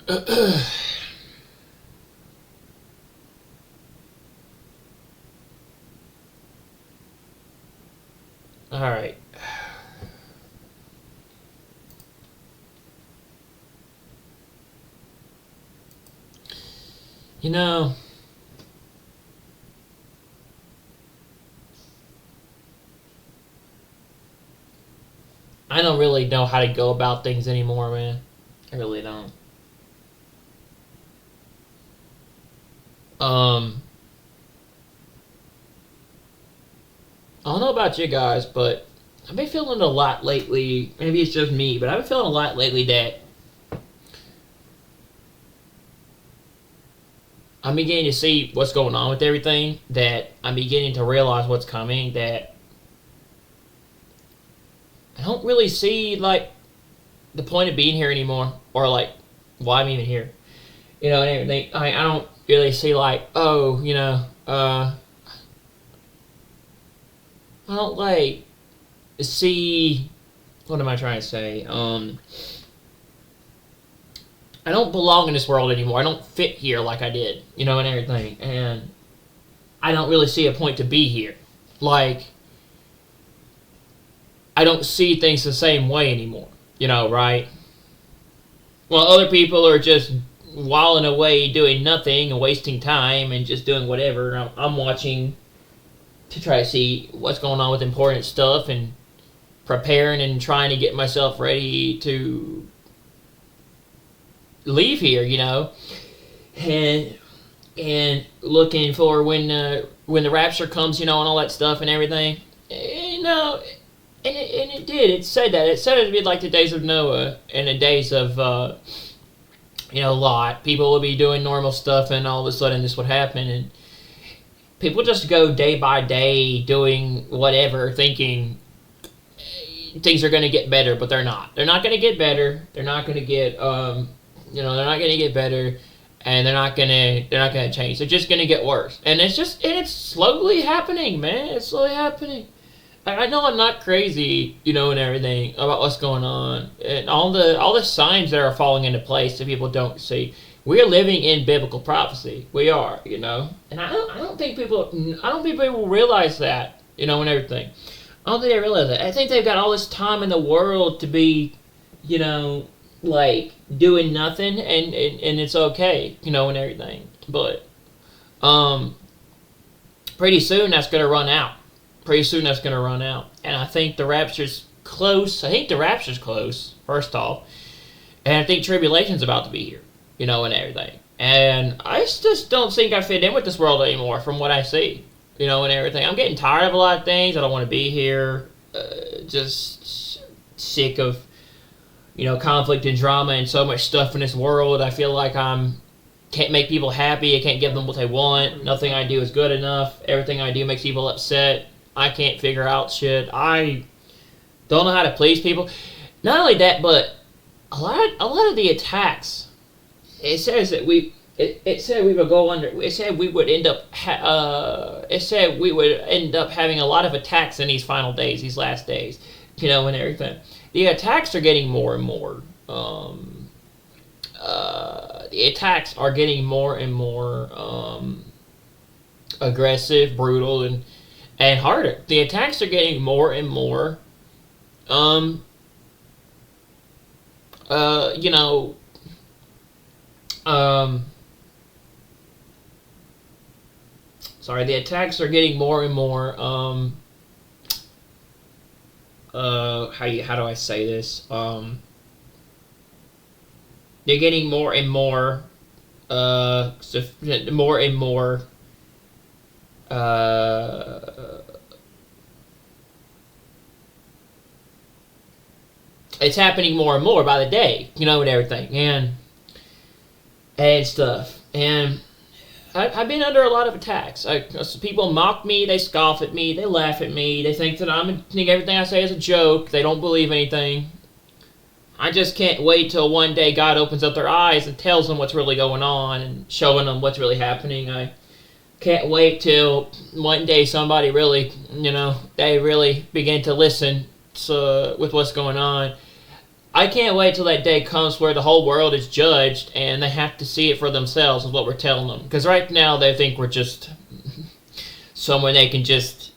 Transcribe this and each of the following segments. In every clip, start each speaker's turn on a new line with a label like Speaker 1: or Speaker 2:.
Speaker 1: All right. You know, I don't really know how to go about things anymore, man. I really don't. Um, I don't know about you guys, but I've been feeling a lot lately. Maybe it's just me, but I've been feeling a lot lately that I'm beginning to see what's going on with everything. That I'm beginning to realize what's coming. That I don't really see like the point of being here anymore, or like why I'm even here. You know, and everything. I don't really see like, oh, I don't like see. What am I trying to say? I don't belong in this world anymore. I don't fit here like I did, and everything. And I don't really see a point to be here. Like, I don't see things the same way anymore, right? Well, other people are just whiling away doing nothing and wasting time and just doing whatever. I'm watching to try to see what's going on with important stuff and preparing and trying to get myself ready to leave here, and looking for when the rapture comes, and all that stuff and everything, and it did. It said that. It said it would be like the days of Noah and the days of Lot. People would be doing normal stuff, and all of a sudden this would happen, and people just go day by day doing whatever, thinking things are going to get better, but they're not. They're not going to get better. They're not going to get they're not going to get better, and they're not going to change. They're just going to get worse, and it's slowly happening, man. It's slowly happening. I know I'm not crazy, and everything about what's going on, and all the signs that are falling into place that people don't see. We are living in biblical prophecy. We are, and I don't think people realize that, and everything. I don't think they realize that. I think they've got all this time in the world to be, like doing nothing, and it's okay, and everything. But pretty soon that's gonna run out. And I think the rapture's close. First off, and I think tribulation's about to be here, and everything. And I just don't think I fit in with this world anymore, from what I see, and everything. I'm getting tired of a lot of things. I don't want to be here. Just sick of conflict and drama and so much stuff in this world. I feel like can't make people happy. I can't give them what they want. Nothing I do is good enough. Everything I do makes people upset. I can't figure out shit. I don't know how to please people. Not only that, but a lot of the attacks. It says that It said we would go under. It said we would end up. It said we would end up having a lot of attacks in these final days, these last days, and everything. The attacks are getting more and more. The attacks are getting more and more aggressive, brutal, and harder. The attacks are getting more and more. Sorry, the attacks are getting more and more. How do I say this? They're getting more and more. More and more. It's happening more and more by the day, and everything, and stuff, and I've been under a lot of attacks. People mock me, they scoff at me, they laugh at me, they think that think everything I say is a joke, they don't believe anything. I just can't wait till one day God opens up their eyes and tells them what's really going on and showing them what's really happening. I can't wait till one day somebody really, they really begin to listen with what's going on. I can't wait till that day comes where the whole world is judged and they have to see it for themselves, is what we're telling them. Because right now they think we're just someone they can just,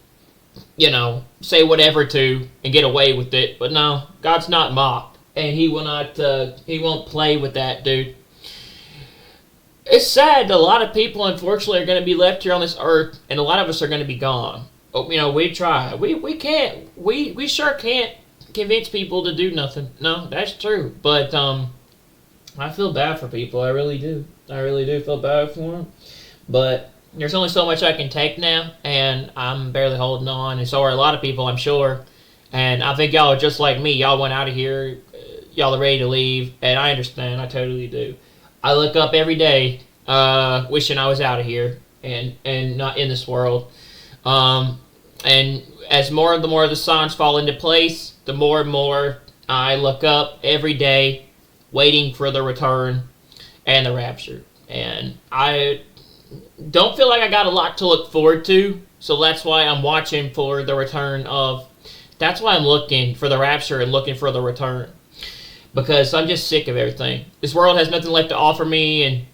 Speaker 1: say whatever to and get away with it. But no, God's not mocked, and He will not. He won't play with that, dude. It's sad. A lot of people, unfortunately, are going to be left here on this earth, and a lot of us are going to be gone. We try. We can't. We sure can't convince people to do nothing. No, that's true. But I feel bad for people. I really do. I really do feel bad for them. But there's only so much I can take now, and I'm barely holding on. And so are a lot of people, I'm sure. And I think y'all are just like me. Y'all went out of here. Y'all are ready to leave, and I understand. I totally do. I look up every day, wishing I was out of here and not in this world. And as the more of the signs fall into place, the more and more I look up every day, waiting for the return and the rapture. And I don't feel like I got a lot to look forward to, so that's why I'm watching for the return of. That's why I'm looking for the rapture and looking for the return, because I'm just sick of everything. This world has nothing left to offer me, and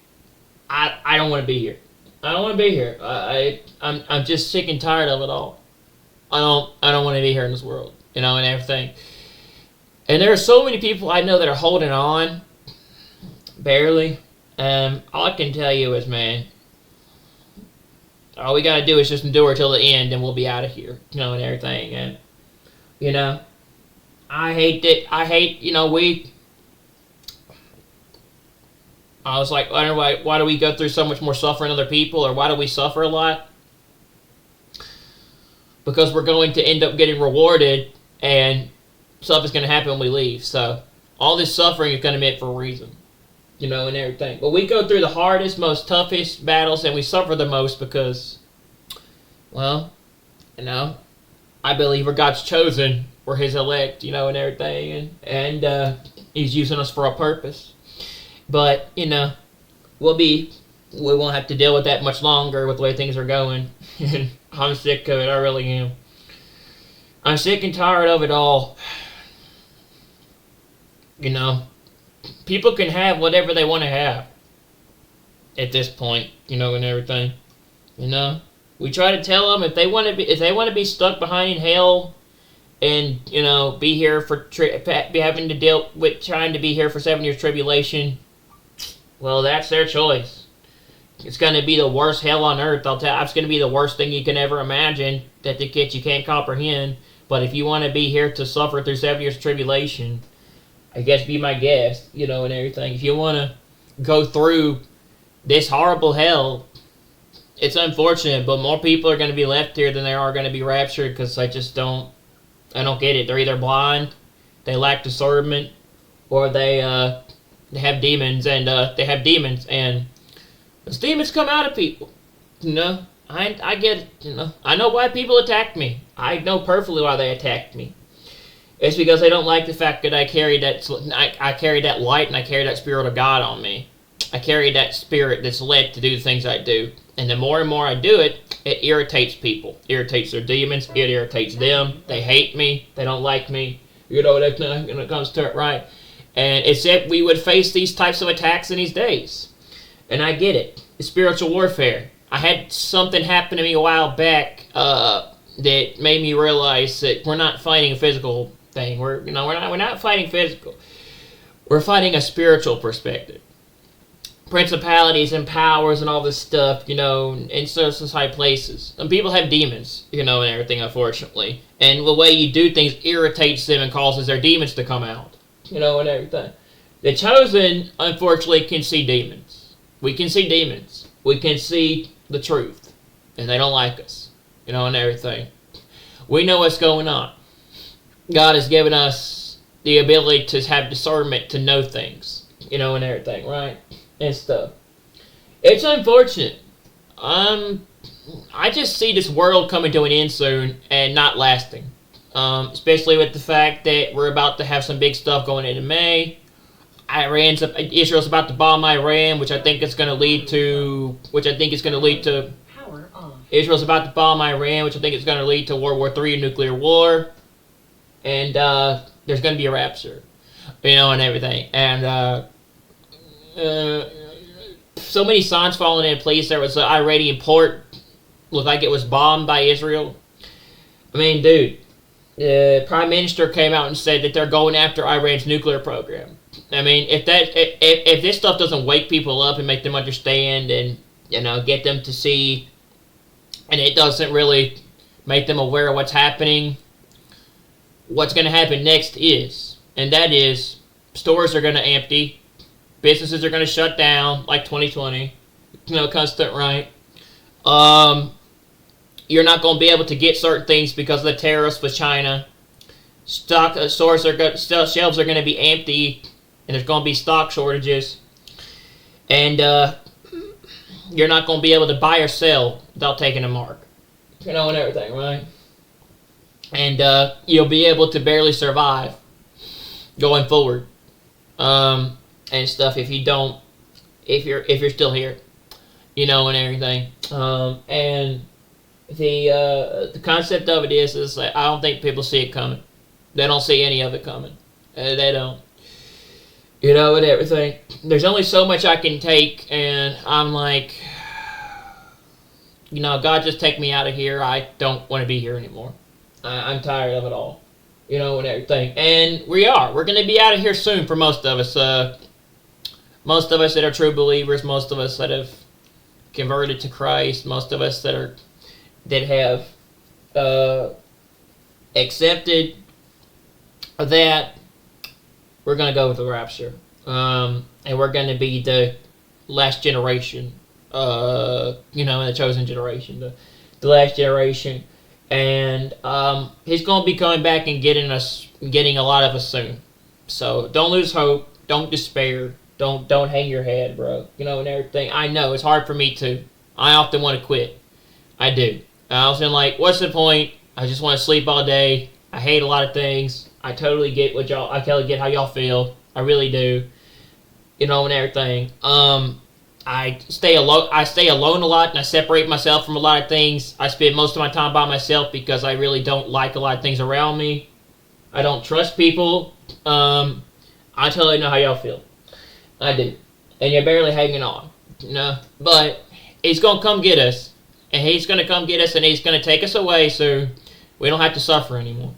Speaker 1: I don't want to be here. I don't want to be here. I'm just sick and tired of it all. I don't want to be here in this world, and everything. And there are so many people I know that are holding on, barely. All I can tell you is, man, all we gotta do is just endure till the end, and we'll be out of here, and everything. And I hate that. I was like, why do we go through so much more suffering than other people, or why do we suffer a lot? Because we're going to end up getting rewarded, and stuff is going to happen when we leave. So all this suffering is going to be meant for a reason, and everything. But we go through the hardest, most toughest battles, and we suffer the most because, well, I believe we're God's chosen, we're His elect, and everything, and He's using us for a purpose. But we won't have to deal with that much longer with the way things are going. I'm sick of it. I really am. I'm sick and tired of it all. People can have whatever they want to have at this point, and everything. We try to tell them if they want to be stuck behind in hell, and be here for be having to deal with trying to be here for 7 years tribulation. Well, that's their choice. It's going to be the worst hell on earth. I'll tell you, it's going to be the worst thing you can ever imagine that the kids you can't comprehend. But if you want to be here to suffer through 7 years tribulation, I guess be my guest, and everything. If you want to go through this horrible hell, it's unfortunate, but more people are going to be left here than there are going to be raptured, because I don't get it. They're either blind, they lack discernment, or they have demons, and those demons come out of people. I get it. I know why people attack me. I know perfectly why they attacked me. It's because they don't like the fact that I carry that light, and I carry that Spirit of God on me. I carry that spirit that's led to do the things I do. And the more and more I do it, it irritates people. It irritates their demons. It irritates them. They hate me. They don't like me. That's not when it comes to it, right? And it's that we would face these types of attacks in these days. And I get it. It's spiritual warfare. I had something happen to me a while back that made me realize that we're not fighting a physical thing. We're not fighting physical. We're fighting a spiritual perspective. Principalities and powers and all this stuff, in certain high places. And people have demons, and everything, unfortunately. And the way you do things irritates them and causes their demons to come out, and everything. The chosen, unfortunately, can see demons. We can see demons. We can see the truth. And they don't like us, and everything. We know what's going on. God has given us the ability to have discernment to know things, and everything, right? And stuff. It's unfortunate. I just see this world coming to an end soon and not lasting. Especially with the fact that we're about to have some big stuff going into May. Israel's about to bomb Iran, which I think is going to lead to. Power on. Israel's about to bomb Iran, which I think is going to lead to World War III, nuclear war, and there's going to be a rapture. and everything. And so many signs falling in place. There was an Iranian port, looked like it was bombed by Israel. I mean, dude, the prime minister came out and said that they're going after Iran's nuclear program. I mean, if this stuff doesn't wake people up and make them understand, and get them to see, and it doesn't really make them aware of what's happening, what's going to happen next is, and that is, stores are going to empty, businesses are going to shut down like 2020. Constant, right? You're not going to be able to get certain things because of the tariffs with China. Shelves are going to be empty, and there's going to be stock shortages. And you're not going to be able to buy or sell without taking a mark. And everything, right? And you'll be able to barely survive going forward. And stuff if you're still here, and everything. And the concept of it is like, I don't think people see it coming. They don't see any of it coming. They don't. And everything. There's only so much I can take, and I'm like, God, just take me out of here. I don't want to be here anymore. I'm tired of it all. And everything. And we're going to be out of here soon for most of us. Most of us that are true believers, most of us that have converted to Christ, most of us that have accepted that, we're going to go with the rapture. And we're going to be the last generation, the chosen generation, the last generation. And he's going to be coming back and getting a lot of us soon. So don't lose hope. Don't despair. Don't hang your head, bro. And everything. I know it's hard for me too. I often want to quit. I do. I often like, what's the point? I just want to sleep all day. I hate a lot of things. I totally get I totally get how y'all feel. I really do. And everything. I stay alone a lot, and I separate myself from a lot of things. I spend most of my time by myself because I really don't like a lot of things around me. I don't trust people. I totally know how y'all feel. I do. And you're barely hanging on. But he's going to come get us. And he's going to come get us, and he's going to take us away so we don't have to suffer anymore.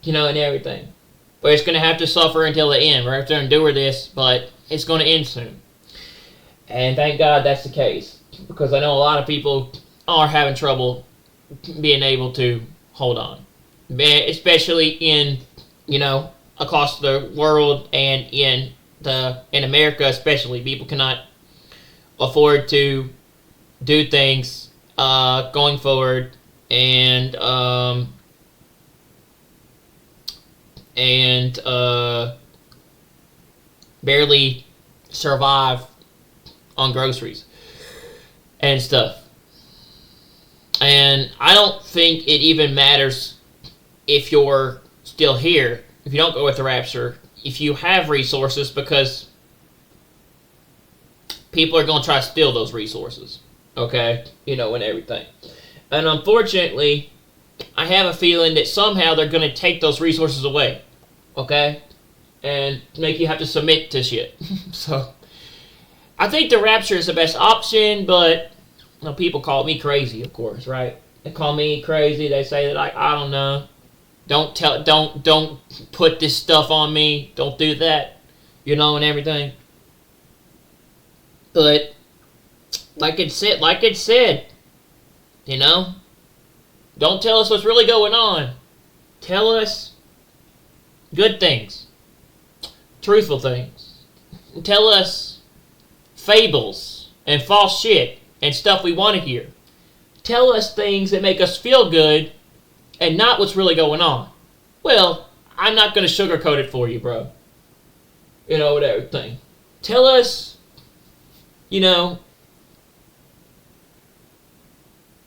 Speaker 1: And everything. But it's going to have to suffer until the end. We're going to have to endure this, but it's going to end soon. And thank God that's the case. Because I know a lot of people are having trouble being able to hold on. Especially in, across the world, and in America especially. People cannot afford to do things going forward, and barely survive on groceries and stuff. And I don't think it even matters if you're still here, if you don't go with the rapture, if you have resources, because people are going to try to steal those resources. Okay? And everything. And unfortunately, I have a feeling that somehow they're going to take those resources away. Okay? And make you have to submit to shit. So, I think the rapture is the best option, but people call me crazy, of course, right? They call me crazy. They say that I don't know. Don't put this stuff on me. Don't do that. And everything. But like it said, don't tell us what's really going on. Tell us good things, truthful things. Tell us fables and false shit and stuff we want to hear. Tell us things that make us feel good and not what's really going on. Well, I'm not going to sugarcoat it for you, bro. Everything. Tell us,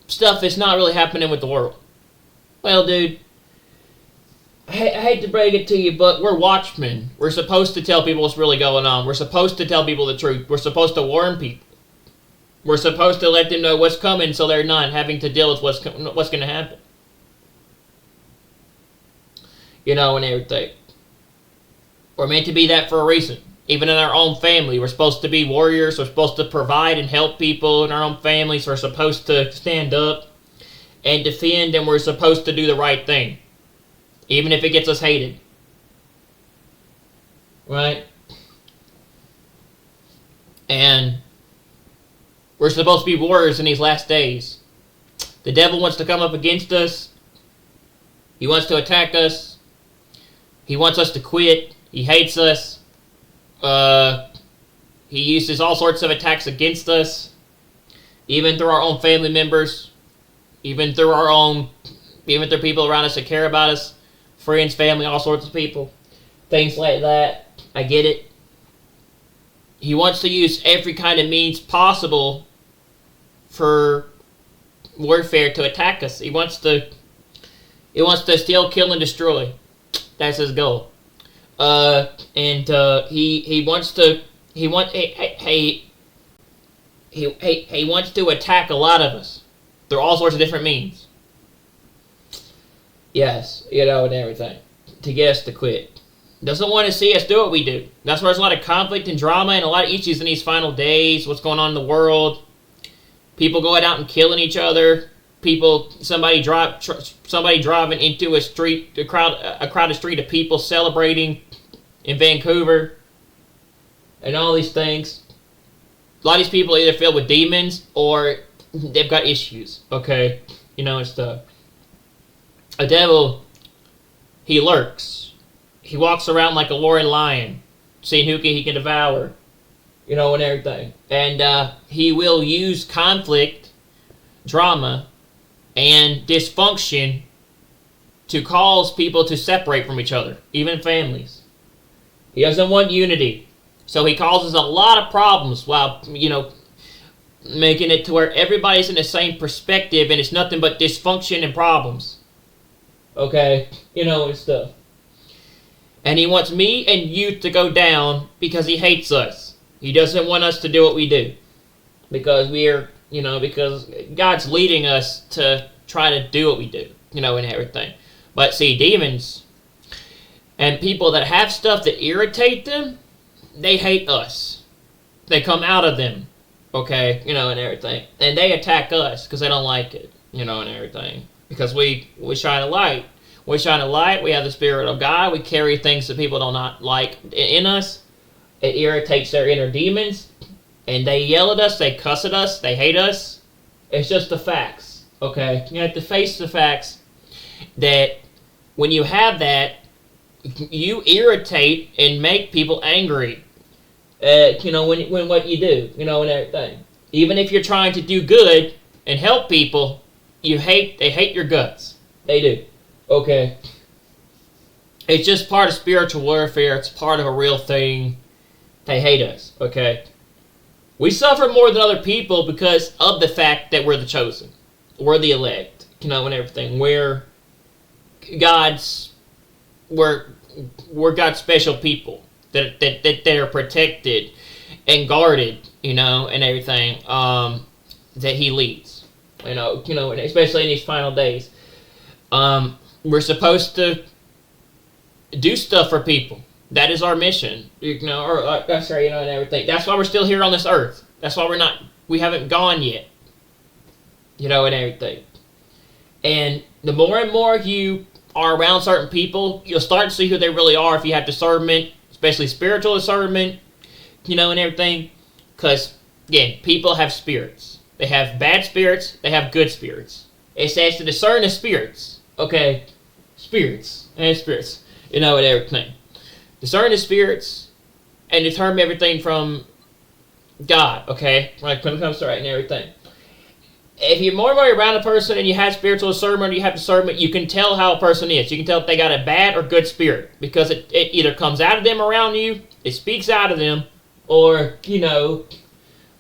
Speaker 1: stuff that's not really happening with the world. Well, dude, I hate to break it to you, but we're watchmen. We're supposed to tell people what's really going on. We're supposed to tell people the truth. We're supposed to warn people. We're supposed to let them know what's coming so they're not having to deal with what's going to happen. And everything. We're meant to be that for a reason. Even in our own family, we're supposed to be warriors. We're supposed to provide and help people in our own families. We're supposed to stand up and defend, and we're supposed to do the right thing, even if it gets us hated. Right? And we're supposed to be warriors in these last days. The devil wants to come up against us. He wants to attack us. He wants us to quit. He hates us. He uses all sorts of attacks against us, even through our own family members, even through people around us that care about us, friends, family, all sorts of people, things like that. I get it. He wants to use every kind of means possible for warfare to attack us. He wants to steal, kill, and destroy. That's his goal. He wants to attack a lot of us through all sorts of different means. Yes, and everything to get us to quit. Doesn't want to see us do what we do. That's why there's a lot of conflict and drama and a lot of issues in these final days. What's going on in the world? People going out and killing each other. Somebody driving into a crowded street of people celebrating in Vancouver, and all these things. A lot of these people are either filled with demons or they've got issues. Okay, and stuff. A devil, he lurks. He walks around like a roaring lion, seeing who he can devour, and everything. And he will use conflict, drama, and dysfunction to cause people to separate from each other, even families. He doesn't want unity. So he causes a lot of problems while, making it to where everybody's in the same perspective and it's nothing but dysfunction and problems. Okay? And stuff. And he wants me and you to go down because he hates us. He doesn't want us to do what we do. Because because God's leading us to try to do what we do, and everything. But see, demons and people that have stuff that irritate them, they hate us. They come out of them, okay, and everything. And they attack us because they don't like it, and everything. Because we shine a light. We shine a light. We have the Spirit of God. We carry things that people do not like in us. It irritates their inner demons. And they yell at us. They cuss at us. They hate us. It's just the facts, okay? You have to face the facts that when you have that, you irritate and make people angry. When what you do, and everything. Even if you're trying to do good and help people, they hate your guts. They do. Okay. It's just part of spiritual warfare. It's part of a real thing. They hate us. Okay. We suffer more than other people because of the fact that we're the chosen. We're the elect. And everything. We're God's special people that are protected and guarded, and everything, that he leads, and especially in these final days. We're supposed to do stuff for people. That is our mission, and everything. That's why we're still here on this earth. That's why we haven't gone yet, and everything. And the more and more you are around certain people, you'll start to see who they really are if you have discernment, especially spiritual discernment, and everything. Because, again, people have spirits. They have bad spirits, they have good spirits. It says to discern the spirits. Okay? Spirits. And spirits. And everything. Discern the spirits and determine everything from God. Okay? Like when it comes to right and everything. If you're more and more around a person and you have spiritual discernment or you have discernment, you can tell how a person is. You can tell if they got a bad or good spirit. Because it either comes out of them around you, it speaks out of them, or,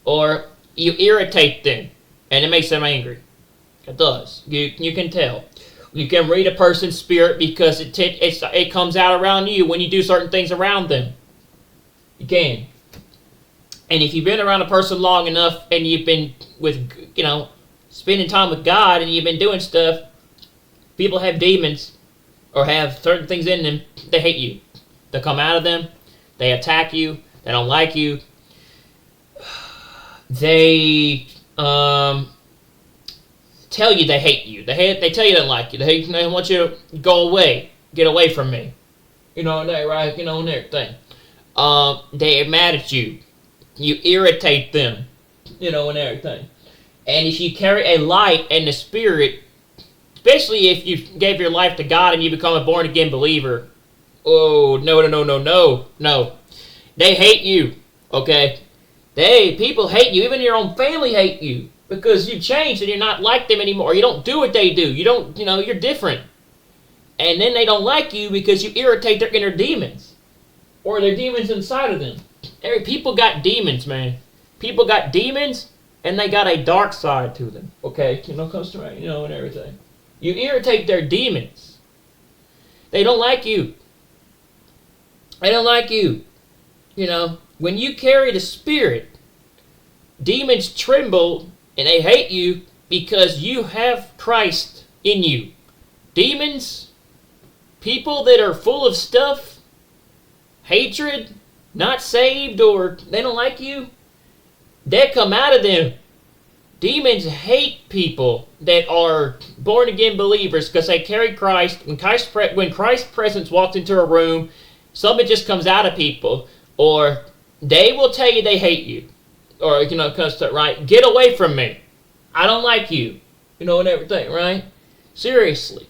Speaker 1: or you irritate them and it makes them angry. It does. You can tell. You can read a person's spirit because it comes out around you when you do certain things around them. You can. And if you've been around a person long enough and you've been with, spending time with God and you've been doing stuff, people have demons or have certain things in them, they hate you. that come out of them. They attack you. They don't like you. They tell you they hate you. They tell you they don't like you. They want you to go away. Get away from me. And everything. They're mad at you. You irritate them. And everything. And if you carry a light and the Spirit, especially if you gave your life to God and you become a born-again believer, oh, no. They hate you, okay? People hate you. Even your own family hate you because you've changed and you're not like them anymore. You don't do what they do. You're different. And then they don't like you because you irritate their inner demons or their demons inside of them. People got demons, man. People got demons and they got a dark side to them, okay? Comes to me, and everything. You irritate their demons. They don't like you. They don't like you. When you carry the Spirit, demons tremble and they hate you because you have Christ in you. Demons, people that are full of stuff, hatred, not saved, or they don't like you, that come out of them. Demons hate people that are born-again believers because they carry Christ. When Christ's presence walks into a room, something just comes out of people, or they will tell you they hate you, or comes to right. Get away from me. I don't like you. And everything, right? Seriously,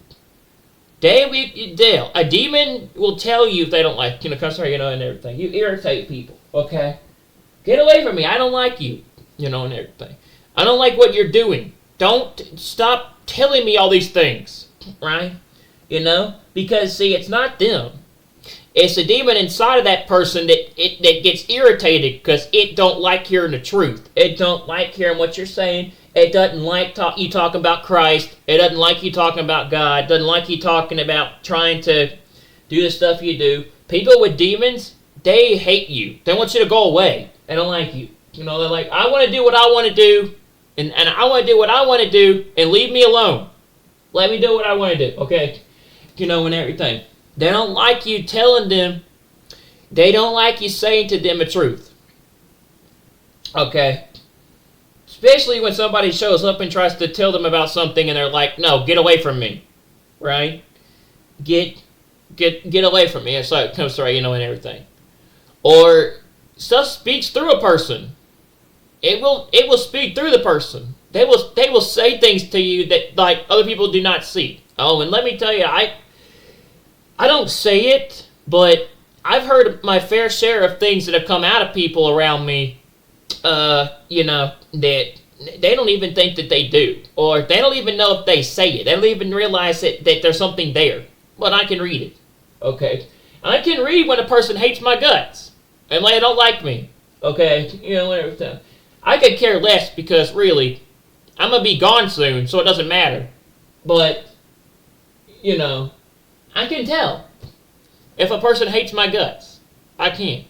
Speaker 1: a demon will tell you if they don't like comes to and everything. You irritate people. Okay, get away from me. I don't like you. And everything. I don't like what you're doing. Don't stop telling me all these things, right? Because see, it's not them. It's a demon inside of that person that gets irritated because it don't like hearing the truth. It don't like hearing what you're saying. It doesn't like you talking about Christ. It doesn't like you talking about God. It doesn't like you talking about trying to do the stuff you do. People with demons, they hate you. They want you to go away. They don't like you. They're like, I want to do what I want to do. And I want to do what I want to do and leave me alone. Let me do what I want to do, okay? And everything. They don't like you telling them. They don't like you saying to them the truth. Okay? Especially when somebody shows up and tries to tell them about something and they're like, no, get away from me. Right? Get away from me. So it comes through, and everything. Or stuff speaks through a person. It will speak through the person. They will say things to you that like other people do not see. Oh, and let me tell you, I don't say it, but I've heard my fair share of things that have come out of people around me, that they don't even think that they do. Or they don't even know if they say it. They don't even realize that there's something there. But I can read it. Okay? I can read when a person hates my guts. And they don't like me. Okay? Everything. I could care less because, really, I'm going to be gone soon, so it doesn't matter. But, I can tell if a person hates my guts. I can.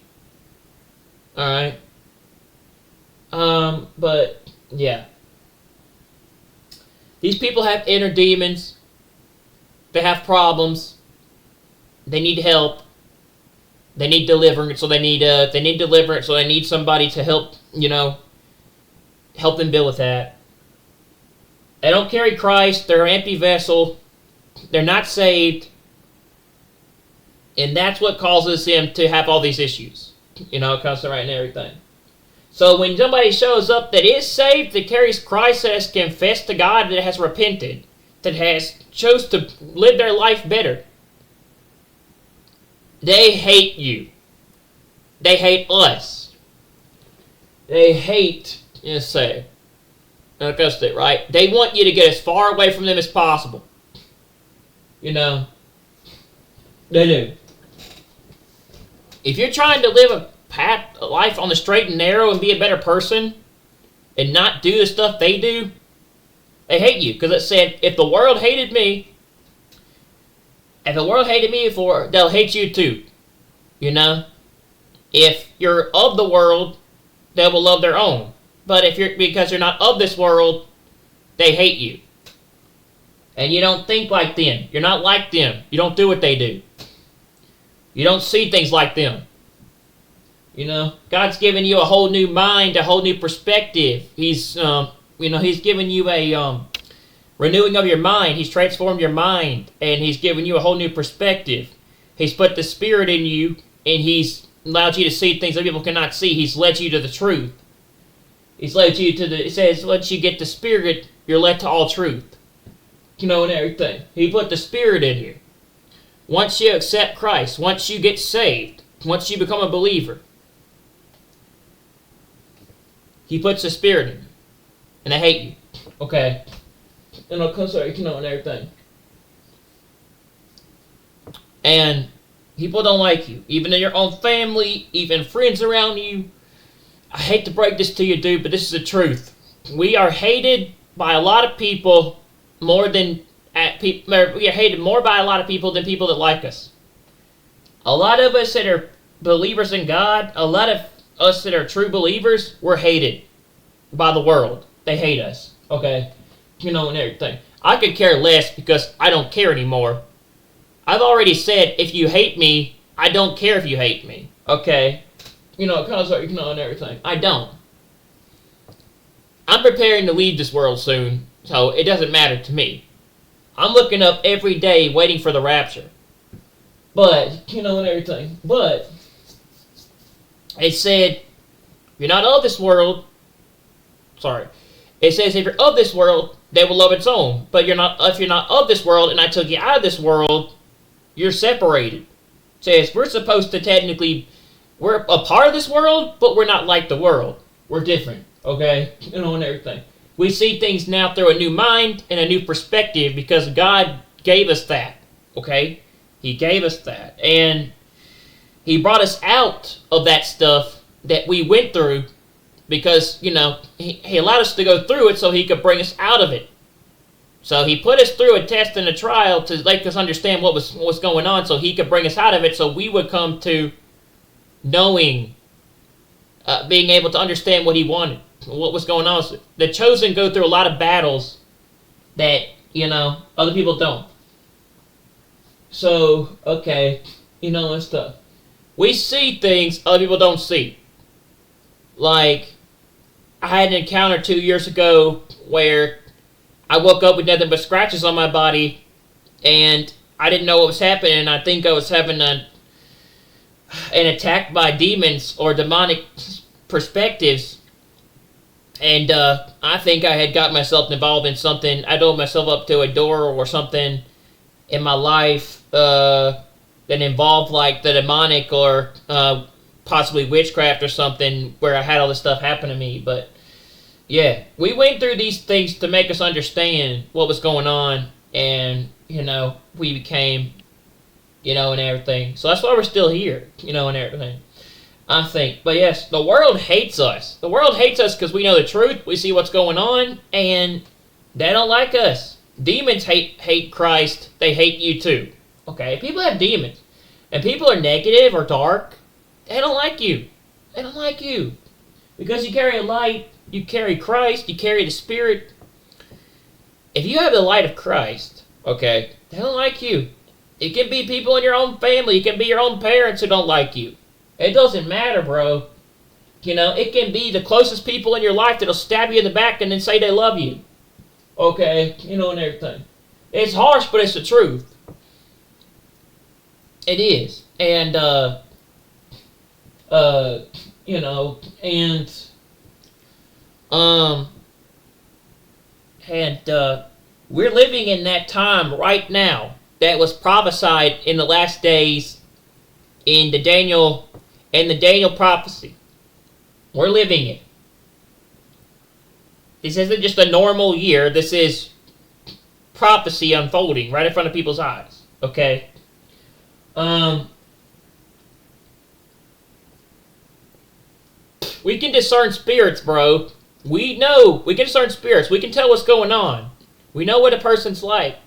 Speaker 1: Alright? But, yeah. These people have inner demons. They have problems. They need help. They need deliverance, so they need deliverance, so they need somebody to help, help them deal with that. They don't carry Christ. They're an empty vessel. They're not saved. And that's what causes them to have all these issues. Constant right and everything. So when somebody shows up that is saved, that carries Christ, that has confessed to God, that has repented, that has chose to live their life better, they hate you. They hate us. They hate, right? They want you to get as far away from them as possible. They do. If you're trying to live a life on the straight and narrow and be a better person and not do the stuff they do, they hate you. Because it said, if the world hated me, before, they'll hate you too. If you're of the world, they will love their own. But because you're not of this world, they hate you. And you don't think like them. You're not like them. You don't do what they do. You don't see things like them. You know, God's given you a whole new mind, a whole new perspective. He's He's given you a renewing of your mind. He's transformed your mind, and He's given you a whole new perspective. He's put the Spirit in you, and He's allowed you to see things that people cannot see. He's led you to the truth. He's led you to it says, once you get the Spirit, you're led to all truth. And everything. He put the Spirit in you. Once you accept Christ, once you get saved, once you become a believer, He puts the Spirit in you. And I hate you. Okay. And everything. And people don't like you. Even in your own family, even friends around you. I hate to break this to you, dude, but this is the truth. We are hated by a lot of people more than we are hated more by a lot of people than people that like us. A lot of us that are believers in God, a lot of us that are true believers, we're hated by the world. They hate us, okay? And everything. I could care less because I don't care anymore. I've already said, if you hate me, I don't care if you hate me, okay? And everything. I don't. I'm preparing to leave this world soon, so it doesn't matter to me. I'm looking up every day waiting for the rapture. But, and everything. But, it said, you're not of this world. Sorry. It says, if you're of this world, they will love its own. But if you're not of this world, and I took you out of this world, you're separated. It says, we're supposed to technically, we're a part of this world, but we're not like the world. We're different, okay? And everything. We see things now through a new mind and a new perspective because God gave us that, okay? He gave us that. And He brought us out of that stuff that we went through because, He allowed us to go through it so He could bring us out of it. So He put us through a test and a trial to make us understand what was going on so He could bring us out of it so we would come to knowing, being able to understand what He wanted, what was going on. The chosen go through a lot of battles that, other people don't. So, okay, and stuff. We see things other people don't see. Like, I had an encounter 2 years ago where I woke up with nothing but scratches on my body, and I didn't know what was happening. I think I was having an attack by demons or demonic perspectives, and I think I had got myself involved in something. I drove myself up to a door or something in my life that involved like the demonic or possibly witchcraft or something where I had all this stuff happen to me. But yeah, we went through these things to make us understand what was going on, and we became and everything. So that's why we're still here, and everything, I think. But yes, the world hates us. The world hates us because we know the truth. We see what's going on, and they don't like us. Demons hate Christ. They hate you too. Okay? People have demons. And people are negative or dark. They don't like you. They don't like you. Because you carry a light, you carry Christ, you carry the Spirit. If you have the light of Christ, okay, they don't like you. It can be people in your own family. It can be your own parents who don't like you. It doesn't matter, bro. It can be the closest people in your life that'll stab you in the back and then say they love you. Okay, and everything. It's harsh, but it's the truth. It is. And, we're living in that time right now that was prophesied in the last days in the Daniel prophecy. We're living it. This isn't just a normal year. This is prophecy unfolding right in front of people's eyes. Okay? We can discern spirits, bro. We can discern spirits. We can tell what's going on. We know what a person's like.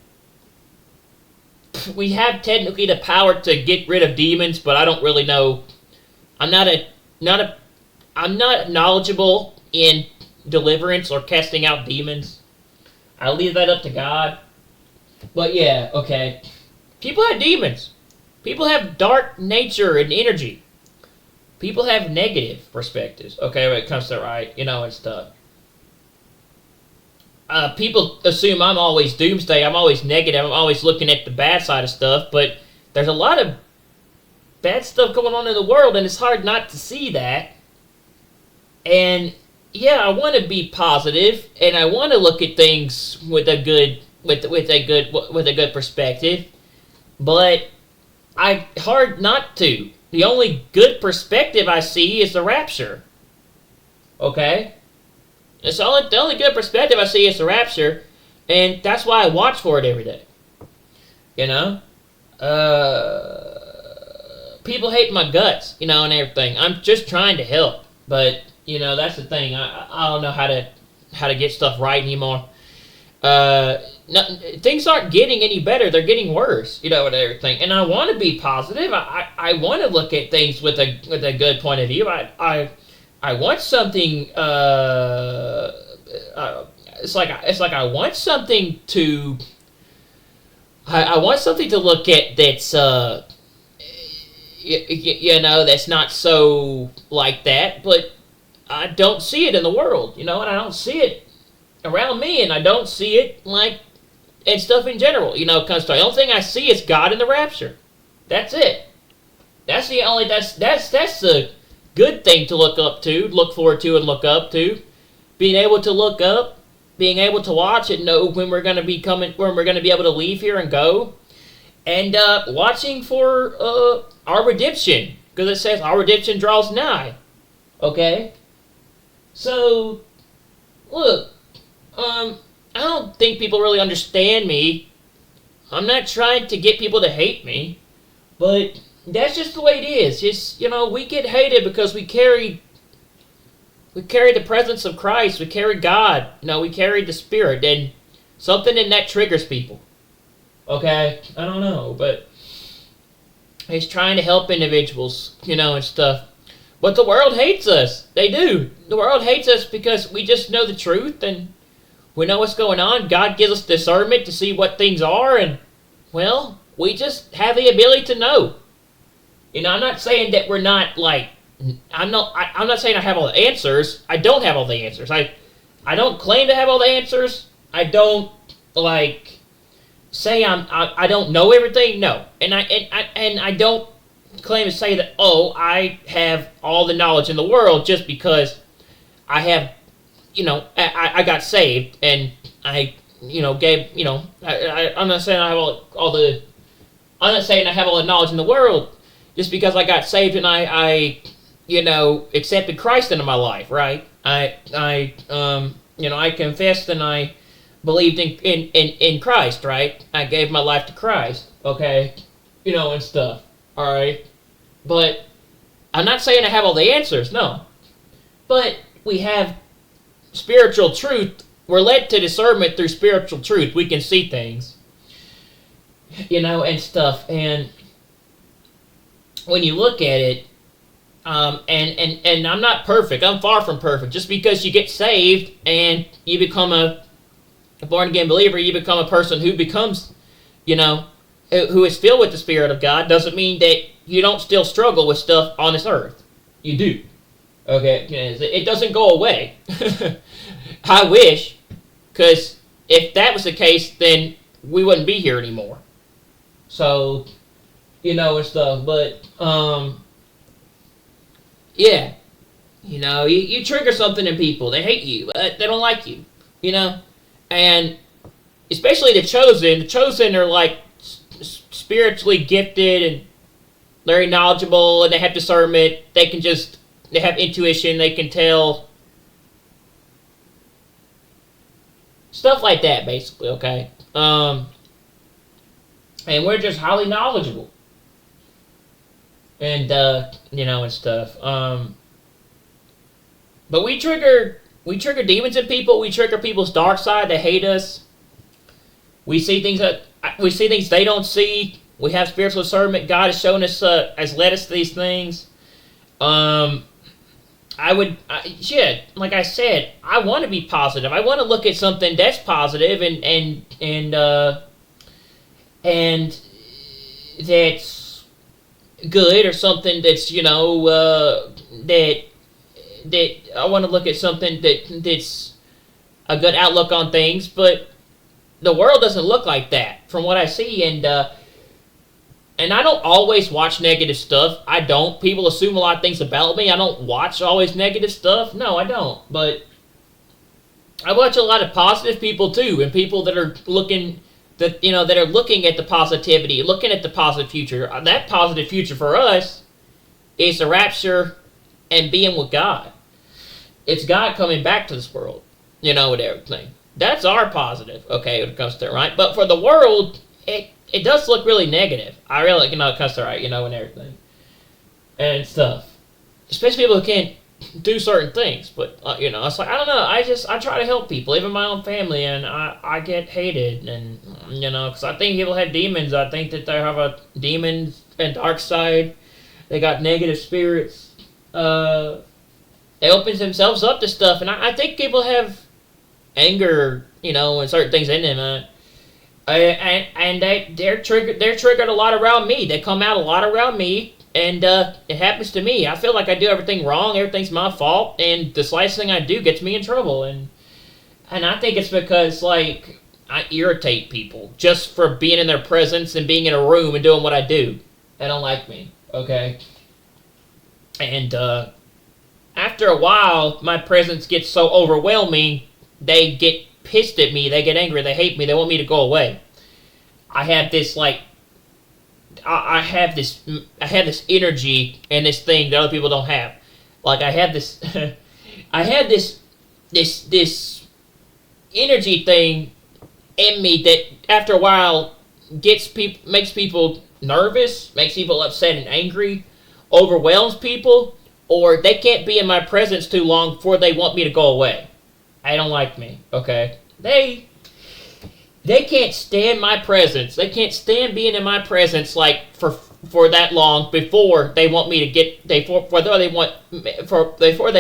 Speaker 1: We have technically the power to get rid of demons, but I don't really know. I'm not knowledgeable in deliverance or casting out demons. I leave that up to God. But yeah, okay. People have demons. People have dark nature and energy. People have negative perspectives, okay, when it comes to right, and stuff. People assume I'm always doomsday, I'm always negative, I'm always looking at the bad side of stuff, but there's a lot of bad stuff going on in the world, and it's hard not to see that. And yeah, I want to be positive, and I want to look at things with a good perspective, but hard not to. The only good perspective I see is the rapture. Okay? The only good perspective I see is the rapture, and that's why I watch for it every day. People hate my guts, and everything. I'm just trying to help, but that's the thing. I don't know how to get stuff right anymore. Things aren't getting any better; they're getting worse, and everything. And I want to be positive. I want to look at things with a good point of view. I want something. It's like I want something to. I want something to look at that's that's not so like that, but I don't see it in the world, and I don't see it around me, and I don't see it and stuff in general, comes to the only thing I see is God in the rapture. That's it. That's the good thing to look forward to, and look up to. Being able to look up, being able to watch and know when we're going to be able to leave here and go, and watching for our redemption, because it says our redemption draws nigh. Okay? So, look, I don't think people really understand me. I'm not trying to get people to hate me, but that's just the way it is. Just, we get hated because we carry the presence of Christ. We carry God. We carry the Spirit, and something in that triggers people. Okay? I don't know, but he's trying to help individuals, and stuff. But the world hates us. They do. The world hates us because we just know the truth, and we know what's going on. God gives us discernment to see what things are, and, well, we just have the ability to know. I'm not saying that we're not, I'm not saying I have all the answers. I don't have all the answers. I don't claim to have all the answers. I don't, say I don't know everything. No. And I don't claim to say that, I have all the knowledge in the world just because I have, I got saved, and I, gave, I'm not saying I have I'm not saying I have all the knowledge in the world just because I got saved and I accepted Christ into my life, right? I confessed and I believed in Christ, right? I gave my life to Christ, okay? And stuff, all right? But I'm not saying I have all the answers, no. But we have spiritual truth. We're led to discernment through spiritual truth. We can see things, and stuff. And when you look at it, and I'm not perfect. I'm far from perfect. Just because you get saved and you become a born-again believer, you become a person who becomes, who is filled with the Spirit of God, doesn't mean that you don't still struggle with stuff on this earth. You do. Okay? It doesn't go away. I wish, because if that was the case, then we wouldn't be here anymore. So, and stuff. But, yeah. You trigger something in people. They hate you. They don't like you. And especially the chosen. The chosen are spiritually gifted and very knowledgeable, and they have discernment. They have intuition. They can tell stuff like that, basically. Okay. And we're just highly knowledgeable. And and stuff. But we trigger demons in people. We trigger people's dark side. They hate us. We see things they don't see. We have spiritual discernment. God has shown us, has led us to these things. Like I said, I want to be positive. I want to look at something that's positive and that's good or something that's that I want to look at something that's a good outlook on things, but the world doesn't look like that from what I see, and I don't always watch negative stuff. I don't. People assume a lot of things about me. I don't watch always negative stuff. No, I don't. But I watch a lot of positive people too, and people that are looking that are looking at the positivity, looking at the positive future. That positive future for us is the rapture and being with God. It's God coming back to this world, with everything. That's our positive, okay, when it comes to it, right? But for the world, it does look really negative. I really, it comes to right, and everything. And stuff. Especially people who can't do certain things. But, it's like, I don't know. I try to help people, even my own family, and I get hated. And, because I think people have demons. I think that they have a demon and dark side. They got negative spirits. They open themselves up to stuff. And I think people have anger, and certain things in them. And they're triggered a lot around me. They come out a lot around me. And it happens to me. I feel like I do everything wrong. Everything's my fault. And the slightest thing I do gets me in trouble. And I think it's because, I irritate people just for being in their presence and being in a room and doing what I do. They don't like me. Okay? And after a while, my presence gets so overwhelming, they get pissed at me. They get angry. They hate me. They want me to go away. I have this, I have this energy and this thing that other people don't have. I have this, I have this energy thing in me that after a while makes people nervous, makes people upset and angry, overwhelms people, or they can't be in my presence too long before they want me to go away. They don't like me. Okay, they can't stand my presence. They can't stand being in my presence for that long before they want me to get before they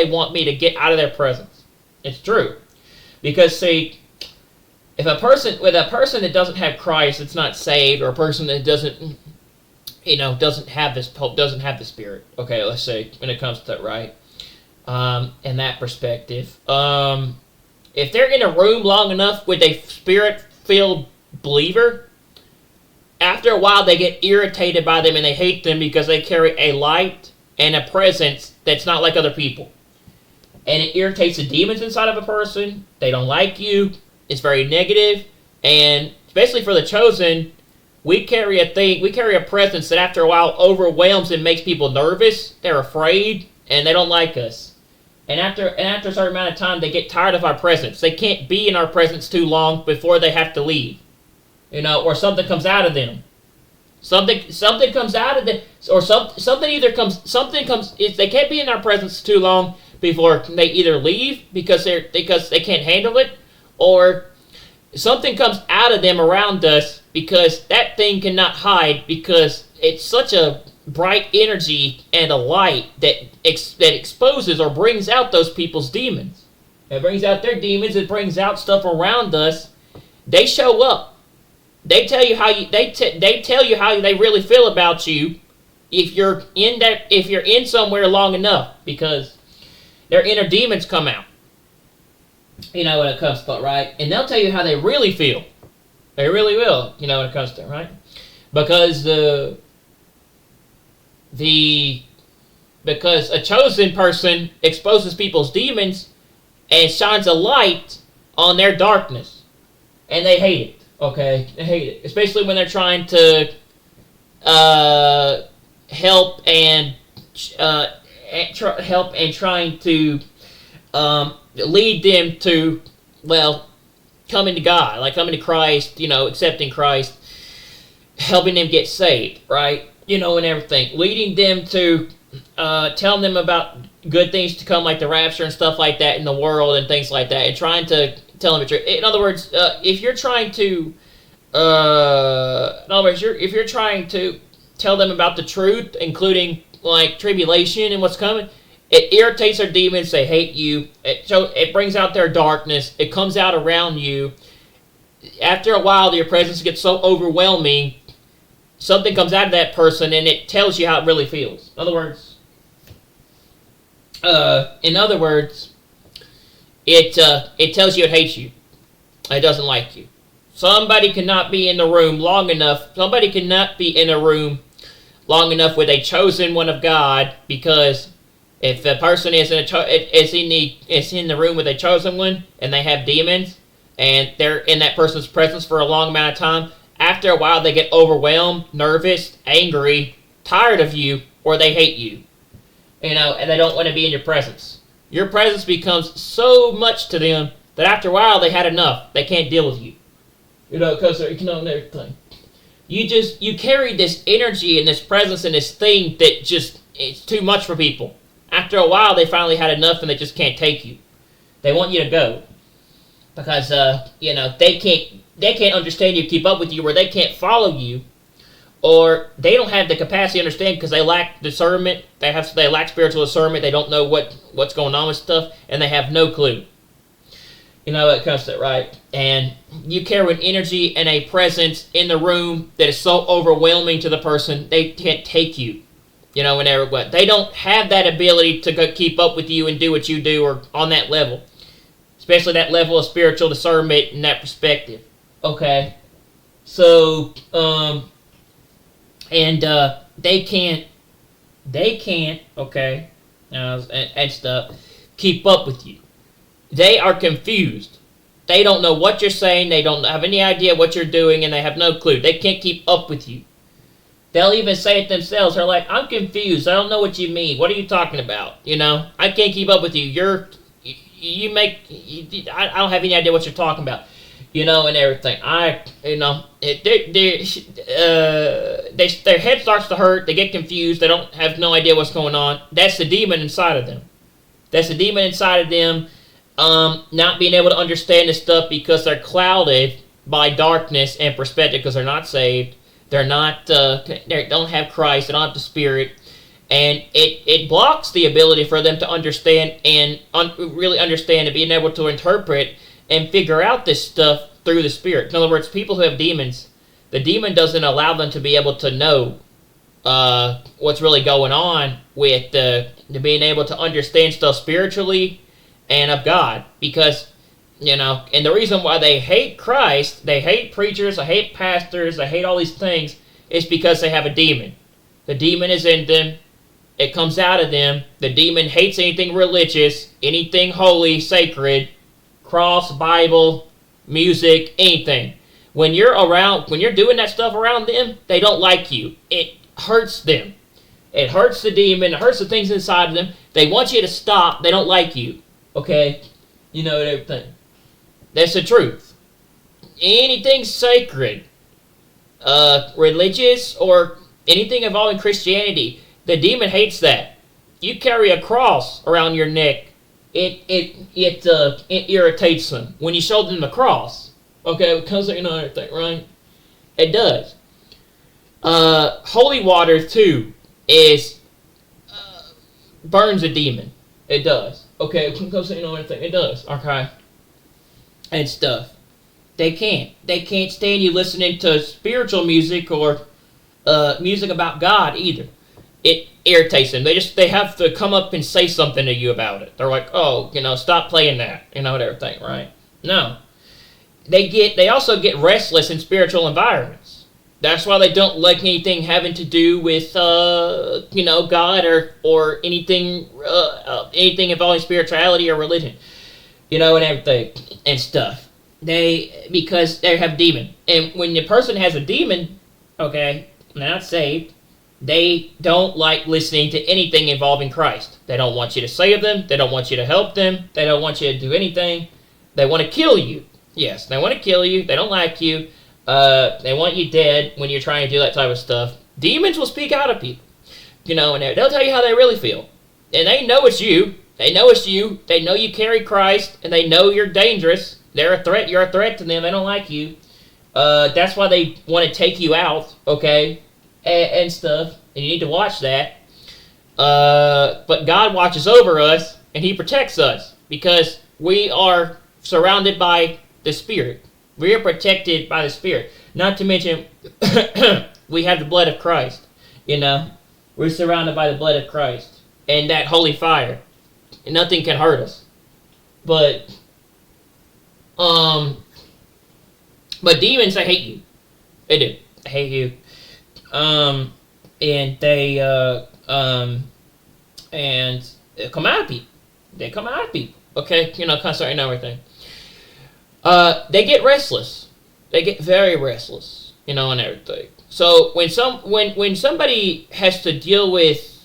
Speaker 1: want me to get out of their presence. It's true, because see, if a person that doesn't have Christ, that's not saved, or a person that doesn't have the Spirit. Okay, let's say when it comes to that, right? In that perspective, if they're in a room long enough with a Spirit-filled believer, after a while they get irritated by them and they hate them because they carry a light and a presence that's not like other people. And it irritates the demons inside of a person. They don't like you. It's very negative. And especially for the chosen, we carry a presence that after a while overwhelms and makes people nervous. They're afraid and they don't like us. And after a certain amount of time, they get tired of our presence. They can't be in our presence too long before they have to leave. Or something comes out of them. Something comes out of them, or something comes. They can't be in our presence too long before they either leave because they can't handle it, or something comes out of them around us because that thing cannot hide because it's such a bright energy and a light that exposes or brings out those people's demons. It brings out their demons. It brings out stuff around us. They show up. They tell you how they really feel about you if you're in somewhere long enough, because their inner demons come out. When it comes to it, right? And they'll tell you how they really feel. They really will, when it comes to it, right? Because because a chosen person exposes people's demons and shines a light on their darkness. And they hate it. Okay, they hate it, especially when they're trying to help and trying to lead them to coming to God, coming to Christ, accepting Christ, helping them get saved, right? And everything, leading them to telling them about good things to come, like the rapture and stuff like that in the world and things like that, and trying to tell them the truth. In other words, if you're trying to, if you're trying to tell them about the truth, including tribulation and what's coming, it irritates their demons. They hate you. It brings out their darkness. It comes out around you. After a while, your presence gets so overwhelming something comes out of that person and it tells you how it really feels. In other words, it tells you it hates you. It doesn't like you. Somebody cannot be in the room long enough. Somebody cannot be in a room long enough with a chosen one of God, because if a person is in the room with a chosen one and they have demons and they're in that person's presence for a long amount of time, after a while they get overwhelmed, nervous, angry, tired of you, or they hate you. And they don't want to be in your presence. Your presence becomes so much to them that after a while they had enough. They can't deal with you. Because they're and everything. You carry this energy and this presence and this thing that just, it's too much for people. After a while, they finally had enough and they just can't take you. They want you to go. Because, they can't understand you, keep up with you, or they can't follow you. Or they don't have the capacity to understand because they lack discernment. They lack spiritual discernment. They don't know what's going on with stuff. And they have no clue. That comes to it, right? And you carry an energy and a presence in the room that is so overwhelming to the person, they can't take you. Whenever what they don't have that ability to keep up with you and do what you do, or on that level, especially that level of spiritual discernment and that perspective. Okay, so they can't. Okay, and stuff keep up with you. They are confused. They don't know what you're saying. They don't have any idea what you're doing, and they have no clue. They can't keep up with you. They'll even say it themselves. They're like, I'm confused. I don't know what you mean. What are you talking about? I can't keep up with you. I don't have any idea what you're talking about. And everything. Their head starts to hurt. They get confused. They don't have no idea what's going on. That's the demon inside of them. That's the demon inside of them. Not being able to understand this stuff because they're clouded by darkness and perspective, because they're not saved. They're not. They don't have Christ. They don't have the Spirit, and it blocks the ability for them to understand and really understand and being able to interpret and figure out this stuff through the Spirit. In other words, people who have demons, the demon doesn't allow them to be able to know what's really going on with being able to understand stuff spiritually and of God, because and the reason why they hate Christ, they hate preachers, they hate pastors, they hate all these things, is because they have a demon. The demon is in them. It comes out of them. The demon hates anything religious, anything holy, sacred, cross, Bible, music, anything. When you're doing that stuff around them, they don't like you. It hurts them. It hurts the demon. It hurts the things inside of them. They want you to stop. They don't like you. Okay? Everything. That's the truth. Anything sacred, religious, or anything involving Christianity, the demon hates that. You carry a cross around your neck, it irritates them when you show them the cross. Okay, because everything, right? It does. Holy water too burns a demon. It does. Okay, because everything. It does. Okay. And stuff. They can't stand you listening to spiritual music or music about God either. It irritates them. They have to come up and say something to you about it. They're like, oh, stop playing that, and everything, right? No. They also get restless in spiritual environments. That's why they don't like anything having to do with God or anything involving spirituality or religion. And everything and stuff. Because they have demon. And when the person has a demon, okay, not saved, they don't like listening to anything involving Christ. They don't want you to save them. They don't want you to help them. They don't want you to do anything. They want to kill you. Yes, they want to kill you. They don't like you. They want you dead when you're trying to do that type of stuff. Demons will speak out of people. And they'll tell you how they really feel. And they know it's you. They know it's you. They know you carry Christ. And they know you're dangerous. They're a threat. You're a threat to them. They don't like you. That's why they want to take you out, okay, and stuff. And you need to watch that. But God watches over us, and He protects us because we are surrounded by the Spirit. We are protected by the Spirit. Not to mention, we have the blood of Christ. You know, we're surrounded by the blood of Christ and that holy fire. And nothing can hurt us. But demons, they hate you. They do. They hate you. And they come out of people. They come out of people. Okay, constantly and everything. They get restless. They get very restless. And everything. So when somebody has to deal with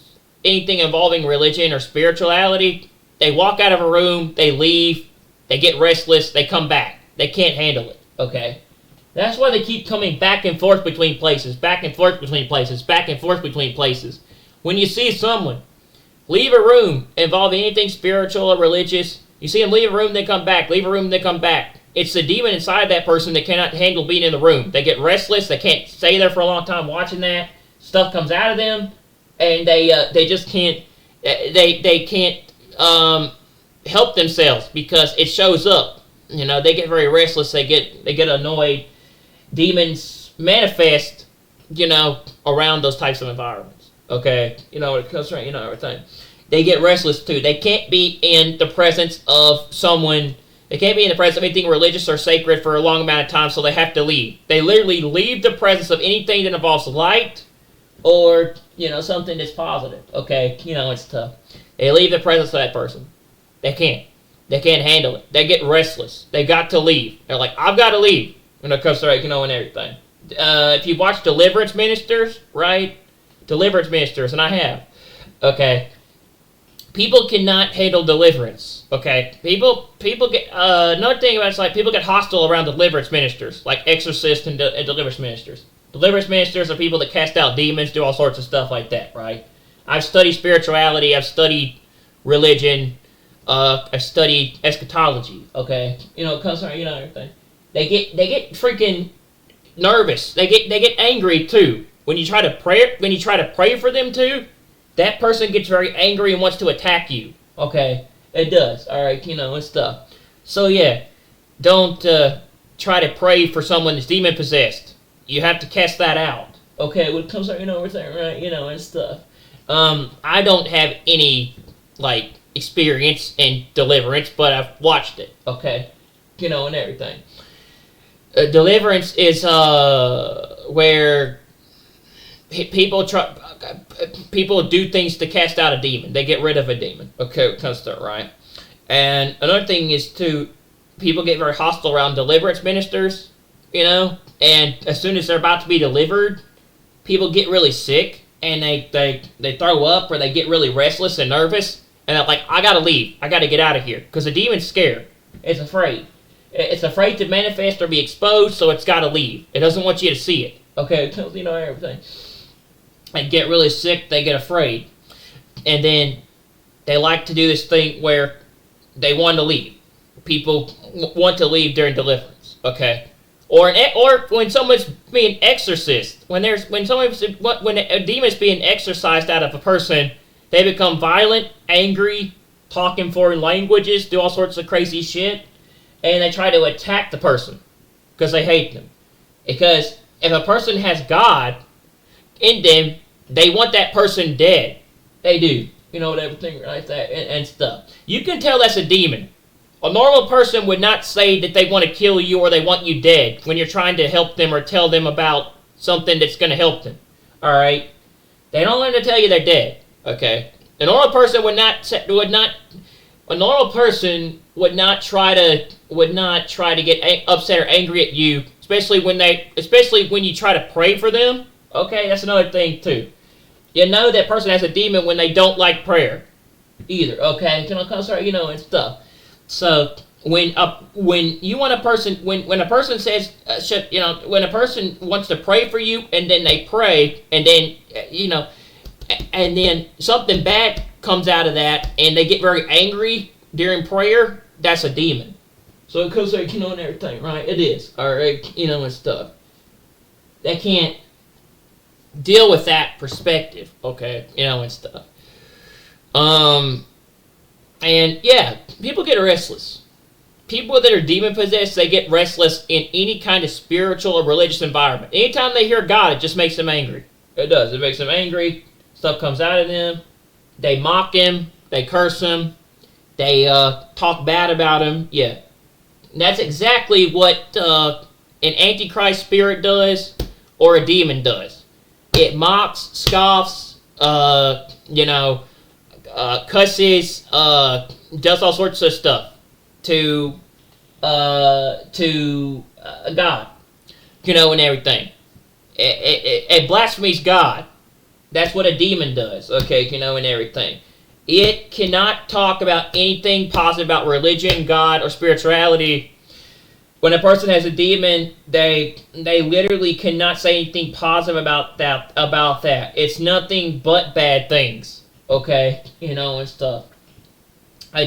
Speaker 1: anything involving religion or spirituality, they walk out of a room, they leave, they get restless, they come back. They can't handle it. Okay. That's why they keep coming back and forth between places, back and forth between places, back and forth between places. When you see someone leave a room involving anything spiritual or religious, you see them leave a room, they come back, leave a room, they come back. It's the demon inside that person that cannot handle being in the room. They get restless, they can't stay there for a long time watching that. Stuff comes out of them, and they just can't, they can't help themselves because it shows up. They get very restless, they get annoyed. Demons manifest, around those types of environments. Okay, when it comes to everything, they get restless too. They can't be in the presence of someone. They can't be in the presence of anything religious or sacred for a long amount of time, so they have to leave. They literally leave the presence of anything that involves light or something that's positive. Okay, it's tough. They leave the presence of that person. They can't. They can't handle it. They get restless. They got to leave. They're like, I've got to leave. When it comes to and everything. If you watch deliverance ministers, right? Deliverance ministers, and I have. Okay. People cannot handle deliverance. Okay. People get another thing about it's like people get hostile around deliverance ministers, like exorcists and deliverance ministers. Deliverance ministers are people that cast out demons, do all sorts of stuff like that, right? I've studied spirituality. I've studied religion. I've studied eschatology. Okay. It comes to everything. They get freaking nervous. They get angry too. When you try to pray for them too, that person gets very angry and wants to attack you. Okay, it does. All right, and stuff. So yeah, don't try to pray for someone that's demon possessed. You have to cast that out. Okay, when it comes to everything, right? And stuff. I don't have any experience in deliverance, but I've watched it. Okay, and everything. Deliverance is where people do things to cast out a demon. They get rid of a demon. Okay, kind of stuff, right? And another thing is people get very hostile around deliverance ministers, and as soon as they're about to be delivered, people get really sick and they throw up or they get really restless and nervous and they're like, I gotta leave. I gotta get out of here because the demon's scared. It's afraid. It's afraid to manifest or be exposed, so it's got to leave. It doesn't want you to see it. Okay, everything. They get really sick, they get afraid. And then they like to do this thing where they want to leave. People want to leave during deliverance. Okay? Or when someone's being exorcised. When a demon's being exorcised out of a person, they become violent, angry, talk in foreign languages, do all sorts of crazy shit. And they try to attack the person because they hate them. Because if a person has God in them, they want that person dead. They do. Everything like that and stuff. You can tell that's a demon. A normal person would not say that they want to kill you or they want you dead when you're trying to help them or tell them about something that's going to help them. All right? They don't want to tell you they're dead. Okay? A normal person would not try to get upset or angry at you, especially when you try to pray for them. Okay, that's another thing too. That person has a demon when they don't like prayer, either. Okay, and stuff. So when you want a person, when a person says, when a person wants to pray for you and then they pray and then and then something bad comes out of that and they get very angry during prayer, that's a demon. So it goes and everything, right? It is, all right, and stuff. They can't deal with that perspective, okay, and stuff. And yeah, people get restless. people that are demon possessed, they get restless in any kind of spiritual or religious environment. Anytime they hear God, it just makes them angry. It does. It makes them angry. Stuff comes out of them. They mock him. They curse him. They talk bad about him. Yeah. And that's exactly what an antichrist spirit does or a demon does. It mocks, scoffs, cusses, does all sorts of stuff to God, and everything. It blasphemies God. That's what a demon does, okay, and everything. It cannot talk about anything positive about religion, God, or spirituality. When a person has a demon, they literally cannot say anything positive about that. It's nothing but bad things, okay, and stuff.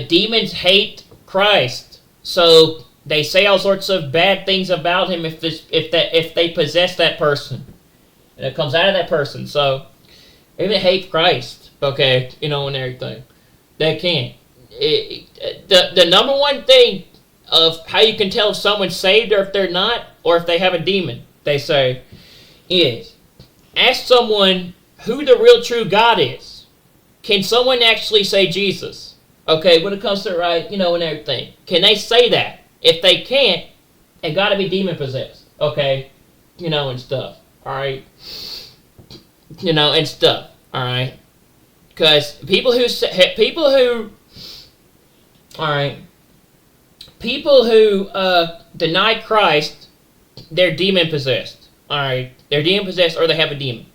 Speaker 1: Demons hate Christ, so they say all sorts of bad things about him if they possess that person, and it comes out of that person. So they even hate Christ, okay, and everything. They can't. The number one thing of how you can tell if someone's saved or if they're not, or if they have a demon, they say, is ask someone who the real true God is. Can someone actually say Jesus? Okay, when it comes to right, and everything. Can they say that? If they can't, they gotta be demon possessed. Okay? And stuff. Alright? And stuff. Alright? Because people who deny Christ, they're demon possessed. Alright? They're demon possessed or they have a demon.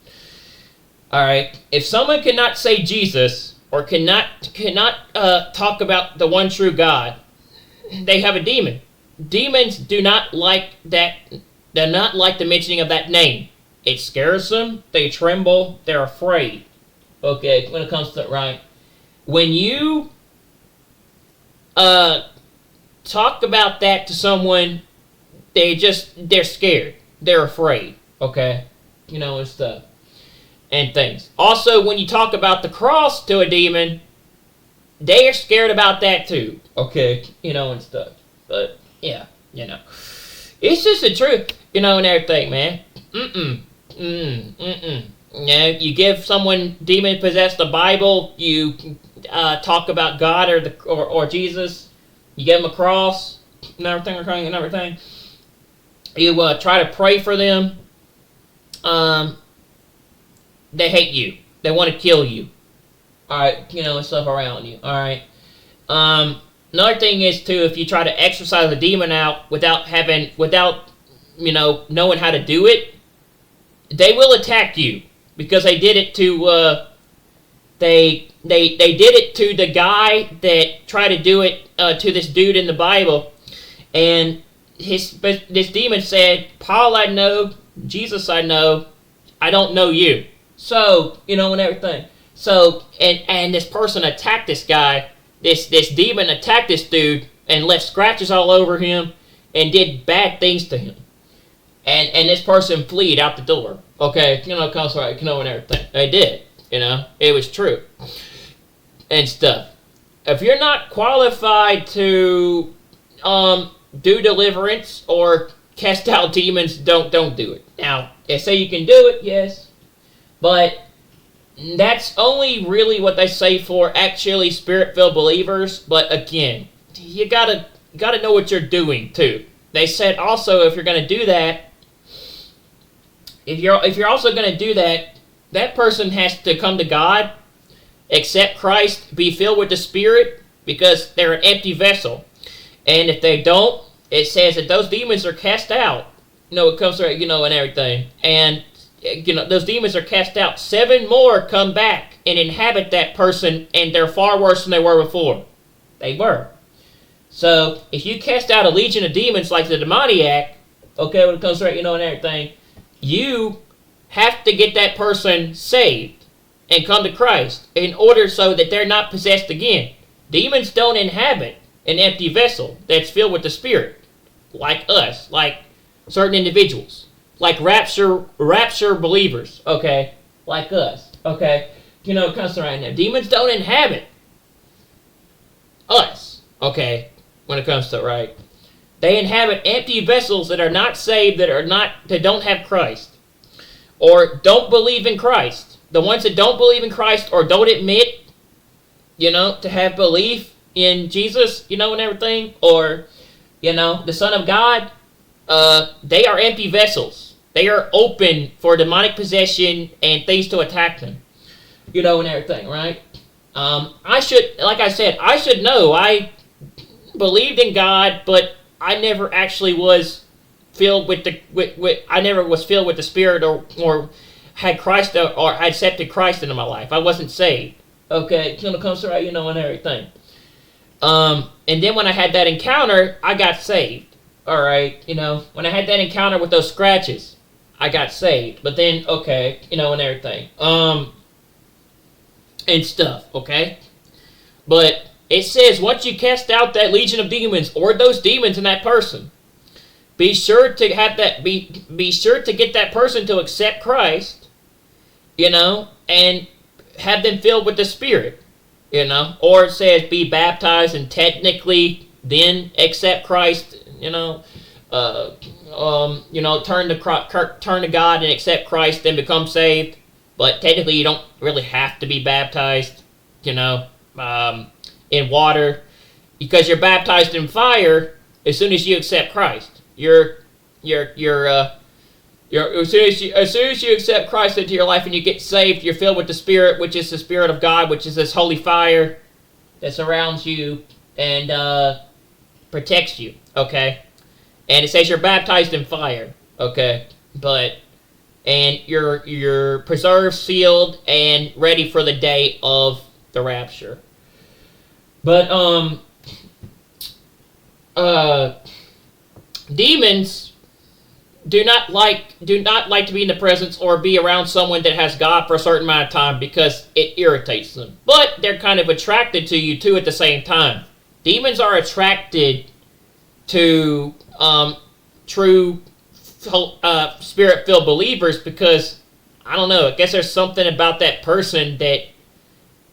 Speaker 1: Alright? If someone cannot say Jesus or cannot talk about the one true God, they have a demon. Demons do not like that. They're not like the mentioning of that name. It scares them. They tremble. They're afraid. Okay, when it comes to right, when you talk about that to someone, they're scared. They're afraid. Okay, and stuff and things. Also, when you talk about the cross to a demon, they are scared about that too. Okay, and stuff. But yeah, it's just the truth, and everything, man. You give someone demon possessed the Bible. You talk about God or Jesus. You give them a cross and everything. You try to pray for them. They hate you. They want to kill you. Alright, and stuff around you. Alright. Another thing is too, if you try to exorcise a demon out without knowing how to do it, they will attack you because they did it to they did it to the guy that tried to do it to this dude in the Bible, and this demon said, "Paul I know, Jesus I know, I don't know you." So and everything. So and this person attacked this guy. This demon attacked this dude and left scratches all over him and did bad things to him. And this person fled out the door. Okay, comes right, and everything. They did, it was true. And stuff. If you're not qualified to do deliverance or cast out demons, don't do it. Now, they say you can do it, yes, but that's only really what they say for actually spirit-filled believers. But again, you gotta know what you're doing too. They said also if you're gonna do that, if you're also gonna do that, that person has to come to God, accept Christ, be filled with the Spirit, because they're an empty vessel. And if they don't, it says that those demons are cast out. It comes right, and everything. And those demons are cast out. 7 more come back and inhabit that person, and they're far worse than they were before. They were. So, if you cast out a legion of demons like the demoniac, okay, when it comes right, and everything, you have to get that person saved and come to Christ in order so that they're not possessed again. Demons don't inhabit an empty vessel that's filled with the Spirit, like us, like certain individuals. Like rapture believers, okay? Like us, okay? Comes right now. Demons don't inhabit us, okay? when it comes to it, right? They inhabit empty vessels that are not saved, that don't have Christ, or don't believe in Christ. The ones that don't believe in Christ or don't admit, to have belief in Jesus, and everything, or, the Son of God, they are empty vessels. They are open for demonic possession and things to attack them, and everything, right? I should know. I believed in God, but I never actually was filled with I never was filled with the Spirit or had Christ or had accepted Christ into my life. I wasn't saved. Okay, when it comes to right, and everything. And then when I had that encounter, I got saved. All right, when I had that encounter with those scratches, I got saved. But then, okay, and everything. And stuff, okay? But it says once you cast out that legion of demons or those demons in that person, be sure to have that be sure to get that person to accept Christ, and have them filled with the Spirit, or it says be baptized and technically then accept Christ, turn to God and accept Christ, then become saved. But technically, you don't really have to be baptized, in water, because you're baptized in fire as soon as you accept Christ. As soon as you accept Christ into your life and you get saved, you're filled with the Spirit, which is the Spirit of God, which is this holy fire that surrounds you and protects you. Okay, and it says you're baptized in fire. Okay, and you're preserved, sealed, and ready for the day of the rapture. But demons do not like to be in the presence or be around someone that has God for a certain amount of time because it irritates them. But they're kind of attracted to you too at the same time. Demons are attracted to true Spirit-filled believers because, I don't know, I guess there's something about that person that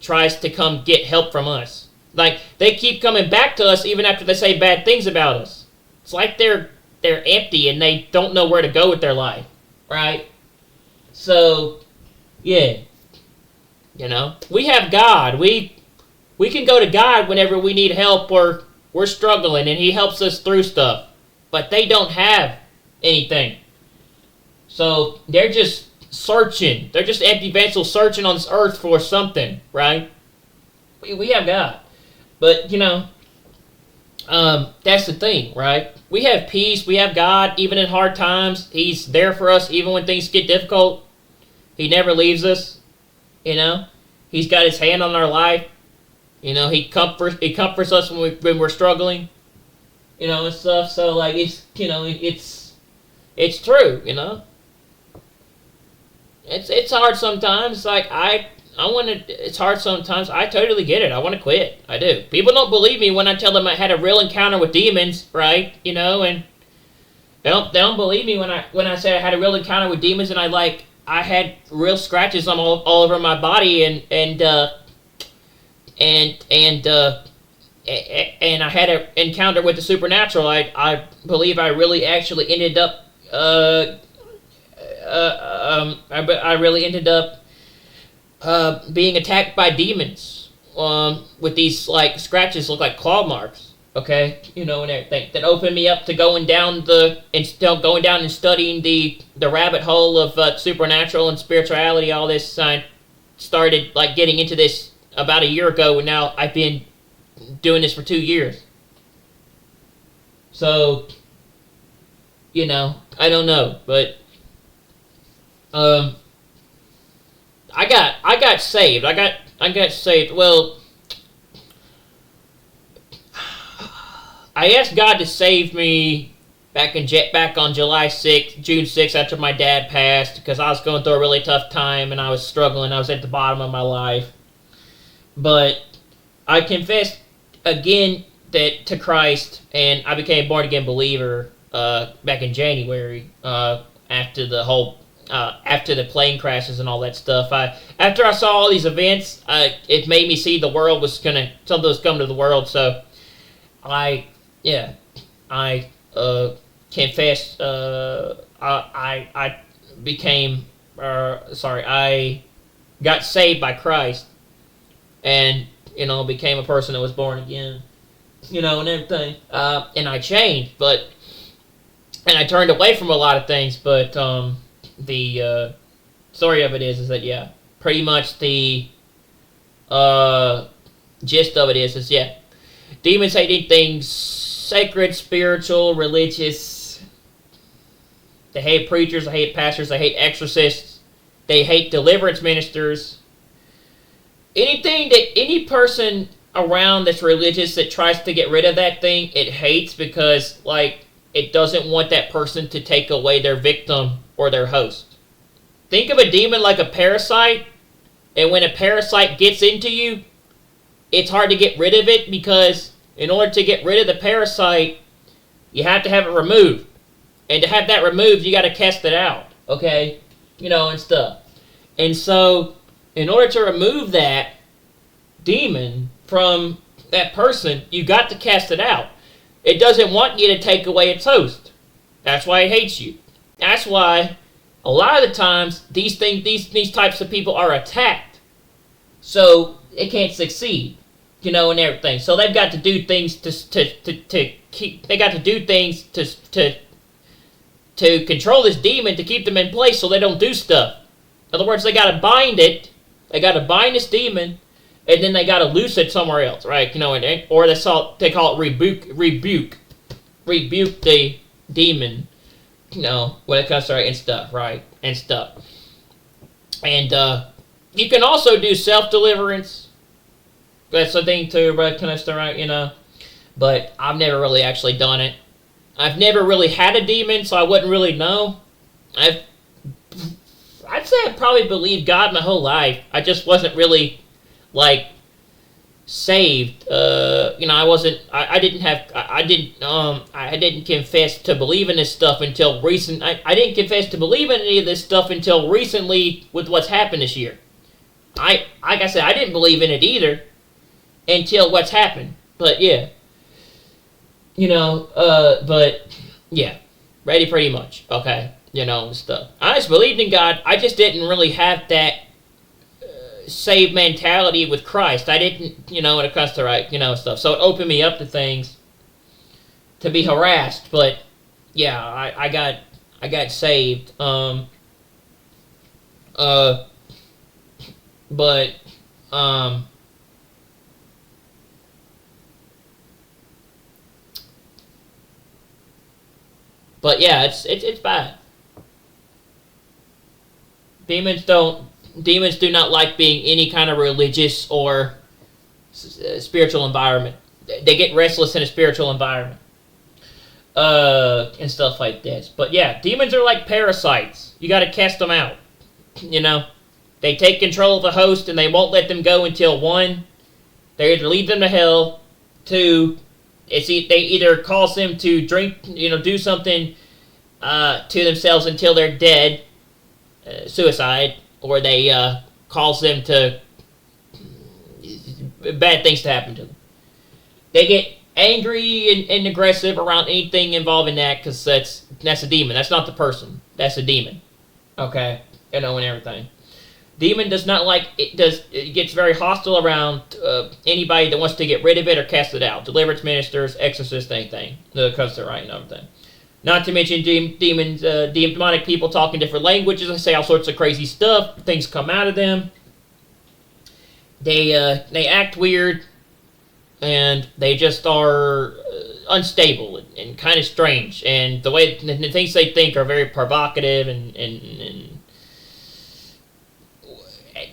Speaker 1: tries to come get help from us. Like, they keep coming back to us even after they say bad things about us. It's like they're empty and they don't know where to go with their life, right? So, yeah, we have God. We can go to God whenever we need help or we're struggling and He helps us through stuff. But they don't have anything. So they're just searching. They're just empty vessels searching on this earth for something, right? We have God. But, that's the thing, right? We have peace. We have God even in hard times. He's there for us even when things get difficult. He never leaves us, He's got His hand on our life. He comforts us when we're struggling, and stuff. So, like, it's true, It's hard sometimes. Like, it's hard sometimes. I totally get it. I want to quit. I do. People don't believe me when I tell them I had a real encounter with demons, right? And they don't believe me when I say I had a real encounter with demons and I had real scratches on all over my body and I had an encounter with the supernatural. I believe I really actually ended up I really ended up being attacked by demons with these like scratches, look like claw marks. Okay, and everything that opened me up to going down and studying the rabbit hole of supernatural and spirituality. All this, I started like getting into this about a year ago, and now I've been doing this for 2 years. So, I don't know, but I got saved. I got saved. Well, I asked God to save me back on July 6th, June 6th, after my dad passed, because I was going through a really tough time and I was struggling. I was at the bottom of my life. But I confessed again to Christ, and I became a born-again believer back in January after the plane crashes and all that stuff. After I saw all these events, it made me see something was coming to the world. So I yeah, I confessed. I became. I got saved by Christ, and became a person that was born again. And everything. And I changed, and I turned away from a lot of things. But the story of it is that yeah, pretty much the gist of it is yeah, demons hate anything sacred, spiritual, religious. They hate preachers, they hate pastors, they hate exorcists, they hate deliverance ministers. Anything that any person around that's religious that tries to get rid of that thing, it hates because it doesn't want that person to take away their victim or their host. Think of a demon like a parasite, and when a parasite gets into you, it's hard to get rid of it because in order to get rid of the parasite, you have to have it removed. And to have that removed, you got to cast it out, okay? And stuff. And so, in order to remove that demon from that person, you got to cast it out. It doesn't want you to take away its host. That's why it hates you. That's why a lot of the times these types of people are attacked, so it can't succeed, and everything. So they've got to do things to keep. They got to do things to control this demon to keep them in place so they don't do stuff. In other words, they got to bind it. They got to bind this demon, and then they got to loose it somewhere else, right? Or they call it rebuke the demon, when it comes to and stuff, right? And stuff. And you can also do self-deliverance. That's the thing too, right? Right? But I've never really actually done it. I've never really had a demon, so I wouldn't really know. I'd say I probably believed God my whole life. I just wasn't really saved. I wasn't. I didn't confess to believe in this stuff until recent. I didn't confess to believe in any of this stuff until recently with what's happened this year. Like I said, I didn't believe in it either until what's happened. But yeah. But yeah, ready pretty much, okay, stuff. I just believed in God. I just didn't really have that saved mentality with Christ. I didn't, when it comes to stuff. So it opened me up to things to be harassed. But yeah, I got saved. But yeah, it's bad. Demons do not like being any kind of religious or spiritual environment. They get restless in a spiritual environment. And stuff like this. But yeah, demons are like parasites. You got to cast them out. They take control of the host and they won't let them go until one, they either lead them to hell, two, they either cause them to drink, do something to themselves until they're dead, suicide, or they cause them to bad things to happen to them. They get angry and aggressive around anything involving that because that's a demon. That's not the person. That's a demon. Okay, and everything. Demon does not like it. It gets very hostile around anybody that wants to get rid of it or cast it out. Deliverance ministers, exorcists, anything. The cuss right and everything. Not to mention demons, demonic people talking different languages and say all sorts of crazy stuff. Things come out of them. They act weird, and they just are unstable and kind of strange. And the things they think are very provocative and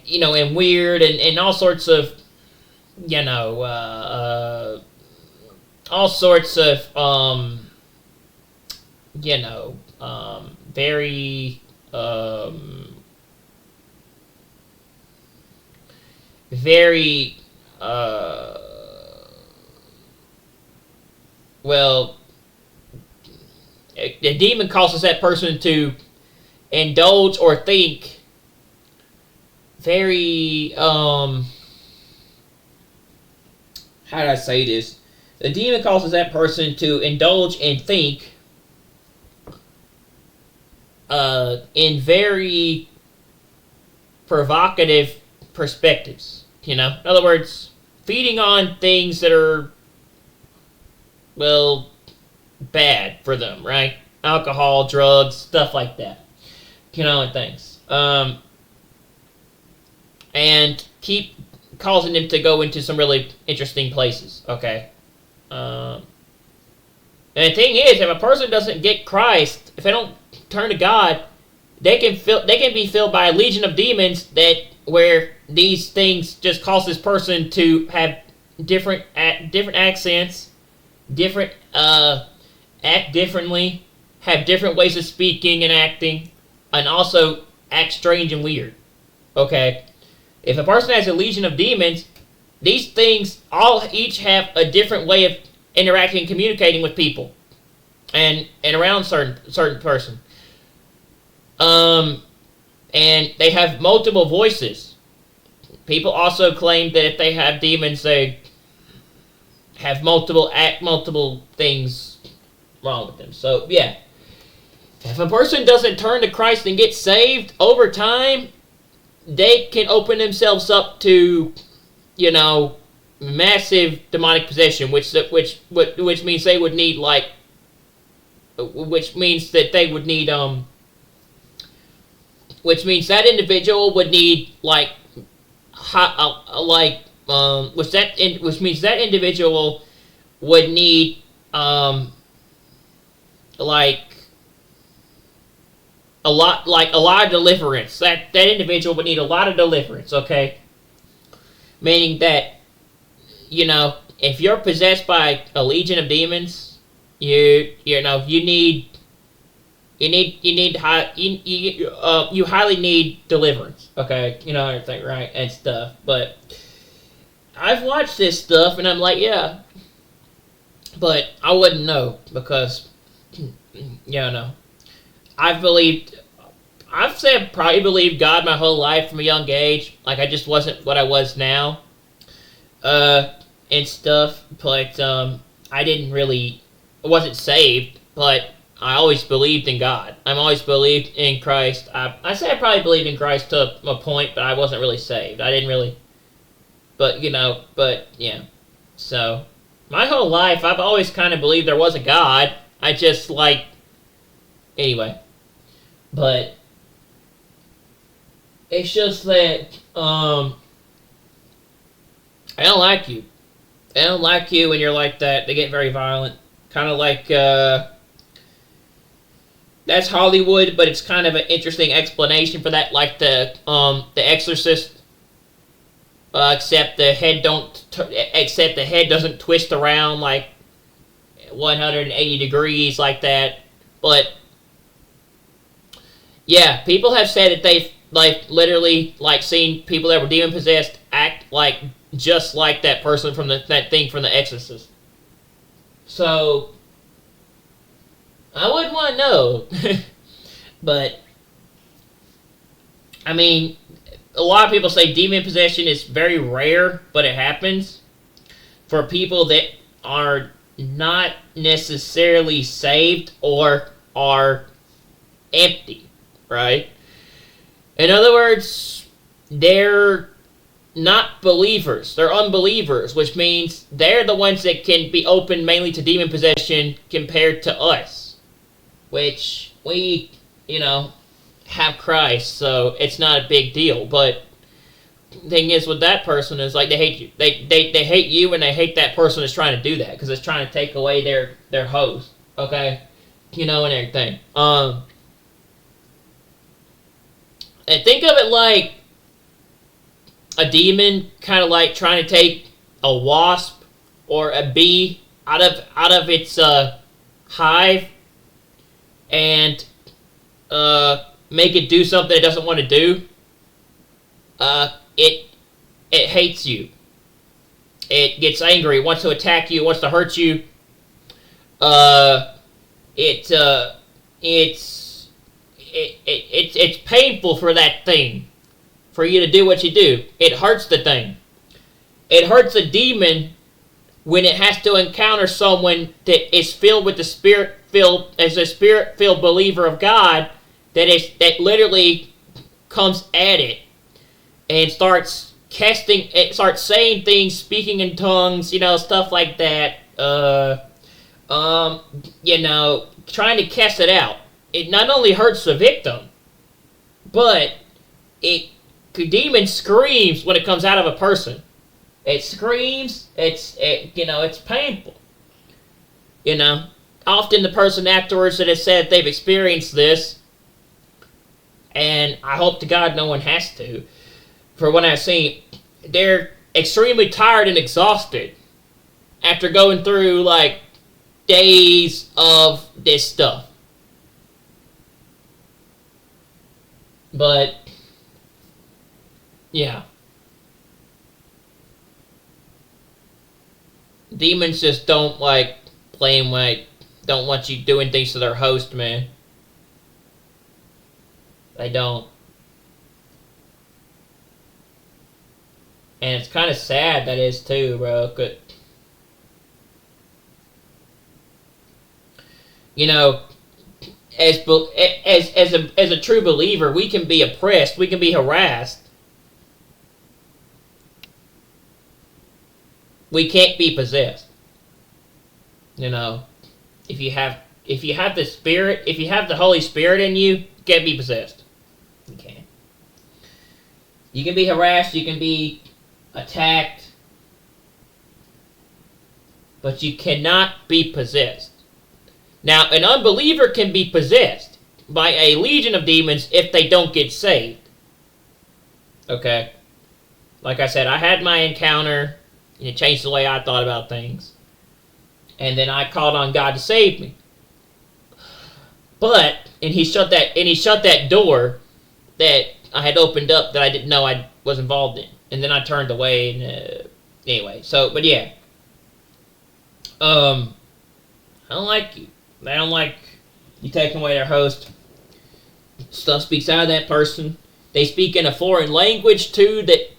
Speaker 1: and weird and all sorts of all sorts of very very well, the demon causes that person to indulge or think very how do I say this? The demon causes that person to indulge and think in very provocative perspectives. In other words, feeding on things that are, well, bad for them, right? Alcohol, drugs, stuff like that. And things. And keep causing them to go into some really interesting places, okay? And the thing is, if a person doesn't get Christ, if they don't turn to God, they can be filled by a legion of demons where these things just cause this person to have different accents, act differently, have different ways of speaking and acting, and also act strange and weird. Okay? If a person has a legion of demons, these things each have a different way of interacting and communicating with people and around certain person. And they have multiple voices. People also claim that if they have demons, they have multiple things wrong with them. So, yeah. If a person doesn't turn to Christ and get saved, over time, they can open themselves up to, massive demonic possession, which means they would need, which means that individual would need, which means that individual would need, a lot of deliverance. That individual would need a lot of deliverance, okay? Meaning that, if you're possessed by a legion of demons, you highly need deliverance, okay? Everything, right, and stuff. But I've watched this stuff, and I'm like, yeah, but I wouldn't know because, I've probably believed God my whole life from a young age. I just wasn't what I was now, and stuff. But I wasn't saved. But I always believed in God. I've always believed in Christ. I say I probably believed in Christ to a point, but I wasn't really saved. I didn't really. But yeah. So my whole life, I've always kind of believed there was a God. I just anyway. But it's just that I don't like you. I don't like you when you're like that. They get very violent. Kind of like that's Hollywood, but it's kind of an interesting explanation for that, like the Exorcist. Except the head doesn't twist around 180 degrees like that. But yeah, people have said that they've literally seen people that were demon possessed act just like that person from that thing from The Exorcist. So I wouldn't want to know, but I mean, a lot of people say demon possession is very rare, but it happens for people that are not necessarily saved or are empty. Right? In other words, they're not believers. They're unbelievers, which means they're the ones that can be open mainly to demon possession compared to us. Which we, have Christ, so it's not a big deal. But the thing is with that person is they hate you. They hate you and they hate that person that's trying to do that because it's trying to take away their host. Okay? And everything. And think of it like a demon kind of trying to take a wasp or a bee out of its hive and make it do something it doesn't want to do. It hates you. It gets angry. It wants to attack you. It wants to hurt you. It's painful for that thing, for you to do what you do. It hurts the thing. It hurts a demon when it has to encounter someone that is filled with the Spirit-filled, as a Spirit-filled believer of God, that literally comes at it and starts saying things, speaking in tongues, stuff like that. Trying to cast it out. It not only hurts the victim, but the demon screams when it comes out of a person. It screams. It's painful. Often the person afterwards that has said they've experienced this, and I hope to God no one has to. For what I've seen, they're extremely tired and exhausted after going through like days of this stuff. But yeah, demons just don't like playing don't want you doing things to their host, man. They don't. And it's kind of sad that is too, bro. As a true believer, we can be oppressed, we can be harassed. We can't be possessed. If you have the Spirit, if you have the Holy Spirit in you, you can't be possessed. You can't. You can be harassed, you can be attacked, but you cannot be possessed. Now, an unbeliever can be possessed by a legion of demons if they don't get saved. Okay? Like I said, I had my encounter, and it changed the way I thought about things. And then I called on God to save me. And he shut that door that I had opened up that I didn't know I was involved in. And then I turned away, and anyway. But yeah. I don't like you. They don't like you taking away their host. Stuff speaks out of that person. They speak in a foreign language too that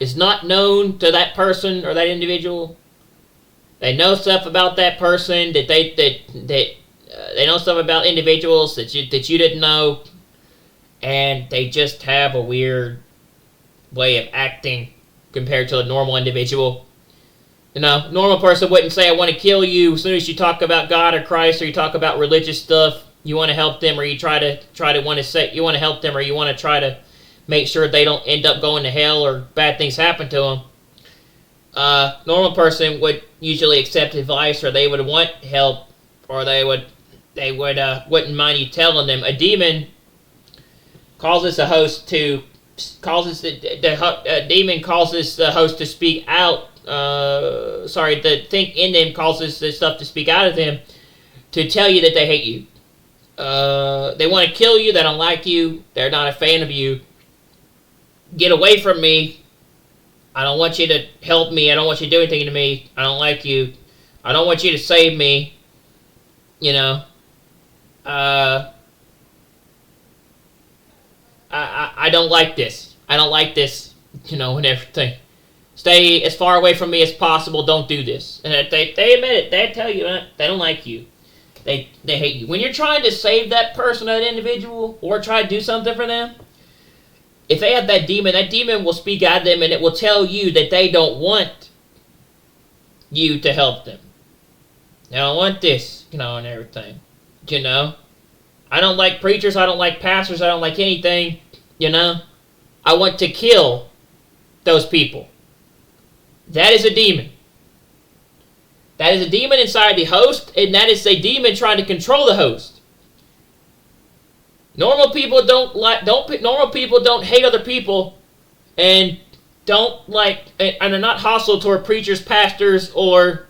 Speaker 1: is not known to that person or that individual. They know stuff about that person that they know stuff about individuals that you didn't know, and they just have a weird way of acting compared to a normal individual. Normal person wouldn't say, I want to kill you. As soon as you talk about God or Christ, or you talk about religious stuff, you want to help them, or you want to help them, or you want to try to make sure they don't end up going to hell or bad things happen to them. Normal person would usually accept advice, or they would want help, or they wouldn't mind you telling them. A demon causes the host to speak out. The thing in them causes the stuff to speak out of them to tell you that they hate you. They want to kill you. They don't like you. They're not a fan of you. Get away from me. I don't want you to help me. I don't want you to do anything to me. I don't like you. I don't want you to save me. I don't like this. I don't like this, and everything. Stay as far away from me as possible. Don't do this. And they admit it. They tell you they don't like you. They hate you. When you're trying to save that person, that individual, or try to do something for them, if they have that demon will speak out of them, and it will tell you that they don't want you to help them. They don't want this, and everything. I don't like preachers. I don't like pastors. I don't like anything. I want to kill those people. That is a demon. That is a demon inside the host, and that is a demon trying to control the host. Normal people don't hate other people, and are not hostile toward preachers, pastors, or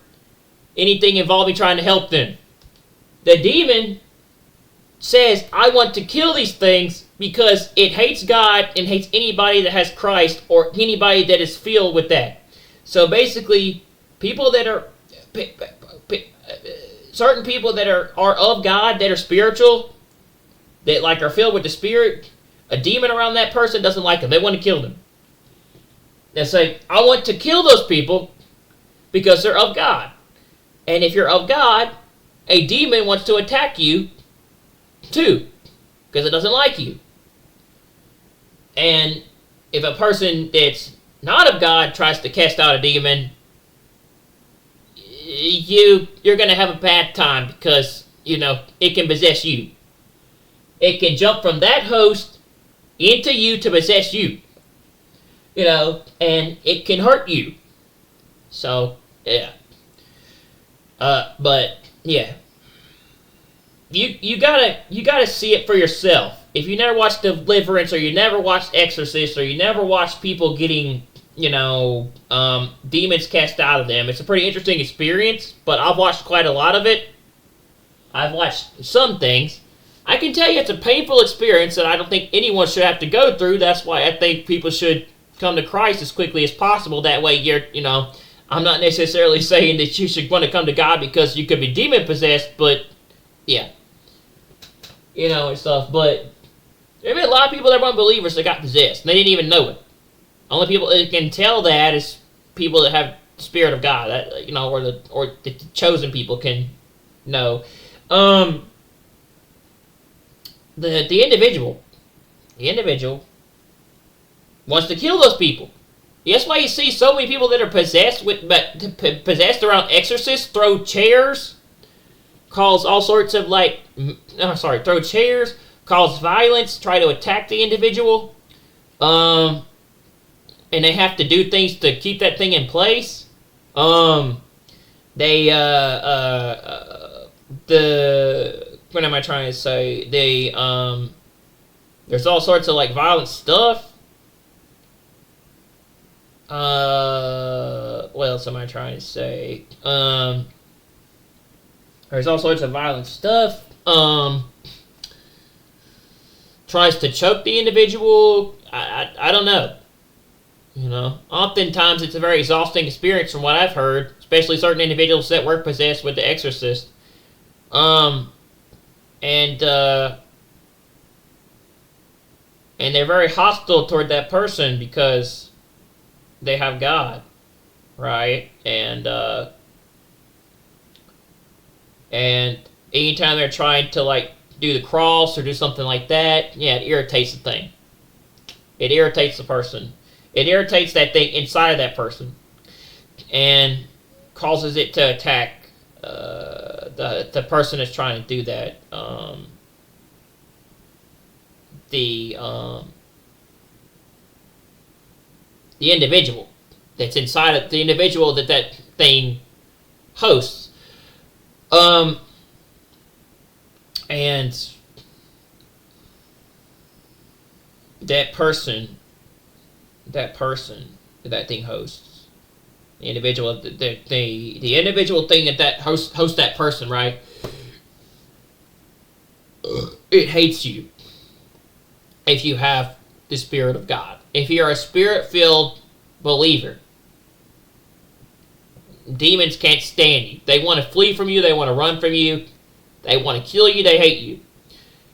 Speaker 1: anything involving trying to help them. The demon says, I want to kill these things because it hates God and hates anybody that has Christ or anybody that is filled with that. So basically, people that are certain people that are of God, that are spiritual, that are filled with the Spirit, a demon around that person doesn't like them. They want to kill them. They say, I want to kill those people because they're of God. And if you're of God, a demon wants to attack you too, because it doesn't like you. And if a person that's not of God tries to cast out a demon, you're going to have a bad time, because, it can possess you. It can jump from that host into you to possess you. And it can hurt you. So, yeah. But, yeah. You gotta see it for yourself. If you never watched Deliverance, or you never watched Exorcist, or you never watched people getting, demons cast out of them, it's a pretty interesting experience, but I've watched quite a lot of it. I've watched some things. I can tell you it's a painful experience that I don't think anyone should have to go through. That's why I think people should come to Christ as quickly as possible. That way I'm not necessarily saying that you should want to come to God because you could be demon-possessed, but, yeah. And stuff, but there have been a lot of people that weren't believers that got possessed, and they didn't even know it. Only people that can tell that is people that have the Spirit of God, or the chosen people can know. The individual wants to kill those people. That's why you see so many people that are possessed around exorcists throw chairs, cause all sorts of throw chairs, cause violence, try to attack the individual, and they have to do things to keep that thing in place. What am I trying to say? There's all sorts of violent stuff. What else am I trying to say? There's all sorts of violent stuff. Tries to choke the individual. I don't know. Oftentimes it's a very exhausting experience from what I've heard, especially certain individuals that were possessed with the exorcist. And they're very hostile toward that person because they have God, right? And anytime they're trying to do the cross or do something like that, yeah, it irritates the thing. It irritates the person. It irritates that thing inside of that person, and causes it to attack the person that's trying to do that. The individual that's inside of the individual that thing hosts. And that person that thing hosts, the individual the individual thing that hosts that person, right? It hates you if you have the Spirit of God. If you're a Spirit-filled believer, demons can't stand you. They want to flee from you. They want to run from you. They want to kill you. They hate you.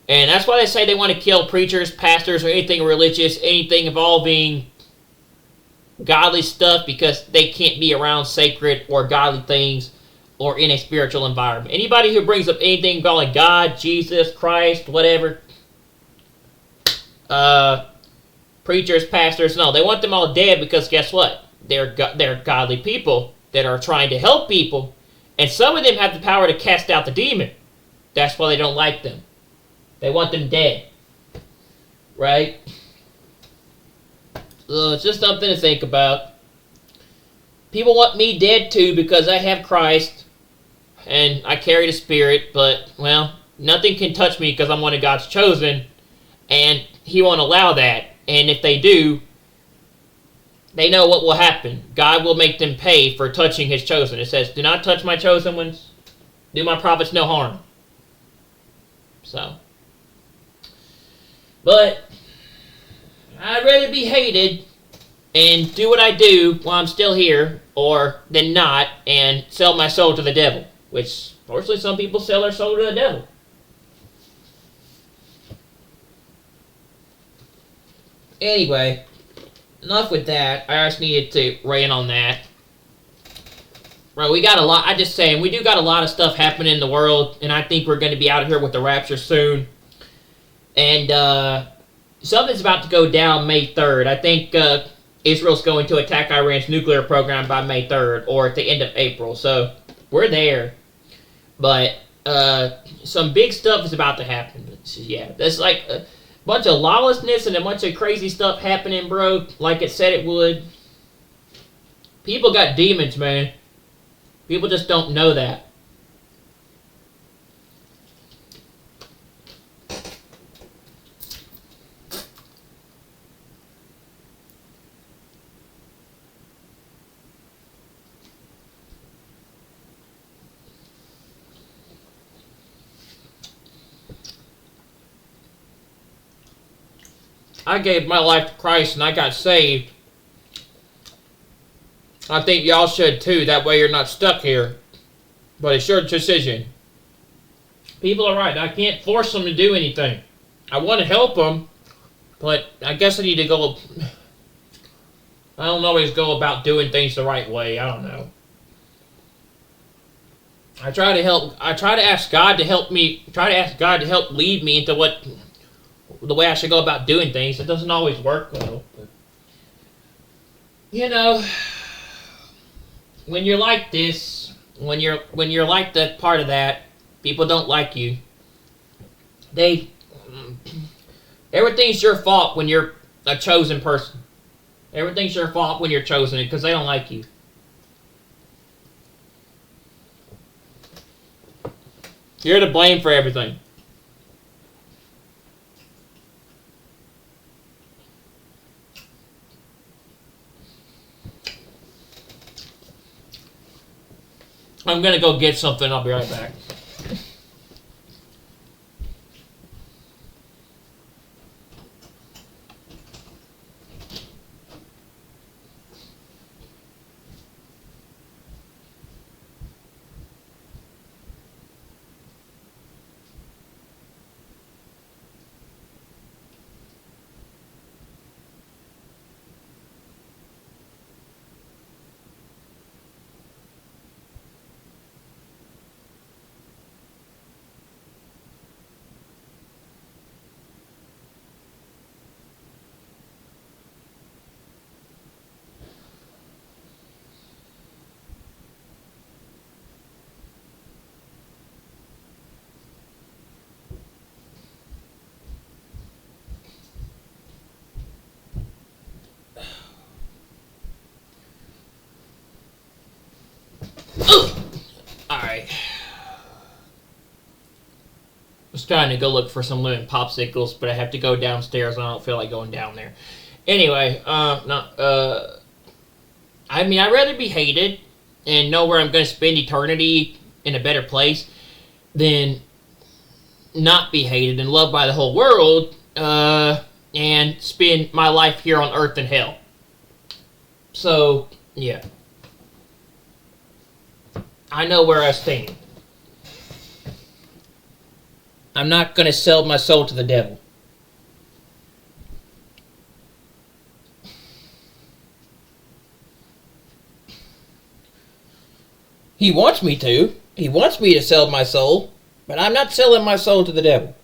Speaker 1: And that's why they say they want to kill preachers, pastors, or anything religious, anything involving godly stuff, because they can't be around sacred or godly things or in a spiritual environment. Anybody who brings up anything calling God, Jesus, Christ, whatever, preachers, pastors, no, they want them all dead, because guess what? They're godly people that are trying to help people, and some of them have the power to cast out the demon. That's why they don't like them. They want them dead. Right? So it's just something to think about. People want me dead too because I have Christ and I carry the Spirit, but, well, nothing can touch me because I'm one of God's chosen, and He won't allow that. And if they do, they know what will happen. God will make them pay for touching His chosen. It says, do not touch my chosen ones. Do my prophets no harm. So. But I'd rather be hated and do what I do while I'm still here, or than not, and sell my soul to the devil. Which, fortunately, some people sell their soul to the devil. Anyway, enough with that. I just needed to rant on that. Bro, we got a lot. I just saying, we do got a lot of stuff happening in the world, and I think we're going to be out of here with the rapture soon. And something's about to go down May 3rd. I think Israel's going to attack Iran's nuclear program by May 3rd, or at the end of April. So we're there. But some big stuff is about to happen. Yeah, there's like a bunch of lawlessness and a bunch of crazy stuff happening, bro, like it said it would. People got demons, man. People just don't know that. I gave my life to Christ and I got saved. I think y'all should too. That way you're not stuck here. But it's your decision. People are right. I can't force them to do anything. I want to help them, but I guess I need to go. I don't always go about doing things the right way. I don't know. I try to help. I try to ask God to help me. Try to ask God to help lead me into the way I should go about doing things. It doesn't always work though. But, you know, when you're like this, when you're like that part of that, people don't like you. Everything's your fault when you're a chosen person. Everything's your fault when you're chosen because they don't like you. You're to blame for everything. I'm gonna go get something. I'll be right back. Alright. I was trying to go look for some lemon popsicles, but I have to go downstairs and I don't feel like going down there. Anyway, I mean, I'd rather be hated and know where I'm going to spend eternity in a better place than not be hated and loved by the whole world and spend my life here on earth in hell. So, yeah. I know where I stand. I'm not going to sell my soul to the devil. He wants me to. He wants me to sell my soul, but I'm not selling my soul to the devil.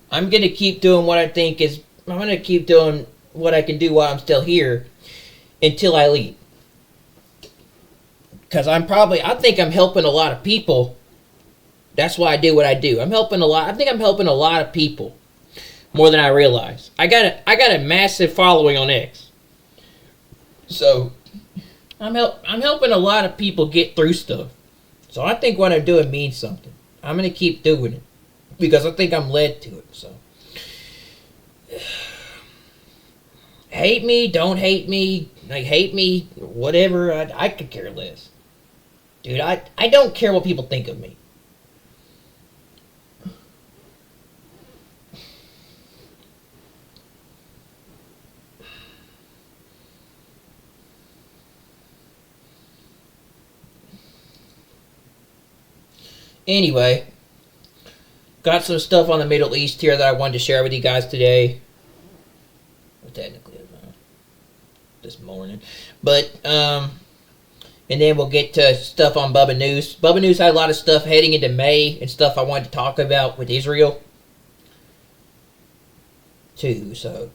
Speaker 1: I'm going to keep doing what I think is... I'm going to keep doing what I can do while I'm still here until I leave. Because I think I'm helping a lot of people. That's why I do what I do. I think I'm helping a lot of people. More than I realize. I got a massive following on X. So, I'm helping a lot of people get through stuff. So I think what I'm doing means something. I'm going to keep doing it. Because I think I'm led to it, so. Hate me, don't hate me, like hate me, whatever, I could care less. Dude, I don't care what people think of me. Anyway, got some stuff on the Middle East here that I wanted to share with you guys today. Well, technically, this morning. But, and then we'll get to stuff on Bubba News. Bubba News had a lot of stuff heading into May and stuff I wanted to talk about with Israel, too. So,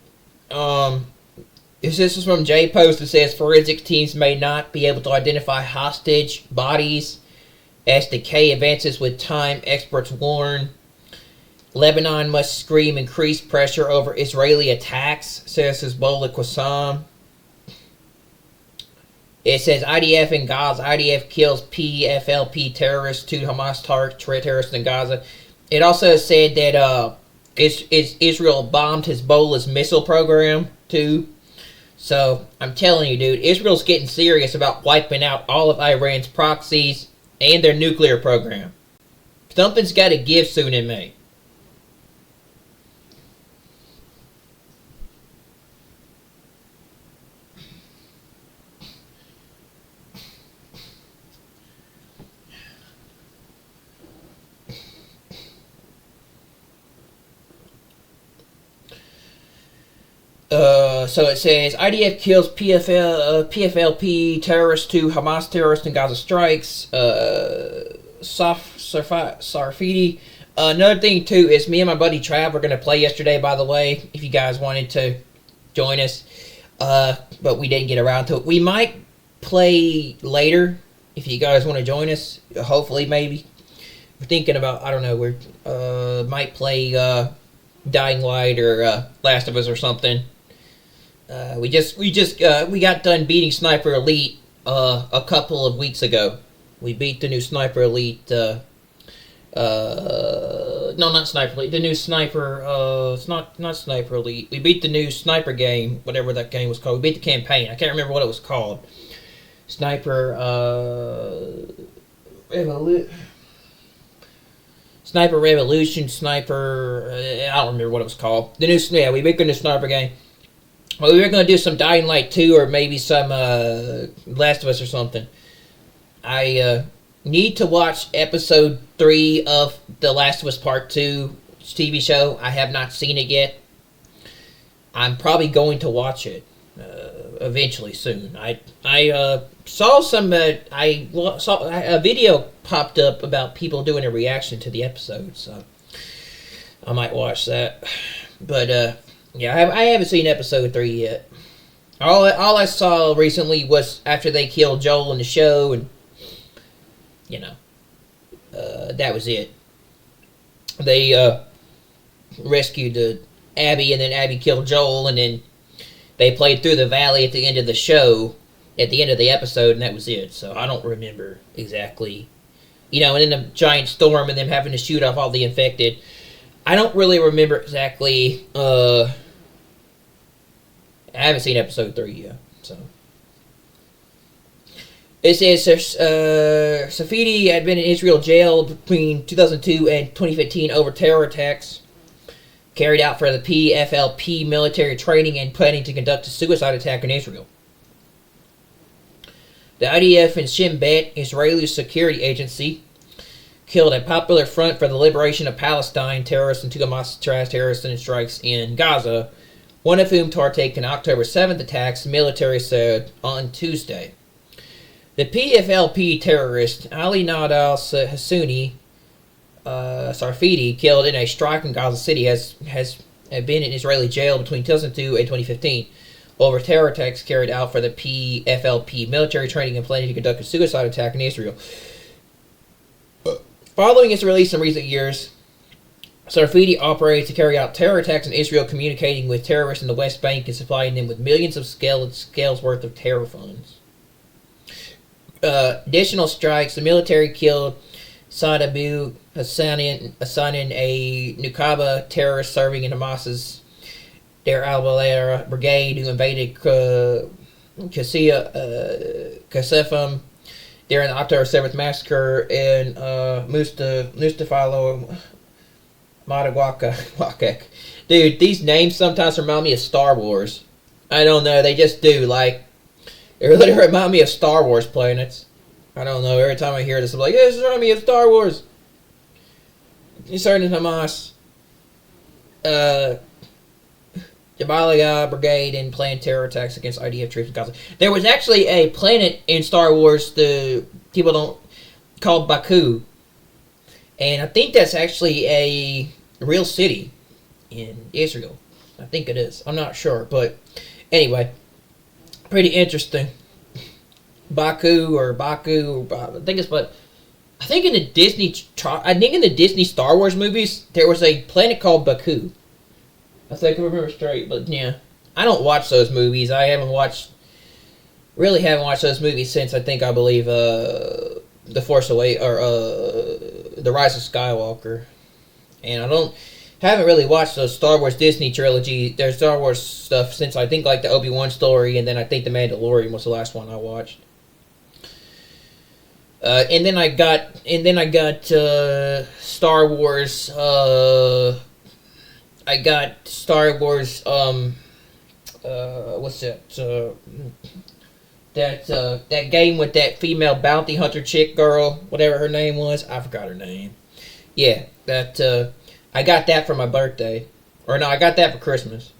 Speaker 1: this is from J Post. It says forensic teams may not be able to identify hostage bodies as decay advances with time, experts warn. Lebanon must scream increased pressure over Israeli attacks, says Hezbollah Qassam. It says IDF in Gaza. IDF kills PFLP terrorists, 2 Hamas terrorists in Gaza. It also said that Israel bombed Hezbollah's missile program, too. So, I'm telling you, dude, Israel's getting serious about wiping out all of Iran's proxies and their nuclear program. Something's got to give soon in May. So it says IDF kills PFLP terrorists, 2 Hamas terrorists in Gaza strikes. Sarfidi. Another thing too is me and my buddy Trav were going to play yesterday, by the way, if you guys wanted to join us. But we didn't get around to it. We might play later if you guys want to join us. Hopefully, maybe. We're thinking about, I don't know, we might play Dying Light or Last of Us or something. We got done beating Sniper Elite a couple of weeks ago. We beat the new Sniper Elite. No, not Sniper Elite. The new Sniper. It's not Sniper Elite. We beat the new Sniper game, whatever that game was called. We beat the campaign. I can't remember what it was called. Sniper. Sniper Revolution. Sniper. I don't remember what it was called. We beat the new Sniper game. Well, we were going to do some Dying Light 2 or maybe some Last of Us or something. I need to watch episode 3 of The Last of Us Part 2 TV show. I have not seen it yet. I'm probably going to watch it eventually soon. I saw a video popped up about people doing a reaction to the episode, so I might watch that. But yeah, I haven't seen episode 3 yet. All I saw recently was after they killed Joel in the show, and that was it. They rescued Abby, and then Abby killed Joel, and then they played Through the Valley at the end of the show, at the end of the episode, and that was it. So I don't remember exactly, and then the giant storm and them having to shoot off all the infected. I don't really remember exactly. I haven't seen episode 3 yet, so. It says Safidi had been in Israel jail between 2002 and 2015 over terror attacks carried out for the PFLP military training and planning to conduct a suicide attack in Israel. The IDF and Shin Bet, Israeli security agency, killed a popular Front for the Liberation of Palestine terrorists and 2 Hamas terrorist strikes in Gaza, one of whom partook in October 7th attacks, the military said on Tuesday. The PFLP terrorist Ali Nadal Hassouni Sarfidi, killed in a strike in Gaza City, has been in Israeli jail between 2002 and 2015 over terror attacks carried out for the PFLP military training and planning to conduct a suicide attack in Israel. Following its release in recent years, Sarfidi operated to carry out terror attacks in Israel, communicating with terrorists in the West Bank and supplying them with millions of scales worth of terror funds. Additional strikes, the military killed Saad Abu Hassanin, a Nuqaba terrorist serving in Hamas's Deir al-Balara brigade, who invaded Qasifam during the October 7th massacre in Mustafalo Madawakak. Dude, these names sometimes remind me of Star Wars. I don't know, they just do. Like, they really remind me of Star Wars planets. I don't know, every time I hear this, I'm like, yeah, this reminds me of Star Wars. concerning Hamas, Jabalia Brigade and planned terror attacks against IDF troops in Gaza. There was actually a planet in Star Wars the people don't called Baku, and I think that's actually a real city in Israel. I think it is. I'm not sure, but anyway, pretty interesting. Baku. I think it's but. I think in the Disney Star Wars movies there was a planet called Baku. I think I remember straight, but yeah, I don't watch those movies. I really haven't watched those movies since I believe The Force Awakens or The Rise of Skywalker, and haven't really watched those Star Wars Disney trilogy. There's Star Wars stuff since I think like the Obi-Wan story, and then I think The Mandalorian was the last one I watched. And then I got Star Wars. I got Star Wars. What's that? That game with that female bounty hunter chick girl, whatever her name was. I forgot her name. Yeah, I got that for my birthday, or no, I got that for Christmas,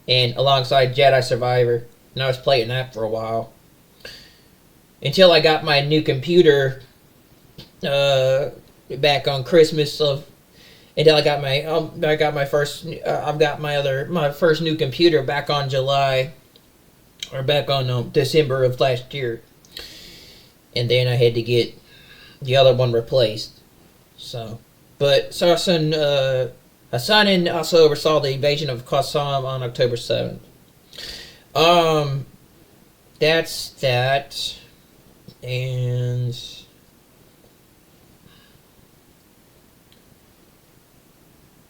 Speaker 1: and alongside Jedi Survivor, and I was playing that for a while. Until I got my new computer back on Christmas until I got my first my first new computer back on December of last year, and then I had to get the other one replaced. Hassan also oversaw the invasion of Qassam on October 7th. That's that. And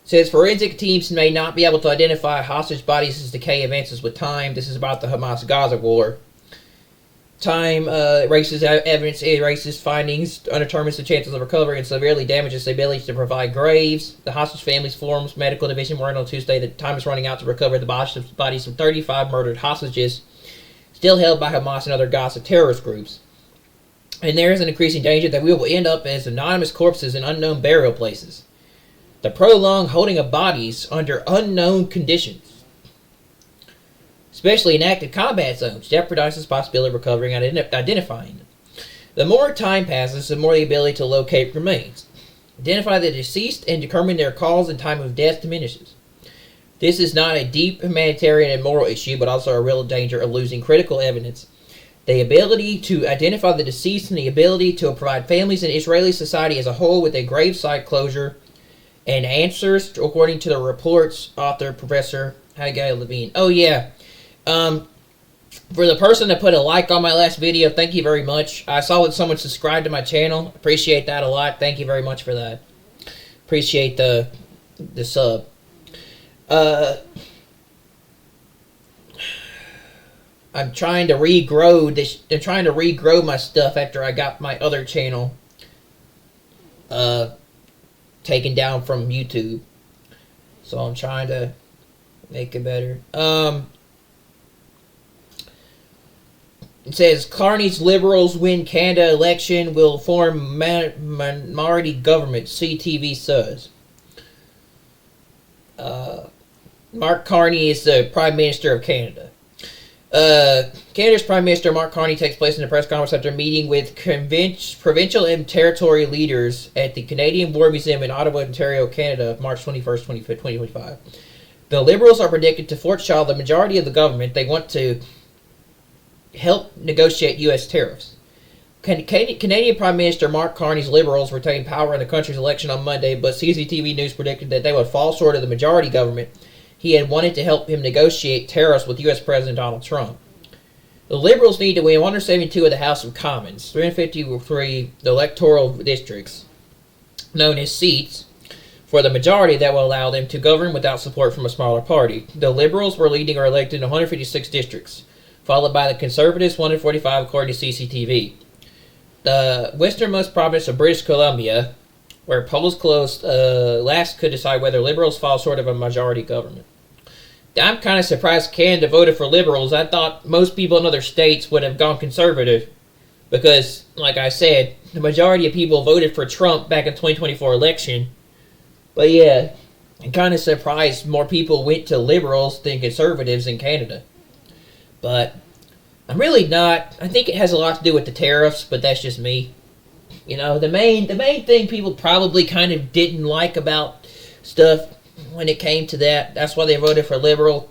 Speaker 1: says forensic teams may not be able to identify hostage bodies as decay advances with time. This is about the Hamas-Gaza war. Time erases evidence, erases findings, undetermines the chances of recovery, and severely damages the ability to provide graves. The hostage families forums medical division warned on Tuesday that time is running out to recover the bodies of 35 murdered hostages still held by Hamas and other Gaza terrorist groups. And there is an increasing danger that we will end up as anonymous corpses in unknown burial places. The prolonged holding of bodies under unknown conditions, especially in active combat zones, jeopardizes the possibility of recovering and identifying them. The more time passes, the more the ability to locate remains. Identify the deceased and determine their cause and time of death diminishes. This is not a deep humanitarian and moral issue, but also a real danger of losing critical evidence. The ability to identify the deceased and the ability to provide families and Israeli society as a whole with a gravesite closure and answers, according to the report's author, Professor Haggai Levine. Oh, yeah. For the person that put a like on my last video, thank you very much. I saw that someone subscribed to my channel. Appreciate that a lot. Thank you very much for that. Appreciate the sub. I'm trying to regrow this. I'm trying to regrow my stuff after I got my other channel taken down from YouTube. So I'm trying to make it better. It says Carney's Liberals win Canada election, will form minority government. CTV says. Mark Carney is the Prime Minister of Canada. Canada's Prime Minister Mark Carney takes place in a press conference after meeting with provincial and territory leaders at the Canadian War Museum in Ottawa, Ontario, Canada, March 21st, 2025. The Liberals are predicted to forestall the majority of the government. They want to help negotiate U.S. tariffs. Canadian Prime Minister Mark Carney's Liberals retained power in the country's election on Monday, but CCTV News predicted that they would fall short of the majority government he had wanted to help him negotiate tariffs with U.S. President Donald Trump. The Liberals need to win 172 of the House of Commons, 353 electoral districts, known as seats, for the majority that will allow them to govern without support from a smaller party. The Liberals were leading or elected in 156 districts, followed by the Conservatives, 145 according to CCTV. The westernmost province of British Columbia, where polls closed last, could decide whether Liberals fall short of a majority government. I'm kind of surprised Canada voted for Liberals. I thought most people in other states would have gone Conservative because, like I said, the majority of people voted for Trump back in the 2024 election, But yeah, I'm kind of surprised more people went to liberals than conservatives in Canada. But I'm really not. I think it has a lot to do with the tariffs, but that's just me. You know, the main thing people probably kind of didn't like about stuff when it came to that, that's why they voted for liberal,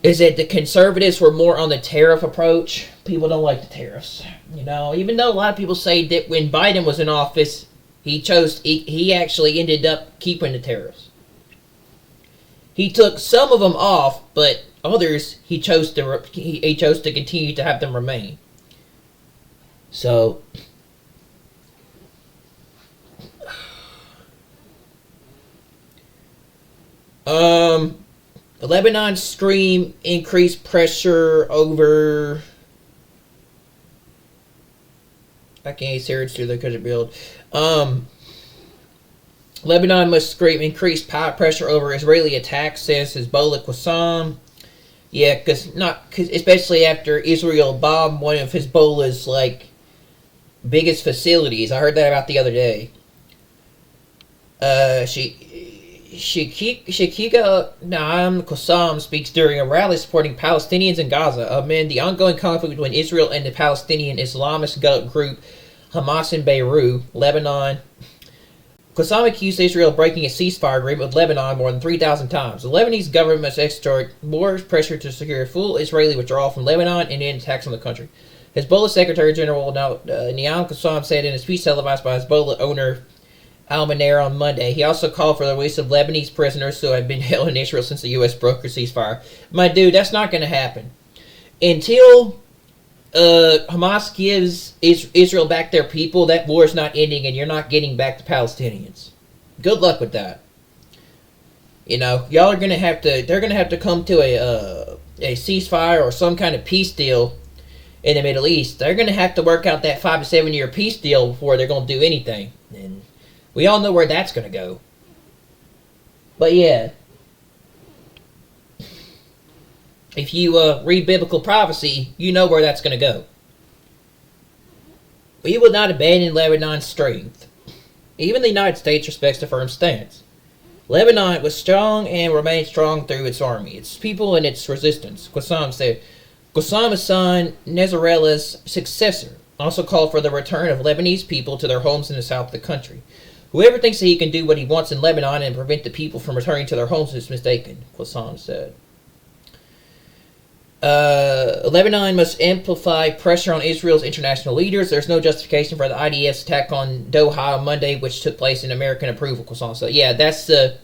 Speaker 1: is that the conservatives were more on the tariff approach. People don't like the tariffs. You know, even though a lot of people say that when Biden was in office, he actually ended up keeping the tariffs. He took some of them off, but others he chose to continue to have them remain. So the Lebanon stream increased pressure over. I can't say it's through the country build. Lebanon must scream increased pressure over Israeli attacks, says Hezbollah Qassam. Yeah, because especially after Israel bombed one of Hezbollah's biggest facilities. I heard that about the other day. Shakika Naam Qassam speaks during a rally supporting Palestinians in Gaza amid the ongoing conflict between Israel and the Palestinian Islamist group Hamas in Beirut, Lebanon. Qassam accused Israel of breaking a ceasefire agreement with Lebanon more than 3,000 times. The Lebanese government must exert more pressure to secure full Israeli withdrawal from Lebanon and end attacks on the country. Hezbollah Secretary General Niam Qassam said in a speech televised by Hezbollah owner Al-Maner on Monday. He also called for the release of Lebanese prisoners who have been held in Israel since the U.S. brokered ceasefire. My dude, that's not going to happen. Until Hamas gives Israel back their people, that war is not ending and you're not getting back the Palestinians. Good luck with that. You know, y'all are going to have to, they're going to have to come to a ceasefire or some kind of peace deal in the Middle East. They're going to have to work out that 5 to 7 year peace deal before they're going to do anything. And we all know where that's going to go. But yeah, if you read biblical prophecy, you know where that's going to go. We will not abandon Lebanon's strength. Even the United States respects a firm stance. Lebanon was strong and remained strong through its army, its people, and its resistance. Qassam said. Qassam's son, Nasrallah's successor, also called for the return of Lebanese people to their homes in the south of the country. Whoever thinks that he can do what he wants in Lebanon and prevent the people from returning to their homes is mistaken, Qassam said. Lebanon must amplify pressure on Israel's international leaders. There's no justification for the IDF's attack on Doha on Monday, which took place in American approval, Qassam said. Yeah, that's the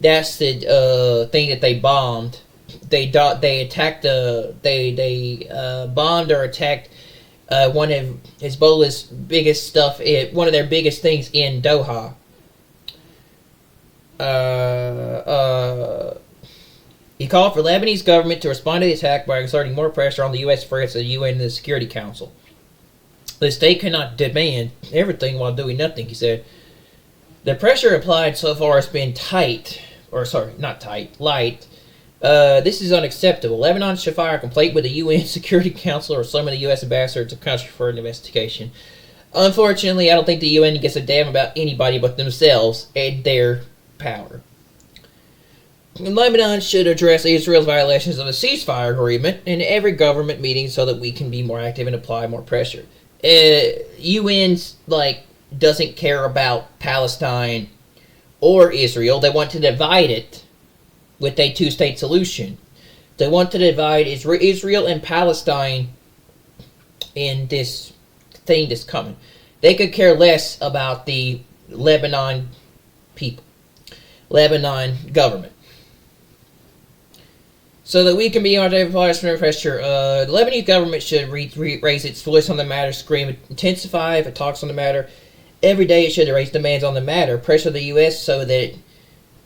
Speaker 1: thing that they bombed. They attacked bombed or attacked one of Hezbollah's biggest stuff, one of their biggest things in Doha. He called for Lebanese government to respond to the attack by exerting more pressure on the U.S. France, the UN, and the Security Council. The state cannot demand everything while doing nothing, he said. The pressure applied so far has been light. This is unacceptable. Lebanon should fire a complaint with the UN Security Council or summon the U.S. ambassador to the country for an investigation. Unfortunately, I don't think the UN gives a damn about anybody but themselves and their power. Lebanon should address Israel's violations of the ceasefire agreement in every government meeting so that we can be more active and apply more pressure. UN's doesn't care about Palestine or Israel. They want to divide it with a two-state solution. They want to divide Israel and Palestine in this thing that's coming. They could care less about the Lebanon people, Lebanon government. So that we can be on the pressure, the Lebanese government should raise its voice on the matter, scream, intensify if it talks on the matter. Every day it should raise demands on the matter, pressure the U.S. so that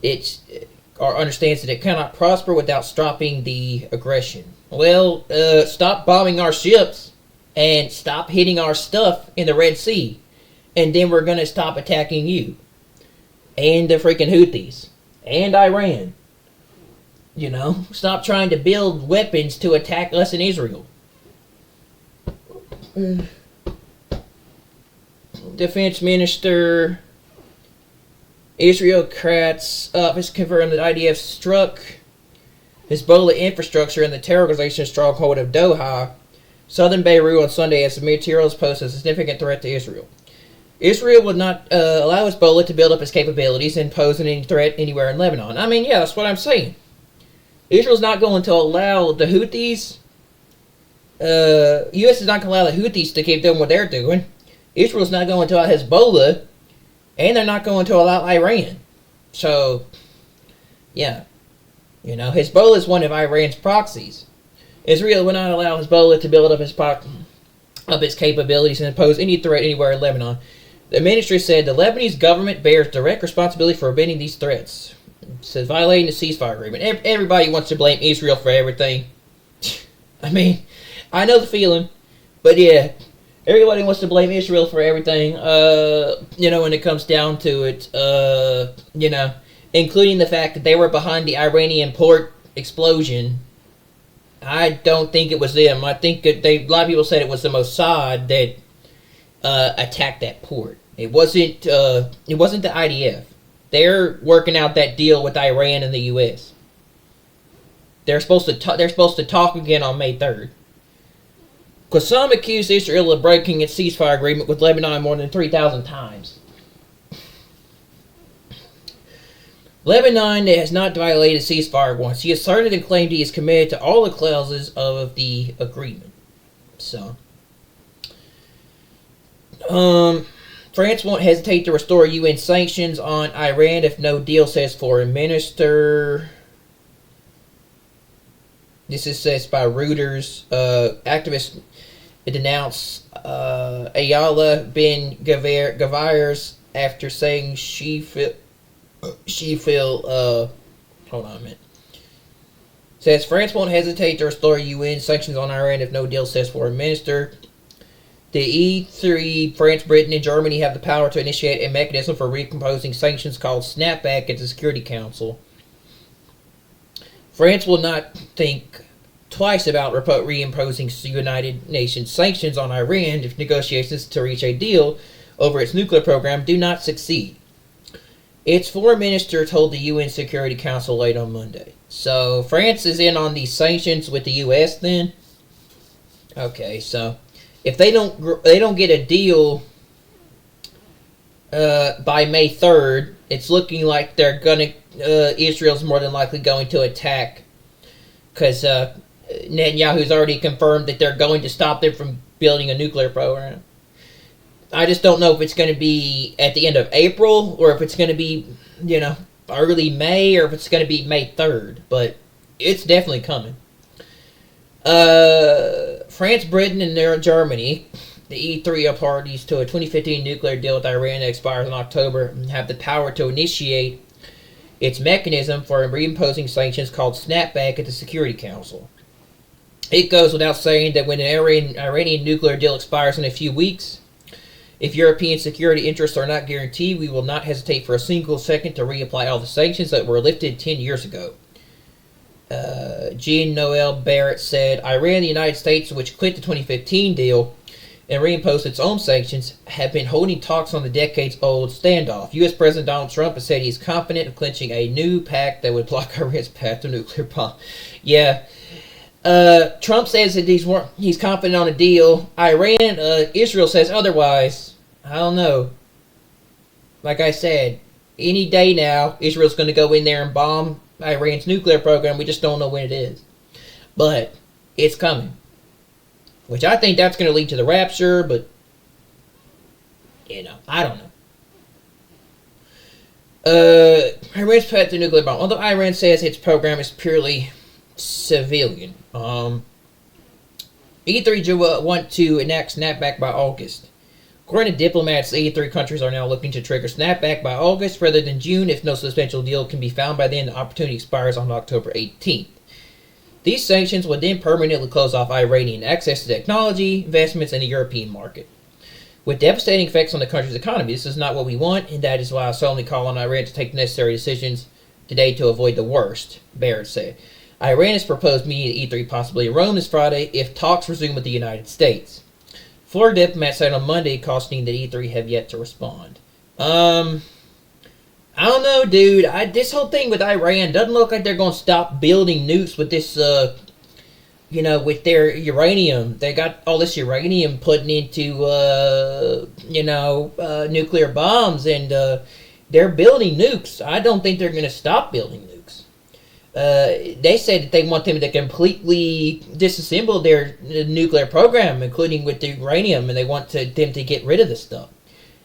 Speaker 1: it understands that it cannot prosper without stopping the aggression. Well, stop bombing our ships and stop hitting our stuff in the Red Sea, and then we're going to stop attacking you and the freaking Houthis and Iran. You know, stop trying to build weapons to attack us in Israel. Defense Minister Israel Kratz has confirmed that IDF struck Hezbollah infrastructure in the terror organization's stronghold of Doha, southern Beirut, on Sunday as the materials pose a significant threat to Israel. Israel would not allow Hezbollah to build up its capabilities and pose any threat anywhere in Lebanon. I mean, yeah, that's what I'm saying. Israel's not going to allow the Houthis. U.S. is not going to allow the Houthis to keep doing what they're doing. Israel's not going to allow Hezbollah, and they're not going to allow Iran. So, yeah. You know, Hezbollah is one of Iran's proxies. Israel will not allow Hezbollah to build up its capabilities and impose any threat anywhere in Lebanon. The ministry said the Lebanese government bears direct responsibility for preventing these threats. It says violating the ceasefire agreement. Everybody wants to blame Israel for everything. I mean, I know the feeling, but yeah, everybody wants to blame Israel for everything. You know, when it comes down to it, you know, including the fact that they were behind the Iranian port explosion. I don't think it was them. I think that a lot of people said it was the Mossad that attacked that port. It wasn't the IDF. They're working out that deal with Iran and the U.S. They're supposed to talk again on May 3rd. Because some accused Israel of breaking its ceasefire agreement with Lebanon more than 3,000 times. Lebanon has not violated ceasefire once. He asserted and claimed he is committed to all the clauses of the agreement. So, France won't hesitate to restore UN sanctions on Iran if no deal, says foreign minister. This is said by Reuters. Activists denounced Ayala bin Gavires after saying she feel hold on a minute. Says France won't hesitate to restore UN sanctions on Iran if no deal, says foreign minister. The E3, France, Britain, and Germany have the power to initiate a mechanism for recomposing sanctions called snapback at the Security Council. France will not think twice about reimposing United Nations sanctions on Iran if negotiations to reach a deal over its nuclear program do not succeed. Its foreign minister told the UN Security Council late on Monday. So France is in on these sanctions with the U.S. then? Okay, so if they don't get a deal by May 3rd, it's looking like they're gonna Israel's more than likely going to attack, because Netanyahu's already confirmed that they're going to stop them from building a nuclear program. I just don't know if it's going to be at the end of April or if it's going to be, you know, early May, or if it's going to be May 3rd, but it's definitely coming. France, Britain, and Germany, the E3 are parties to a 2015 nuclear deal with Iran that expires in October, and have the power to initiate its mechanism for reimposing sanctions called snapback at the Security Council. It goes without saying that when an Iranian nuclear deal expires in a few weeks, if European security interests are not guaranteed, we will not hesitate for a single second to reapply all the sanctions that were lifted 10 years ago. Jean-Noel Barrett said, Iran and the United States, which quit the 2015 deal and reimposed its own sanctions, have been holding talks on the decades-old standoff. U.S. President Donald Trump has said he's confident of clinching a new pact that would block Iran's path to nuclear bomb. Yeah. Trump says that he's confident on a deal. Israel says otherwise. I don't know. Like I said, any day now, Israel's going to go in there and bomb Iran's nuclear program. We just don't know when it is. But it's coming. Which I think that's going to lead to the rapture, but, you know, I don't know. Iran's path to nuclear bomb. Although Iran says its program is purely civilian. E3 want to enact snapback by August. According to diplomats, the E3 countries are now looking to trigger snapback by August rather than June. If no substantial deal can be found by then, the opportunity expires on October 18th. These sanctions would then permanently close off Iranian access to technology, investments, and the European market, with devastating effects on the country's economy. This is not what we want, and that is why I solemnly call on Iran to take the necessary decisions today to avoid the worst, Barrett said. Iran has proposed meeting at E3 possibly in Rome this Friday if talks resume with the United States. Florida diplomats said on Monday, cautioning that E3 have yet to respond. I I don't know, dude. This whole thing with Iran doesn't look like they're going to stop building nukes with this, with their uranium. They got all this uranium putting into, nuclear bombs, and they're building nukes. I don't think they're going to stop building nukes. They said that they want them to completely disassemble their nuclear program, including with the uranium, and they want them to get rid of this stuff.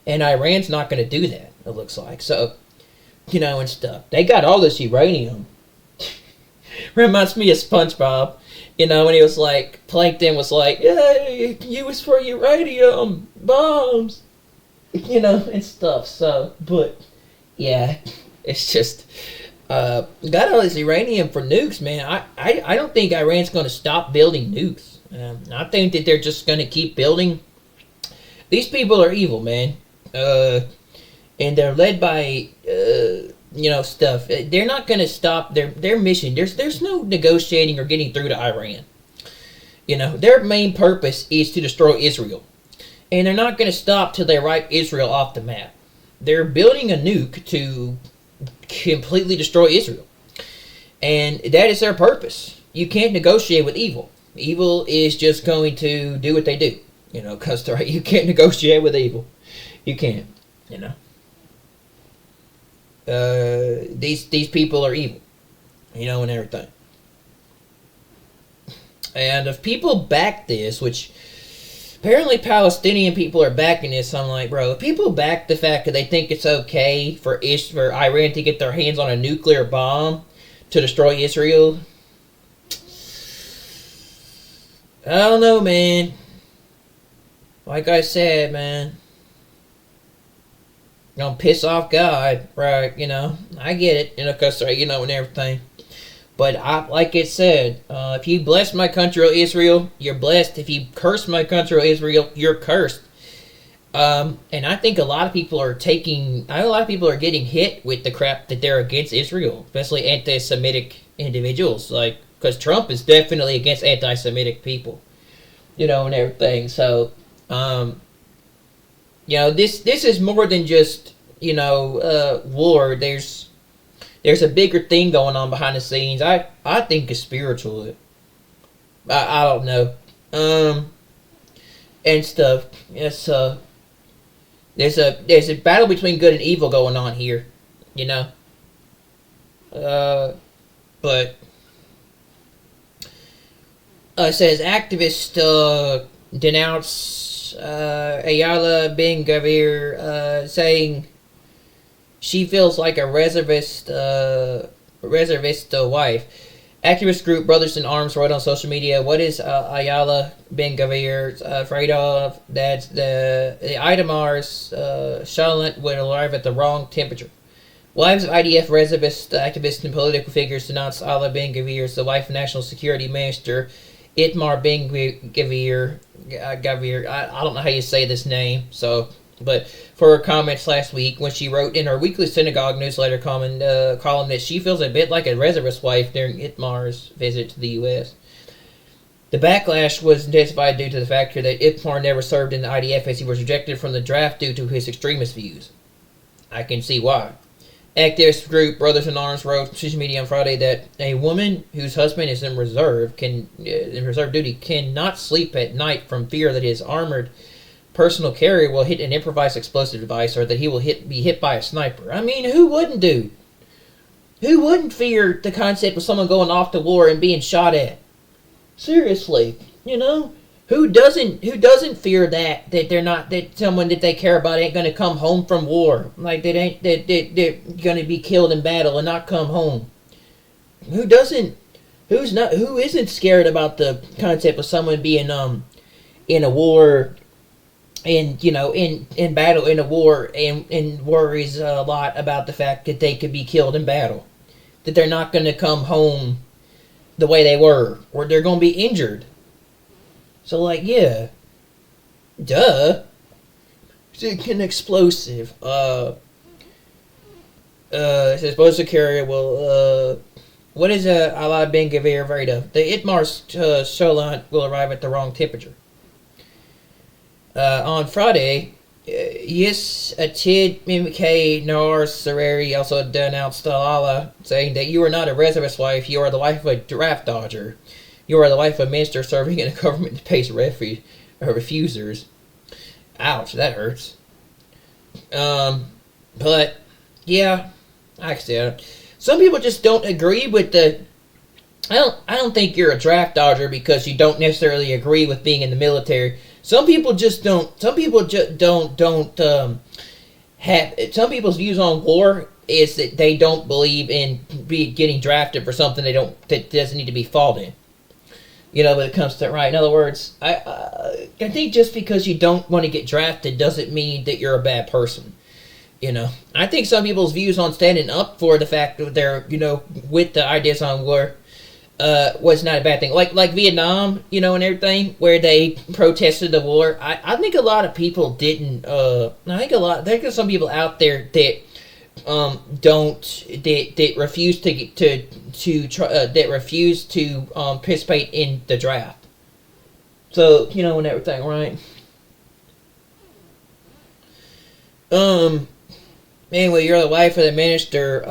Speaker 1: And Iran's not going to do that, it looks like. So, and stuff. They got all this uranium. Reminds me of SpongeBob. When he was like, Plankton was like, "Yay, use for uranium bombs," and stuff. So, but yeah, it's just got all this uranium for nukes, man. I don't think Iran's going to stop building nukes. I think that they're just going to keep building. These people are evil, man. And they're led by stuff. They're not going to stop their mission. There's no negotiating or getting through to Iran. Their main purpose is to destroy Israel, and they're not going to stop till they wipe Israel off the map. They're building a nuke to completely destroy Israel, and that is their purpose. You can't negotiate with evil. Evil is just going to do what they do. Because you can't negotiate with evil. You can't. These people are evil, and everything. And if people back this, which apparently Palestinian people are backing this, I'm like, bro, if people back the fact that they think it's okay for Iran to get their hands on a nuclear bomb to destroy Israel, I don't know, man. Like I said, man. Gonna piss off God, right? I get it, because and everything. But like it said, if you bless my country, O Israel, you're blessed. If you curse my country, O Israel, you're cursed. And I think a lot of people are getting hit with the crap that they're against Israel, especially anti-Semitic individuals, because Trump is definitely against anti-Semitic people, and everything. So, this is more than just, war. There's a bigger thing going on behind the scenes. I think it's spiritual. I don't know. And stuff. It's there's a battle between good and evil going on here, but it says activists denounce Ayala Ben Gavir, saying she feels like a reservist wife. Activist group Brothers in Arms wrote on social media, "What is Ayala Ben Gavir afraid of? That the Idamar's Charlotte would arrive at the wrong temperature." Wives of IDF reservist activists and political figures denounced Ayala Ben Gavir as the wife of National Security Minister Itmar Ben Gavir. I don't know how you say this name, but for her comments last week when she wrote in her weekly synagogue newsletter column that she feels a bit like a reservist wife during Itmar's visit to the U.S. The backlash was intensified due to the fact that Itmar never served in the IDF as he was rejected from the draft due to his extremist views. I can see why. Activist group Brothers in Arms wrote on social media on Friday that a woman whose husband is in reserve duty cannot sleep at night from fear that his armored personal carrier will hit an improvised explosive device or that he will be hit by a sniper. I mean, who wouldn't do? Who wouldn't fear the concept of someone going off to war and being shot at? Seriously, who doesn't fear that someone that they care about ain't gonna come home from war, like they're gonna be killed in battle and not come home? Who isn't scared about the concept of someone being in a war, in battle in a war, and worries a lot about the fact that they could be killed in battle, that they're not gonna come home the way they were, or they're gonna be injured. So, yeah. Duh. It's an explosive. It says explosive carrier will, what is Ayala Ben Gavir afraid of? The Itmar's Sholan will arrive at the wrong temperature. On Friday,
Speaker 2: Yes, Tid MK Nar Sereri also denounced Alala, saying that you are not a reservist wife, you are the wife of a draft dodger. You are the wife of a minister serving in a government that pays refusers. Ouch, that hurts. But, yeah, I can see it. Some people just don't agree with the. I don't think you're a draft dodger because you don't necessarily agree with being in the military. Some people just don't. Some people just don't have. Some people's views on war is that they don't believe in getting drafted for something that doesn't need to be fought in. When it comes to right. In other words, I think just because you don't want to get drafted doesn't mean that you're a bad person. I think some people's views on standing up for the fact that they're with the ideas on war was not a bad thing. Like Vietnam, and everything, where they protested the war. I think a lot of people didn't. I think there's some people out there that don't that refuse that refuse to participate in the draft. So and everything, right? Anyway, you're the wife of the minister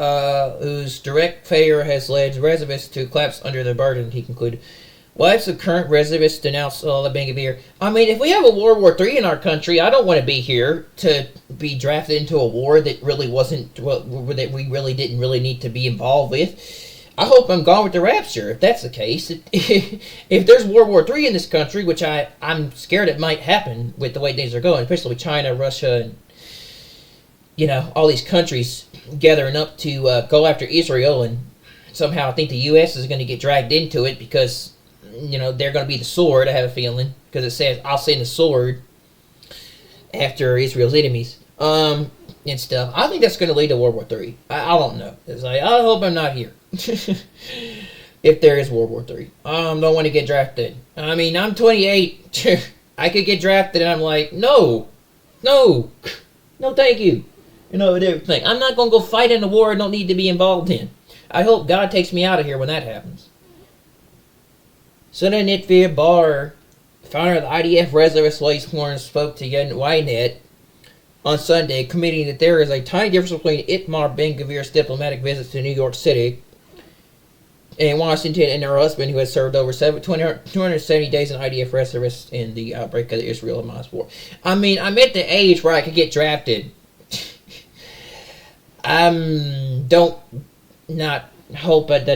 Speaker 2: whose direct failure has led reservists to collapse under their burden, he concluded. Wives of current reservists denounced all the being of here. I mean, if we have a World War III in our country, I don't want to be here to be drafted into a war that really wasn't, that we really didn't really need to be involved with. I hope I'm gone with the rapture, if that's the case. If there's World War III in this country, which I'm scared it might happen with the way things are going, especially with China, Russia, and all these countries gathering up to go after Israel, and somehow I think the U.S. is going to get dragged into it because, they're going to be the sword, I have a feeling, because it says, I'll send the sword after Israel's enemies, and stuff. I think that's going to lead to World War III. I don't know. It's like, I hope I'm not here. If there is World War III. Don't want to get drafted. I mean, I'm 28. I could get drafted, and I'm like, no, thank you. And everything. I'm not going to go fight in a war I don't need to be involved in. I hope God takes me out of here when that happens. Senator Nitvir Bar, founder of the IDF Reservist Lace Horn, spoke to Ynet on Sunday, commenting that there is a tiny difference between Itmar Ben-Gvir's diplomatic visits to New York City and Washington and her husband, who has served over 270 days in IDF reservists in the outbreak of the Israel-Hamas war. I mean, I'm at the age where I could get drafted. Don't not hope that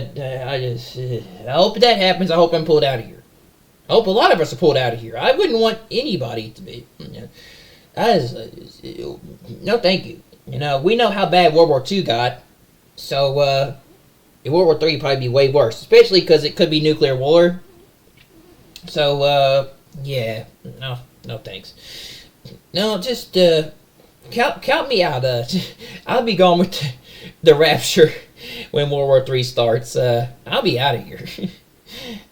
Speaker 2: I hope that happens. I hope I'm pulled out of here. I hope a lot of us are pulled out of here. I wouldn't want anybody to be. No, thank you. We know how bad World War II got, so World War III probably be way worse, especially because it could be nuclear war. So yeah, no thanks. No, just count me out. I'll be gone with the rapture when World War III starts. I'll be out of here.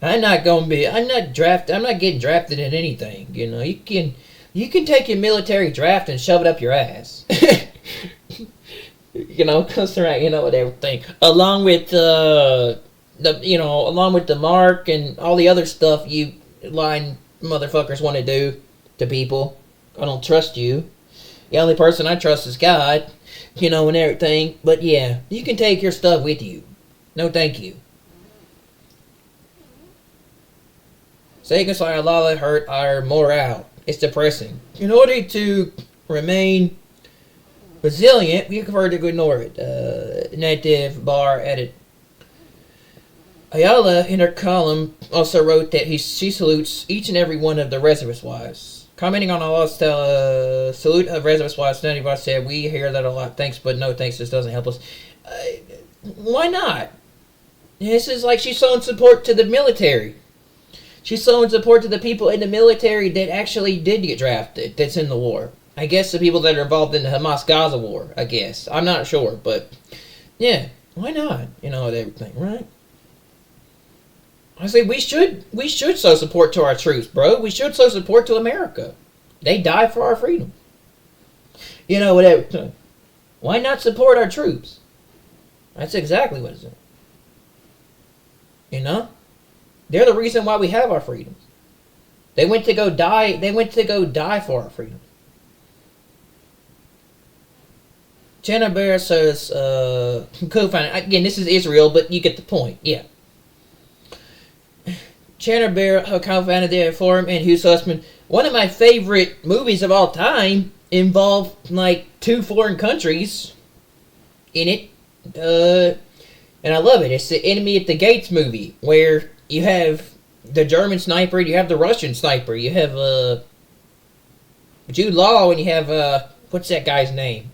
Speaker 2: I'm not getting drafted in anything. You can take your military draft and shove it up your ass. Comes around, with everything, along with along with the mark and all the other stuff you lying motherfuckers want to do to people. I don't trust you. The only person I trust is God, and everything. But yeah, you can take your stuff with you. No, thank you. Saying Lala hurt our morale. It's depressing. In order to remain resilient, we prefer to ignore it. Native Bar added. Ayala, in her column, also wrote that she salutes each and every one of the reservist wives. Commenting on Allah's salute of reservist wives, Native Bar said, "We hear that a lot. Thanks, but no thanks. This doesn't help us." Why not? This is like she's showing support to the military. She's showing support to the people in the military that actually did get drafted, that's in the war. I guess the people that are involved in the Hamas-Gaza war, I guess. I'm not sure, but yeah, why not? Everything, right? I say we should show support to our troops, bro. We should show support to America. They died for our freedom. Whatever. Why not support our troops? That's exactly what it's doing. They're the reason why we have our freedoms. They went to go die. They went to go die for our freedom. Chanabera says, co-founder. Again, this is Israel, but you get the point. Yeah. Chanabera co-founded the forum, and whose husband. One of my favorite movies of all time involved like 2 foreign countries in it. And I love it. It's the Enemy at the Gates movie, where you have the German sniper, you have the Russian sniper, you have Jude Law, and you have what's that guy's name?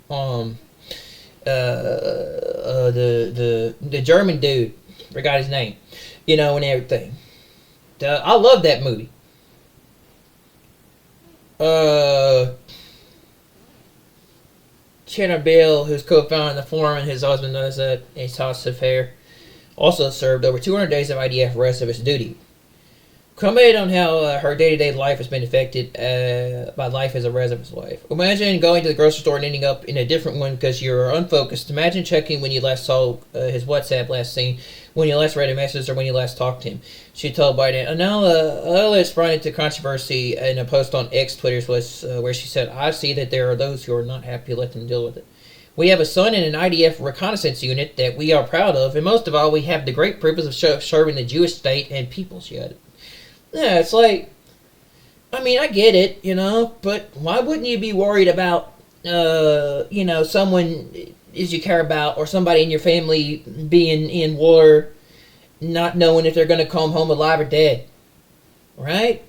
Speaker 2: The German dude, forgot his name, and everything. I love that movie. Chernobyl, who's co-founding the forum, and his husband does a toss affair, also served over 200 days of IDF reservist duty. Commented on how her day-to-day life has been affected by life as a reservist wife. Imagine going to the grocery store and ending up in a different one because you're unfocused. Imagine checking when you last saw his WhatsApp last seen, when you last read a message, or when you last talked to him. She told Biden. And now, let's run into controversy in a post on X Twitter where she said, I see that there are those who are not happy. Let them deal with it. We have a son in an IDF reconnaissance unit that we are proud of, and most of all, we have the great purpose of serving the Jewish state and people, she added. Yeah, it's like, I mean, I get it, but why wouldn't you be worried about, someone as you care about, or somebody in your family being in war, not knowing if they're going to come home alive or dead, right?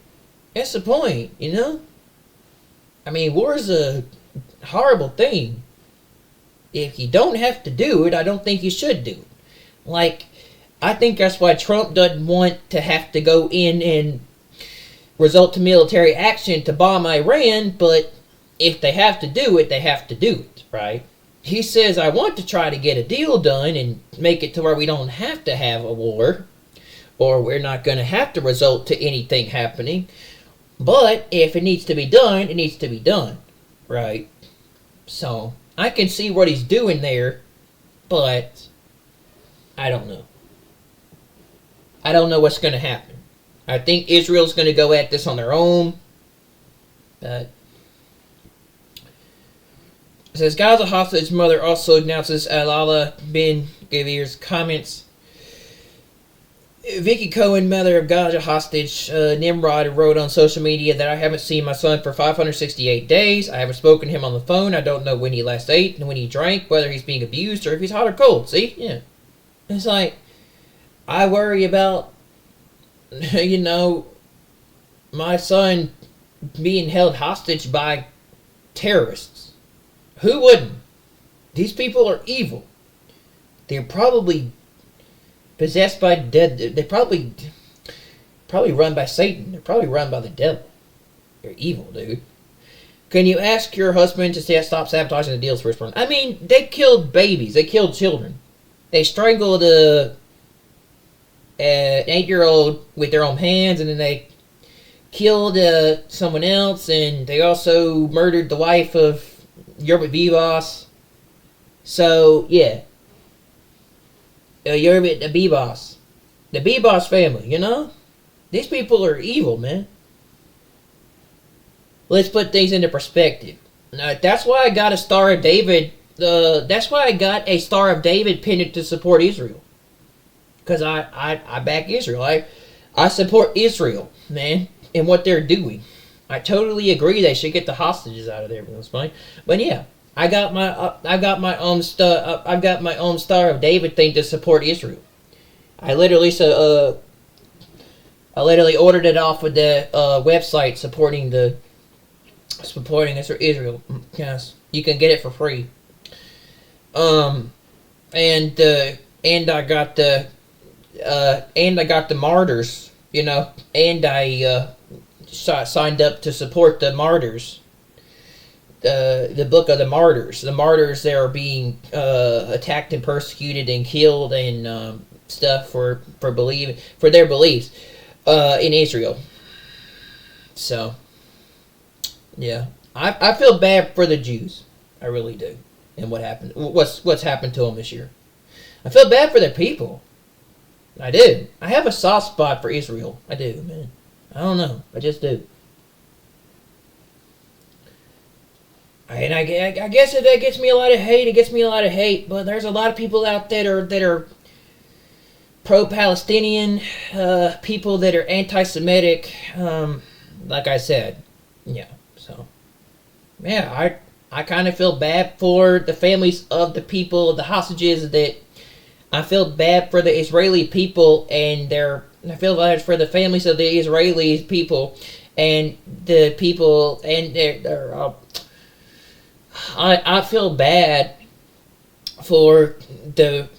Speaker 2: That's the point, I mean, war is a horrible thing. If you don't have to do it, I don't think you should do it. Like, I think that's why Trump doesn't want to have to go in and resort to military action to bomb Iran, but if they have to do it, they have to do it, right? He says, I want to try to get a deal done and make it to where we don't have to have a war, or we're not going to have to resort to anything happening, but if it needs to be done, it needs to be done, right? So, I can see what he's doing there, but I don't know. I don't know what's going to happen. I think Israel's going to go at this on their own. But it says Gaza hostage mother also announces Alala bin Gavir's comments. Vicky Cohen, mother of Gaza hostage Nimrod, wrote on social media that I haven't seen my son for 568 days. I haven't spoken to him on the phone. I don't know when he last ate and when he drank, whether he's being abused or if he's hot or cold. See? Yeah. It's like, I worry about, my son being held hostage by terrorists. Who wouldn't? These people are evil. They're probably possessed by dead. They're probably run by Satan. They're probably run by the devil. They're evil, dude. Can you ask your husband to stop sabotaging the deals first? I mean, they killed babies. They killed children. They strangled an 8-year-old with their own hands, and then they killed someone else, and they also murdered the wife of Yerbit Bebos. So, yeah. Yerbit the Bebos. The Bebos family, These people are evil, man. Let's put things into perspective. Now, that's why I got a Star of David. That's why I got a Star of David pendant to support Israel. Because I back Israel. I support Israel, man, and what they're doing. I totally agree they should get the hostages out of there. But yeah, I've got my own Star of David thing to support Israel. I literally ordered it off of the website supporting Israel. Yes, you can get it for free. And I got the martyrs, and I signed up to support the martyrs. The book of the martyrs. The martyrs that are being attacked and persecuted and killed and stuff for their beliefs in Israel. So, yeah, I feel bad for the Jews. I really do. And what's happened to them this year. I feel bad for their people. I do. I have a soft spot for Israel. I do, man. I don't know. I just do. And I guess that gets me a lot of hate. It gets me a lot of hate, but there's a lot of people out there that are pro-Palestinian, people that are anti-Semitic. Like I said, yeah. So, yeah, I kind of feel bad for the families of the people, the hostages. That I feel bad for the Israeli people and I feel bad for the families of the Israeli people and the people and their I feel bad for the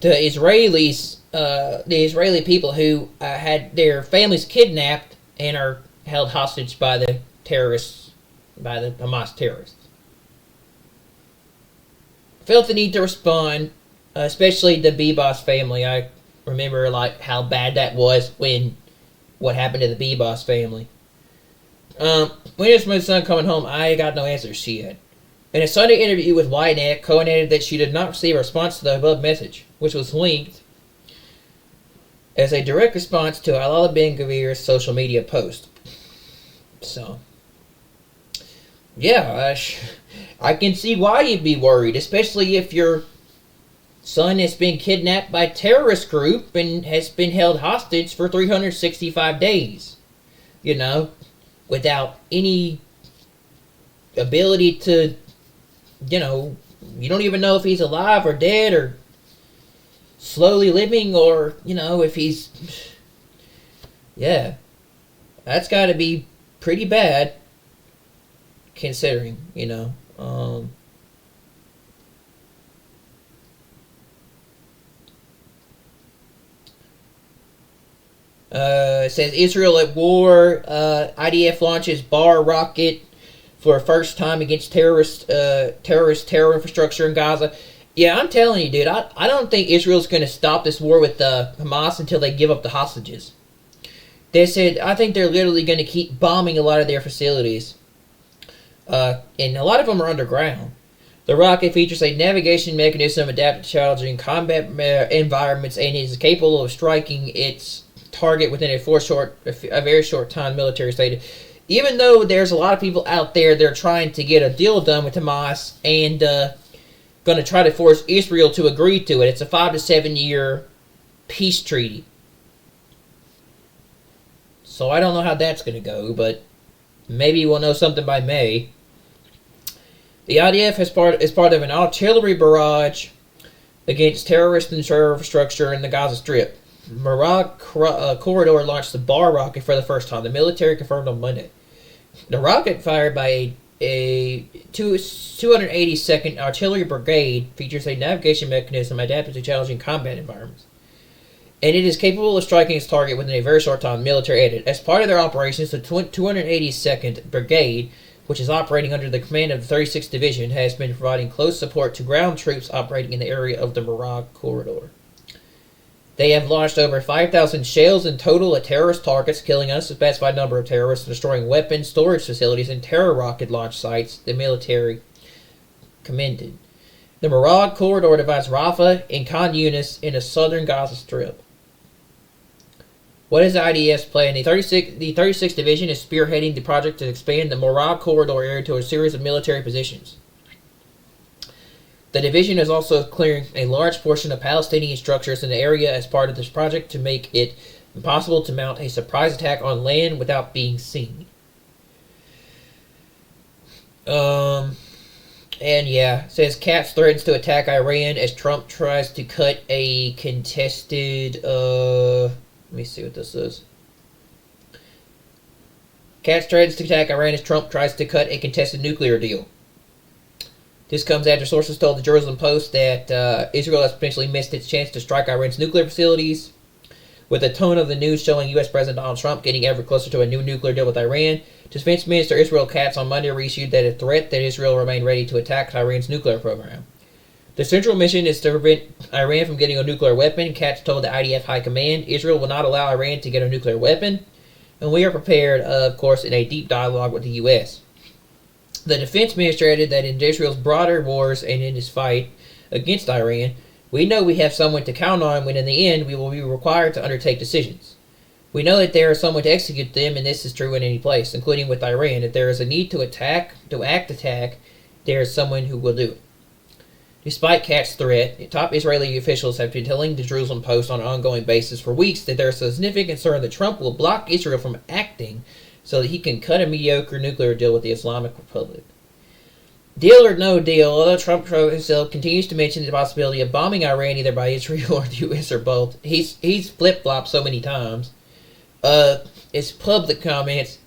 Speaker 2: Israelis, the Israeli people who had their families kidnapped and are held hostage by the terrorists, by the Hamas terrorists. Felt the need to respond, especially the Beboss family. I remember like how bad that was when what happened to the Beboss family. When is my son coming home? I got no answers, she had. In a Sunday interview with Ynet, Cohen added that she did not receive a response to the above message, which was linked as a direct response to Alala Ben Gavir's social media post. So, yeah, I can see why you'd be worried, especially if your son has been kidnapped by a terrorist group and has been held hostage for 365 days. You know, without any ability to, you don't even know if he's alive or dead or slowly living or, if he's, yeah, that's got to be pretty bad considering, it says Israel at war, IDF launches bar rocket for a first time against terror infrastructure in Gaza. Yeah, I'm telling you, dude, I don't think Israel's going to stop this war with Hamas until they give up the hostages. They said, I think they're literally going to keep bombing a lot of their facilities. And a lot of them are underground. The rocket features a navigation mechanism adapted to challenging combat environments and is capable of striking its target within a very short time, military stated. Even though there's a lot of people out there that are trying to get a deal done with Hamas and going to try to force Israel to agree to it. It's a 5 to 7 year peace treaty. So I don't know how that's going to go, but maybe we'll know something by May. The IDF is part of an artillery barrage against terrorist and terror infrastructure in the Gaza Strip. Marag Corridor launched the bar rocket for the first time. The military confirmed on Monday. The rocket, fired by a 282nd Artillery Brigade, features a navigation mechanism adapted to challenging combat environments. And it is capable of striking its target within a very short time, the military added. As part of their operations, the 282nd Brigade, which is operating under the command of the 36th Division, has been providing close support to ground troops operating in the area of the Marag Corridor. They have launched over 5,000 shells in total at terrorist targets, killing an unspecified number of terrorists, destroying weapons, storage facilities, and terror rocket launch sites, the military commended. The Marag Corridor divides Rafah and Khan Yunis in the southern Gaza Strip. What is the IDF's plan? The 36th Division is spearheading the project to expand the Marag Corridor area to a series of military positions. The division is also clearing a large portion of Palestinian structures in the area as part of this project to make it impossible to mount a surprise attack on land without being seen. And yeah, it says Katz threatens to attack Iran as Trump tries to cut a contested, let me see what this is. Katz threatens to attack Iran as Trump tries to cut a contested nuclear deal. This comes after sources told the Jerusalem Post that Israel has potentially missed its chance to strike Iran's nuclear facilities. With the tone of the news showing U.S. President Donald Trump getting ever closer to a new nuclear deal with Iran, Defense Minister Israel Katz on Monday reissued that a threat that Israel remained ready to attack Iran's nuclear program. The central mission is to prevent Iran from getting a nuclear weapon, Katz told the IDF High Command. Israel will not allow Iran to get a nuclear weapon, and we are prepared, of course, in a deep dialogue with the U.S. The defense minister added that in Israel's broader wars and in its fight against Iran, we know we have someone to count on when in the end we will be required to undertake decisions. We know that there is someone to execute them, and this is true in any place, including with Iran. If there is a need to attack, there's someone who will do it. Despite Kat's threat, top Israeli officials have been telling the Jerusalem Post on an ongoing basis for weeks that there's a significant concern that Trump will block Israel from acting so that he can cut a mediocre nuclear deal with the Islamic Republic. Deal or no deal, although Trump himself continues to mention the possibility of bombing Iran either by Israel or the U.S. or both. He's flip-flopped so many times. His public comments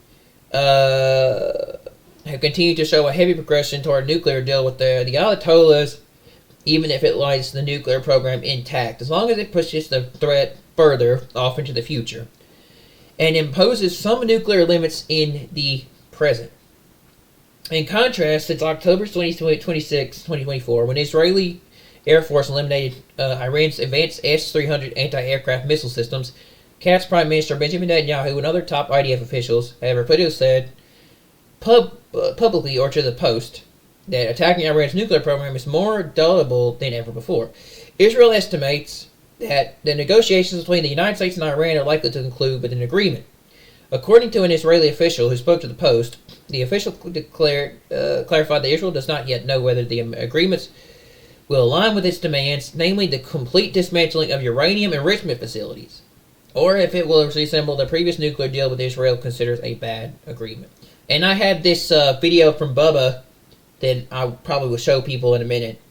Speaker 2: have continued to show a heavy progression toward a nuclear deal with the Ayatollahs, even if it lies the nuclear program intact, as long as it pushes the threat further off into the future, and imposes some nuclear limits in the present. In contrast, since October 26, 2024, when Israeli Air Force eliminated Iran's advanced S-300 anti-aircraft missile systems, Kat's Prime Minister Benjamin Netanyahu and other top IDF officials have repeatedly said publicly or to the Post that attacking Iran's nuclear program is more doable than ever before. Israel estimates that the negotiations between the United States and Iran are likely to conclude with an agreement. According to an Israeli official who spoke to the Post, the official clarified that Israel does not yet know whether the agreements will align with its demands, namely the complete dismantling of uranium enrichment facilities, or if it will resemble the previous nuclear deal with Israel considers a bad agreement. And I have this video from Bubba that I probably will show people in a minute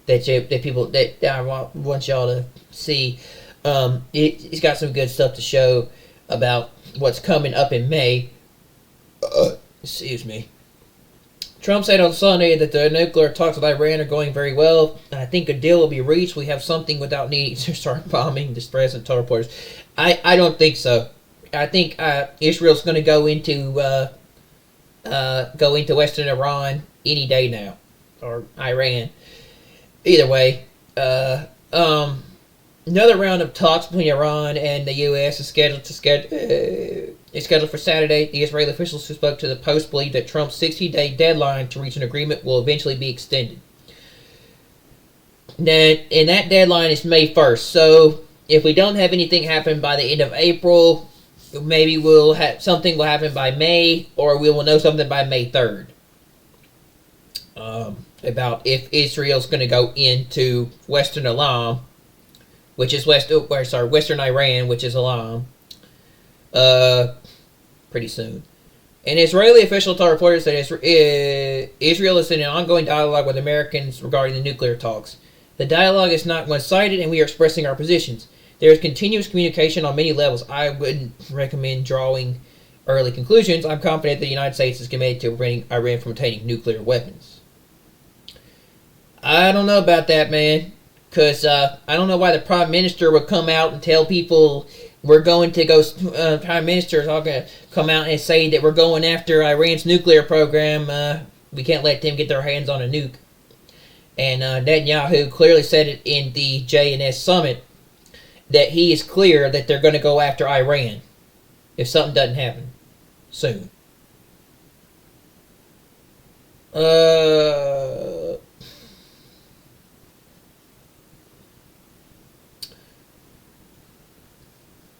Speaker 2: that I want y'all to see. It's got some good stuff to show about what's coming up in May. Excuse me. Trump said on Sunday that the nuclear talks with Iran are going very well. I think a deal will be reached. We have something without needing to start bombing, the president told reporters. I don't think so. I think Israel's going to go into Western Iran any day now, or Iran. Either way, another round of talks between Iran and the U.S. is scheduled for Saturday. The Israeli officials who spoke to the Post believe that Trump's 60-day deadline to reach an agreement will eventually be extended. And that deadline is May 1st. So if we don't have anything happen by the end of April, maybe something will happen by May, or we will know something by May 3rd. About if Israel's going to go into Western Iran, which is Western Iran, which is Iran, pretty soon. An Israeli official told reporters that Israel is in an ongoing dialogue with Americans regarding the nuclear talks. The dialogue is not one-sided, and we are expressing our positions. There is continuous communication on many levels. I wouldn't recommend drawing early conclusions. I'm confident that the United States is committed to preventing Iran from obtaining nuclear weapons. I don't know about that, man. Because I don't know why the Prime Minister would come out and tell people we're going to go... Prime Minister is all going to come out and say that we're going after Iran's nuclear program. We can't let them get their hands on a nuke. And Netanyahu clearly said it in the J&S summit that he is clear that they're going to go after Iran if something doesn't happen soon.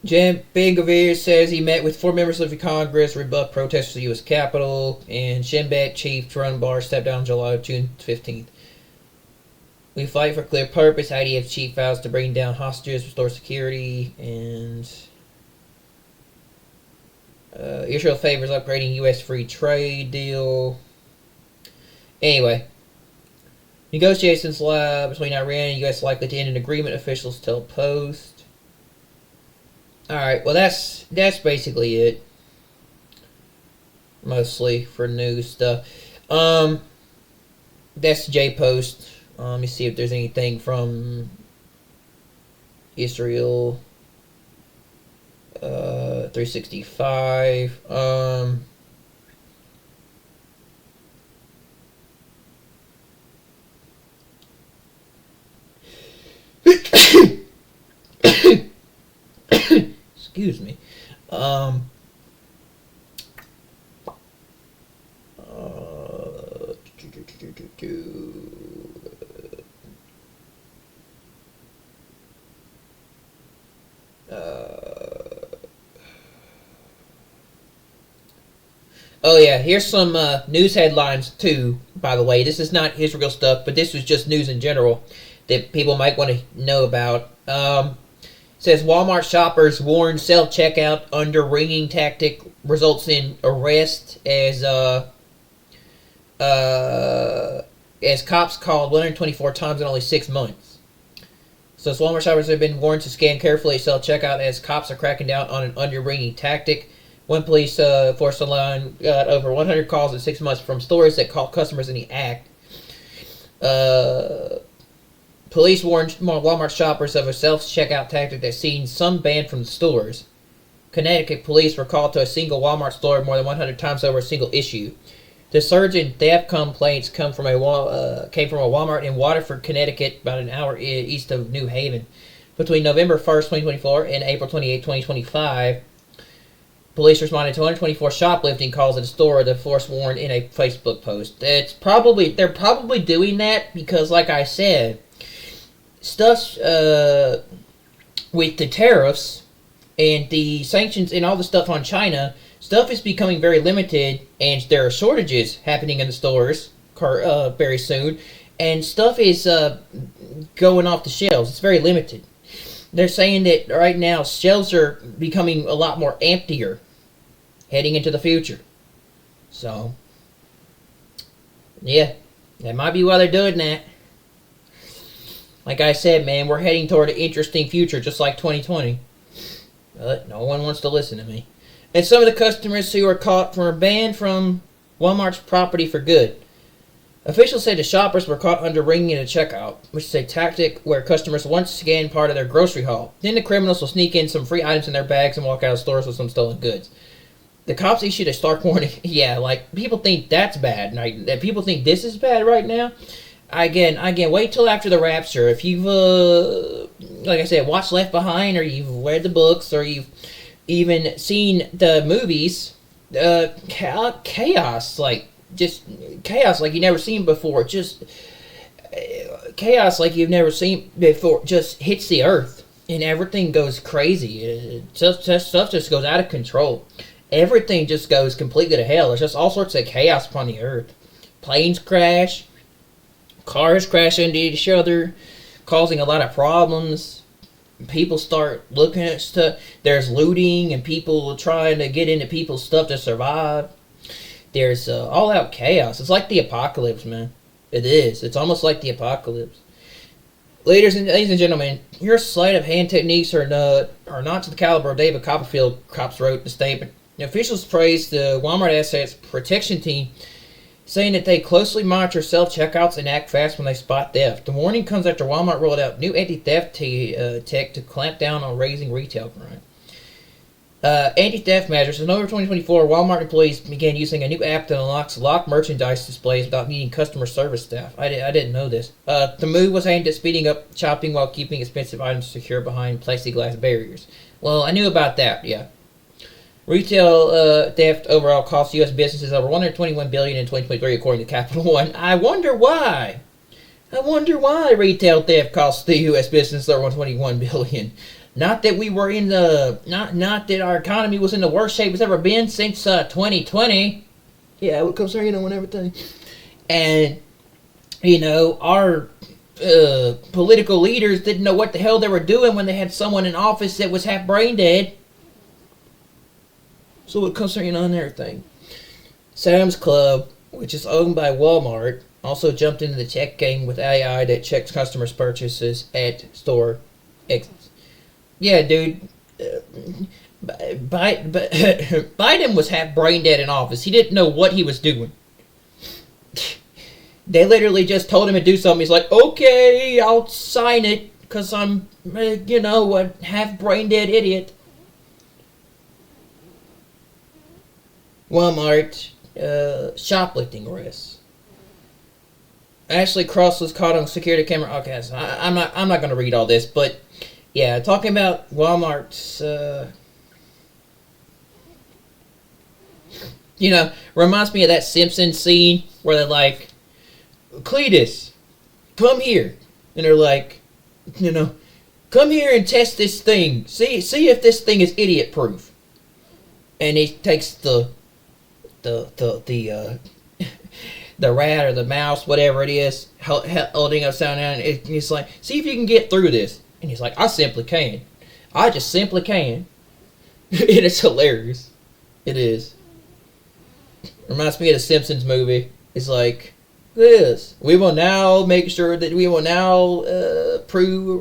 Speaker 2: Ben-Gvir says he met with 4 members of the Congress, rebuffed protests at the U.S. Capitol, and Shin Bet chief Sharon Barr stepped down June 15th. We fight for a clear purpose. IDF chief vows to bring down hostages, restore security, and Israel favors upgrading U.S. free trade deal. Anyway, negotiations between Iran and U.S. likely to end in agreement, officials tell Post. Alright, well that's basically it. Mostly for news stuff. That's J-Post. Let me see if there's anything from Israel 365. Excuse me. Oh yeah, here's some news headlines too by the way. This is not Israel stuff, but this was just news in general that people might want to know about. Says Walmart shoppers warn self-checkout under ringing tactic results in arrest as cops called 124 times in only 6 months. So Walmart shoppers have been warned to scan carefully at self-checkout as cops are cracking down on an under-ringing tactic. One police force alone got over 100 calls in 6 months from stores that caught customers in the act. Police warned Walmart shoppers of a self-checkout tactic that's seen some banned from the stores. Connecticut police were called to a single Walmart store more than 100 times over a single issue. The surge in theft complaints came from a Walmart in Waterford, Connecticut, about an hour east of New Haven. Between November 1st, 2024 and April 28, 2025, police responded to 124 shoplifting calls at a store, the force warned in a Facebook post. They're probably doing that because, like I said, stuff with the tariffs and the sanctions and all the stuff on China, stuff is becoming very limited, and there are shortages happening in the stores very soon, and stuff is going off the shelves. It's very limited. They're saying that right now shelves are becoming a lot more emptier heading into the future. So, yeah, that might be why they're doing that. Like I said, man, we're heading toward an interesting future, just like 2020. But no one wants to listen to me. And some of the customers who were caught were banned from Walmart's property for good. Officials say the shoppers were caught under ringing at a checkout, which is a tactic where customers once scan part of their grocery haul. Then the criminals will sneak in some free items in their bags and walk out of stores with some stolen goods. The cops issued a stark warning. Yeah, like, people think that's bad. Like, people think this is bad right now. Again, wait till after the rapture. If you've, like I said, watched Left Behind, or you've read the books, or you've even seen the movies, chaos, just chaos like you've never seen before. Just chaos like you've never seen before just hits the earth, and everything goes crazy. Stuff just goes out of control. Everything just goes completely to hell. There's just all sorts of chaos upon the earth. Planes crash. Cars crash into each other, causing a lot of problems. People start looking at stuff. There's looting and people trying to get into people's stuff to survive. There's all-out chaos. It's like the apocalypse, man. It is. It's almost like the apocalypse. Ladies and gentlemen, your sleight of hand techniques are not to the caliber of David Copperfield, cops wrote in the statement. The officials praised the Walmart Assets Protection Team, saying that they closely monitor self-checkouts and act fast when they spot theft. The warning comes after Walmart rolled out new anti-theft tech to clamp down on raising retail crime. Anti-theft measures. In November 2024, Walmart employees began using a new app that unlocks locked merchandise displays without needing customer service staff. I didn't know this. The move was aimed at speeding up shopping while keeping expensive items secure behind plexiglass barriers. Well, I knew about that, yeah. Retail theft overall cost U.S. businesses over $121 billion in 2023, according to Capital One. I wonder why. Retail theft costs the U.S. business over $121 billion. Not that we were in the not that our economy was in the worst shape it's ever been since 2020. Yeah, it comes here, and everything. And our political leaders didn't know what the hell they were doing when they had someone in office that was half brain dead. So it comes and everything. Sam's Club, which is owned by Walmart, also jumped into the check game with AI that checks customers' purchases at store exits. Yeah, dude. Biden was half brain dead in office. He didn't know what he was doing. They literally just told him to do something. He's like, okay, I'll sign it because I'm, a half brain dead idiot. Walmart shoplifting arrests. Ashley Cross was caught on security camera. Okay, so I'm not going to read all this, but yeah, talking about Walmart's, reminds me of that Simpsons scene where they're like, Cletus, come here, and they're like, come here and test this thing. See if this thing is idiot proof. And he takes the the rat or the mouse, whatever it is, holding upside down. And he's like, see if you can get through this. And he's like, I simply can. I just simply can. And it's hilarious. It is. Reminds me of the Simpsons movie. It's like, this. We will now make sure that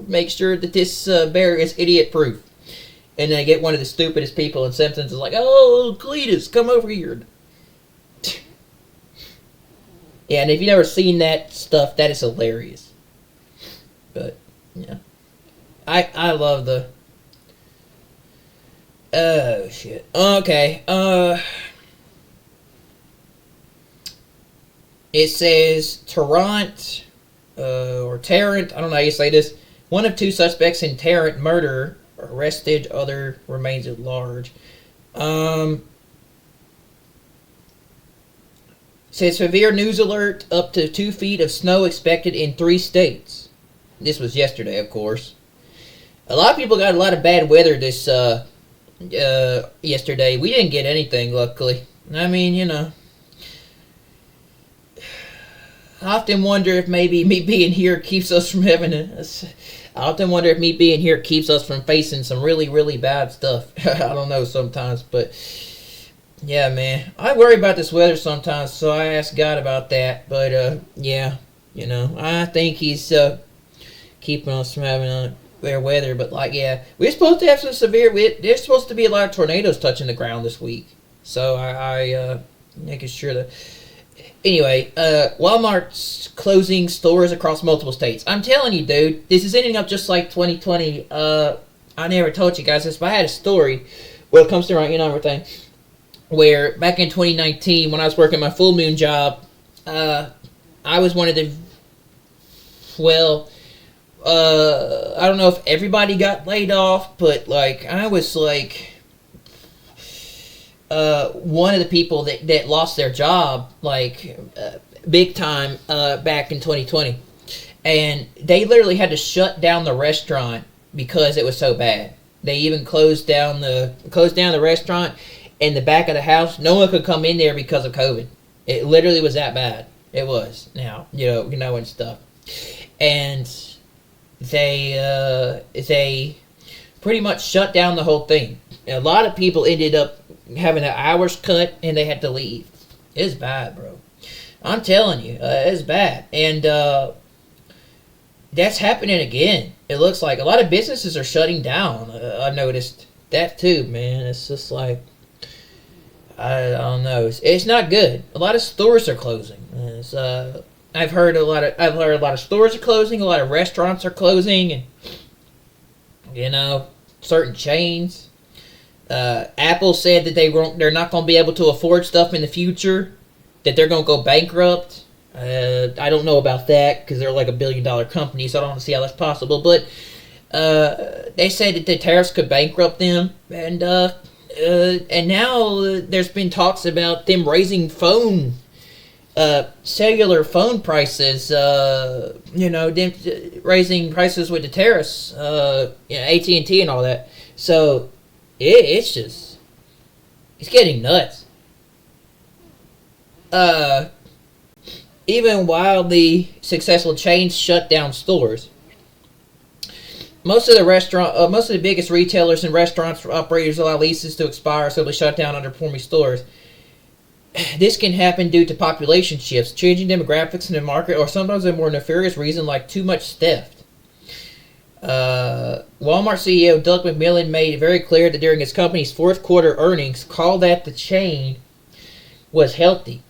Speaker 2: make sure that this bear is idiot proof. And they get one of the stupidest people in Simpsons is like, oh, Cletus, come over here. Yeah, and if you've never seen that stuff, that is hilarious. But, yeah. I love the... Oh, shit. Okay, it says Tarrant, or Tarrant, I don't know how you say this. One of 2 suspects in Tarrant murder arrested, other remains at large. Says severe news alert, up to 2 feet of snow expected in 3 states. This was yesterday, of course. A lot of people got a lot of bad weather this yesterday. We didn't get anything, luckily. I mean, you know. I often wonder if maybe me being here keeps us from having I often wonder if me being here keeps us from facing some really, really bad stuff. I don't know sometimes, but yeah, man. I worry about this weather sometimes, so I ask God about that. But yeah, you know, I think He's keeping us from having their weather. But like, yeah, we're supposed to have some severe. There's supposed to be a lot of tornadoes touching the ground this week, so I making sure that. Anyway, Walmart's closing stores across multiple states. I'm telling you, dude, this is ending up just like 2020. I never told you guys this, but I had a story when it comes to everything. Where back in 2019, when I was working my full moon job, I was one of the. Well, I don't know if everybody got laid off, but like I was like. One of the people that lost their job, like, big time, back in 2020. And they literally had to shut down the restaurant because it was so bad. They even closed down the restaurant in the back of the house. No one could come in there because of COVID. It literally was that bad. It was. Now, and stuff. And they pretty much shut down the whole thing. A lot of people ended up having their hours cut and they had to leave. It's bad, bro. I'm telling you, it's bad. And that's happening again. It looks like a lot of businesses are shutting down. I've noticed that too, man. It's just like, I don't know. It's not good. A lot of stores are closing. I've heard a lot of stores are closing. A lot of restaurants are closing, and certain chains. Apple said that they're not going to be able to afford stuff in the future, that they're going to go bankrupt. I don't know about that because they're like $1 billion company, so I don't see how that's possible. But they said that the tariffs could bankrupt them, and now there's been talks about them raising cellular phone prices. Them raising prices with the tariffs, AT&T and all that. So. It's getting nuts. Even while the successful chains shut down stores, most of the biggest retailers and restaurants operators allow leases to expire, so they shut down underperforming stores. This can happen due to population shifts, changing demographics in the market, or sometimes a more nefarious reason like too much theft. Walmart CEO Doug McMillon made it very clear that during his company's fourth quarter earnings call that the chain was healthy.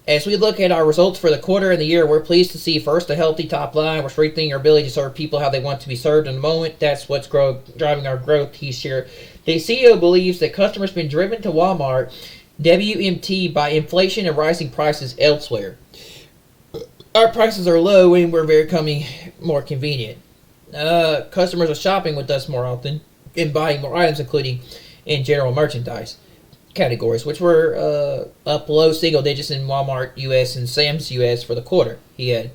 Speaker 2: As we look at our results for the quarter and the year, we're pleased to see first a healthy top line. We're strengthening our ability to serve people how they want to be served in the moment. That's what's driving our growth, he shared. The CEO believes that customers have been driven to Walmart WMT by inflation and rising prices elsewhere. Our prices are low and we're becoming more convenient. Customers are shopping with us more often and buying more items, including in general merchandise categories, which were up low single digits in Walmart US and Sam's US for the quarter. He had.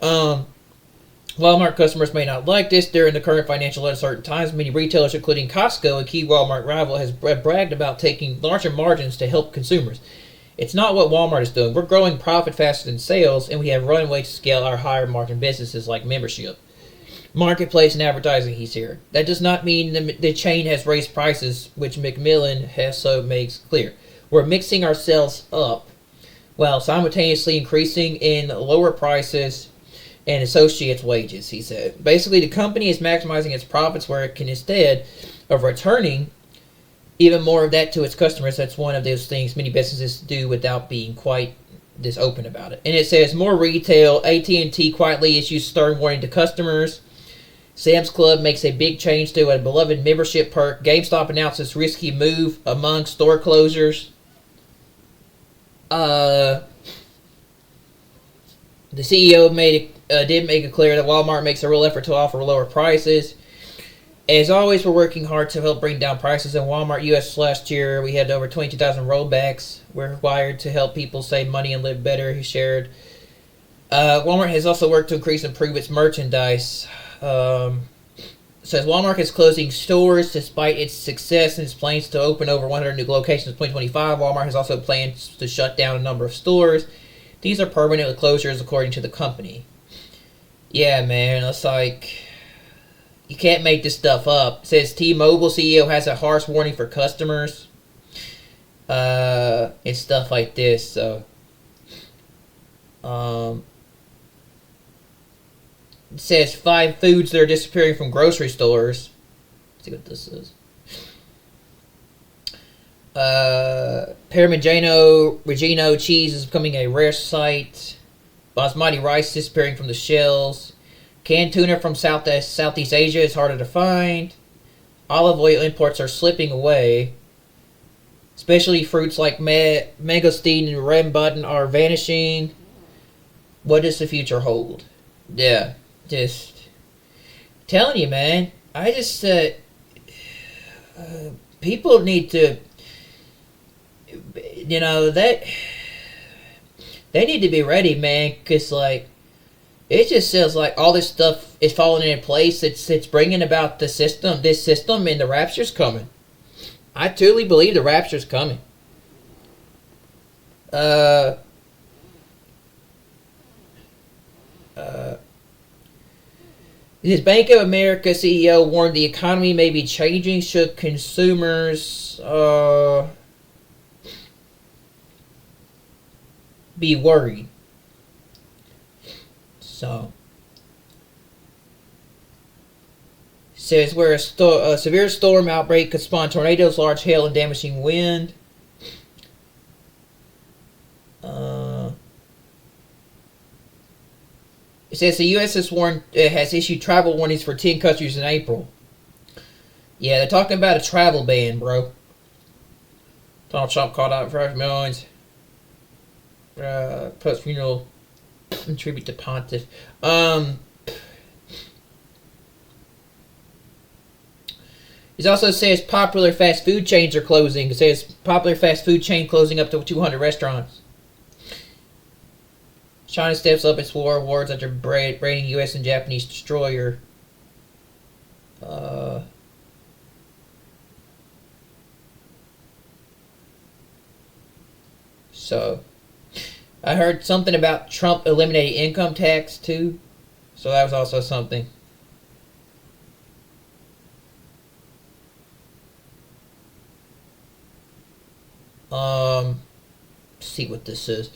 Speaker 2: Walmart customers may not like this during the current financial uncertain times. Many retailers, including Costco, a key Walmart rival, has bragged about taking larger margins to help consumers. It's not what Walmart is doing. We're growing profit faster than sales, and we have runway to scale our higher margin businesses like membership, marketplace, and advertising, he's here. That does not mean the chain has raised prices, which McMillan Hasso makes clear. We're mixing ourselves up while simultaneously increasing in lower prices and associates' wages, he said. Basically, the company is maximizing its profits where it can, instead of returning even more of that to its customers. That's one of those things many businesses do without being quite this open about it. And it says more retail. AT&T quietly issues stern warning to customers. Sam's Club makes a big change to a beloved membership perk. GameStop announces risky move among store closures. The CEO did make it clear that Walmart makes a real effort to offer lower prices. As always, we're working hard to help bring down prices. In Walmart US last year, we had over 22,000 rollbacks. We're required to help people save money and live better, he shared. Walmart has also worked to increase and improve its merchandise. Says Walmart is closing stores despite its success and its plans to open over 100 new locations in 2025. Walmart has also plans to shut down a number of stores. These are permanent closures according to the company. Yeah, man, it's like, you can't make this stuff up. It says T-Mobile CEO has a harsh warning for customers. And stuff like this, so. It says 5 foods that are disappearing from grocery stores. Let's see what this is. Parmigiano-Reggiano cheese is becoming a rare sight. Basmati rice disappearing from the shelves. Canned tuna from Southeast Asia is harder to find. Olive oil imports are slipping away. Especially fruits like mangosteen and rambutan are vanishing. What does the future hold? Yeah, just telling you, man. I just people need to, that they need to be ready, man. Cause like, it just feels like all this stuff is falling into place. It's bringing about this system, and the rapture's coming. I truly believe the rapture's coming. This Bank of America CEO warned the economy may be changing should consumers be worried. So, says where a severe storm outbreak could spawn tornadoes, large hail, and damaging wind. It says the U.S. has issued travel warnings for 10 countries in April. Yeah, they're talking about a travel ban, bro. Donald Trump called out for millions. Post funeral in tribute to Pontiff. It also says popular fast food chains are closing. It says popular fast food chain closing up to 200 restaurants. China steps up its war awards after raiding U.S. and Japanese destroyer. So, I heard something about Trump eliminating income tax too. So that was also something. Let's see what this is.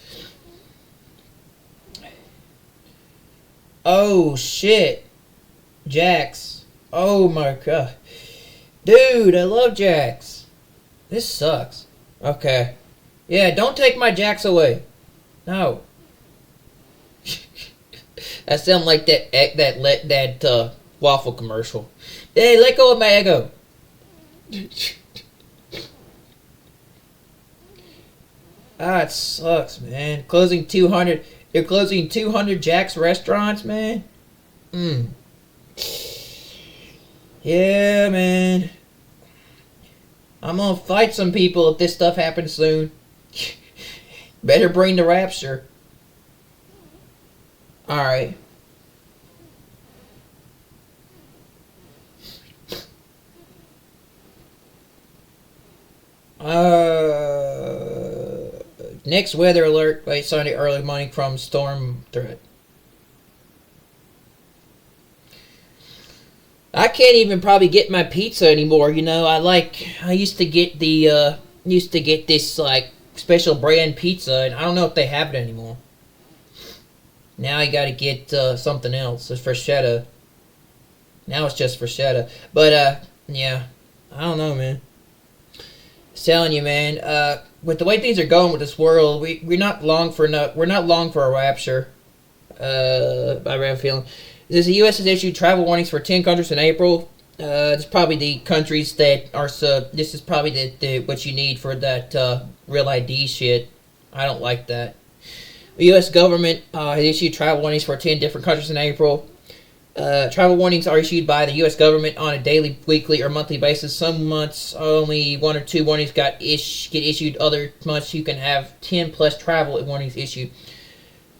Speaker 2: Oh shit, Jax. Oh my god, dude, I love Jax. This sucks. Okay, yeah, don't take my Jax away. No. That sounds like that waffle commercial. Hey, let go of my ego. It sucks, man. Closing 200. They're closing 200 Jack's restaurants, man. Yeah, man. I'm gonna fight some people if this stuff happens soon. Better bring the rapture. Alright. Next weather alert by Sunday early morning from storm threat. I can't even probably get my pizza anymore. I used to get this like special brand pizza, and I don't know if they have it anymore. Now I got to get something else. It's bruschetta. Now it's just bruschetta. But yeah, I don't know, man. Telling you, man. With the way things are going with this world, we're not long for a rapture. I have a feeling. The U.S. has issued travel warnings for 10 countries in April. It's probably the countries that are. This is probably the what you need for that real ID shit. I don't like that. The U.S. government has issued travel warnings for 10 different countries in April. Travel warnings are issued by the U.S. government on a daily, weekly, or monthly basis. Some months only 1 or 2 warnings get issued. Other months you can have 10 plus travel warnings issued.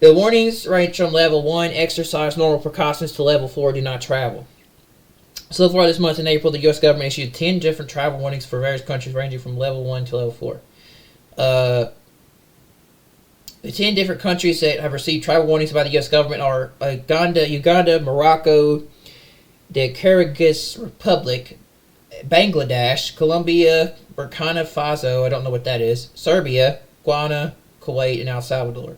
Speaker 2: The warnings range from level 1, exercise normal precautions, to level 4, do not travel. So far this month in April, the U.S. government issued 10 different travel warnings for various countries ranging from level 1 to level 4. The 10 different countries that have received travel warnings by the U.S. government are Uganda, Morocco, the Kyrgyz Republic, Bangladesh, Colombia, Burkina Faso, I don't know what that is, Serbia, Ghana, Kuwait, and El Salvador.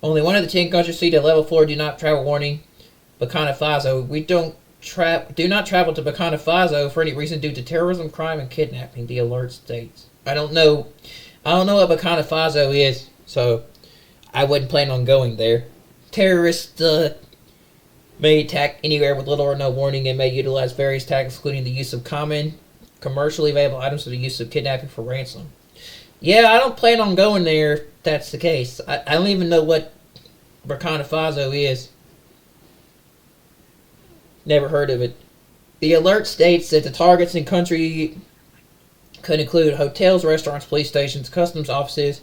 Speaker 2: Only one of the 10 countries received a level 4 do not travel warning, Burkina Faso. We do not travel to Burkina Faso for any reason due to terrorism, crime, and kidnapping, the alert states. I don't know what Burkina Faso is, so I wouldn't plan on going there. Terrorists may attack anywhere with little or no warning and may utilize various tactics, including the use of common, commercially available items or the use of kidnapping for ransom. Yeah, I don't plan on going there if that's the case. I don't even know what Burkina Faso is. Never heard of it. The alert states that the targets in country could include hotels, restaurants, police stations, customs offices,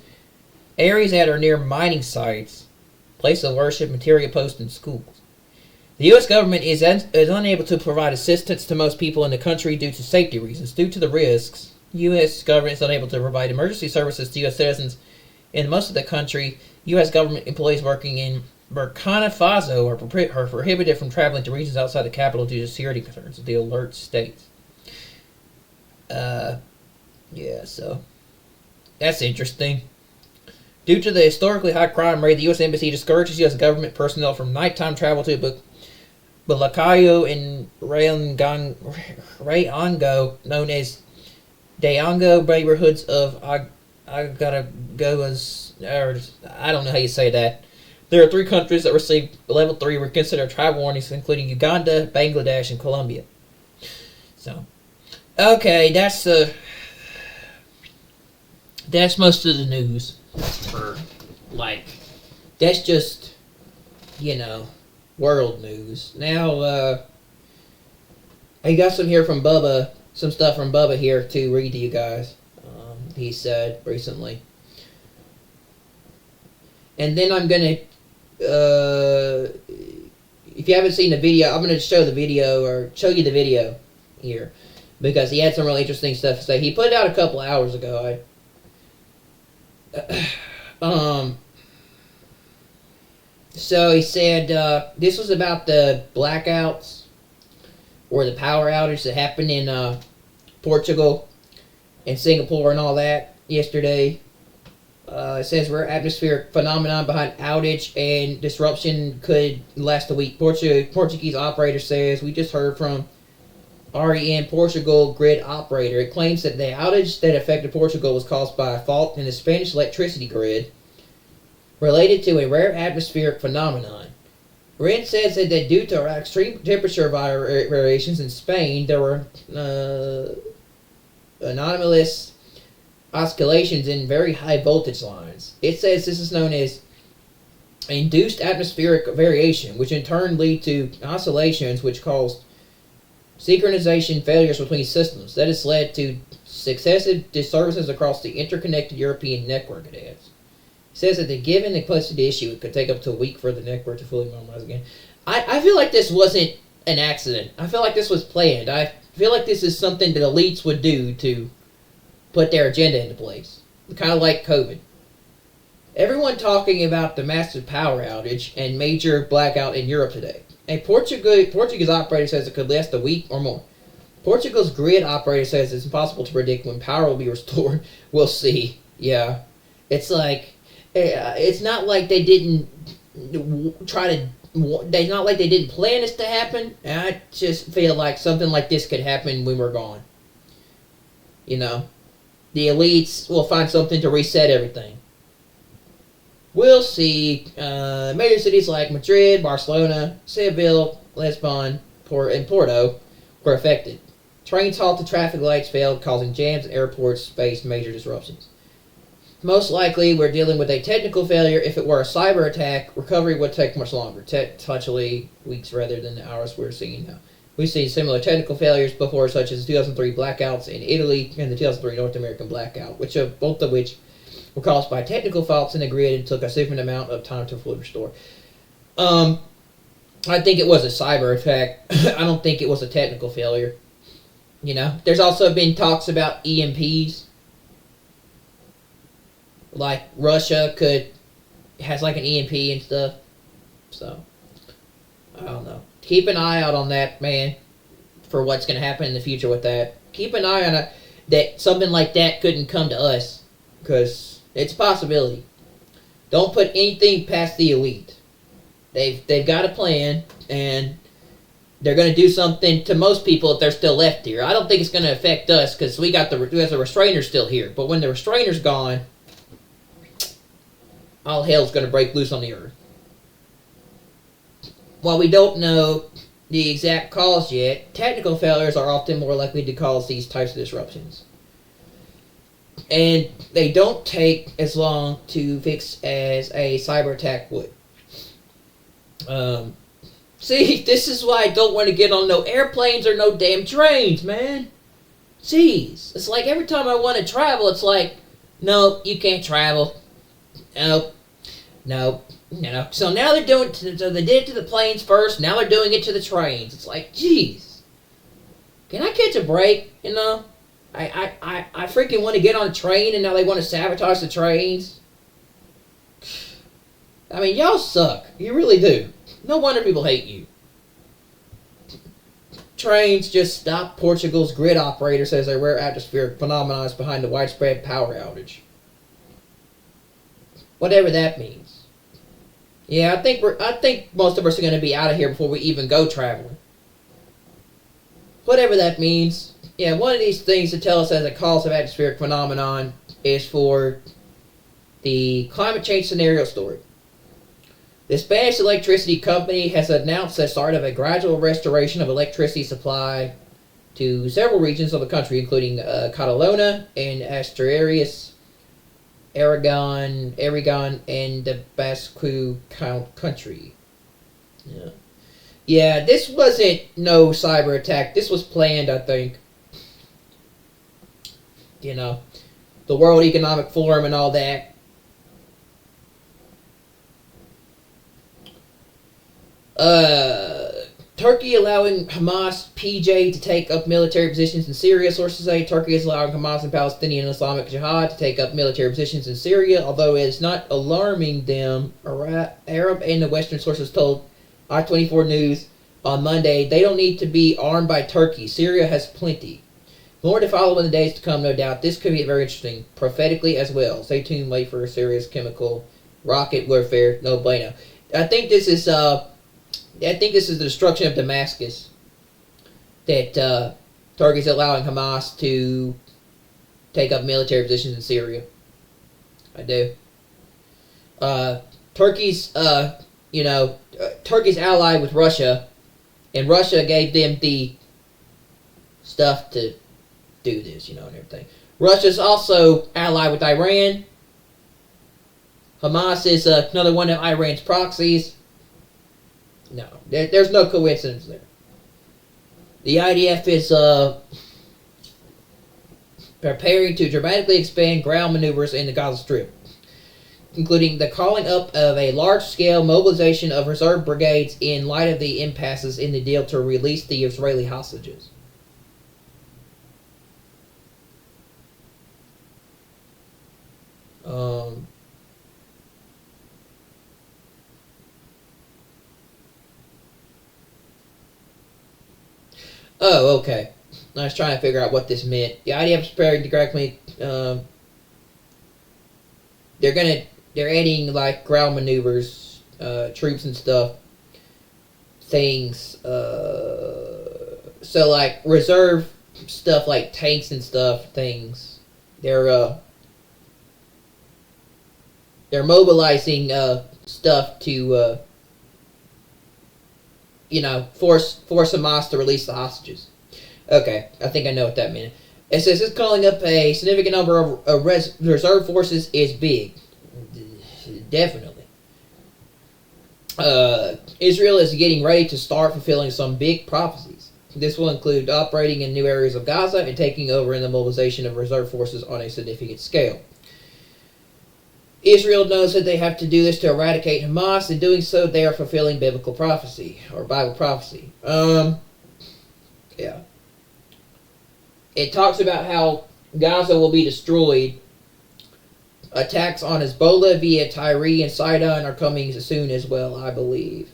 Speaker 2: areas that are near mining sites, places of worship, material posts, and schools. The U.S. government is unable to provide assistance to most people in the country due to safety reasons. Due to the risks, U.S. government is unable to provide emergency services to U.S. citizens in most of the country. U.S. government employees working in Burkina Faso are prohibited from traveling to regions outside the capital due to security concerns, the alert states. Yeah, so that's interesting. Due to the historically high crime rate, the U.S. Embassy discourages U.S. government personnel from nighttime travel to Bulacayo and Rayango, known as Dayango, neighborhoods of Agadagoas, or I don't know how you say that. There are 3 countries that received level 3 were considered travel warnings, including Uganda, Bangladesh, and Colombia. So, okay, that's most of the news. That's just, world news. Now, I got some stuff from Bubba here to read to you guys. He said recently. And then I'm going to, if you haven't seen the video, I'm going to show you the video here. Because he had some really interesting stuff to say. He put it out a couple hours ago. So he said this was about the blackouts or the power outage that happened in Portugal and Singapore and all that yesterday. It says rare atmospheric phenomenon behind outage and disruption could last a week. Portuguese operator says, we just heard from REN Portugal grid operator. It claims that the outage that affected Portugal was caused by a fault in the Spanish electricity grid related to a rare atmospheric phenomenon. REN says that due to extreme temperature variations in Spain, there were anomalous oscillations in very high voltage lines. It says this is known as induced atmospheric variation, which in turn lead to oscillations which cause synchronization failures between systems. That has led to successive disturbances across the interconnected European network, it adds. It says that given the complexity issue, it could take up to a week for the network to fully normalize again. I feel like this wasn't an accident. I feel like this was planned. I feel like this is something that elites would do to put their agenda into place. kind of like COVID. Everyone talking about the massive power outage and major blackout in Europe today. A Portuguese operator says it could last a week or more. Portugal's grid operator says it's impossible to predict when power will be restored. We'll see. Yeah. It's like, it's not like they didn't it's not like they didn't plan this to happen. I just feel like something like this could happen when we're gone. You know, the elites will find something to reset everything. We'll see. Major cities like Madrid, Barcelona, Seville, Lisbon, and Porto were affected. Trains halted, traffic lights failed, causing jams, and airports faced major disruptions. Most likely, we're dealing with a technical failure. If it were a cyber attack, recovery would take much longer, potentially weeks rather than the hours we're seeing now. We've seen similar technical failures before, such as the 2003 blackouts in Italy and the 2003 North American blackout, both of which were caused by technical faults in the grid and took a significant amount of time to fully restore. I think it was a cyber attack. I don't think it was a technical failure. You know, there's also been talks about EMPs. Like Russia has like an EMP and stuff. So, I don't know. Keep an eye out on that, man, for what's going to happen in the future with that. Keep an eye on that something like that couldn't come to us, because it's a possibility. Don't put anything past the elite. They've got a plan, and they're going to do something to most people if they're still left here. I don't think it's going to affect us, because we got the restrainer still here. But when the restrainer's gone, all hell's going to break loose on the earth. While we don't know the exact cause yet, technical failures are often more likely to cause these types of disruptions. And they don't take as long to fix as a cyber attack would. See, this is why I don't want to get on no airplanes or no damn trains, man. Jeez. It's like every time I want to travel, it's like, no, you can't travel. No. So now they're doing so they did it to the planes first, now they're doing it to the trains. It's like, jeez. Can I catch a break, you know? I freaking want to get on a train and now they want to sabotage the trains. I mean, y'all suck. You really do. No wonder people hate you. Trains just stopped. Portugal's grid operator says a rare atmospheric phenomenon is behind the widespread power outage. Whatever that means. Yeah, I think most of us are going to be out of here before we even go traveling. Whatever that means. Yeah, one of these things to tell us as a cause of atmospheric phenomenon is for the climate change scenario story. The Spanish electricity company has announced the start of a gradual restoration of electricity supply to several regions of the country, including Catalonia and Asturias, Aragon, and the Basque country. Yeah, this wasn't no cyber attack. This was planned, I think. You know, the World Economic Forum and all that. Turkey allowing Hamas PJ to take up military positions in Syria. Sources say Turkey is allowing Hamas and Palestinian Islamic Jihad to take up military positions in Syria, although it is not alarming them. Arab and the Western sources told I-24 News on Monday they don't need to be armed by Turkey. Syria has plenty. More to follow in the days to come, no doubt. This could be very interesting, prophetically as well. Stay tuned, wait for Syria's chemical rocket warfare. No bueno. I think this is the destruction of Damascus that Turkey's allowing Hamas to take up military positions in Syria. I do. Turkey's allied with Russia, and Russia gave them the stuff to do this, and everything. Russia's also allied with Iran. Hamas is another one of Iran's proxies. No, there's no coincidence there. The IDF is preparing to dramatically expand ground maneuvers in the Gaza Strip, including the calling up of a large-scale mobilization of reserve brigades in light of the impasses in the deal to release the Israeli hostages. Oh, okay. I was trying to figure out what this meant. The idea of preparing to correctly, they're adding like ground maneuvers, troops and stuff, things. So like reserve stuff like tanks and stuff, things. They're mobilizing stuff to force Hamas to release the hostages. Okay, I think I know what that meant. It says it's calling up a significant number of reserve forces is big. Definitely. Israel is getting ready to start fulfilling some big prophecies. This will include operating in new areas of Gaza and taking over in the mobilization of reserve forces on a significant scale. Israel knows that they have to do this to eradicate Hamas. In doing so, they are fulfilling biblical prophecy, or Bible prophecy. Yeah. It talks about how Gaza will be destroyed. Attacks on Hezbollah via Tyre and Sidon are coming soon as well, I believe.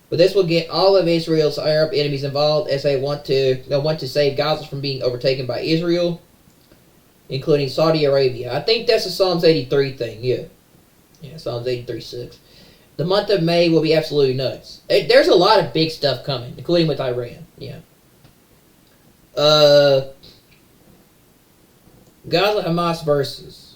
Speaker 2: But this will get all of Israel's Arab enemies involved, as they'll want to save Gaza from being overtaken by Israel, including Saudi Arabia. I think that's a Psalms 83 thing, yeah. Yeah, Psalms 83:6. The month of May will be absolutely nuts. There's a lot of big stuff coming, including with Iran, yeah. Gaza Hamas versus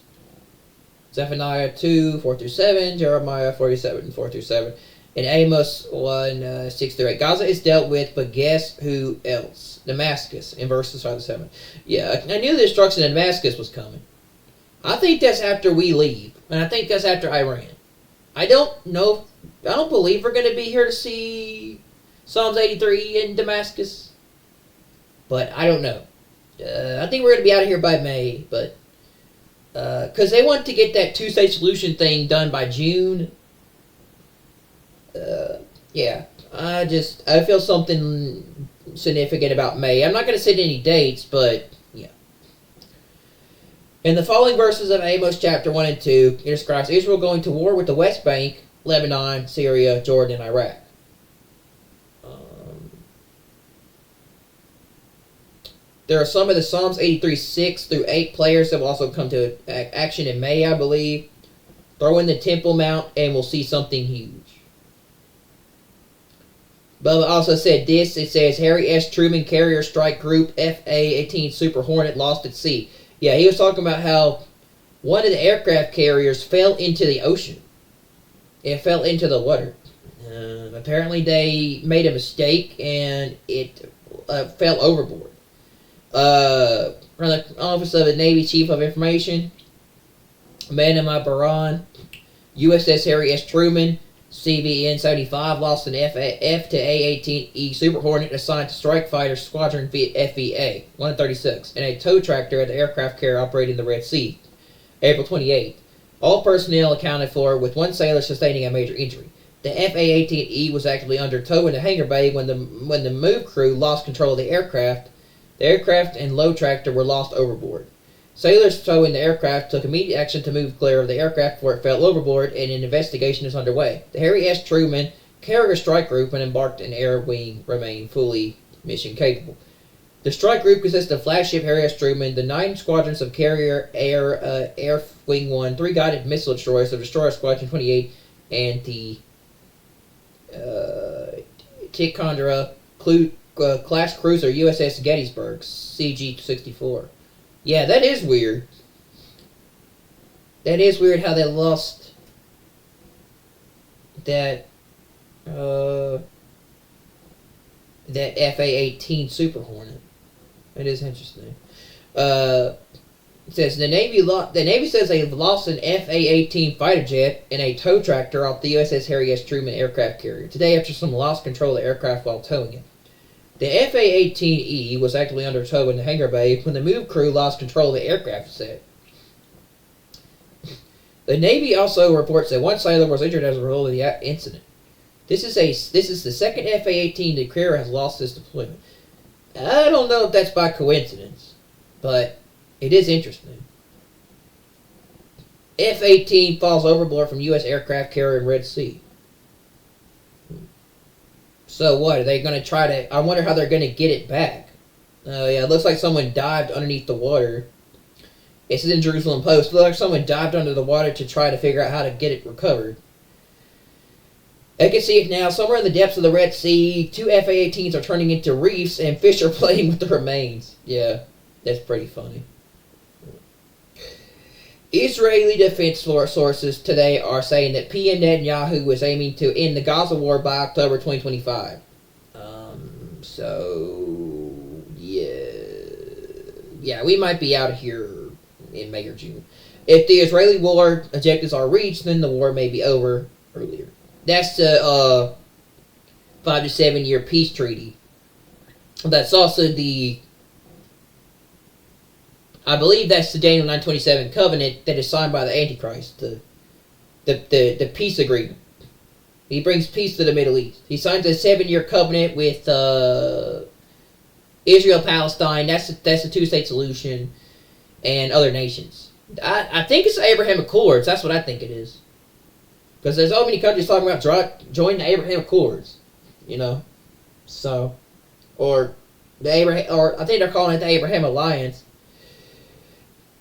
Speaker 2: Zephaniah 2:4-7, Jeremiah 47:4-7, and Amos 1:6-8. Gaza is dealt with, but guess who else? Damascus in verses 5-7. Yeah, I knew the destruction of Damascus was coming. I think that's after we leave, and I think that's after Iran. I don't know. I don't believe we're going to be here to see Psalms 83 in Damascus, but I don't know. I think we're going to be out of here by May, but because they want to get that two-state solution thing done by June. Yeah, I feel something significant about May. I'm not going to set any dates, but yeah. In the following verses of Amos chapter 1 and 2, it describes Israel going to war with the West Bank, Lebanon, Syria, Jordan, and Iraq. There are some of the Psalms 83:6-8 players that will also come to action in May, I believe. Throw in the Temple Mount and we'll see something huge. Bubba also said this. It says, Harry S. Truman Carrier Strike Group FA-18 Super Hornet lost at sea. Yeah, he was talking about how one of the aircraft carriers fell into the ocean. It fell into the water. Apparently they made a mistake and it fell overboard. From the Office of the Navy Chief of Information, Manama Baran, USS Harry S. Truman, CVN 75 lost an F to A-18E Super Hornet assigned to Strike Fighter Squadron FVA 136 and a tow tractor at the aircraft carrier operating the Red Sea, April 28. All personnel accounted for, with one sailor sustaining a major injury. The FA-18E was actively under tow in the hangar bay when the move crew lost control of the aircraft. The aircraft and low tractor were lost overboard. Sailors towing the aircraft took immediate action to move clear of the aircraft before it fell overboard, and an investigation is underway. The Harry S. Truman Carrier Strike Group, when embarked in Air Wing, remained fully mission capable. The strike group consists of flagship Harry S. Truman, the 9 squadrons of Carrier Air Wing 1, 3 guided missile destroyers of Destroyer Squadron 28, and the Ticonderoga class cruiser USS Gettysburg, CG-64. Yeah, that is weird. That is weird how they lost that that FA-18 Super Hornet. That is interesting. It says the Navy says they've lost an FA-18 fighter jet and a tow tractor off the USS Harry S. Truman aircraft carrier today after some lost control of the aircraft while towing it. The FA-18E was actively under tow in the hangar bay when the move crew lost control of the aircraft set. The Navy also reports that one sailor was injured as a result of the incident. This is the second FA-18 the carrier has lost this deployment. I don't know if that's by coincidence, but it is interesting. F-18 falls overboard from U.S. aircraft carrier in Red Sea. So what? Are they going to try to... I wonder how they're going to get it back. Yeah, it looks like someone dived underneath the water. It's in Jerusalem Post. It looks like someone dived under the water to try to figure out how to get it recovered. I can see it now. Somewhere in the depths of the Red Sea, 2 F-A-18s are turning into reefs and fish are playing with the remains. Yeah, that's pretty funny. Israeli defense sources today are saying that PM Netanyahu was aiming to end the Gaza war by October 2025. Yeah, we might be out of here in May or June. If the Israeli war objectives are reached, then the war may be over earlier. That's the 5 to 7 year peace treaty. That's also I believe that's the Daniel 927 covenant that is signed by the Antichrist, the peace agreement. He brings peace to the Middle East. He signs a 7-year covenant with Israel, Palestine. That's a 2-state solution, and other nations. I think it's the Abraham Accords. That's what I think it is. Because there's so many countries talking about joining the Abraham Accords, So, or I think they're calling it the Abraham Alliance.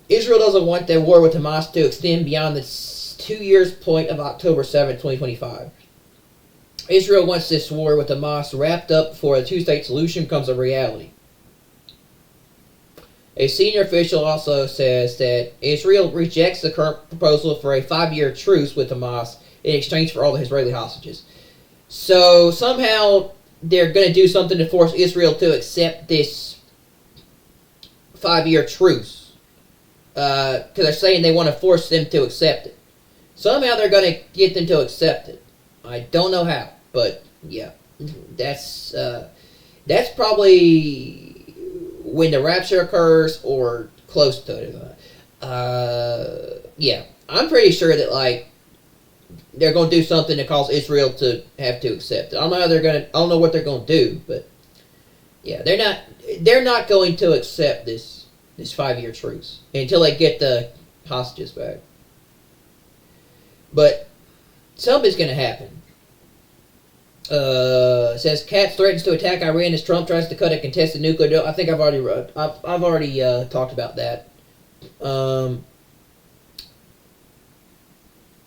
Speaker 2: Israel doesn't want their war with Hamas to extend beyond the 2 years point of October 7, 2025. Israel wants this war with Hamas wrapped up before a 2-state solution becomes a reality. A senior official also says that Israel rejects the current proposal for a 5-year truce with Hamas in exchange for all the Israeli hostages. So somehow they're going to do something to force Israel to accept this 5-year truce. Because they're saying they want to force them to accept it. Somehow they're going to get them to accept it. I don't know how, but yeah, that's probably when the rapture occurs or close to it. Yeah, I'm pretty sure that they're going to do something to cause Israel to have to accept it. I don't know how they're going to. I don't know what they're going to do, but yeah, they're not going to accept this 5-year truce until they get the hostages back. But something's going to happen. It says Katz threatens to attack Iran as Trump tries to cut a contested nuclear deal. I think I've already talked about that.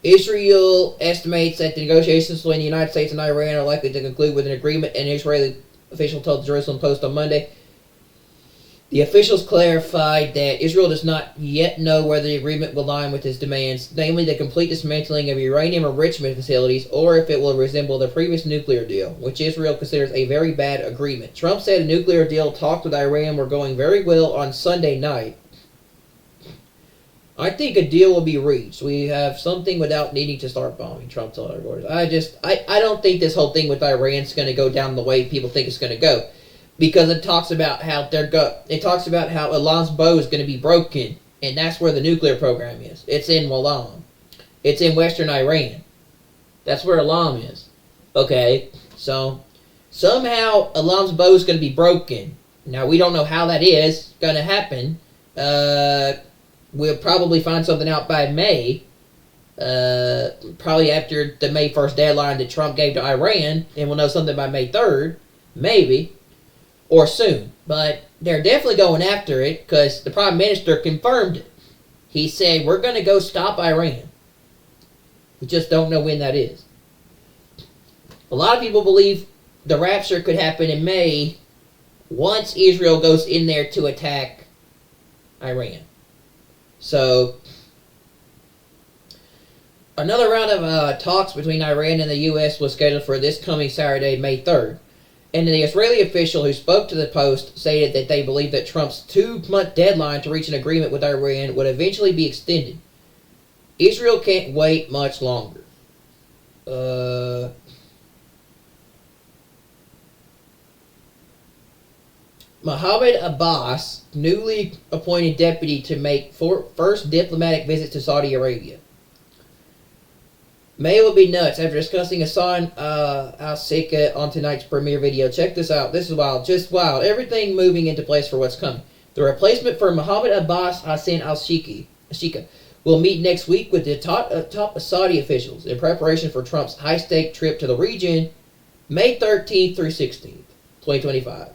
Speaker 2: Israel estimates that the negotiations between the United States and Iran are likely to conclude with an agreement, an Israeli official told the Jerusalem Post on Monday. The officials clarified that Israel does not yet know whether the agreement will align with its demands, namely the complete dismantling of uranium enrichment facilities, or if it will resemble the previous nuclear deal, which Israel considers a very bad agreement. Trump said a nuclear deal talks with Iran were going very well on Sunday night. I think a deal will be reached. We have something without needing to start bombing, Trump told our reporters. I don't think this whole thing with Iran's going to go down the way people think it's going to go. Because it talks about how Iran's bow is going to be broken, and that's where the nuclear program is. It's in Wallam. It's in western Iran. That's where Alam is. Okay, so somehow Alam's bow is going to be broken. Now we don't know how that is going to happen. We'll probably find something out by May. Probably after the May 1st deadline that Trump gave to Iran, and we'll know something by May 3rd, maybe. Or soon. But they're definitely going after it because the Prime Minister confirmed it. He said, we're going to go stop Iran. We just don't know when that is. A lot of people believe the rapture could happen in May once Israel goes in there to attack Iran. So, another round of talks between Iran and the U.S. was scheduled for this coming Saturday, May 3rd. And the Israeli official who spoke to the Post stated that they believe that Trump's 2-month deadline to reach an agreement with Iran would eventually be extended. Israel can't wait much longer. Mohammed Abbas, newly appointed deputy to make first diplomatic visit to Saudi Arabia. May will be nuts after discussing Hassan al-Sika on tonight's premiere video. Check this out. This is wild. Just wild. Everything moving into place for what's coming. The replacement for Mohammed Abbas, Hassan al-Shika, will meet next week with the top Saudi officials in preparation for Trump's high-stake trip to the region May 13th through 16th, 2025.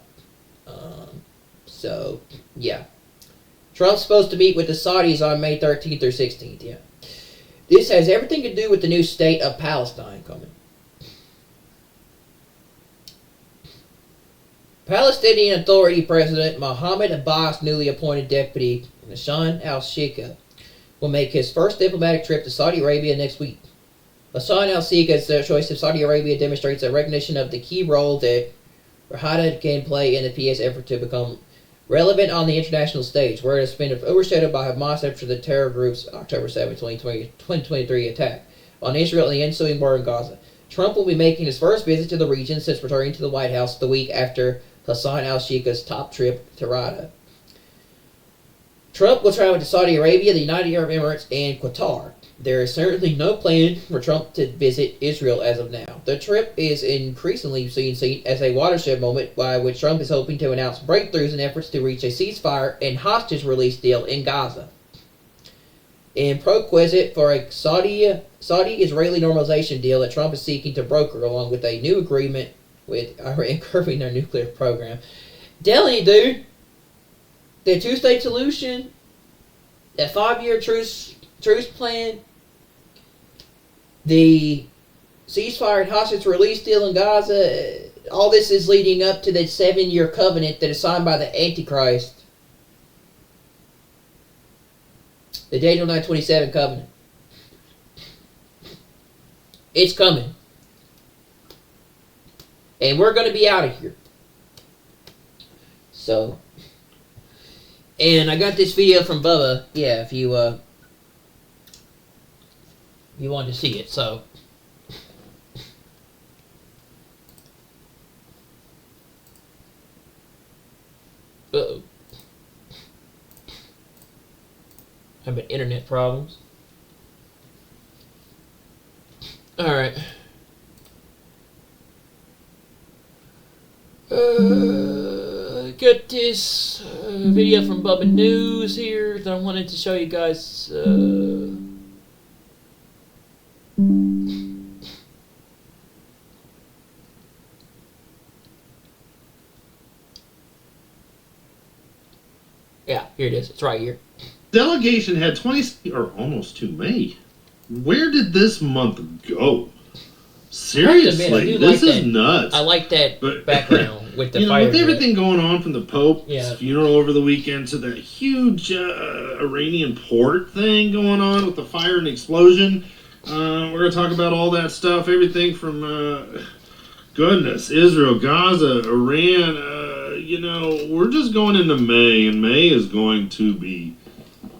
Speaker 2: So, yeah. Trump's supposed to meet with the Saudis on May 13th through 16th, yeah. This has everything to do with the new state of Palestine coming. Palestinian Authority President Mohammed Abbas' newly appointed deputy, Hassan al-Sheikha, will make his first diplomatic trip to Saudi Arabia next week. Hassan al-Sheikha's choice of Saudi Arabia demonstrates a recognition of the key role that Riyadh can play in the PA's effort to become relevant on the international stage, where it has been overshadowed by Hamas after the terror group's October 7, 2023 attack on Israel and the ensuing war in Gaza. Trump will be making his first visit to the region since returning to the White House the week after Hassan al-Sheikha's top trip to Riyadh. Trump will travel to Saudi Arabia, the United Arab Emirates, and Qatar. There is certainly no plan for Trump to visit Israel as of now. The trip is increasingly seen as a watershed moment by which Trump is hoping to announce breakthroughs in efforts to reach a ceasefire and hostage release deal in Gaza. In prerequisite for a Saudi-Israeli normalization deal that Trump is seeking to broker, along with a new agreement with Iran curbing their nuclear program. Telling you, dude, the two-state solution, that 5-year truce plan, the ceasefire and hostage release deal in Gaza, all this is leading up to the 7-year covenant that is signed by the Antichrist. The Daniel 9:27 covenant. It's coming. And we're going to be out of here. So, and I got this video from Bubba. Yeah, if you wanted to see it. So, uh-oh. Having internet problems. All right. Got this video from Bubba News here that I wanted to show you guys. Yeah, here it is. It's right here.
Speaker 3: Delegation had 20, or almost too many. Where did this month go? Seriously, this is nuts.
Speaker 2: I like that background with the fire.
Speaker 3: With everything going on from the Pope's
Speaker 2: Yeah.
Speaker 3: funeral over the weekend to the huge Iranian port thing going on with the fire and explosion. We're going to talk about all that stuff. Everything from, goodness, Israel, Gaza, Iran. We're just going into May, and May is going to be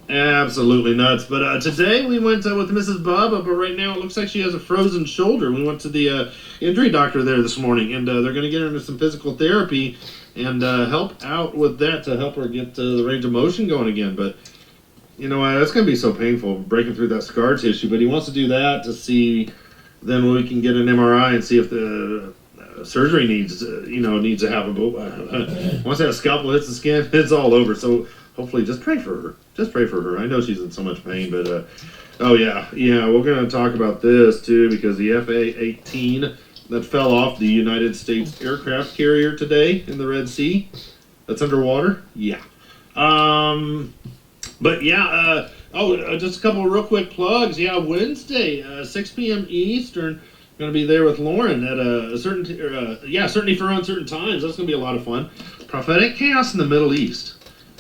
Speaker 3: absolutely nuts. But today we went with Mrs. Bubba, but right now it looks like she has a frozen shoulder. We went to the injury doctor there this morning, and they're going to get her into some physical therapy and help out with that to help her get the range of motion going again. But, that's going to be so painful, breaking through that scar tissue. But he wants to do that to see then we can get an MRI and see if the surgery needs to happen. Once that scalpel hits the skin, it's all over. So hopefully just pray for her. Just pray for her. I know she's in so much pain, but we're going to talk about this too, because the FA-18 that fell off the United States aircraft carrier today in the Red Sea, that's underwater. Yeah. Just a couple of real quick plugs. Yeah, Wednesday, 6 p.m. Eastern. Going to be there with Lauren at a certainty for uncertain times. That's going to be a lot of fun. Prophetic chaos in the Middle East.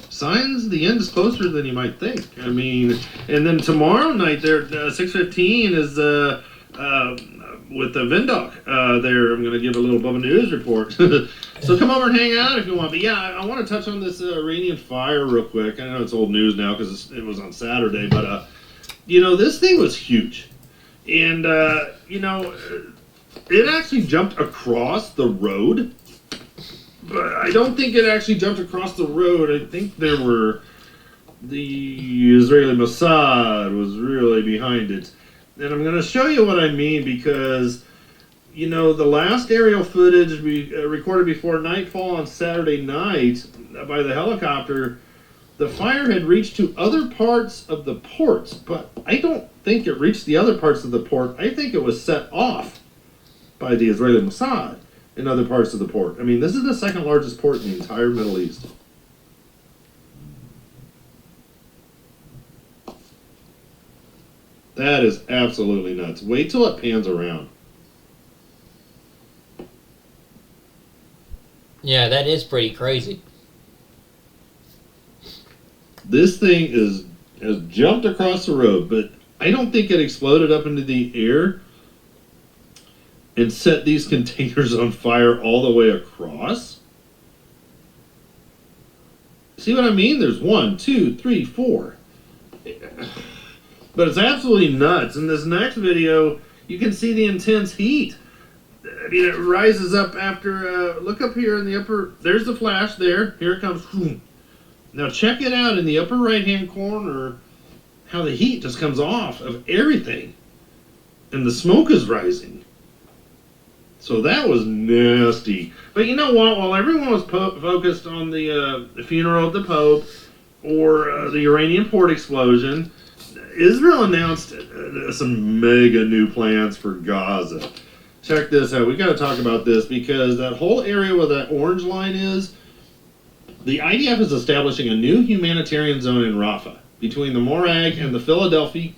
Speaker 3: Signs the end is closer than you might think. I mean, and then tomorrow night there, 6:15 is with the Vindoc. There, I'm going to give a little Bubba News report. So come over and hang out if you want. But yeah, I want to touch on this Iranian fire real quick. I know it's old news now because it was on Saturday, but this thing was huge. And, it actually jumped across the road. But I don't think it actually jumped across the road. I think the Israeli Mossad was really behind it. And I'm going to show you what I mean because, the last aerial footage we recorded before nightfall on Saturday night by the helicopter, the fire had reached to other parts of the ports, but I don't think it reached the other parts of the port. I think it was set off by the Israeli Mossad in other parts of the port. I mean, this is the second largest port in the entire Middle East. That is absolutely nuts. Wait till it pans around.
Speaker 1: Yeah, that is pretty crazy.
Speaker 3: This thing has jumped across the road, but I don't think it exploded up into the air and set these containers on fire all the way across. See what I mean? There's 1, 2, 3, 4. But it's absolutely nuts. In this next video, you can see the intense heat. I mean, it rises up after, look up here in the upper, there's the flash there. Here it comes. Now check it out in the upper right-hand corner, how the heat just comes off of everything. And the smoke is rising. So that was nasty. But you know what? While everyone was focused on the funeral of the Pope or the Iranian port explosion, Israel announced some mega new plans for Gaza. Check this out. We got to talk about this because that whole area where that orange line is, the IDF is establishing a new humanitarian zone in Rafah between the Morag and the Philadelphia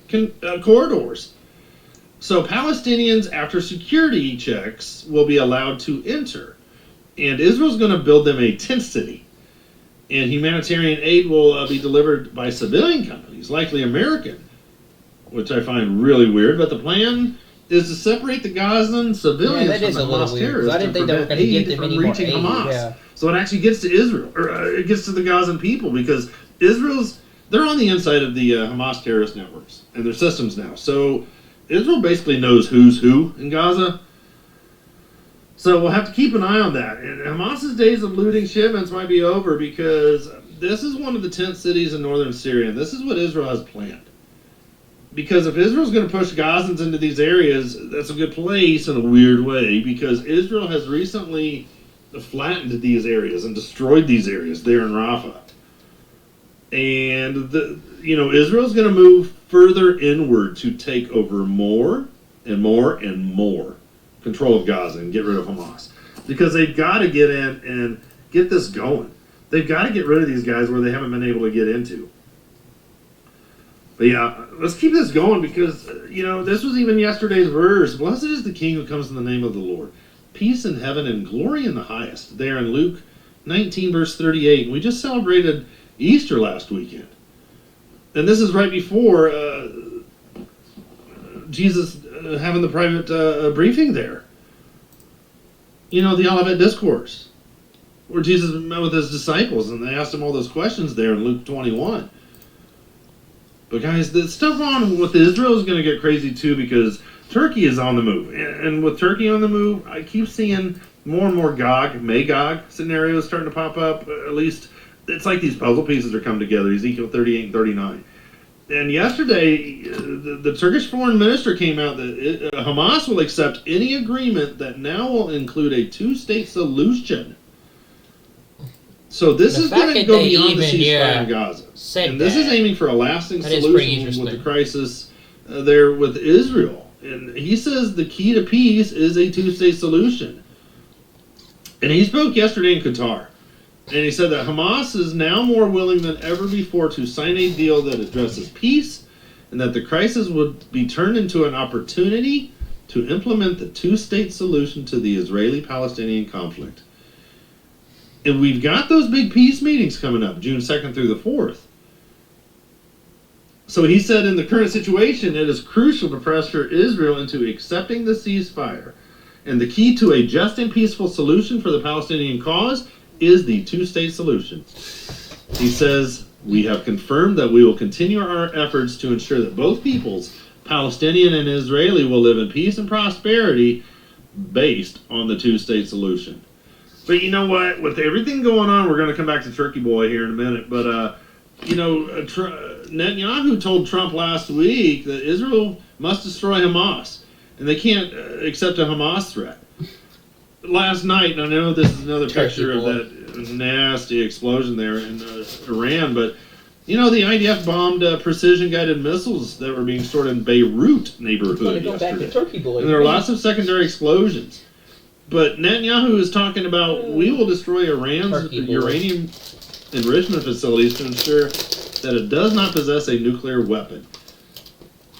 Speaker 3: corridors. So Palestinians, after security checks, will be allowed to enter. And Israel's going to build them a tent city. And humanitarian aid will be delivered by civilian companies, likely American, which I find really weird. But the plan is to separate the Gazan civilians from the Hamas terrorists
Speaker 2: I didn't think they were going to give them any more aid.
Speaker 3: Hamas.
Speaker 2: Yeah.
Speaker 3: So it actually gets to Israel, or it gets to the Gazan people, because they're on the inside of the Hamas terrorist networks and their systems now. So Israel basically knows who's who in Gaza. So we'll have to keep an eye on that. And Hamas's days of looting shipments might be over, because this is one of the tent cities in northern Syria, and this is what Israel has planned. Because if Israel's going to push Gazans into these areas, that's a good place in a weird way, because Israel has recently flattened these areas and destroyed these areas there in Rafah. And Israel's going to move further inward to take over more and more and more control of Gaza and get rid of Hamas, because they've got to get in and get this going. They've got to get rid of these guys where they haven't been able to get into. But yeah, let's keep this going, because this was even yesterday's verse. Blessed is the King who comes in the name of the Lord. Peace in heaven and glory in the highest. There in Luke 19 verse 38. We just celebrated Easter last weekend, and this is right before Jesus having the private briefing there. The Olivet Discourse, where Jesus met with his disciples and they asked him all those questions there in Luke 21. But guys, the stuff on with Israel is going to get crazy too, because Turkey is on the move. And with Turkey on the move, I keep seeing more and more Magog scenarios starting to pop up. At least it's like these puzzle pieces are coming together, Ezekiel 38 and 39. And yesterday, the Turkish foreign minister came out that Hamas will accept any agreement that now will include a two-state solution. So this is going to go beyond the ceasefire in Gaza. And this is aiming for a lasting solution with the crisis there with Israel. And he says the key to peace is a two-state solution. And he spoke yesterday in Qatar. And he said that Hamas is now more willing than ever before to sign a deal that addresses peace, and that the crisis would be turned into an opportunity to implement the two-state solution to the Israeli-Palestinian conflict. And we've got those big peace meetings coming up, June 2nd through the 4th. So he said in the current situation, it is crucial to pressure Israel into accepting the ceasefire. And the key to a just and peaceful solution for the Palestinian cause is the two-state solution. He says, we have confirmed that we will continue our efforts to ensure that both peoples, Palestinian and Israeli, will live in peace and prosperity based on the two-state solution. But you know what? With everything going on, we're going to come back to Turkey Boy here in a minute. But, Netanyahu told Trump last week that Israel must destroy Hamas. And they can't accept a Hamas threat. Last night, and I know this is another picture of that nasty explosion there in Iran, but You know, the IDF bombed precision-guided missiles that were being stored in Beirut neighborhood
Speaker 2: Go back to
Speaker 3: yesterday.
Speaker 2: Turkey boy.
Speaker 3: And there are lots of secondary explosions. But Netanyahu is talking about, we will destroy Iran's
Speaker 2: Turkey boy.
Speaker 3: uranium enrichment facilities to ensure that it does not possess a nuclear weapon.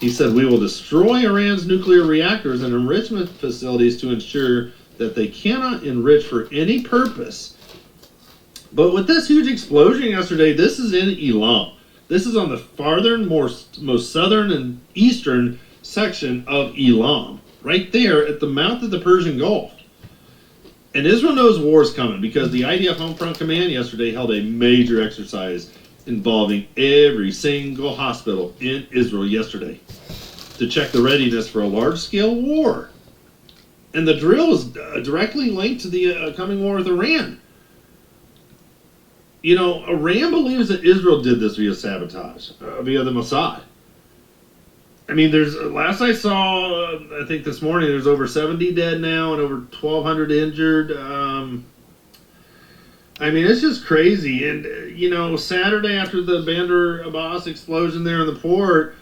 Speaker 3: He said, we will destroy Iran's nuclear reactors and enrichment facilities to ensure that they cannot enrich for any purpose. But with this huge explosion yesterday, this is in Elam. This is on the most southern and eastern section of Elam, right there at the mouth of the Persian Gulf. And Israel knows war is coming because the IDF Home Front Command yesterday held a major exercise involving every single hospital in Israel yesterday to check the readiness for a large-scale war. And the drill is directly linked to the coming war with Iran. You know, Iran believes that Israel did this via sabotage, via the Mossad. I mean, last I saw, I think this morning, there's over 70 dead now and over 1,200 injured. I mean, it's just crazy. And, you know, Saturday after the Bandar Abbas explosion there in the port,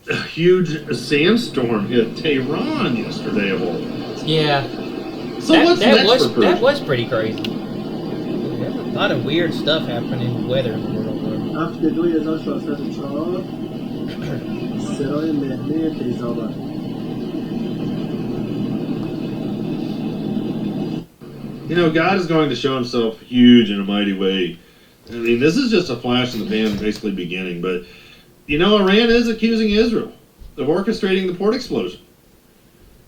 Speaker 3: a huge sandstorm hit Tehran yesterday of all.
Speaker 1: Yeah.
Speaker 3: So what's next for Persia?
Speaker 1: That was pretty crazy.
Speaker 2: There's a lot of weird stuff happening with weather in the world.
Speaker 4: 72404 سرای مهنه فیض‌آباد.
Speaker 3: You know, God is going to show himself huge in a mighty way. I mean, this is just a flash in the pan, basically beginning. But, you know, Iran is accusing Israel of orchestrating the port explosion.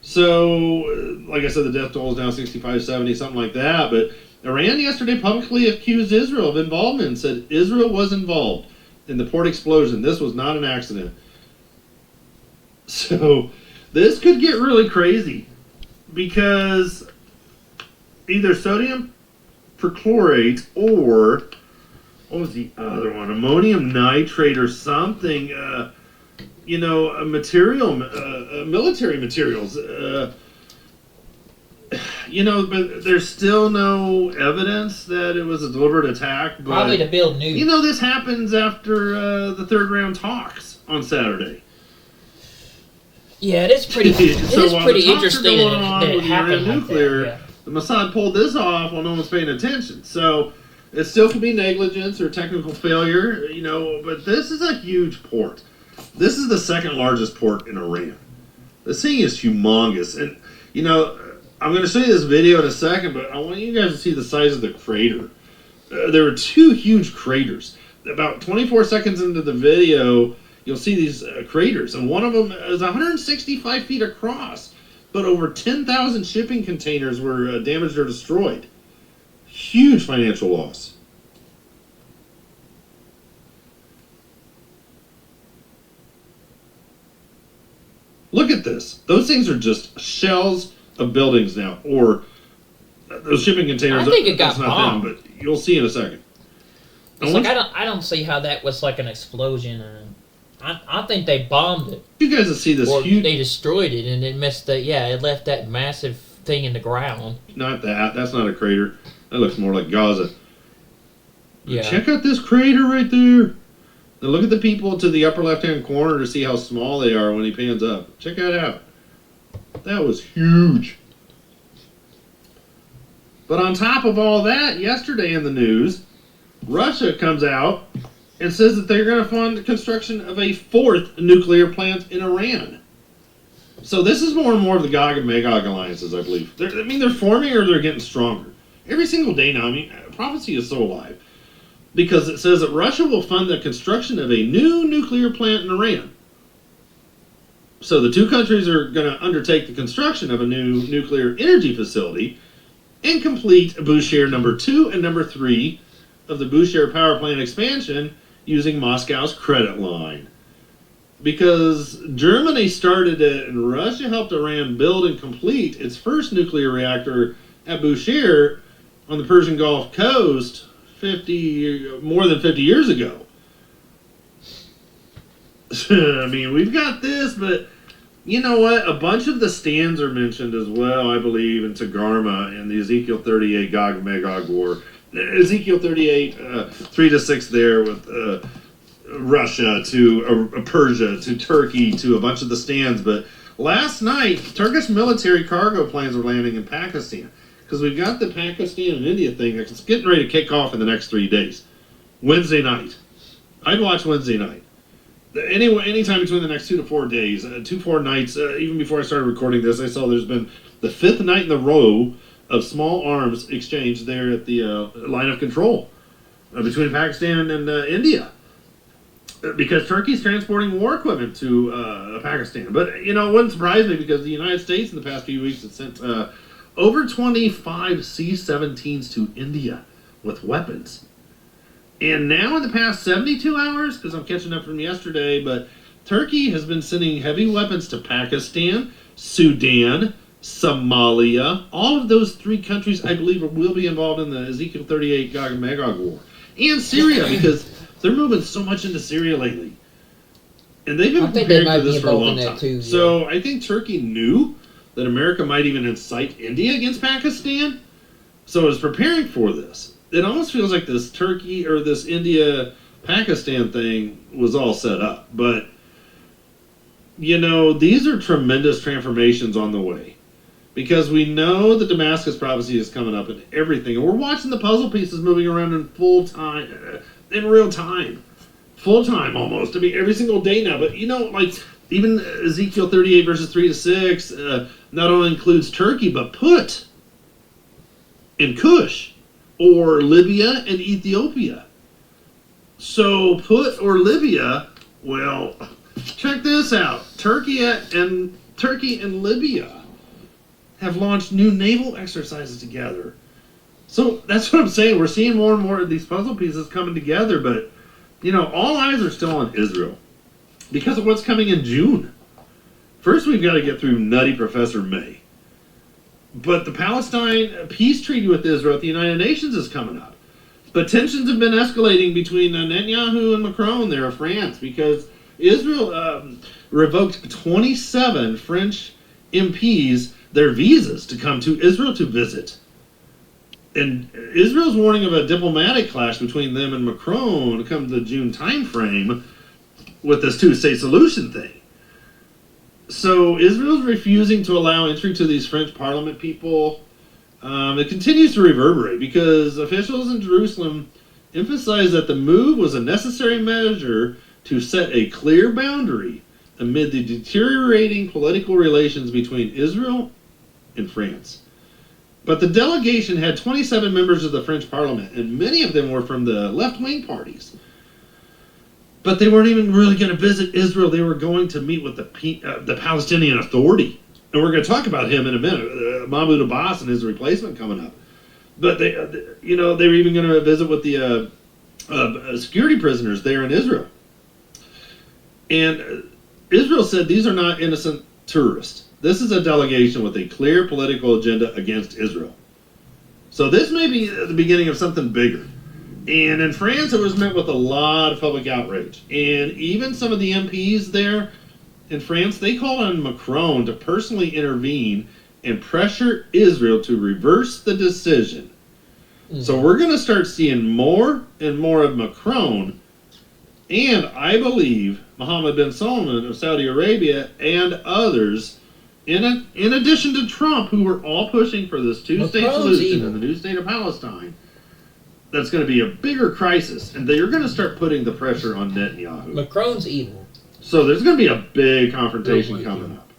Speaker 3: So, like I said, the death toll is now 65, 70, something like that. But Iran yesterday publicly accused Israel of involvement and said Israel was involved in the port explosion. This was not an accident. So, this could get really crazy because either sodium perchlorate or, what was the other one? Ammonium nitrate or something. You know, a material, military materials. You know, but there's still no evidence that it was a deliberate attack. But,
Speaker 2: Probably to build nukes.
Speaker 3: you know, this happens after the third round talks on Saturday.
Speaker 2: Yeah, it is pretty. It
Speaker 3: So
Speaker 2: is
Speaker 3: while
Speaker 2: pretty
Speaker 3: the talks are
Speaker 2: interesting
Speaker 3: going on
Speaker 2: that it
Speaker 3: with
Speaker 2: happened
Speaker 3: Iran
Speaker 2: like
Speaker 3: nuclear,
Speaker 2: that.
Speaker 3: the Mossad pulled this off while no one's paying attention. So it still could be negligence or technical failure, you know, but this is a huge port. This is the second largest port in Iran. This thing is humongous. And, you know, I'm going to show you this video in a second, but I want you guys to see the size of the crater. There were two huge craters. About 24 seconds into the video, you'll see these craters, and one of them is 165 feet across, but over 10,000 shipping containers were damaged or destroyed. Huge financial loss. Look at this. Those things are just shells of buildings now, or those shipping containers.
Speaker 1: I think it got
Speaker 3: that's not them,
Speaker 1: bombed.
Speaker 3: but you'll see in a second.
Speaker 1: It's like I don't see how that was like an explosion. I think they bombed it.
Speaker 3: You guys will see this
Speaker 1: Or
Speaker 3: huge.
Speaker 1: they destroyed it and it missed the it left that massive thing in the ground.
Speaker 3: Not that. That's not a crater. That looks more like Gaza.
Speaker 1: Yeah.
Speaker 3: Check out this crater right there. Now look at the people to the upper left-hand corner to see how small they are when he pans up. Check that out. That was huge. But on top of all that, yesterday in the news, Russia comes out and says that they're going to fund the construction of a fourth nuclear plant in Iran. So this is more and more of the Gog and Magog alliances, I believe. They're forming or they're getting stronger. Every single day now, prophecy is so alive. Because it says that Russia will fund the construction of a new nuclear plant in Iran. So the two countries are going to undertake the construction of a new nuclear energy facility and complete Bushehr number 2 and number 3 of the Bushehr power plant expansion using Moscow's credit line. Because Germany started it and Russia helped Iran build and complete its first nuclear reactor at Bushehr on the Persian Gulf coast more than 50 years ago. I mean, we've got this, but you know what? A bunch of the stands are mentioned as well, I believe, in Tagarma and the Ezekiel 38 Gog and Magog war. Ezekiel 38, 3-6 there with Russia to Persia to Turkey to a bunch of the stands. But last night, Turkish military cargo planes were landing in Pakistan because we've got the Pakistan and India thing that's getting ready to kick off in the next 3 days. Wednesday night. I'd watch Wednesday night. Anytime between the next 2 to 4 days, 4 nights, even before I started recording this, I saw there's been the 5th night in a row of small arms exchange there at the line of control between Pakistan and India. Because Turkey's transporting war equipment to Pakistan. But, it wouldn't surprise me because the United States in the past few weeks has sent over 25 C-17s to India with weapons. And now in the past 72 hours, because I'm catching up from yesterday, but Turkey has been sending heavy weapons to Pakistan, Sudan, Somalia. All of those 3 countries, I believe, will be involved in the Ezekiel 38 Gog and Magog war. And Syria, because they're moving so much into Syria lately. And they've been preparing for this for a long time. Too, yeah. So I think Turkey knew that America might even incite India against Pakistan. So it was preparing for this. It almost feels like this Turkey or this India-Pakistan thing was all set up. But, these are tremendous transformations on the way. Because we know the Damascus prophecy is coming up and everything. And we're watching the puzzle pieces moving around in full time. In real time. Full time almost. I mean, every single day now. But, even Ezekiel 38 verses 3-6 not only includes Turkey, but Put and Cush or Libya and Ethiopia. So Put or Libya, well, check this out. Turkey and Libya have launched new naval exercises together. So that's what I'm saying. We're seeing more and more of these puzzle pieces coming together, but, all eyes are still on Israel because of what's coming in June. First, we've got to get through nutty Professor May. But the Palestine peace treaty with Israel at the United Nations is coming up. But tensions have been escalating between Netanyahu and Macron there of France because Israel revoked 27 French MPs their visas to come to Israel to visit. And Israel's warning of a diplomatic clash between them and Macron come the June timeframe with this two-state solution thing. So Israel's refusing to allow entry to these French parliament people. It continues to reverberate because officials in Jerusalem emphasize that the move was a necessary measure to set a clear boundary amid the deteriorating political relations between Israel and France. But the delegation had 27 members of the French parliament, and many of them were from the left-wing parties. But they weren't even really going to visit Israel. They were going to meet with the Palestinian Authority. And we're going to talk about him in a minute, Mahmoud Abbas and his replacement coming up. But they were even going to visit with the security prisoners there in Israel. And Israel said these are not innocent tourists. This is a delegation with a clear political agenda against Israel. So this may be the beginning of something bigger. And in France, it was met with a lot of public outrage. And even some of the MPs there in France, they called on Macron to personally intervene and pressure Israel to reverse the decision. Mm-hmm. So we're going to start seeing more and more of Macron. And I believe Mohammed bin Salman of Saudi Arabia and others, in addition to Trump, who were all pushing for this two-state solution in the new state of Palestine, that's going to be a bigger crisis, and they're going to start putting the pressure on Netanyahu.
Speaker 2: Macron's evil.
Speaker 3: So there's going to be a big confrontation coming up.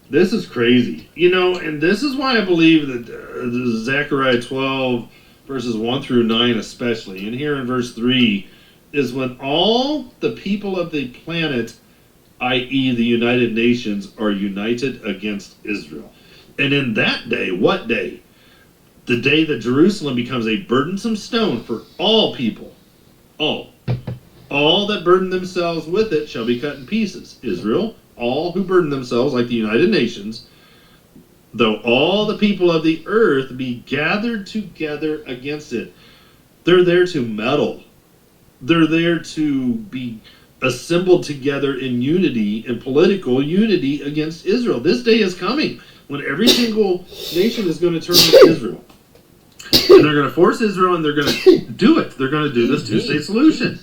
Speaker 3: This is crazy. And this is why I believe that Zechariah 12, verses 1 through 9 especially, and here in verse 3, is when all the people of the planet, i.e. the United Nations, are united against Israel. And in that day, what day? The day that Jerusalem becomes a burdensome stone for all people. All that burden themselves with it shall be cut in pieces. Israel, all who burden themselves like the United Nations, though all the people of the earth be gathered together against it. They're there to meddle. They're there to be assembled together in unity, in political unity against Israel. This day is coming when every single nation is going to turn to Israel. And they're going to force Israel, and they're going to do it. They're going to do this two-state solution.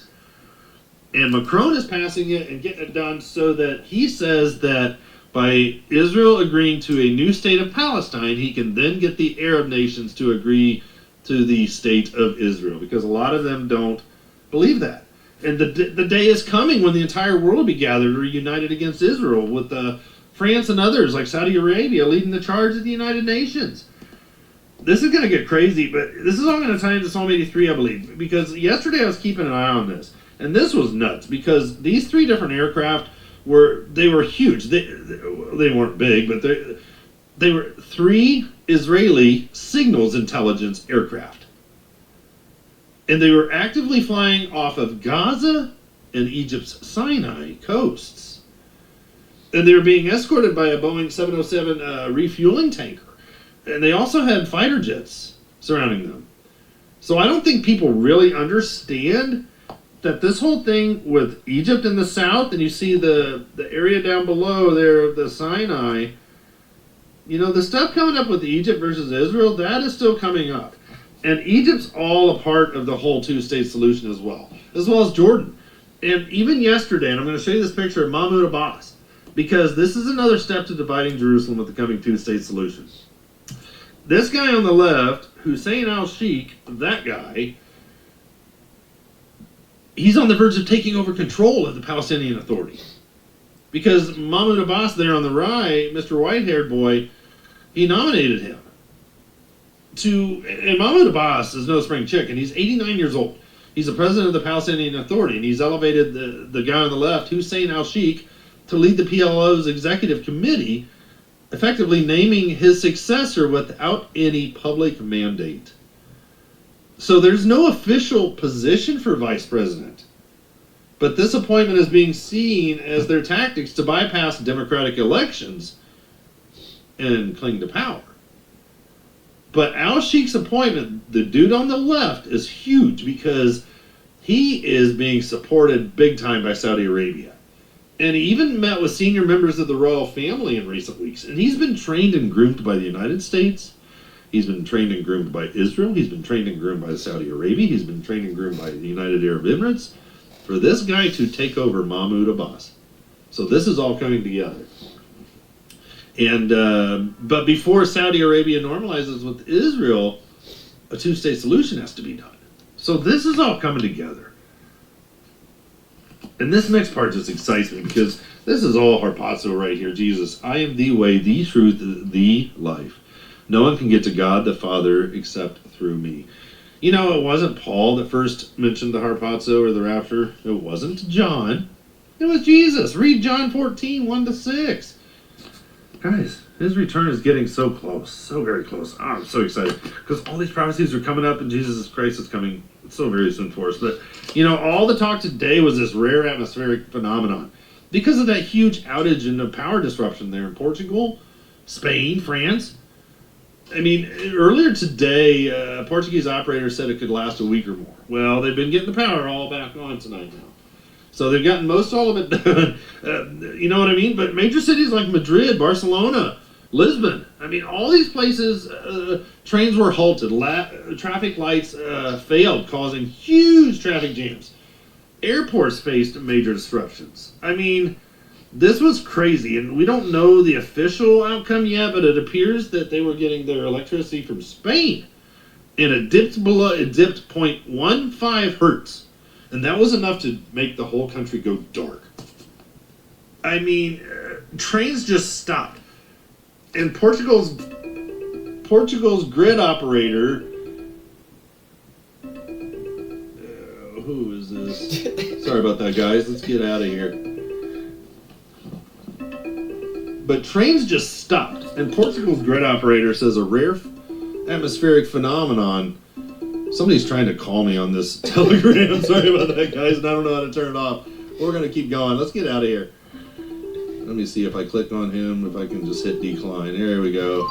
Speaker 3: And Macron is passing it and getting it done so that he says that by Israel agreeing to a new state of Palestine, he can then get the Arab nations to agree to the state of Israel, because a lot of them don't believe that. And the day is coming when the entire world will be gathered or united against Israel, with France and others like Saudi Arabia leading the charge at the United Nations. This is going to get crazy, but this is all going to tie into Psalm 83, I believe, because yesterday I was keeping an eye on this, and this was nuts, because these three different aircraft were huge. They weren't big, but they were three Israeli signals intelligence aircraft. And they were actively flying off of Gaza and Egypt's Sinai coasts. And they were being escorted by a Boeing 707 refueling tanker. And they also had fighter jets surrounding them. So I don't think people really understand that this whole thing with Egypt in the south, and you see the area down below there of the Sinai, the stuff coming up with Egypt versus Israel, that is still coming up. And Egypt's all a part of the whole two-state solution as well as Jordan. And even yesterday, and I'm going to show you this picture of Mahmoud Abbas, because this is another step to dividing Jerusalem with the coming two-state solution. This guy on the left, Hussein al-Sheikh, that guy, he's on the verge of taking over control of the Palestinian Authority. Because Mahmoud Abbas there on the right, Mr. White-haired boy, he nominated him. And Mahmoud Abbas is no spring chicken. He's 89 years old. He's the president of the Palestinian Authority, and he's elevated the guy on the left, Hussein al-Sheikh, to lead the PLO's executive committee, effectively naming his successor without any public mandate. So there's no official position for vice president. But this appointment is being seen as their tactics to bypass democratic elections and cling to power. But al-Sheikh's appointment, the dude on the left, is huge because he is being supported big time by Saudi Arabia. And he even met with senior members of the royal family in recent weeks. And he's been trained and groomed by the United States. He's been trained and groomed by Israel. He's been trained and groomed by Saudi Arabia. He's been trained and groomed by the United Arab Emirates for this guy to take over Mahmoud Abbas. So this is all coming together. And but before Saudi Arabia normalizes with Israel, a two-state solution has to be done. So this is all coming together. And this next part just excites me because this is all harpazo right here. Jesus, I am the way, the truth, the life. No one can get to God the Father except through me. It wasn't Paul that first mentioned the harpazo or the rapture. It wasn't John. It was Jesus. Read John 14, 1-6. Guys, his return is getting so close. So very close. Oh, I'm so excited. Because all these prophecies are coming up and Jesus Christ is coming so very soon for us. But, all the talk today was this rare atmospheric phenomenon. Because of that huge outage and the power disruption there in Portugal, Spain, France. I mean, earlier today, a Portuguese operator said it could last a week or more. Well, they've been getting the power all back on tonight now. So they've gotten most all of it done. You know what I mean? But major cities like Madrid, Barcelona, Lisbon, I mean, all these places, trains were halted. Traffic lights failed, causing huge traffic jams. Airports faced major disruptions. I mean, this was crazy, and we don't know the official outcome yet, but it appears that they were getting their electricity from Spain, and it dipped 0.15 hertz, and that was enough to make the whole country go dark. I mean, trains just stopped, and Portugal's grid operator. Who is this? Sorry about that, guys. Let's get out of here. But trains just stopped, and Portugal's grid operator says a rare atmospheric phenomenon. Somebody's trying to call me on this telegram. Sorry about that, guys, and I don't know how to turn it off. We're going to keep going. Let's get out of here. Let me see if I click on him, if I can just hit decline. There we go.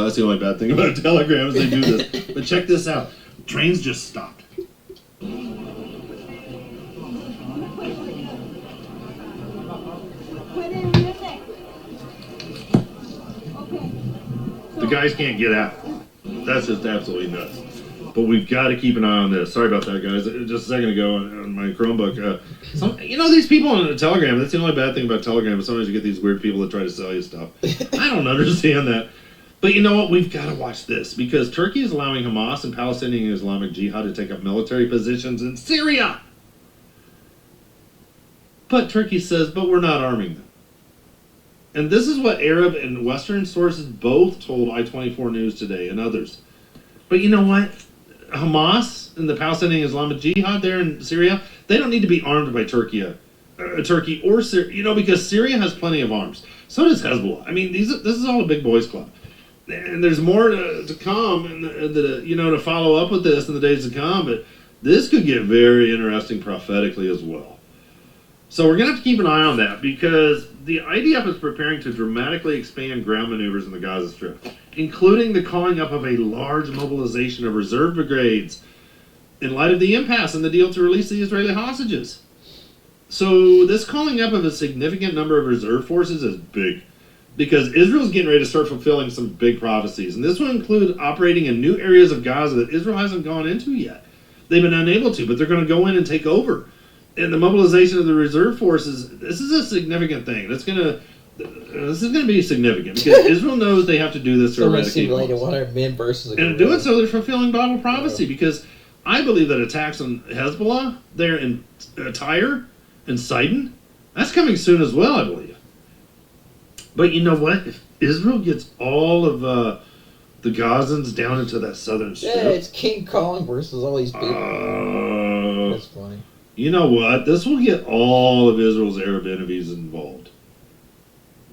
Speaker 3: That's the only bad thing about telegrams. They do this. But check this out. Trains just stopped. The guys can't get out. That's just absolutely nuts. But we've got to keep an eye on this. Sorry about that, guys. Just a second ago on my Chromebook. These people on Telegram, that's the only bad thing about Telegram is sometimes you get these weird people that try to sell you stuff. I don't understand that. But you know what? We've got to watch this because Turkey is allowing Hamas and Palestinian Islamic Jihad to take up military positions in Syria. But Turkey says, but we're not arming them. And this is what Arab and Western sources both told I-24 News today and others. But you know what? Hamas and the Palestinian Islamic Jihad there in Syria, they don't need to be armed by Turkey or Syria, because Syria has plenty of arms. So does Hezbollah. I mean, this is all a big boys club. And there's more to come and to follow up with this in the days to come. But this could get very interesting prophetically as well. So we're going to have to keep an eye on that because the IDF is preparing to dramatically expand ground maneuvers in the Gaza Strip, including the calling up of a large mobilization of reserve brigades in light of the impasse in the deal to release the Israeli hostages. So this calling up of a significant number of reserve forces is big because Israel's getting ready to start fulfilling some big prophecies. And this will include operating in new areas of Gaza that Israel hasn't gone into yet. They've been unable to, but they're going to go in and take over. And the mobilization of the reserve forces, this is a significant thing. This is going to be significant because Israel knows they have to do this to eradicate
Speaker 2: Hamas. 100 men versus a
Speaker 3: and doing so, they're fulfilling Bible prophecy because I believe that attacks on Hezbollah there in Tyre and Sidon, that's coming soon as well, I believe. But you know what? If Israel gets all of the Gazans down into that southern strip...
Speaker 2: Yeah, it's King Kong versus all these people. That's funny.
Speaker 3: You know what? This will get all of Israel's Arab enemies involved.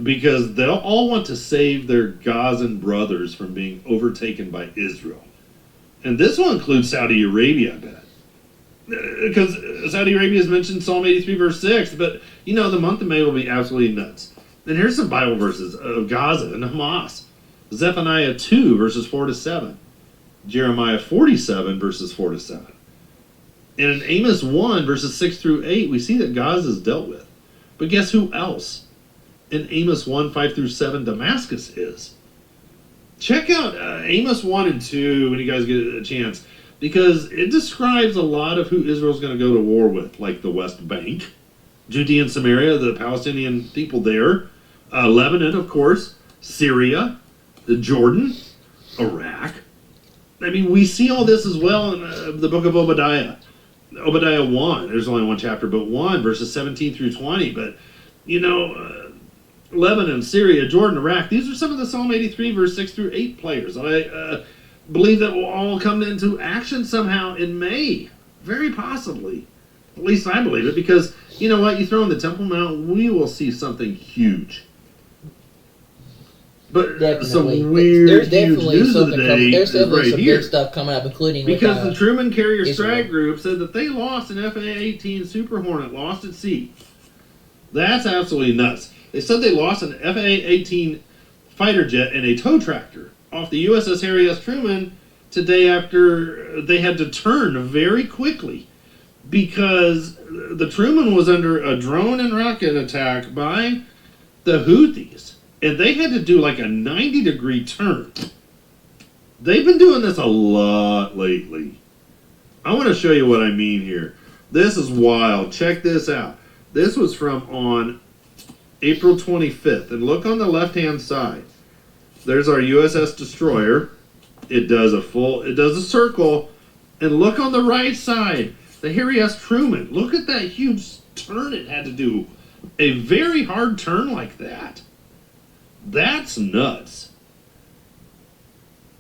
Speaker 3: Because they'll all want to save their Gazan brothers from being overtaken by Israel. And this will include Saudi Arabia, I bet. Because Saudi Arabia is mentioned in Psalm 83, verse 6. But, the month of May will be absolutely nuts. And here's some Bible verses of Gaza and Hamas. Zephaniah 2, verses 4 to 7. Jeremiah 47, verses 4 to 7. And in Amos 1, verses 6 through 8, we see that Gaza is dealt with. But guess who else? In Amos 1, 5 through 7, Damascus is. Check out Amos 1 and 2 when you guys get a chance. Because it describes a lot of who Israel's going to go to war with. Like the West Bank, Judea and Samaria, the Palestinian people there. Lebanon, of course. Syria. Jordan. Iraq. I mean, we see all this as well in the book of Obadiah. Obadiah 1, there's only one chapter, but 1, verses 17 through 20. But, Lebanon, Syria, Jordan, Iraq, these are some of the Psalm 83, verse 6 through 8 players. I believe that will all come into action somehow in May. Very possibly. At least I believe it, because, you know what, you throw in the Temple Mount, we will see something huge. But
Speaker 2: definitely.
Speaker 3: some weird,
Speaker 2: there's definitely
Speaker 3: huge news of the day
Speaker 2: there's definitely
Speaker 3: right
Speaker 2: some
Speaker 3: here.
Speaker 2: big stuff coming up, including
Speaker 3: because
Speaker 2: with,
Speaker 3: the Truman Carrier
Speaker 2: Israel.
Speaker 3: Strike Group said that they lost an FA-18 Super Hornet, lost at sea. That's absolutely nuts. They said they lost an FA-18 fighter jet and a tow tractor off the USS Harry S. Truman today after they had to turn very quickly because the Truman was under a drone and rocket attack by the Houthis. And they had to do like a 90-degree turn. They've been doing this a lot lately. I want to show you what I mean here. This is wild. Check this out. This was from on April 25th. And look on the left-hand side. There's our USS Destroyer. It does a circle. And look on the right side. The Harry S. Truman. Look at that huge turn it had to do. A very hard turn like that. That's nuts.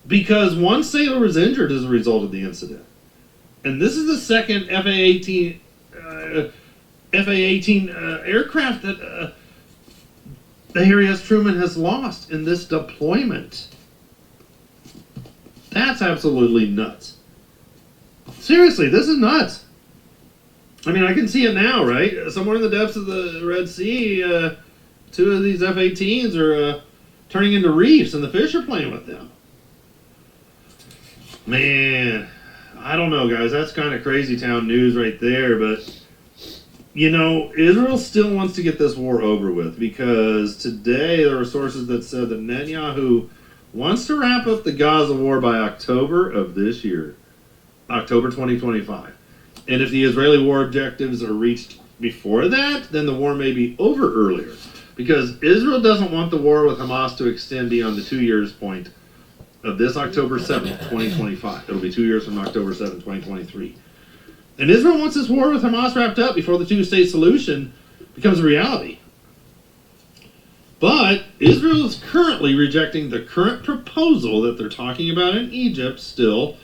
Speaker 3: Because one sailor was injured as a result of the incident. And this is the second FA-18 aircraft that the Harry S. Truman has lost in this deployment. That's absolutely nuts. Seriously, this is nuts. I mean, I can see it now, right? Somewhere in the depths of the Red Sea, two of these F-18s are turning into reefs, and the fish are playing with them. Man, I don't know, guys. That's kind of crazy town news right there. But, Israel still wants to get this war over with because today there were sources that said that Netanyahu wants to wrap up the Gaza war by October of this year. October 2025. And if the Israeli war objectives are reached before that, then the war may be over earlier. Because Israel doesn't want the war with Hamas to extend beyond the 2 years point of this October 7th, 2025. It'll be 2 years from October 7th, 2023. And Israel wants this war with Hamas wrapped up before the two-state solution becomes a reality. But Israel is currently rejecting the current proposal that they're talking about in Egypt still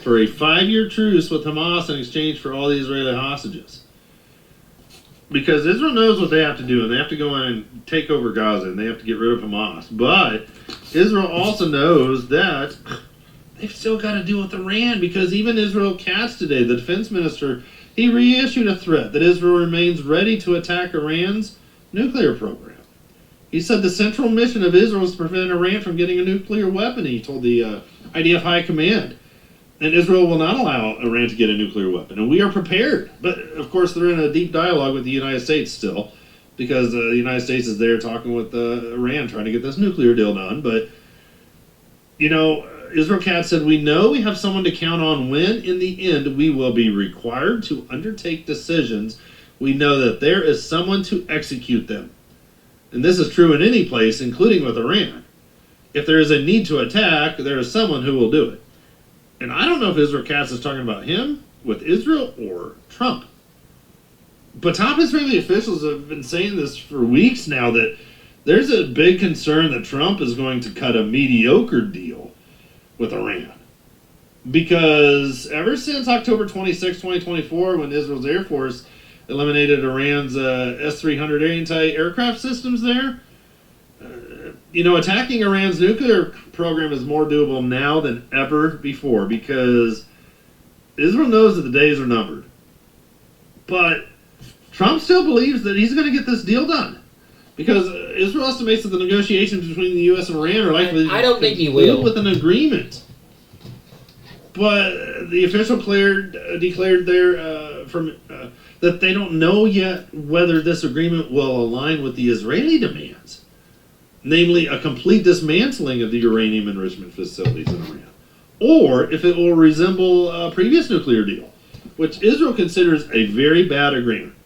Speaker 3: for a 5-year truce with Hamas in exchange for all the Israeli hostages. Because Israel knows what they have to do, and they have to go in and take over Gaza, and they have to get rid of Hamas. But Israel also knows that they've still got to deal with Iran, because even Israel Katz today, the defense minister, he reissued a threat that Israel remains ready to attack Iran's nuclear program. He said the central mission of Israel is to prevent Iran from getting a nuclear weapon, he told the IDF High Command. And Israel will not allow Iran to get a nuclear weapon. And we are prepared. But, of course, they're in a deep dialogue with the United States still, because the United States is there talking with Iran, trying to get this nuclear deal done. But, you know, Israel Katz said, we know we have someone to count on when, in the end, we will be required to undertake decisions. We know that there is someone to execute them. And this is true in any place, including with Iran. If there is a need to attack, there is someone who will do it. And I don't know if Israel Katz is talking about him with Israel or Trump. But top Israeli officials have been saying this for weeks now, that there's a big concern that Trump is going to cut a mediocre deal with Iran. Because ever since October 26, 2024, when Israel's Air Force eliminated Iran's S-300 anti-aircraft systems there, you know, attacking Iran's nuclear program is more doable now than ever before, because Israel knows that the days are numbered. But Trump still believes that he's going to get this deal done, because Israel estimates that the negotiations between the U.S. and Iran are likely
Speaker 1: I don't think he will.
Speaker 3: with an agreement. But the official declared there that they don't know yet whether this agreement will align with the Israeli demands. Namely, a complete dismantling of the uranium enrichment facilities in Iran, or if it will resemble a previous nuclear deal, which Israel considers a very bad agreement.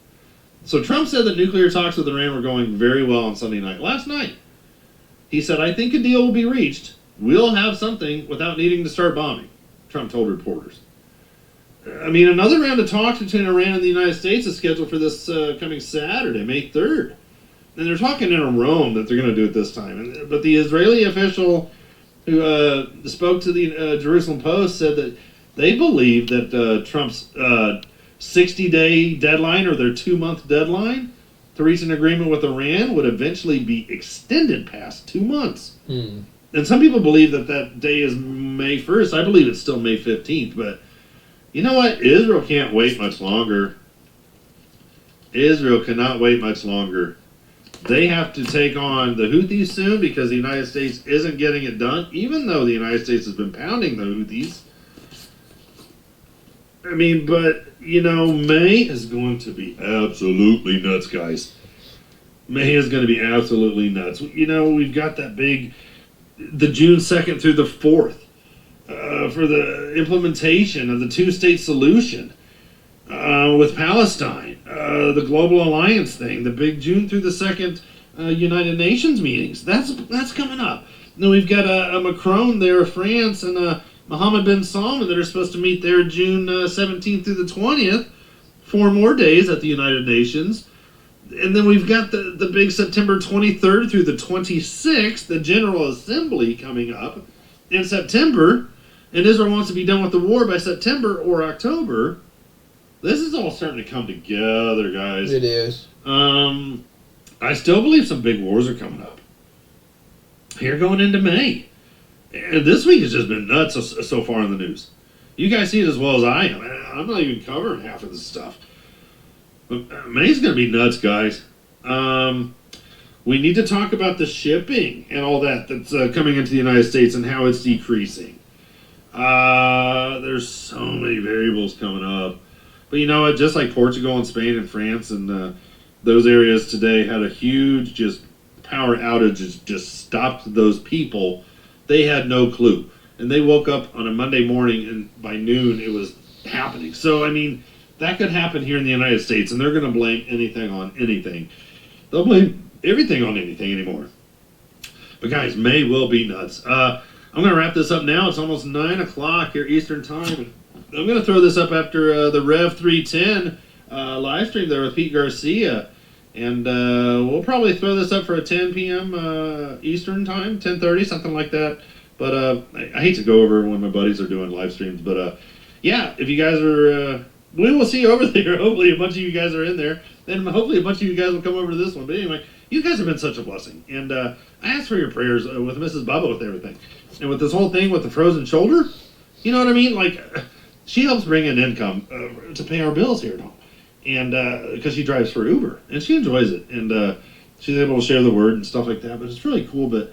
Speaker 3: So Trump said that nuclear talks with Iran were going very well on Sunday night. Last night, he said, I think a deal will be reached. We'll have something without needing to start bombing, Trump told reporters. I mean, another round of talks between Iran and the United States is scheduled for this coming Saturday, May 3rd. And they're talking in Rome that they're going to do it this time. But the Israeli official who spoke to the Jerusalem Post said that they believe that Trump's 60-day deadline, or their 2-month deadline to reach an agreement with Iran, would eventually be extended past 2 months. And some people believe that that day is May 1st. I believe it's still May 15th. But you know what? Israel can't wait much longer. Israel cannot wait much longer. They have to take on the Houthis soon, because the United States isn't getting it done, even though the United States has been pounding the Houthis. I mean, but, you know, May is going to be absolutely nuts, guys. May is going to be absolutely nuts. You know, we've got that the June 2nd through the 4th for the implementation of the two-state solution with Palestine. The Global Alliance thing, the big June through the 2nd United Nations meetings. That's coming up. Then we've got a Macron there of France, and Mohammed bin Salman that are supposed to meet there June 17th through the 20th. 4 more days at the United Nations. And then we've got the big September 23rd through the 26th, the General Assembly coming up in September. And Israel wants to be done with the war by September or October. This is all starting to come together, guys.
Speaker 2: It is.
Speaker 3: I still believe some big wars are coming up. Here going into May. And this week has just been nuts so far in the news. You guys see it as well as I am. I'm not even covering half of this stuff. But May's going to be nuts, guys. We need to talk about the shipping and all that's coming into the United States and how it's decreasing. There's so many variables coming up. But you know what? Just like Portugal and Spain and France and those areas today had a huge just power outage, just stopped those people. They had no clue. And they woke up on a Monday morning, and by noon it was happening. So, I mean, that could happen here in the United States, and they're going to blame anything on anything. They'll blame everything on anything anymore. But guys, May will be nuts. I'm going to wrap this up now. It's almost 9 o'clock here Eastern Time. I'm going to throw this up after the Rev 310 live stream there with Pete Garcia. And we'll probably throw this up for a 10 p.m. Eastern Time, 10:30, something like that. But I hate to go over when my buddies are doing live streams. But yeah, if you guys are... we will see you over there. Hopefully a bunch of you guys are in there. Then hopefully a bunch of you guys will come over to this one. But anyway, you guys have been such a blessing. And I ask for your prayers with Mrs. Bubba with everything. And with this whole thing with the frozen shoulder, you know what I mean? Like, she helps bring in income to pay our bills here at home. And because she drives for Uber. And she enjoys it. And she's able to share the word and stuff like that. But it's really cool. But,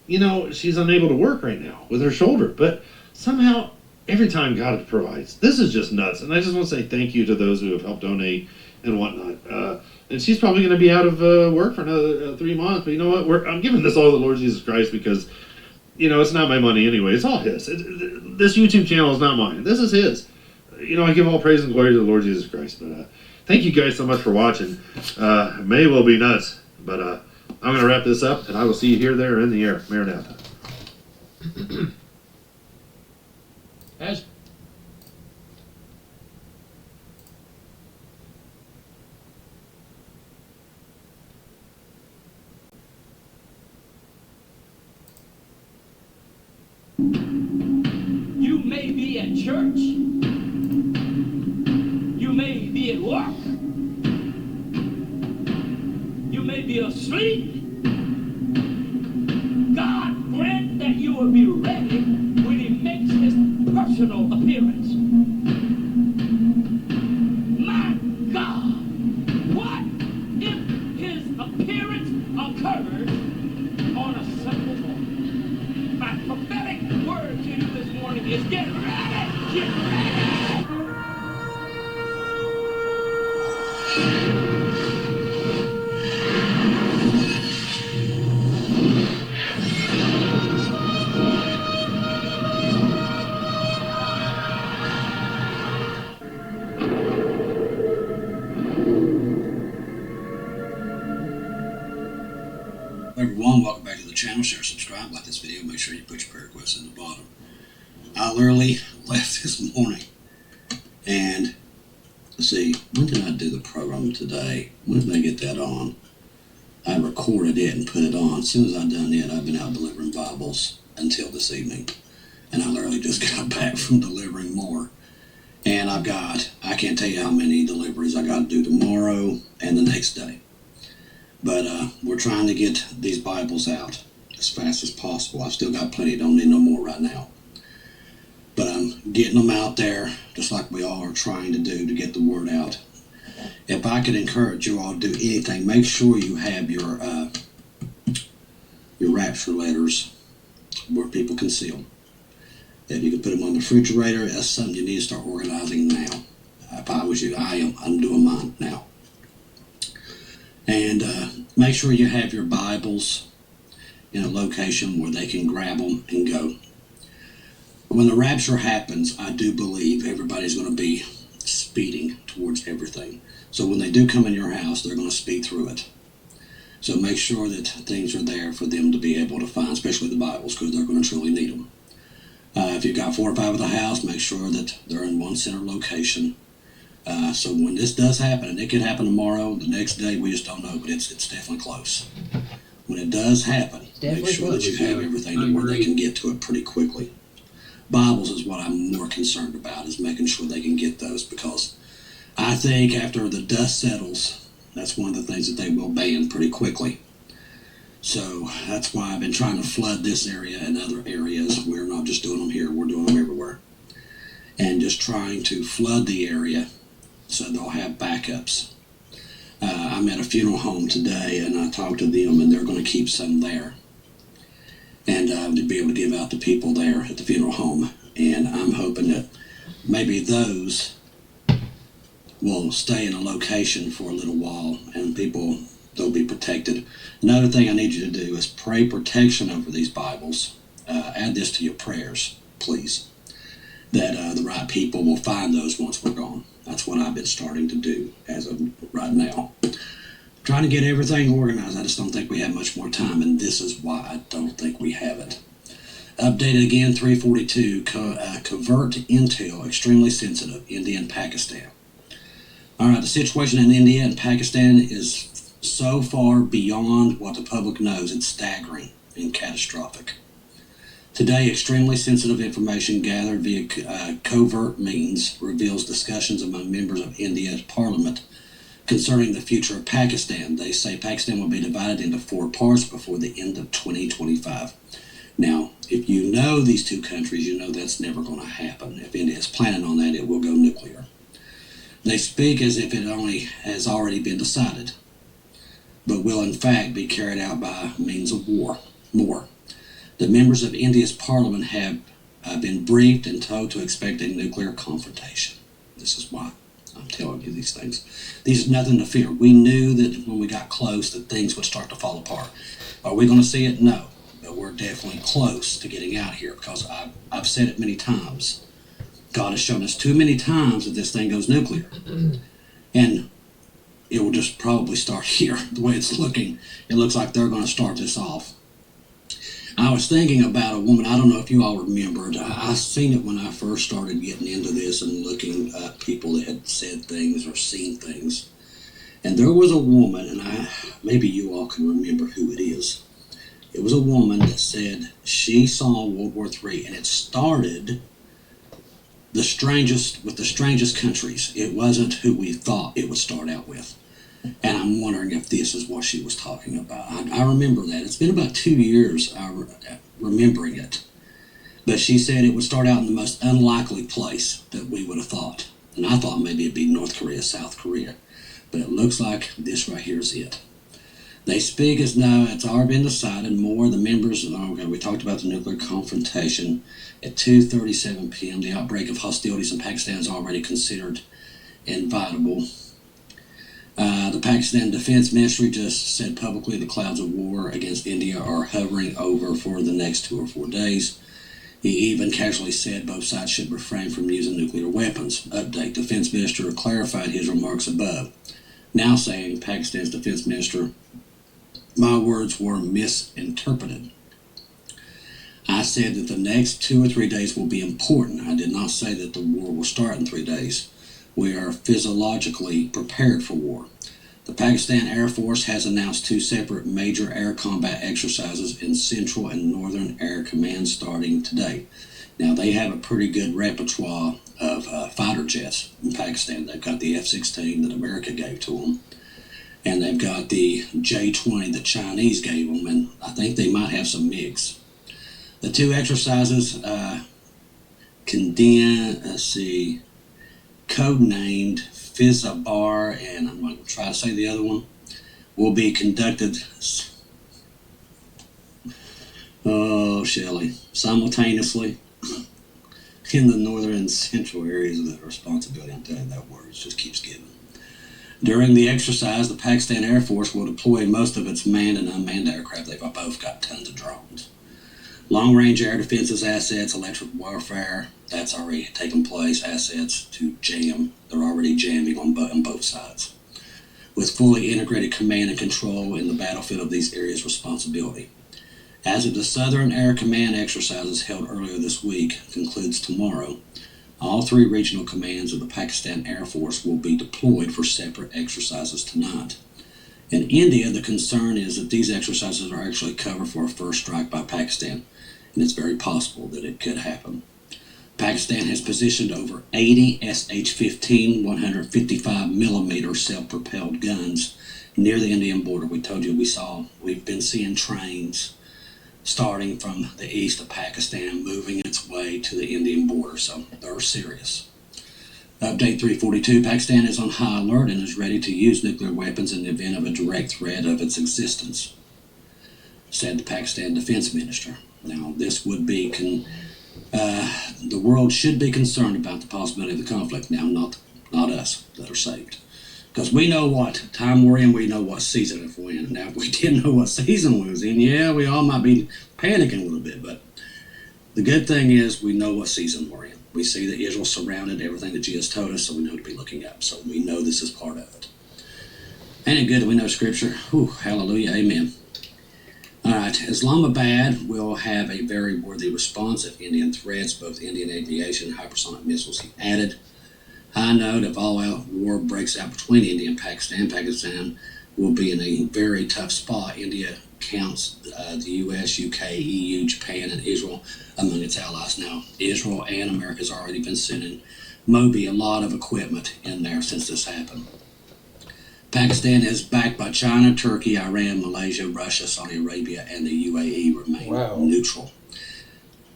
Speaker 3: you know, she's unable to work right now with her shoulder. But somehow... every time God provides. This is just nuts. And I just want to say thank you to those who have helped donate and whatnot. And she's probably going to be out of work for another 3 months. But you know what? I'm giving this all to the Lord Jesus Christ because, you know, it's not my money anyway. It's all His. This YouTube channel is not mine. This is His. You know, I give all praise and glory to the Lord Jesus Christ. But thank you guys so much for watching. May will be nuts. But I'm going to wrap this up, and I will see you here, there, in the air. Maranatha.
Speaker 1: As you may be at church, you may be at work, you may be asleep. God grant that you will be ready when He makes His personal appearance. My God, what if His appearance occurred on a simple morning? My prophetic word to you this morning is get ready! Get ready!
Speaker 5: Everyone, welcome back to the channel. Share, subscribe, like this video. Make sure you put your prayer requests in the bottom. I literally left this morning, and let's see, when did I do the program today? When did I get that on? I recorded it and put it on. As soon as I done it, I've been out delivering Bibles until this evening, and I literally just got back from delivering more. And I can't tell you how many deliveries I got to do tomorrow and the next day. But we're trying to get these Bibles out as fast as possible. I've still got plenty, don't need no more right now. But I'm getting them out there just like we all are trying to do to get the word out. If I could encourage you all to do anything, make sure you have your rapture letters where people can see them. If you can put them on the refrigerator, that's something you need to start organizing now. If I was you, I'm doing mine now. And make sure you have your Bibles in a location where they can grab them and go. When the rapture happens, I do believe everybody's going to be speeding towards everything. So when they do come in your house, they're going to speed through it. So make sure that things are there for them to be able to find, especially the Bibles, because they're going to truly need them. If you've got 4 or 5 at the house, make sure that they're in one center location. So when this does happen, and it could happen tomorrow, the next day, we just don't know, but it's definitely close. When it does happen, make sure that you have everything to where they can get to it pretty quickly. Bibles is what I'm more concerned about, is making sure they can get those, because I think after the dust settles, that's one of the things that they will ban pretty quickly. So that's why I've been trying to flood this area and other areas. We're not just doing them here, we're doing them everywhere. And just trying to flood the area so they'll have backups. I'm at a funeral home today, and I talked to them, and they're going to keep some there. And to be able to give out to people there at the funeral home. And I'm hoping that maybe those will stay in a location for a little while, and they'll be protected. Another thing I need you to do is pray protection over these Bibles. Add this to your prayers, please. that the right people will find those once we're gone. That's what I've been starting to do as of right now. Trying to get everything organized. I just don't think we have much more time, and this is why I don't think we have it. Updated again, 342, covert intel, extremely sensitive, India and Pakistan. All right, the situation in India and Pakistan is so far beyond what the public knows, it's staggering and catastrophic. Today, extremely sensitive information gathered via covert means reveals discussions among members of India's parliament concerning the future of Pakistan. They say Pakistan will be divided into 4 parts before the end of 2025. Now, if you know these two countries, you know that's never going to happen. If India is planning on that, it will go nuclear. They speak as if it only has already been decided, but will in fact be carried out by means of war. More. The members of India's parliament have been briefed and told to expect a nuclear confrontation. This is why I'm telling you these things. These are nothing to fear. We knew that when we got close that things would start to fall apart. Are we going to see it? No. But we're definitely close to getting out here because I've said it many times. God has shown us too many times that this thing goes nuclear. And it will just probably start here. The way it's looking, it looks like they're going to start this off. I was thinking about a woman, I don't know if you all remembered, I seen it when I first started getting into this and looking at people that had said things or seen things. And there was a woman, and maybe you all can remember who it is. It was a woman that said she saw World War III, and it started with the strangest countries. It wasn't who we thought it would start out with. And I'm wondering if this is what she was talking about. I remember that. It's been about 2 years remembering it. But she said it would start out in the most unlikely place that we would have thought. And I thought maybe it'd be North Korea, South Korea. But it looks like this right here is it. They speak as though it's already been decided. More the members, we talked about the nuclear confrontation. At 2:37 p.m., the outbreak of hostilities in Pakistan is already considered inevitable. The Pakistan Defense Ministry just said publicly the clouds of war against India are hovering over for the next 2 or 4 days. He even casually said both sides should refrain from using nuclear weapons. Update, Defense Minister clarified his remarks above, now saying Pakistan's Defense Minister, my words were misinterpreted. I said that the next 2 or 3 days will be important. I did not say that the war will start in 3 days. We are physiologically prepared for war. The Pakistan Air Force has announced 2 separate major air combat exercises in Central and Northern Air Command starting today. Now, they have a pretty good repertoire of fighter jets in Pakistan. They've got the F-16 that America gave to them, and they've got the J-20 the Chinese gave them, and I think they might have some MiGs. The 2 exercises codenamed Fizabar, and I'm going to try to say the other one, will be conducted, simultaneously in the northern and central areas of the responsibility. I'm telling you, that word just keeps giving. During the exercise, the Pakistan Air Force will deploy most of its manned and unmanned aircraft. They've both got tons of drones. Long-range air defenses assets, electric warfare, that's already taken place. Assets to jam, they're already jamming on both sides. With fully integrated command and control in the battlefield of these areas' responsibility. As of the Southern Air Command exercises held earlier this week concludes tomorrow, all 3 regional commands of the Pakistan Air Force will be deployed for separate exercises tonight. In India, the concern is that these exercises are actually cover for a first strike by Pakistan, and it's very possible that it could happen. Pakistan has positioned over 80 SH-15 155mm self-propelled guns near the Indian border. We told you we've been seeing trains starting from the east of Pakistan moving its way to the Indian border, so they're serious. Update 342, Pakistan is on high alert and is ready to use nuclear weapons in the event of a direct threat of its existence, said the Pakistan Defense Minister. Now, this would be, the world should be concerned about the possibility of the conflict. Now, not us that are saved. Because we know what time we're in, we know what season we're in. Now, if we didn't know what season we was in, yeah, we all might be panicking a little bit. But the good thing is we know what season we're in. We see that Israel surrounded everything that Jesus told us, so we know to be looking up. So we know this is part of it. Ain't it good that we know Scripture? Whew, hallelujah, amen. All right, Islamabad will have a very worthy response if Indian threats, both Indian aviation and hypersonic missiles, he added. High note, if all-out war breaks out between India and Pakistan, Pakistan will be in a very tough spot. India counts the U.S., UK, EU, Japan, and Israel among its allies. Now, Israel and America has already been sending Moby a lot of equipment in there since this happened. Pakistan is backed by China, Turkey, Iran, Malaysia, Russia, Saudi Arabia, and the UAE remain neutral.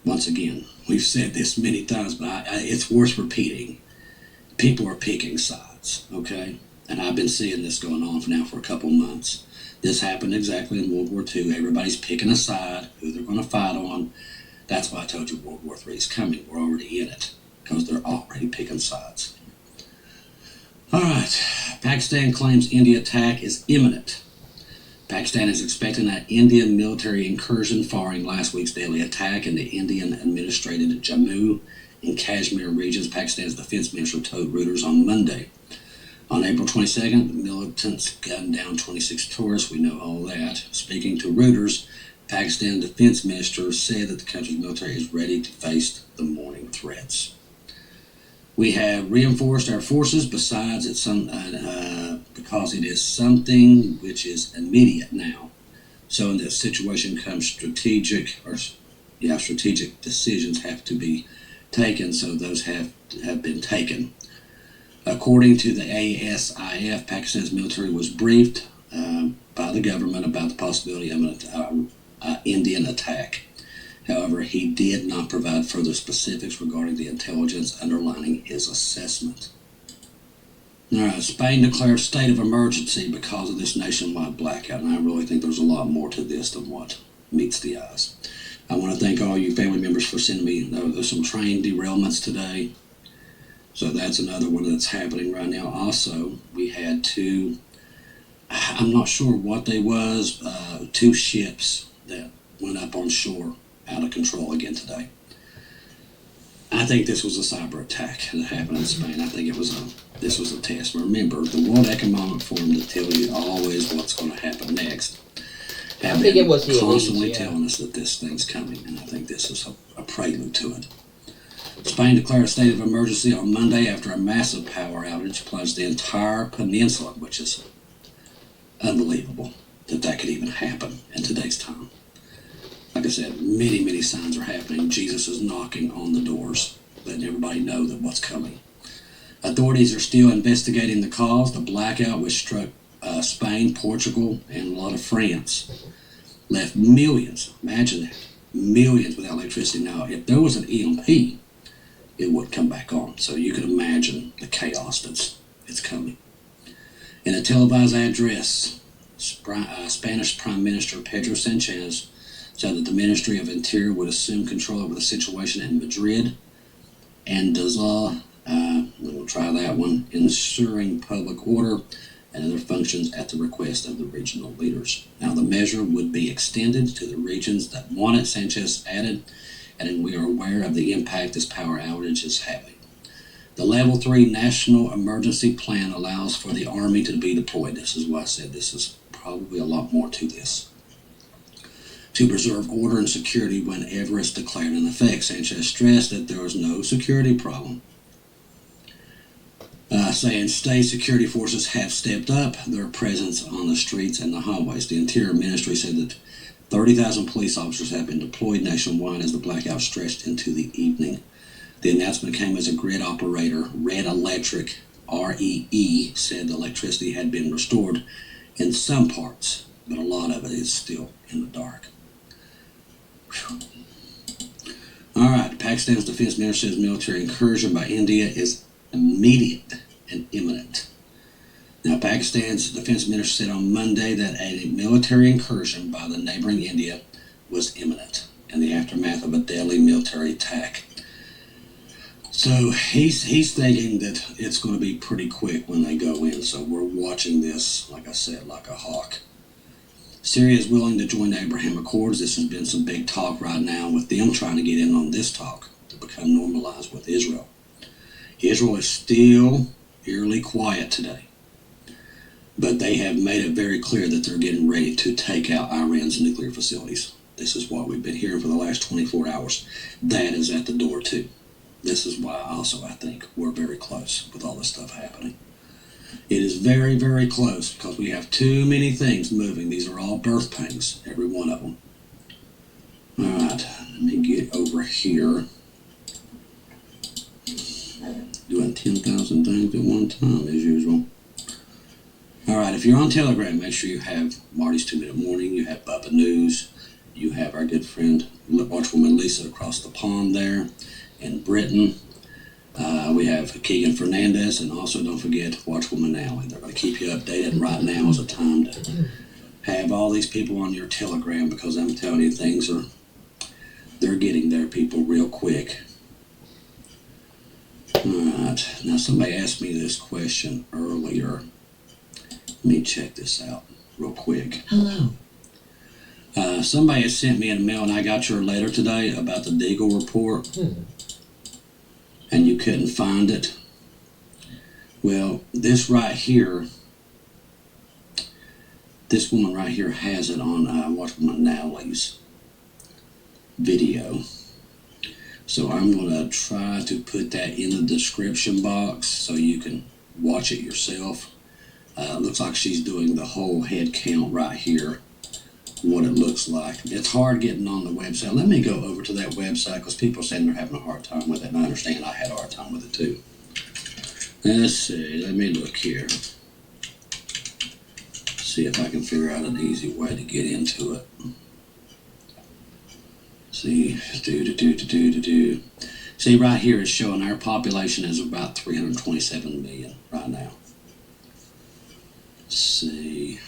Speaker 5: Once again, we've said this many times, but it's worth repeating. People are picking sides, okay? And I've been seeing this going on now for a couple months. This happened exactly in World War II. Everybody's picking a side, who they're going to fight on. That's why I told you World War III is coming. We're already in it, because they're already picking sides. All right, Pakistan claims India attack is imminent. Pakistan is expecting an Indian military incursion following last week's deadly attack in the Indian-administrated Jammu and Kashmir regions, Pakistan's defense minister told Reuters on Monday. On April 22nd, the militants gunned down 26 tourists. We know all that. Speaking to Reuters, Pakistan defense minister said that the country's military is ready to face the morning threats. We have reinforced our forces because it is something which is immediate now. So in this situation comes strategic decisions have to be taken, so those have been taken. According to the ASIF, Pakistan's military was briefed by the government about the possibility of an Indian attack. However, he did not provide further specifics regarding the intelligence underlying his assessment. All right, Spain declared state of emergency because of this nationwide blackout, and I really think there's a lot more to this than what meets the eyes. I want to thank all you family members for sending me. There's some train derailments today, so that's another one that's happening right now. Also, we had two, I'm not sure what they was, two ships that went up on shore out of control again today. I think this was a cyber attack that happened in Spain. I think this was a test. Remember, the World Economic Forum that tell you always what's going to happen next.
Speaker 2: I think it was the
Speaker 5: constantly
Speaker 2: elites, yeah.
Speaker 5: telling us that this thing's coming, and I think this is a prelude to it. Spain declared a state of emergency on Monday after a massive power outage plunged the entire peninsula, which is unbelievable that could even happen in today's time. Like I said, many, many signs are happening. Jesus is knocking on the doors, letting everybody know that what's coming. Authorities are still investigating the cause. The blackout, which struck Spain, Portugal, and a lot of France, left millions, imagine that, millions without electricity. Now, if there was an EMP, it would come back on. So you can imagine the chaos that's coming. In a televised address, Spanish Prime Minister Pedro Sanchez said that the Ministry of Interior would assume control over the situation in Madrid and we'll try that one, ensuring public order and other functions at the request of the regional leaders. Now, the measure would be extended to the regions that want it, Sanchez added, and we are aware of the impact this power outage is having. The Level 3 National Emergency Plan allows for the Army to be deployed. This is why I said this is probably a lot more to this. To preserve order and security whenever it's declared in effect. Sanchez stressed that there was no security problem, saying state security forces have stepped up their presence on the streets and the highways. The Interior Ministry said that 30,000 police officers have been deployed nationwide as the blackout stretched into the evening. The announcement came as a grid operator, Red Electric, REE, said the electricity had been restored in some parts, but a lot of it is still in the dark. Whew. All right, Pakistan's defense minister says military incursion by India is immediate and imminent. Now, Pakistan's defense minister said on Monday that a military incursion by the neighboring India was imminent in the aftermath of a deadly military attack. So he's thinking that it's going to be pretty quick when they go in. So we're watching this, like I said, like a hawk. Syria is willing to join the Abraham Accords. This has been some big talk right now with them trying to get in on this talk. to become normalized with Israel. Israel is still eerily quiet today, but they have made it very clear that they're getting ready to take out Iran's nuclear facilities. This is what we've been hearing for the last 24 hours. That is at the door too. This is why also I think we're very close with all this stuff happening. It is very, very close because we have too many things moving. These are all birth pains, every one of them. All right, let me get over here. Doing 10,000 things at one time, as usual. All right, if you're on Telegram, make sure you have Marty's 2 Minute Morning, you have Bubba News, you have our good friend, Watchwoman Lisa across the pond there in Britain. We have Keegan Fernandez, and also don't forget Watchwoman Allie. They're going to keep you updated, and right now is the time to have all these people on your Telegram, because I'm telling you, they're getting there, people, real quick. Alright, now somebody asked me this question earlier. Let me check this out real quick.
Speaker 1: Hello.
Speaker 5: Somebody has sent me a mail, and I got your letter today about the Deagle report, and you couldn't find it. Well, this right here, this woman right here has it on Watchwoman Nowley's video. So I'm going to try to put that in the description box so you can watch it yourself. Looks like she's doing the whole head count right here, what it looks like. It's hard getting on the website. Let me go over to that website because people are saying they're having a hard time with it, and I understand I had a hard time with it too. Let's see, let me look here. See if I can figure out an easy way to get into it. See, See, right here it's showing our population is about 327 million right now. Let's see.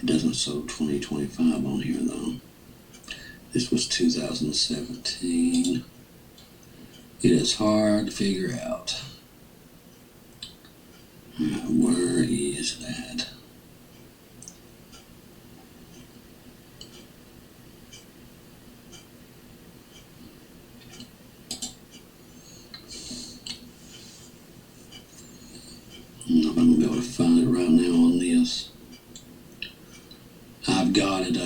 Speaker 5: It doesn't show 2025 on here though. This was 2017. It is hard to figure out. Where is that? I'm not going to be able to find it right now on this. I've got it,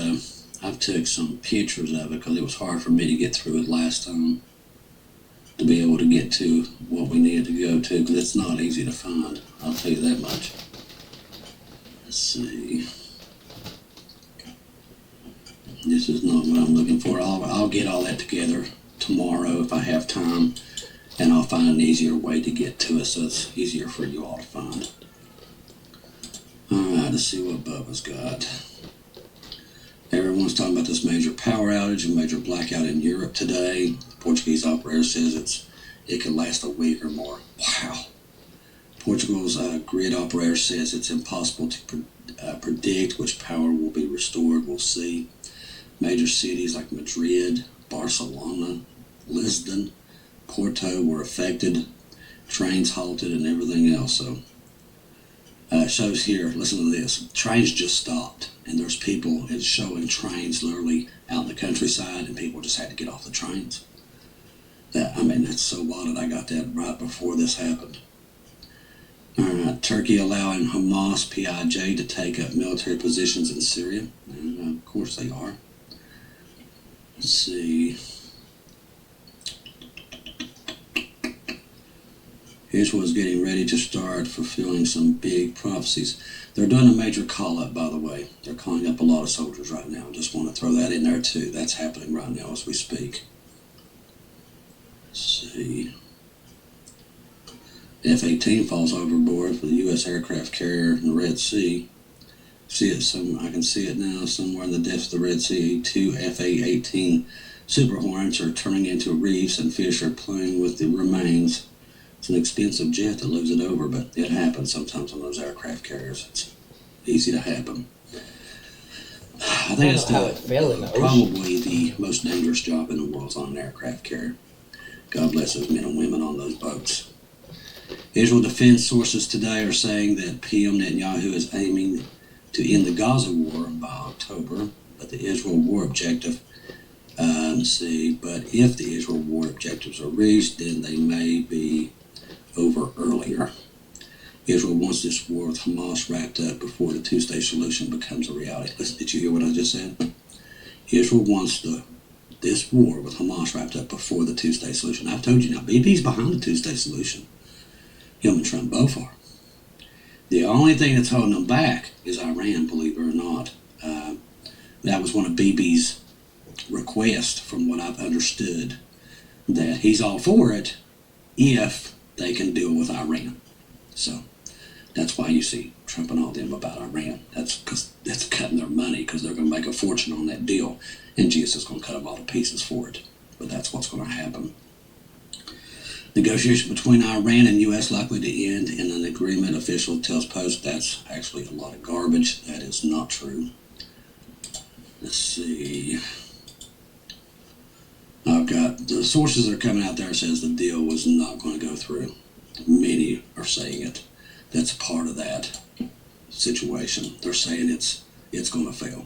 Speaker 5: I've took some pictures of it because it was hard for me to get through it last time to be able to get to what we needed to go to, because it's not easy to find, I'll tell you that much. Let's see. This is not what I'm looking for. I'll get all that together tomorrow if I have time, and I'll find an easier way to get to it so it's easier for you all to find. Alright, let's see what Bubba's got. Everyone's talking about this major power outage and major blackout in Europe today. The Portuguese operator says it could last a week or more. Wow. Portugal's grid operator says it's impossible to predict which power will be restored. We'll see. Major cities like Madrid, Barcelona, Lisbon, Porto were affected. Trains halted and everything else. So it shows here, listen to this. Trains just stopped. And there's people, it's showing trains literally out in the countryside, and people just had to get off the trains. That's so wild that I got that right before this happened. Alright, Turkey allowing Hamas PIJ to take up military positions in Syria. And of course they are. Let's see. Israel is getting ready to start fulfilling some big prophecies. They're doing a major call-up, by the way. They're calling up a lot of soldiers right now. Just want to throw that in there, too. That's happening right now as we speak. Let's see. F-18 falls overboard for the U.S. aircraft carrier in the Red Sea. I can see it now somewhere in the depths of the Red Sea. 2 F-A-18 Super Hornets are turning into reefs, and fish are playing with the remains. It's an expensive jet that lose it over, but it happens sometimes on those aircraft carriers. It's easy to happen. I think it's probably the most dangerous job in the world is on an aircraft carrier. God bless those men and women on those boats. Israel defense sources today are saying that PM Netanyahu is aiming to end the Gaza war by October. But the Israel war objective, let's see, but if the Israel war objectives are reached, then they may be over earlier. Israel wants this war with Hamas wrapped up before the two-state solution becomes a reality. Listen, did you hear what I just said? Israel wants this war with Hamas wrapped up before the two-state solution. I've told you now, BB's behind the two-state solution. Him and Trump both are. The only thing that's holding them back is Iran, believe it or not. That was one of BB's requests, from what I've understood, that he's all for it if they can deal with Iran. So that's why you see Trump and all them about Iran. That's because that's cutting their money, because they're going to make a fortune on that deal, and Jesus is going to cut them all to pieces for it. But that's what's going to happen. Negotiation between Iran and U.S. likely to end in an agreement, official tells Post. That's actually a lot of garbage. That is not true. Let's see. I've got the sources that are coming out there says the deal was not going to go through. Many are saying it. That's part of that situation. They're saying it's going to fail.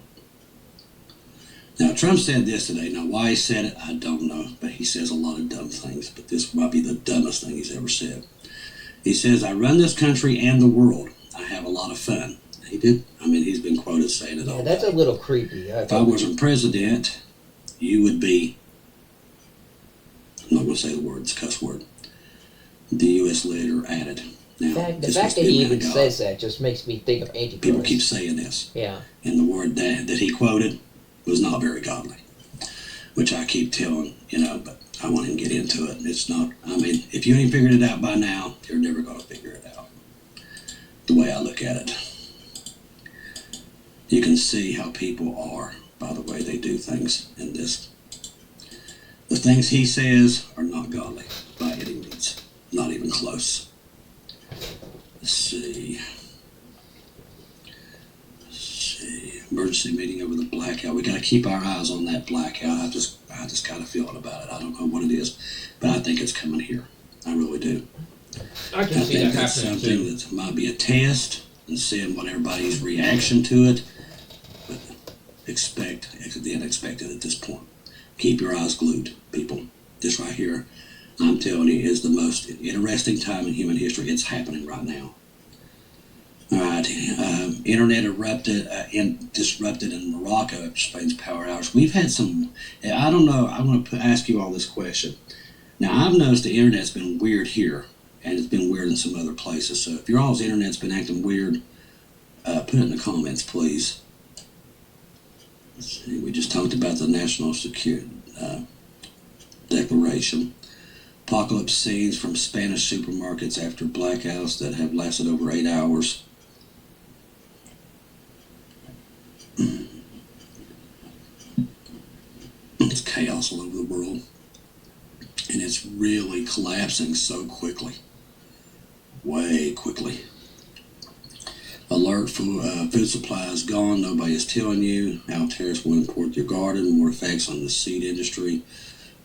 Speaker 5: Now, Trump said this today. Now, why he said it, I don't know. But he says a lot of dumb things. But this might be the dumbest thing he's ever said. He says, I run this country and the world. I have a lot of fun. He did. I mean, he's been quoted saying it all.
Speaker 2: Yeah, that's a little creepy.
Speaker 5: If I wasn't president, you would be, I'm not going to say the word, it's a cuss word. The U.S. leader added. Now,
Speaker 2: The fact that he even says that just makes me think of Antichrist.
Speaker 5: People keep saying this.
Speaker 2: Yeah.
Speaker 5: And the word that he quoted was not very godly, which I keep telling, but I want him to get into it. It's not, I mean, if you ain't figured it out by now, you're never going to figure it out. The way I look at it. You can see how people are by the way they do things in this. The things he says are not godly by any means. Not even close. Let's see. Emergency meeting over the blackout. We got to keep our eyes on that blackout. I just got a feeling about it. I don't know what it is, but I think it's coming here. I really do.
Speaker 1: I can see that
Speaker 5: that's
Speaker 1: happening
Speaker 5: something
Speaker 1: too.
Speaker 5: that might be a test and seeing what everybody's reaction to it. But expect the unexpected at this point. Keep your eyes glued, people. This right here, I'm telling you, is the most interesting time in human history. It's happening right now. All right, internet disrupted in Morocco after Spain's power outage. We've had some, I don't know, I want to ask you all this question. Now, I've noticed the internet's been weird here, and it's been weird in some other places. So if your all's internet's been acting weird, put it in the comments, please. Let's see, we just talked about the National Security Declaration. Apocalypse scenes from Spanish supermarkets after blackouts that have lasted over 8 hours. It's chaos all over the world, and it's really collapsing so quickly, way quickly. Alert for food supplies gone. Nobody is telling you how tariffs will import your garden. More effects on the seed industry.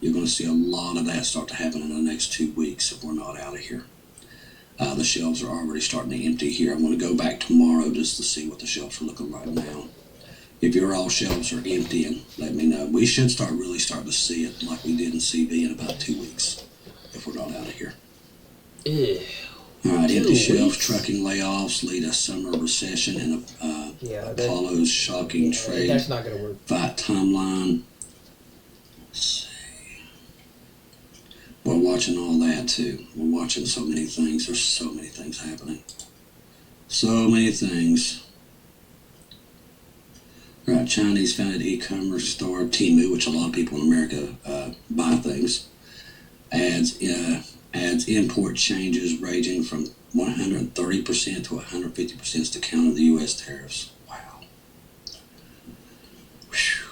Speaker 5: You're going to see a lot of that start to happen in the next 2 weeks if we're not out of here. The shelves are already starting to empty here. I'm going to go back tomorrow just to see what the shelves are looking like now. If your all shelves are emptying, let me know. We should really start to see it like we did in CV in about 2 weeks if we're not out of here.
Speaker 2: Ew.
Speaker 5: All right,
Speaker 2: 2
Speaker 5: empty shelves,
Speaker 2: weeks?
Speaker 5: Trucking layoffs lead a summer recession and Apollo's shocking trade
Speaker 2: That's not going to work.
Speaker 5: fight timeline. Let's see. We're watching all that too. We're watching so many things. There's so many things happening. So many things. All right, Chinese founded e-commerce store Temu, which a lot of people in America buy things, adds import changes ranging from 130% to 150% to counter the U.S. tariffs. Wow. Whew.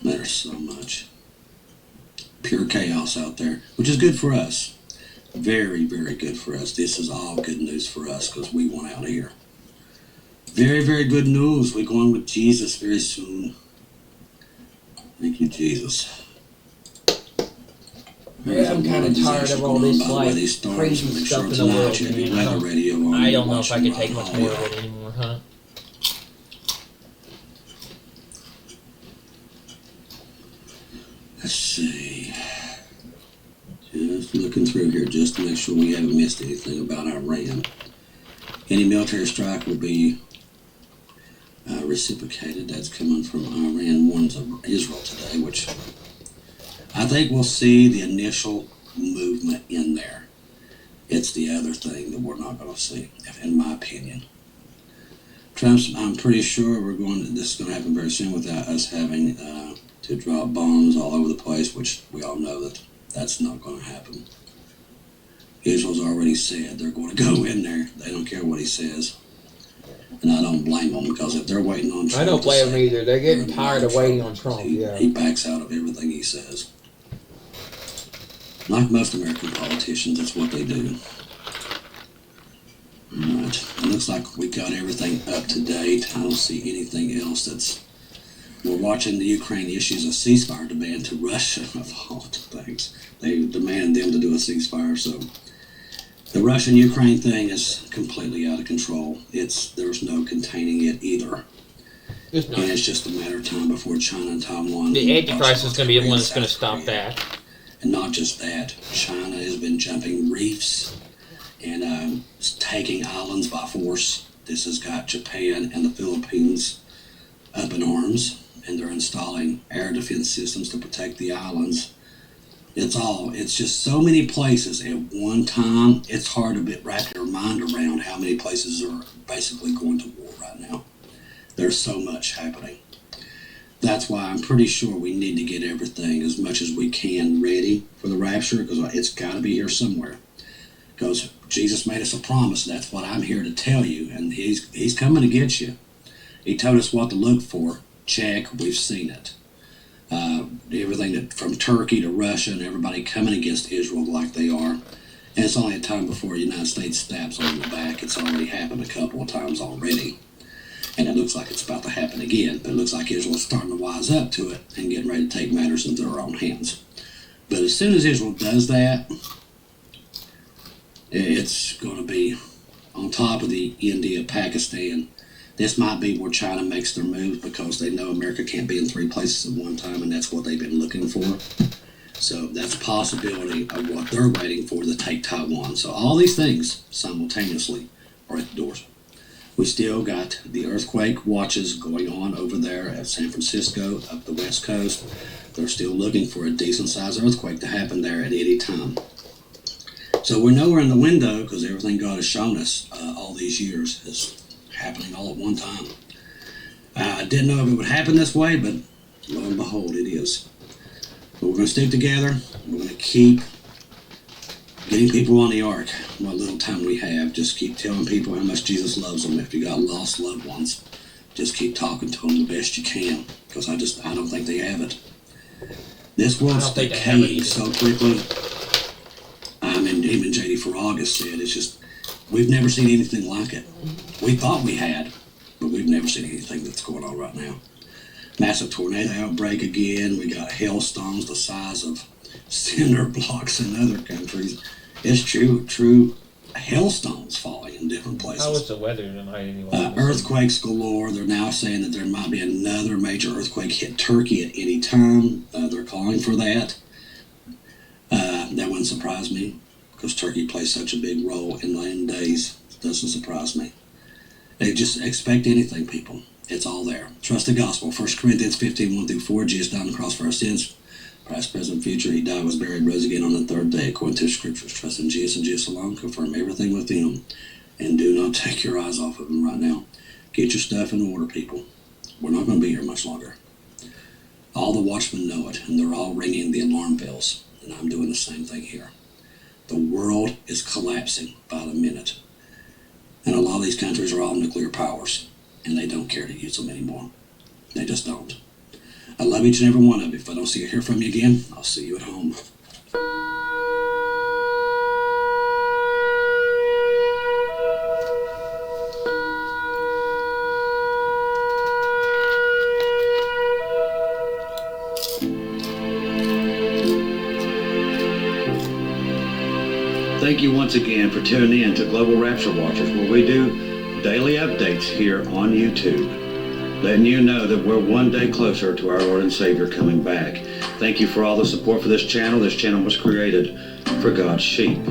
Speaker 5: There's so much pure chaos out there, which is good for us. Very, very good for us. This is all good news for us because we want out of here. Very, very good news. We're going with Jesus very soon. Thank you, Jesus.
Speaker 2: I'm kind of tired of all this like crazy stuff in the world, man. I don't know if I can take much more of it anymore, huh?
Speaker 5: Let's see. Just looking through here just to make sure we haven't missed anything about Iran. Any military strike will be reciprocated. That's coming from Iran warns of Israel today, which I think we'll see the initial movement in there. It's the other thing that we're not going to see, in my opinion. Trump's, I'm pretty sure this is going to happen very soon without us having to drop bombs all over the place, which we all know that that's not going to happen. Israel's already said they're going to go in there. They don't care what he says. And I don't blame them, because if they're waiting on Trump,
Speaker 2: I don't blame them either. They're getting tired of waiting on Trump.
Speaker 5: He backs out of everything he says. Like most American politicians, that's what they do. Alright, it looks like we got everything up to date. I don't see anything else that's... We're watching the Ukraine issues a ceasefire demand to Russia, of all things. They demand them to do a ceasefire, so... The Russian-Ukraine thing is completely out of control. There's no containing it either.
Speaker 2: It's not.
Speaker 5: And it's just a matter of time before China and Taiwan...
Speaker 1: The Antichrist is going to be the one that's going to stop that.
Speaker 5: And not just that, China has been jumping reefs and taking islands by force. This has got Japan and the Philippines up in arms, and they're installing air defense systems to protect the islands. It's just so many places at one time. It's hard to wrap your mind around how many places are basically going to war right now. There's so much happening. That's why I'm pretty sure we need to get everything as much as we can ready for the rapture, because it's got to be here somewhere. Because Jesus made us a promise, and that's what I'm here to tell you, and he's coming to get you. He told us what to look for. Check, we've seen it. Everything from Turkey to Russia and everybody coming against Israel like they are. And it's only a time before the United States stabs on the back. It's already happened a couple of times already. And it looks like it's about to happen again. But it looks like Israel's starting to wise up to it and getting ready to take matters into their own hands. But as soon as Israel does that, it's going to be on top of the India, Pakistan. This might be where China makes their moves, because they know America can't be in three places at one time, and that's what they've been looking for. So that's a possibility of what they're waiting for, to take Taiwan. So all these things simultaneously are at the doors. We still got the earthquake watches going on over there at San Francisco, up the west coast. They're still looking for a decent-sized earthquake to happen there at any time. So we're nowhere in the window, because everything God has shown us all these years is happening all at one time. I didn't know if it would happen this way, but lo and behold, it is. But we're going to stick together. We're going to keep getting people on the ark. What little time we have, just keep telling people how much Jesus loves them. If you got lost loved ones, just keep talking to them the best you can, because I don't think they have it. This world's decaying so quickly. Even J.D. Farragut said, it's just, we've never seen anything like it. We thought we had, but we've never seen anything that's going on right now. Massive tornado outbreak again. We got hailstones the size of cinder blocks in other countries. It's true hailstones falling in different places.
Speaker 2: How was the weather tonight anyway?
Speaker 5: Earthquakes galore. They're now saying that there might be another major earthquake hit Turkey at any time. They're calling for that. That wouldn't surprise me, because Turkey plays such a big role in the end days. It doesn't surprise me. They just expect anything, people. It's all there. Trust the gospel. 1 Corinthians 15, 1-4. Jesus died on the cross for our sins. Past, present, future. He died, was buried, rose again on the third day, according to the scriptures. Trust in Jesus and Jesus alone. Confirm everything with him. And do not take your eyes off of him right now. Get your stuff in order, people. We're not going to be here much longer. All the watchmen know it, and they're all ringing the alarm bells. And I'm doing the same thing here. The world is collapsing by the minute. And a lot of these countries are all nuclear powers, and they don't care to use them anymore. They just don't. I love each and every one of you. If I don't see or hear from you again, I'll see you at home. Thank you once again for tuning in to Global Rapture Watchers, where we do daily updates here on YouTube, letting you know that we're one day closer to our Lord and Savior coming back. Thank you for all the support for this channel. This channel was created for God's sheep,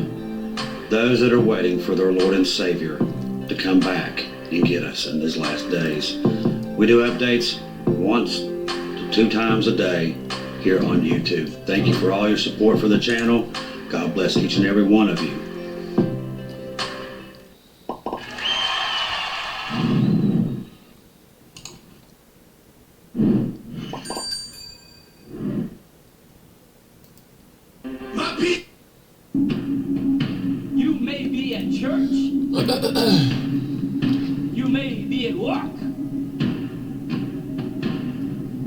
Speaker 5: those that are waiting for their Lord and Savior to come back and get us in these last days. We do updates once to 2 times a day here on YouTube. Thank you for all your support for the channel. God bless each and every one of you.
Speaker 6: You may be at church. You may be at work.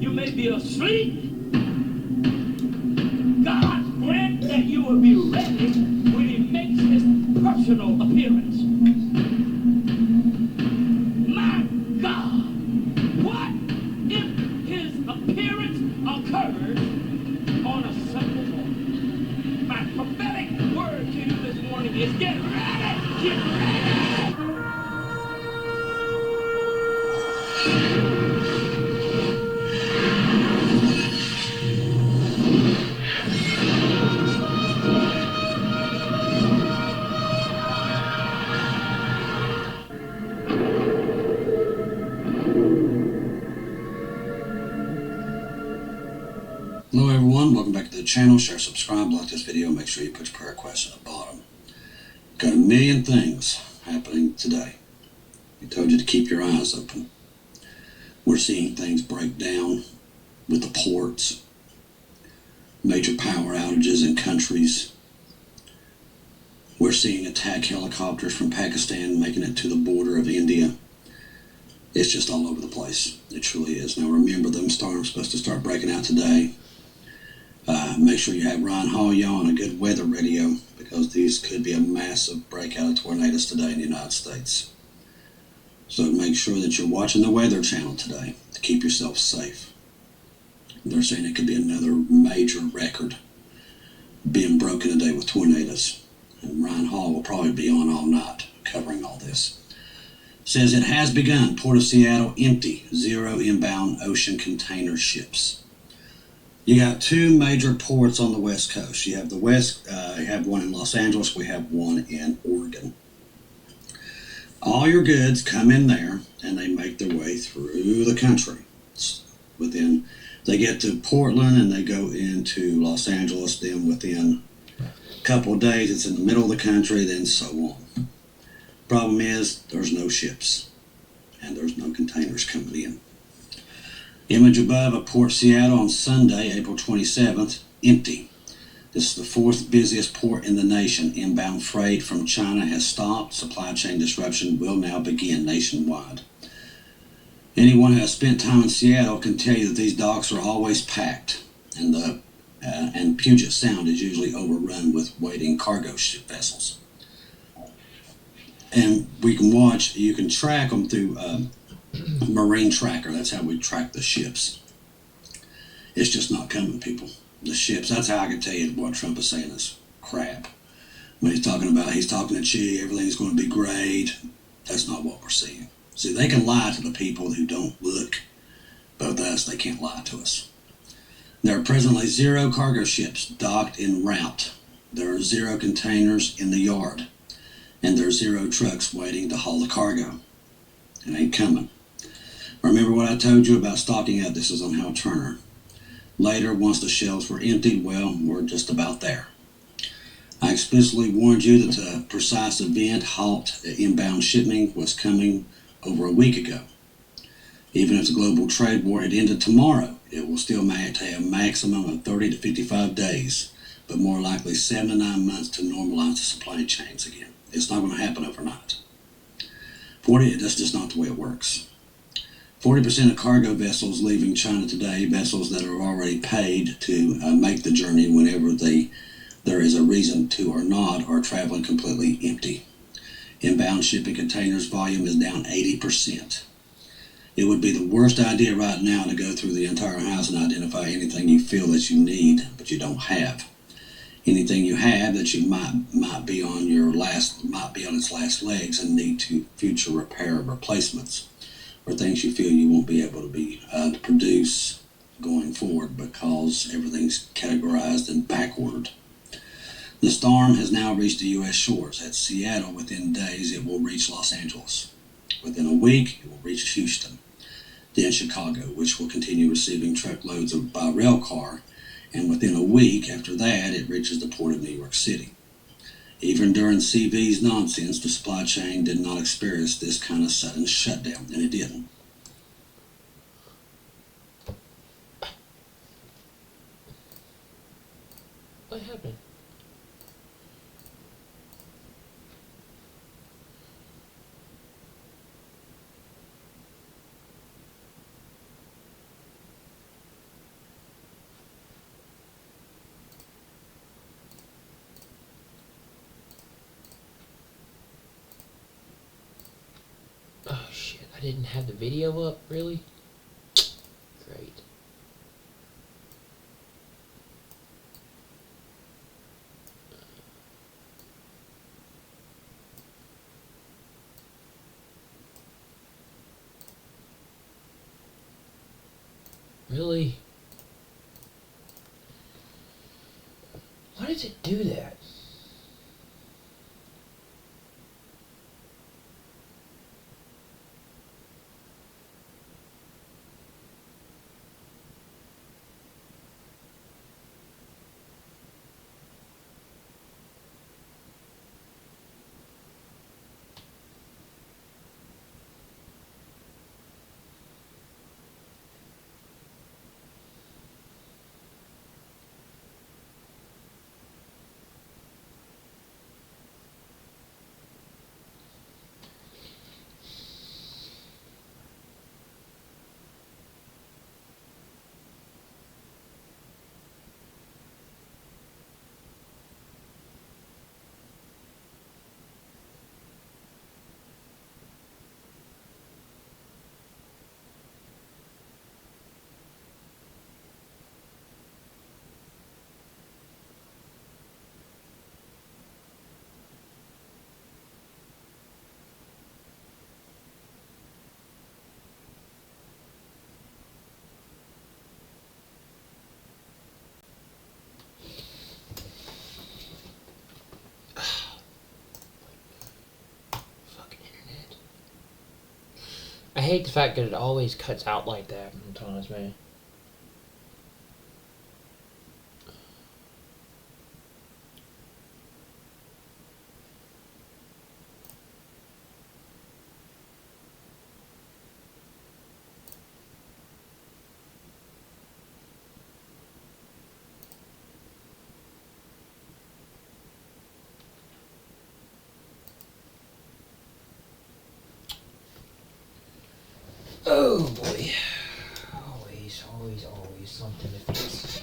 Speaker 6: You may be asleep. God grant that you will be ready when He makes His personal appearance. My God, what if His appearance occurred on a Sunday morning? My prophetic word to you this morning is get ready! Get ready!
Speaker 5: Hello everyone, welcome back to the channel. Share, subscribe, like this video, make sure you put your prayer requests at the bottom. Got a million things happening today. We told you to keep your eyes open. We're seeing things break down with the ports, major power outages in countries. We're seeing attack helicopters from Pakistan making it to the border of India. It's just all over the place. It truly is. Now remember, them storms are supposed to start breaking out today. Make sure you have Ron Hall on a good weather radio, because these could be a massive breakout of tornadoes today in the United States. So make sure that you're watching the Weather Channel today to keep yourself safe. They're saying it could be another major record being broken today with tornadoes. And Ryan Hall will probably be on all night covering all this. Says it has begun. Port of Seattle empty. 0 inbound ocean container ships. You got 2 major ports on the West Coast. You have you have one in Los Angeles. We have one in Oregon. All your goods come in there, and they make their way through the country. They get to Portland, and they go into Los Angeles. Then within a couple of days, it's in the middle of the country, then so on. Problem is, there's no ships, and there's no containers coming in. Image above of Port Seattle on Sunday, April 27th, empty. This is the 4th busiest port in the nation. Inbound freight from China has stopped. Supply chain disruption will now begin nationwide. Anyone who has spent time in Seattle can tell you that these docks are always packed, and Puget Sound is usually overrun with waiting cargo ship vessels. And you can track them through Marine Tracker. That's how we track the ships. It's just not coming, people. The ships, that's how I can tell you what Trump is saying is crap. When he's talking to Xi, everything's going to be great. That's not what we're seeing. See, they can lie to the people who don't look, but with us, they can't lie to us. There are presently 0 cargo ships docked en route. There are 0 containers in the yard. And there are 0 trucks waiting to haul the cargo. It ain't coming. Remember what I told you about stocking up? This is on Hal Turner. Later, once the shelves were emptied, well, we're just about there. I explicitly warned you that the precise event, halt inbound shipping, was coming over a week ago. Even if the global trade war had ended tomorrow, it will still take a maximum of 30 to 55 days, but more likely 7 to 9 months to normalize the supply chains again. It's not going to happen overnight. That's just not the way it works. 40% of cargo vessels leaving China today, vessels that are already paid to make the journey whenever there is a reason to or not, are traveling completely empty. Inbound shipping containers volume is down 80%. It would be the worst idea right now to go through the entire house and identify anything you feel that you need, but you don't have. Anything you have that you might be on its last legs and need to future repair or replacements, or things you feel you won't be able to produce going forward because everything's categorized and backordered. The storm has now reached the U.S. shores. At Seattle, within days, it will reach Los Angeles. Within a week, it will reach Houston. Then Chicago, which will continue receiving truckloads by rail car. And within a week after that, it reaches the port of New York City. Even during CV's nonsense, the supply chain did not experience this kind of sudden shutdown, and it didn't.
Speaker 1: What happened? Oh shit, I didn't have the video up, really? Great. Really? Why does it do that? I hate the fact that it always cuts out like that sometimes, man. Oh boy. Always something to fix.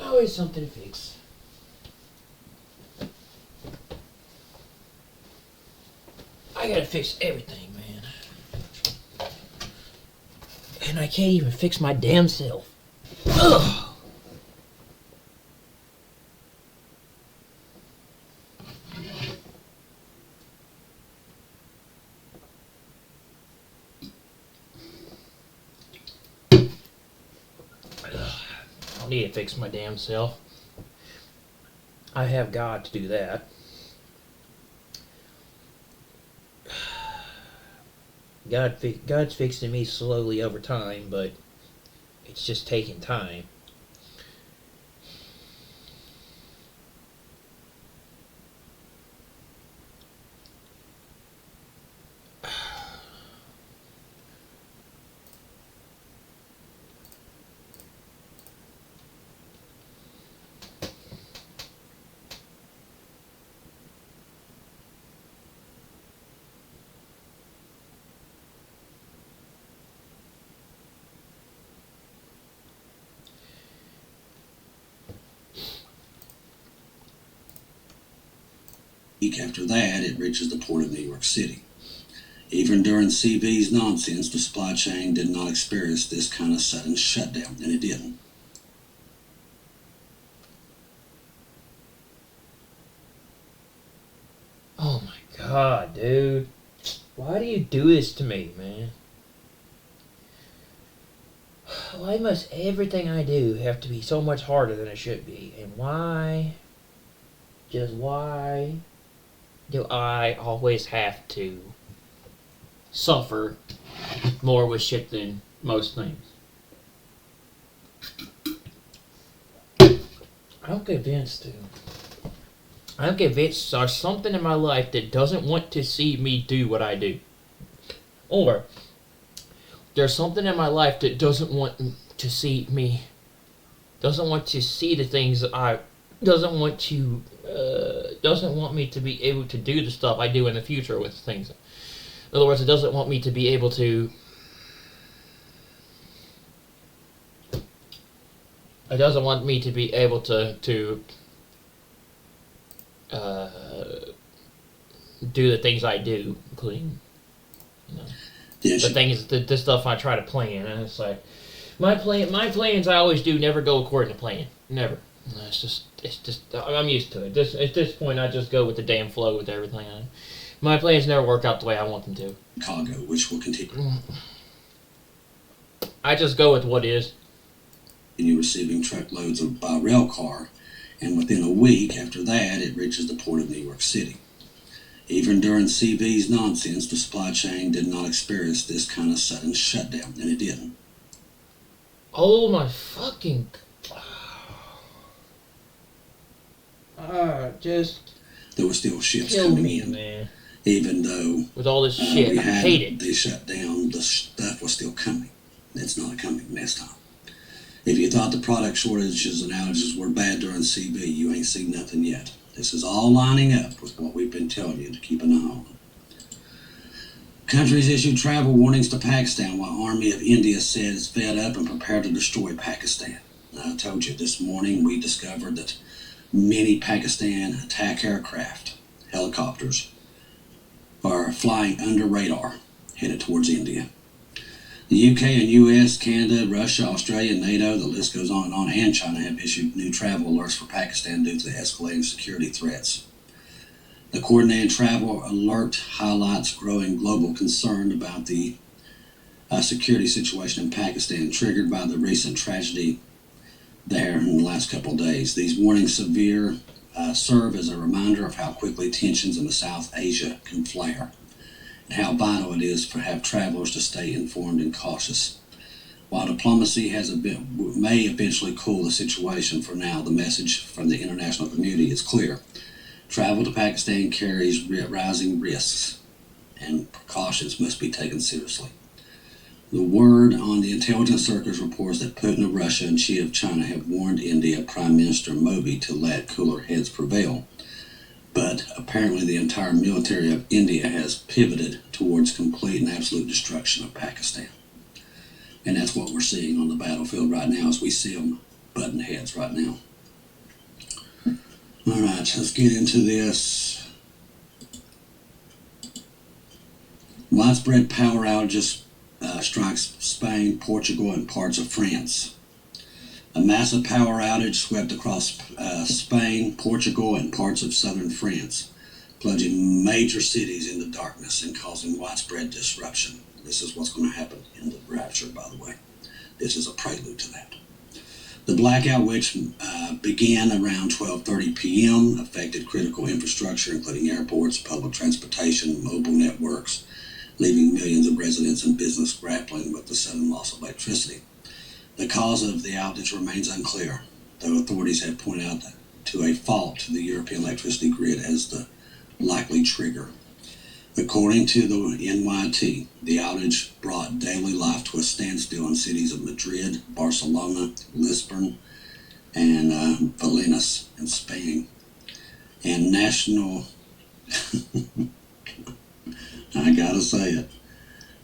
Speaker 1: Always something to fix. I gotta fix everything, man. And I can't even fix my damn self. Ugh. I need to fix my damn self. I have God to do that. God's fixing me slowly over time, but it's just taking time.
Speaker 5: Week after that, it reaches the port of New York City. Even during CV's nonsense, the supply chain did not experience this kind of sudden shutdown, and it didn't.
Speaker 1: Oh my god, dude. Why do you do this to me, man? Why must everything I do have to be so much harder than it should be? And why, just why, do I always have to suffer more with shit than most things? I'm convinced, dude. I'm convinced there's something in my life that doesn't want to see me do what I do. Or there's something in my life that doesn't want to see me, doesn't want to see the things that I, doesn't want me to be able to do the stuff I do in the future with things. In other words, it doesn't want me to be able to, it doesn't want me to be able to do the things I do, including, you know, the things, the stuff I try to plan. And it's like, my plans I always do never go according to plan. Never. It's just, I'm used to it. At this point, I just go with the damn flow with everything. My plans never work out the way I want them to.
Speaker 5: Chicago, which will continue.
Speaker 1: I just go with what is.
Speaker 5: And you're receiving truckloads by rail car, and within a week after that, it reaches the port of New York City. Even during CV's nonsense, the supply chain did not experience this kind of sudden shutdown, and it didn't.
Speaker 1: Oh my fucking... just...
Speaker 5: There were still ships
Speaker 1: kill
Speaker 5: coming
Speaker 1: me,
Speaker 5: in,
Speaker 1: man.
Speaker 5: even though
Speaker 1: with all this shit, I hate it.
Speaker 5: They shut down, the stuff was still coming. It's not coming this time. If you thought the product shortages and outages were bad during CV, you ain't seen nothing yet. This is all lining up with what we've been telling you to keep an eye on. Countries issued travel warnings to Pakistan while Army of India says fed up and prepared to destroy Pakistan. Now, I told you this morning we discovered that many Pakistan attack aircraft, helicopters, are flying under radar, headed towards India. The UK and US, Canada, Russia, Australia, NATO, the list goes on, and China have issued new travel alerts for Pakistan due to the escalating security threats. The coordinated travel alert highlights growing global concern about the security situation in Pakistan, triggered by the recent tragedy there in the last couple of days. These warnings serve as a reminder of how quickly tensions in the South Asia can flare, and how vital it is to have travelers to stay informed and cautious. While diplomacy may eventually cool the situation, for now the message from the international community is clear. Travel to Pakistan carries rising risks, and precautions must be taken seriously. The word on the intelligence circles reports that Putin of Russia and Xi of China have warned India Prime Minister Modi to let cooler heads prevail. But apparently the entire military of India has pivoted towards complete and absolute destruction of Pakistan. And that's what we're seeing on the battlefield right now, as we see them butting heads right now. All right, let's get into this. Widespread power outages strikes Spain, Portugal, and parts of France. A massive power outage swept across Spain, Portugal, and parts of southern France, plunging major cities into darkness and causing widespread disruption. This is what's going to happen in the rapture, by the way. This is a prelude to that. The blackout, which began around 12:30 p.m., affected critical infrastructure, including airports, public transportation, mobile networks, leaving millions of residents and business grappling with the sudden loss of electricity. The cause of the outage remains unclear, though authorities have pointed out to a fault to the European electricity grid as the likely trigger. According to the NYT, the outage brought daily life to a standstill in cities of Madrid, Barcelona, Lisbon, and Valencia in Spain. And national... I gotta say it.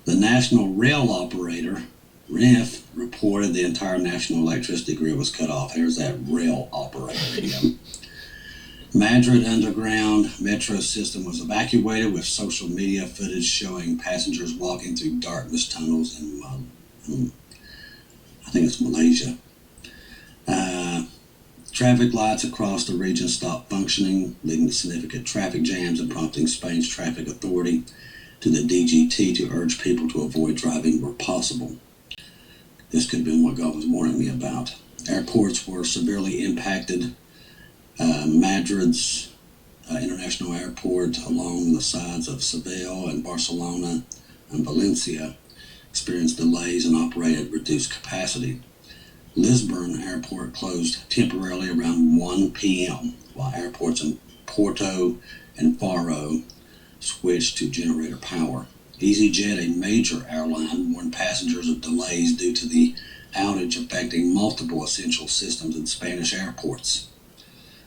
Speaker 5: The national rail operator, REF, reported the entire national electricity grid was cut off. There's that rail operator again. Madrid underground metro system was evacuated with social media footage showing passengers walking through darkness tunnels in I think it's Malaysia. Traffic lights across the region stopped functioning, leading to significant traffic jams and prompting Spain's traffic authority to the DGT to urge people to avoid driving where possible. This could have been what God was warning me about. Airports were severely impacted. Madrid's international airport along the sides of Seville and Barcelona and Valencia experienced delays and operated at reduced capacity. Lisbon Airport closed temporarily around 1 p.m., while airports in Porto and Faro switched to generator power. EasyJet, a major airline, warned passengers of delays due to the outage affecting multiple essential systems in Spanish airports,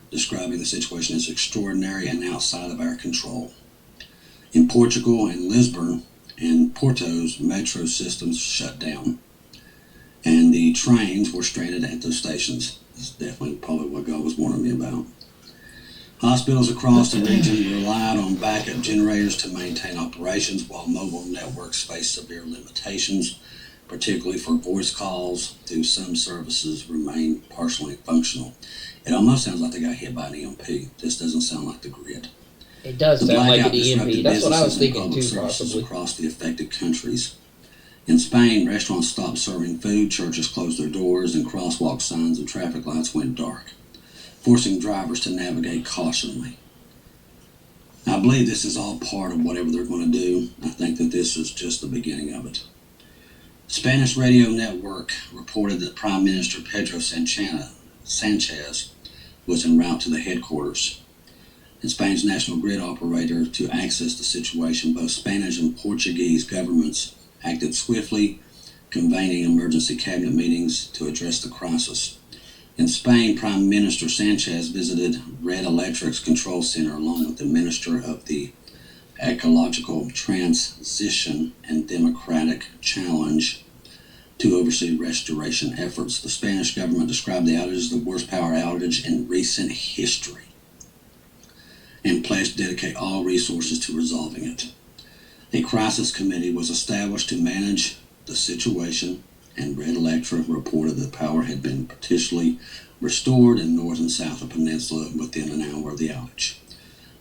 Speaker 5: describing the situation as extraordinary and outside of our control. In Portugal and Lisbon and Porto's metro systems shut down, and the trains were stranded at those stations. That's definitely probably what God was warning me about. Hospitals across the region relied on backup generators to maintain operations, while mobile networks faced severe limitations, particularly for voice calls, though some services remain partially functional. It almost sounds like they got hit by an EMP. This doesn't sound like the grid.
Speaker 2: It does
Speaker 5: The
Speaker 2: sound like
Speaker 5: blackout
Speaker 2: an
Speaker 5: disrupted
Speaker 2: EMP. That's what I was
Speaker 5: businesses and
Speaker 2: thinking
Speaker 5: public
Speaker 2: too,
Speaker 5: services
Speaker 2: possibly.
Speaker 5: across the affected countries. In Spain, restaurants stopped serving food, churches closed their doors, and crosswalk signs and traffic lights went dark, forcing drivers to navigate cautionally. I believe this is all part of whatever they're going to do. I think that this is just the beginning of it. Spanish radio network reported that Prime Minister Pedro Sanchez was en route to the headquarters. And Spain's national grid operator to access the situation, both Spanish and Portuguese governments acted swiftly, convening emergency cabinet meetings to address the crisis. In Spain, Prime Minister Sanchez visited Red Electric's control center along with the Minister of the Ecological Transition and Democratic Challenge to oversee restoration efforts. The Spanish government described the outage as the worst power outage in recent history and pledged to dedicate all resources to resolving it. A crisis committee was established to manage the situation, and Red Electric reported that power had been partially restored in north and south of the peninsula within an hour of the outage.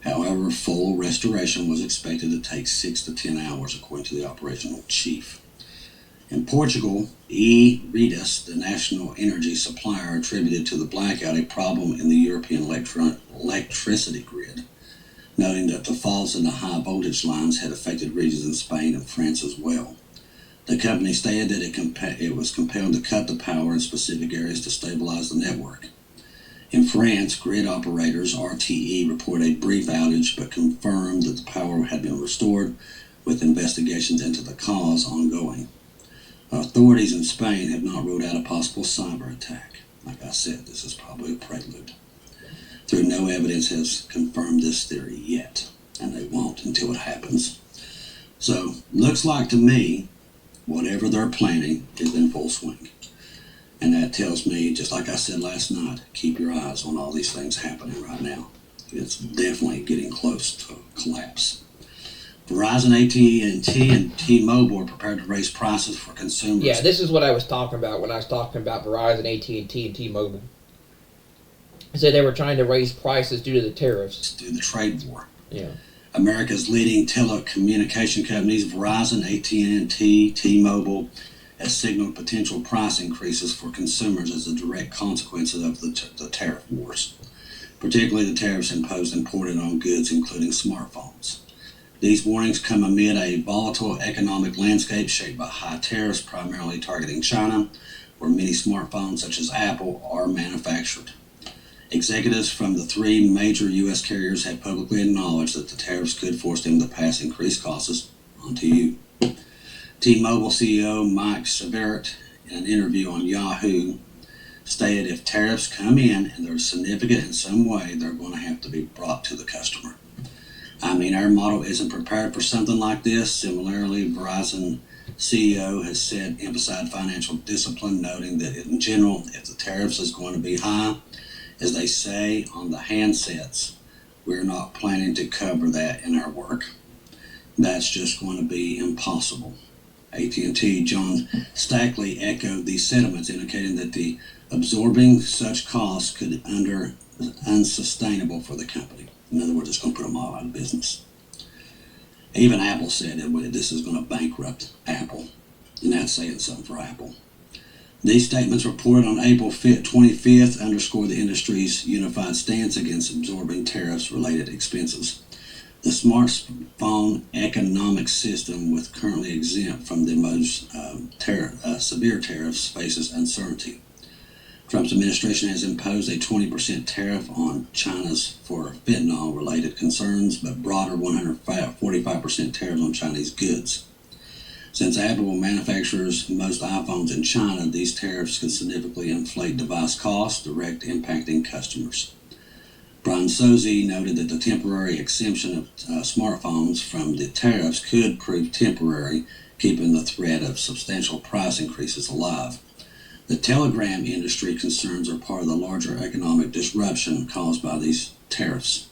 Speaker 5: However, full restoration was expected to take 6 to 10 hours, according to the operational chief. In Portugal, Redis, the national energy supplier, attributed to the blackout a problem in the European electricity grid, noting that the faults in the high voltage lines had affected regions in Spain and France as well. The company stated that it was compelled to cut the power in specific areas to stabilize the network. In France, grid operators RTE reported a brief outage but confirmed that the power had been restored, with investigations into the cause ongoing. Authorities in Spain have not ruled out a possible cyber attack. Like I said, this is probably a prelude. Though no evidence has confirmed this theory yet, and they won't until it happens. So, looks like to me, whatever they're planning is in full swing. And that tells me, just like I said last night, keep your eyes on all these things happening right now. It's definitely getting close to collapse. Verizon, AT&T, and T-Mobile are prepared to raise prices for consumers.
Speaker 2: Yeah, this is what I was talking about when I was talking about Verizon, AT&T, and T-Mobile. I said they were trying to raise prices due to the tariffs.
Speaker 5: Due to the trade war.
Speaker 2: Yeah.
Speaker 5: America's leading telecommunication companies, Verizon, AT&T, T-Mobile, has signaled potential price increases for consumers as a direct consequence of the tariff wars, particularly the tariffs imposed imported on goods, including smartphones. These warnings come amid a volatile economic landscape shaped by high tariffs, primarily targeting China, where many smartphones, such as Apple, are manufactured. Executives from the 3 major U.S. carriers have publicly acknowledged that the tariffs could force them to pass increased costs onto you. T-Mobile CEO Mike Sievert, in an interview on Yahoo, stated if tariffs come in and they're significant in some way, they're going to have to be brought to the customer. I mean, our model isn't prepared for something like this. Similarly, Verizon CEO has emphasized financial discipline, noting that in general, if the tariffs is going to be high, As they say on the handsets, we're not planning to cover that in our work. That's just going to be impossible. AT&T John Stackley echoed these sentiments, indicating that the absorbing such costs could unsustainable for the company. In other words, it's going to put them all out of business. Even Apple said that this is going to bankrupt Apple, and that's saying something for Apple. These statements reported on April 25th underscore the industry's unified stance against absorbing tariffs-related expenses. The smartphone economic system, with currently exempt from the most severe tariffs, faces uncertainty. Trump's administration has imposed a 20% tariff on China's for fentanyl-related concerns, but broader 145% tariffs on Chinese goods. Since Apple manufactures most iPhones in China, these tariffs could significantly inflate device costs, direct impacting customers. Brian Sozzi noted that the temporary exemption of smartphones from the tariffs could prove temporary, keeping the threat of substantial price increases alive. The telegram industry concerns are part of the larger economic disruption caused by these tariffs.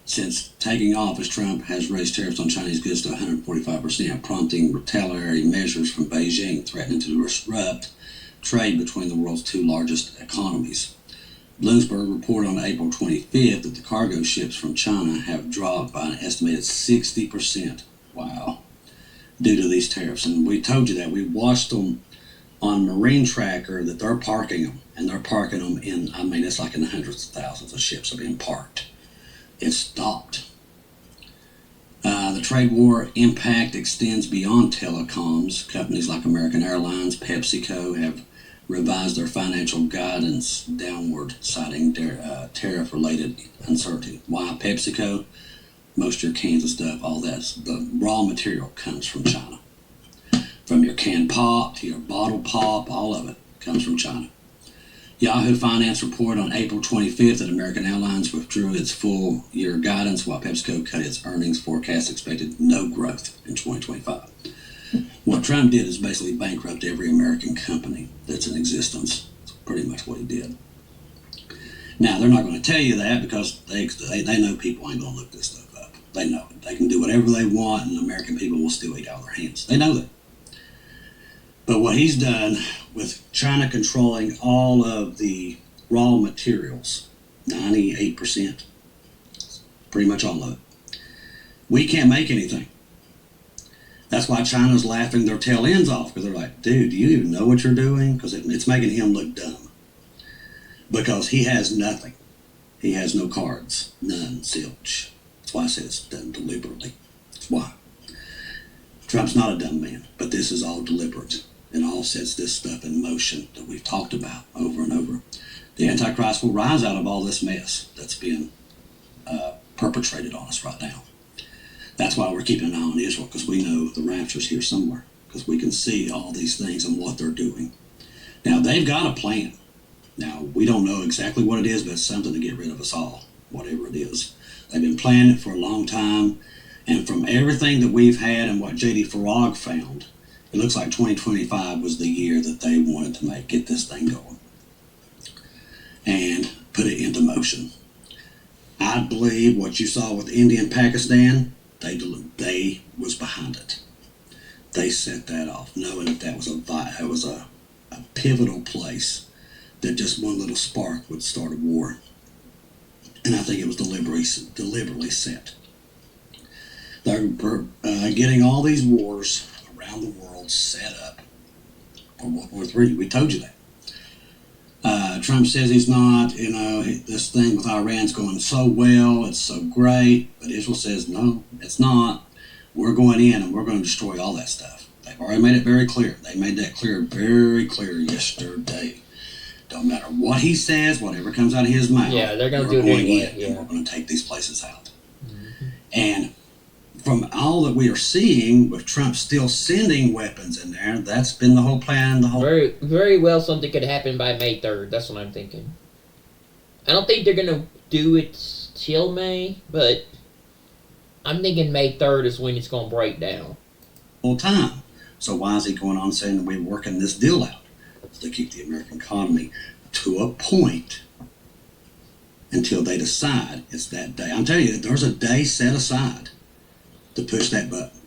Speaker 5: Since taking office, Trump has raised tariffs on Chinese goods to 145%, prompting retaliatory measures from Beijing, threatening to disrupt trade between the world's two largest economies. Bloomberg reported on April 25th that the cargo ships from China have dropped by an estimated 60%. Wow. Due to these tariffs. And we told you that. We watched them on Marine Tracker that they're parking them. And they're parking them in, it's like in the hundreds of thousands of ships are being parked. It stopped. The trade war impact extends beyond telecoms. Companies like American Airlines, PepsiCo have revised their financial guidance downward, citing their tariff-related uncertainty. Why PepsiCo? Most of your cans and stuff, all that, the raw material comes from China. From your canned pop to your bottle pop, all of it comes from China. Yahoo Finance reported on April 25th that American Airlines withdrew its full-year guidance, while PepsiCo cut its earnings forecast, expected no growth in 2025. What Trump did is basically bankrupt every American company that's in existence. That's pretty much what he did. Now, they're not going to tell you that because they know people ain't going to look this stuff up. They know it. They can do whatever they want, and American people will still eat out of their hands. They know that. But what he's done with China controlling all of the raw materials, 98%, pretty much all of it, we can't make anything. That's why China's laughing their tail ends off, because they're like, dude, do you even know what you're doing? Because it's making him look dumb. Because he has nothing. He has no cards. None. Zilch. That's why I said it's done deliberately. That's why. Trump's not a dumb man, but this is all deliberate. It all sets this stuff in motion that we've talked about over and over. The Antichrist will rise out of all this mess that's being perpetrated on us right now. That's why we're keeping an eye on Israel, because we know the rapture's here somewhere, because we can see all these things and what they're doing. Now, they've got a plan. Now, we don't know exactly what it is, but it's something to get rid of us all, whatever it is. They've been planning it for a long time, and from everything that we've had and what J.D. Farag found, it looks like 2025 was the year that they wanted to get this thing going and put it into motion. I believe what you saw with India and Pakistan, they was behind it. They set that off, knowing that that was a pivotal place, that just one little spark would start a war. And I think it was deliberately set. They're getting all these wars around the world set up for World War III. We told you that. Trump says he's not, this thing with Iran's going so well, it's so great, but Israel says, no, it's not. We're going in and we're going to destroy all that stuff. They've already made it very clear. They made that very clear yesterday. Don't matter what he says, whatever comes out of his mouth.
Speaker 2: Yeah, they're going to do it anyway.
Speaker 5: And we're going to take these places out. Mm-hmm. And from all that we are seeing, with Trump still sending weapons in there, that's been the whole plan.
Speaker 2: Very, very well, something could happen by May 3rd. That's what I'm thinking. I don't think they're going to do it till May, but I'm thinking May 3rd is when it's going to break down.
Speaker 5: Full time. So why is he going on saying that we're working this deal out? To keep the American economy to a point until they decide it's that day. I'm telling you, there's a day set aside to push that button.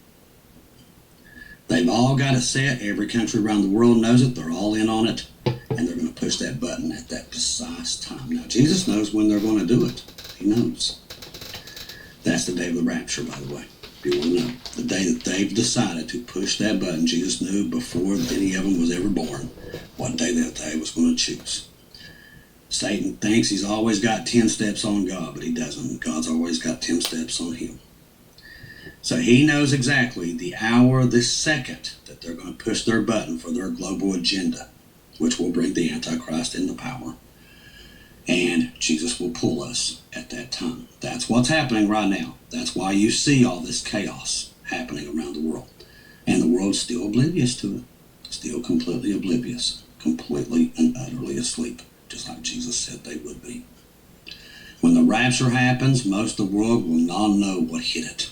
Speaker 5: They've all got it set. Every country around the world knows it. They're all in on it. And they're going to push that button at that precise time. Now, Jesus knows when they're going to do it. He knows. That's the day of the rapture, by the way. If you want to know. The day that they've decided to push that button, Jesus knew before any of them was ever born what day that day was going to choose. Satan thinks he's always got 10 steps on God, but he doesn't. God's always got 10 steps on him. So he knows exactly the hour, the second that they're going to push their button for their global agenda, which will bring the Antichrist into power. And Jesus will pull us at that time. That's what's happening right now. That's why you see all this chaos happening around the world. And the world's still oblivious to it. Still completely oblivious. Completely and utterly asleep. Just like Jesus said they would be. When the rapture happens, most of the world will not know what hit it.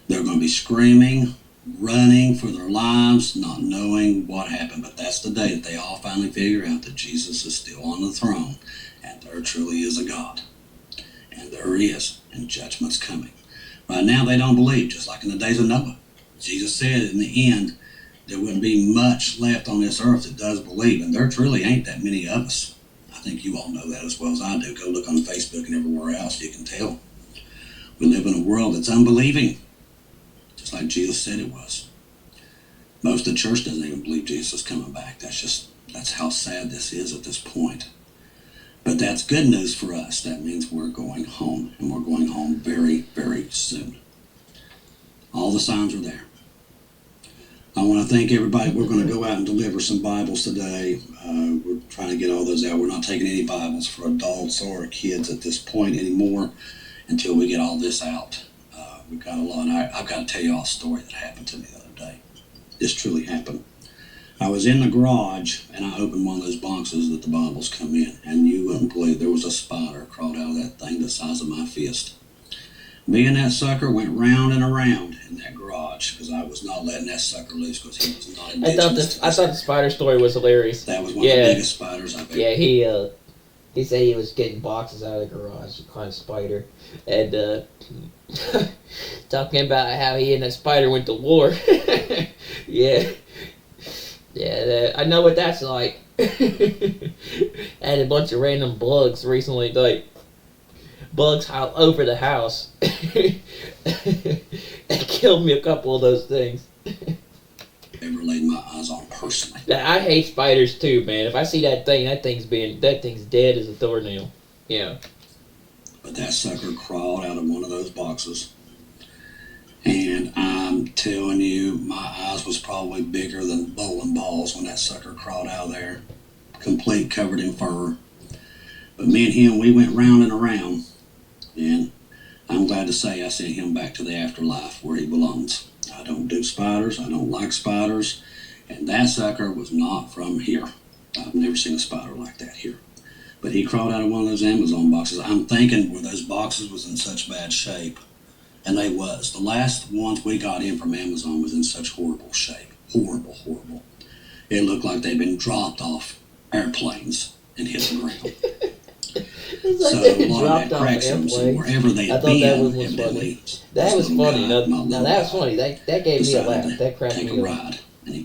Speaker 5: They're going to be screaming, running for their lives, not knowing what happened. But that's the day that they all finally figure out that Jesus is still on the throne, and there truly is a God. And there he is, and judgment's coming. Right now they don't believe, just like in the days of Noah. Jesus said in the end, there wouldn't be much left on this earth that does believe, and there truly ain't that many of us. I think you all know that as well as I do. Go look on Facebook and everywhere else, you can tell. We live in a world that's unbelieving. Just like Jesus said it was. Most of the church doesn't even believe Jesus is coming back. That's how sad this is at this point. But that's good news for us. That means we're going home, and we're going home very, very soon. All the signs are there. I want to thank everybody. We're going to go out and deliver some Bibles today. We're trying to get all those out. We're not taking any Bibles for adults or kids at this point anymore until we get all this out. We've got a lot. I've got to tell you all a story that happened to me the other day. This truly happened. I was in the garage, and I opened one of those boxes that the Bibles come in, and you wouldn't believe there was a spider crawled out of that thing the size of my fist. Me and that sucker went round and around in that garage because I was not letting that sucker loose because he was not indigenous.
Speaker 2: I thought the spider story was hilarious.
Speaker 5: That was one of the biggest spiders I've ever.
Speaker 2: Yeah, he said he was getting boxes out of the garage to find a spider, and talking about how he and that spider went to war. Yeah, I know what that's like. I had a bunch of random bugs recently, like bugs all over the house. It killed me a couple of those things.
Speaker 5: Ever laid my eyes on personally.
Speaker 2: I hate spiders too, man. If I see that thing's dead as a doornail. Yeah.
Speaker 5: But that sucker crawled out of one of those boxes. And I'm telling you, my eyes was probably bigger than bowling balls when that sucker crawled out of there. Complete covered in fur. But me and him, we went round and around. And I'm glad to say I sent him back to the afterlife where he belongs. I don't do spiders. I don't like spiders. And that sucker was not from here. I've never seen a spider like that here. But he crawled out of one of those Amazon boxes. I'm thinking where those boxes was in such bad shape. And they was. The last ones we got in from Amazon was in such horrible shape. Horrible. It looked like they'd been dropped off airplanes and hit the ground. So a lot of that cracks them, so wherever they had been, evidently.
Speaker 2: That was funny. That was funny. That gave me a laugh. That cracked
Speaker 5: me up. Take a ride, and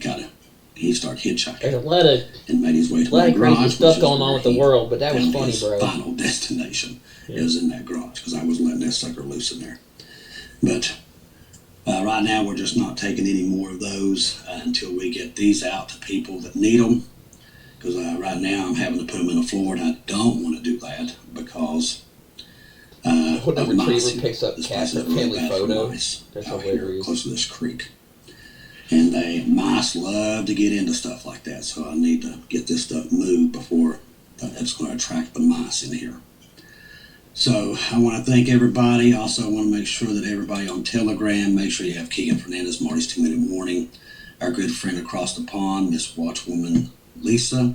Speaker 5: he started hitchhiking.
Speaker 2: There's a lot of
Speaker 5: and made his way to my garage,
Speaker 2: crazy stuff going on with the world, but that was funny,
Speaker 5: his
Speaker 2: bro.
Speaker 5: Final destination is in that garage because I wasn't letting that sucker loose in there. But right now we're just not taking any more of those until we get these out to people that need them. Because right now I'm having to put them in the floor, and I don't want to do that because
Speaker 2: the
Speaker 5: mice.
Speaker 2: retriever picks up
Speaker 5: This
Speaker 2: cats
Speaker 5: place
Speaker 2: and
Speaker 5: is really
Speaker 2: family
Speaker 5: bad for
Speaker 2: photo.
Speaker 5: mice
Speaker 2: That's
Speaker 5: out here
Speaker 2: hilarious.
Speaker 5: close to this creek. And mice love to get into stuff like that, so I need to get this stuff moved before it's going to attract the mice in here. So I want to thank everybody. Also, I want to make sure that everybody on Telegram, make sure you have Keegan Fernandez, Marty's 2-Minute Warning, our good friend across the pond, Miss Watchwoman Lisa,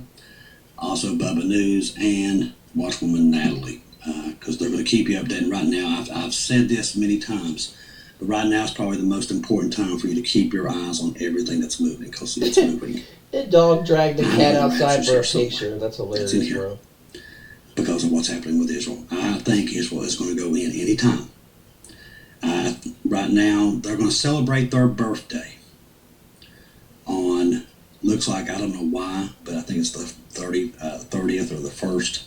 Speaker 5: also Bubba News, and Watchwoman Natalie, because they're going to keep you updated. Right now, I've said this many times, but right now is probably the most important time for you to keep your eyes on everything that's moving, because it's moving.
Speaker 2: The dog dragged the cat outside for a picture. That's hilarious, bro.
Speaker 5: because of what's happening with Israel. I think Israel is going to go in any time. Right now, they're going to celebrate their birthday on, looks like, I don't know why, but I think it's the 30th or the 1st.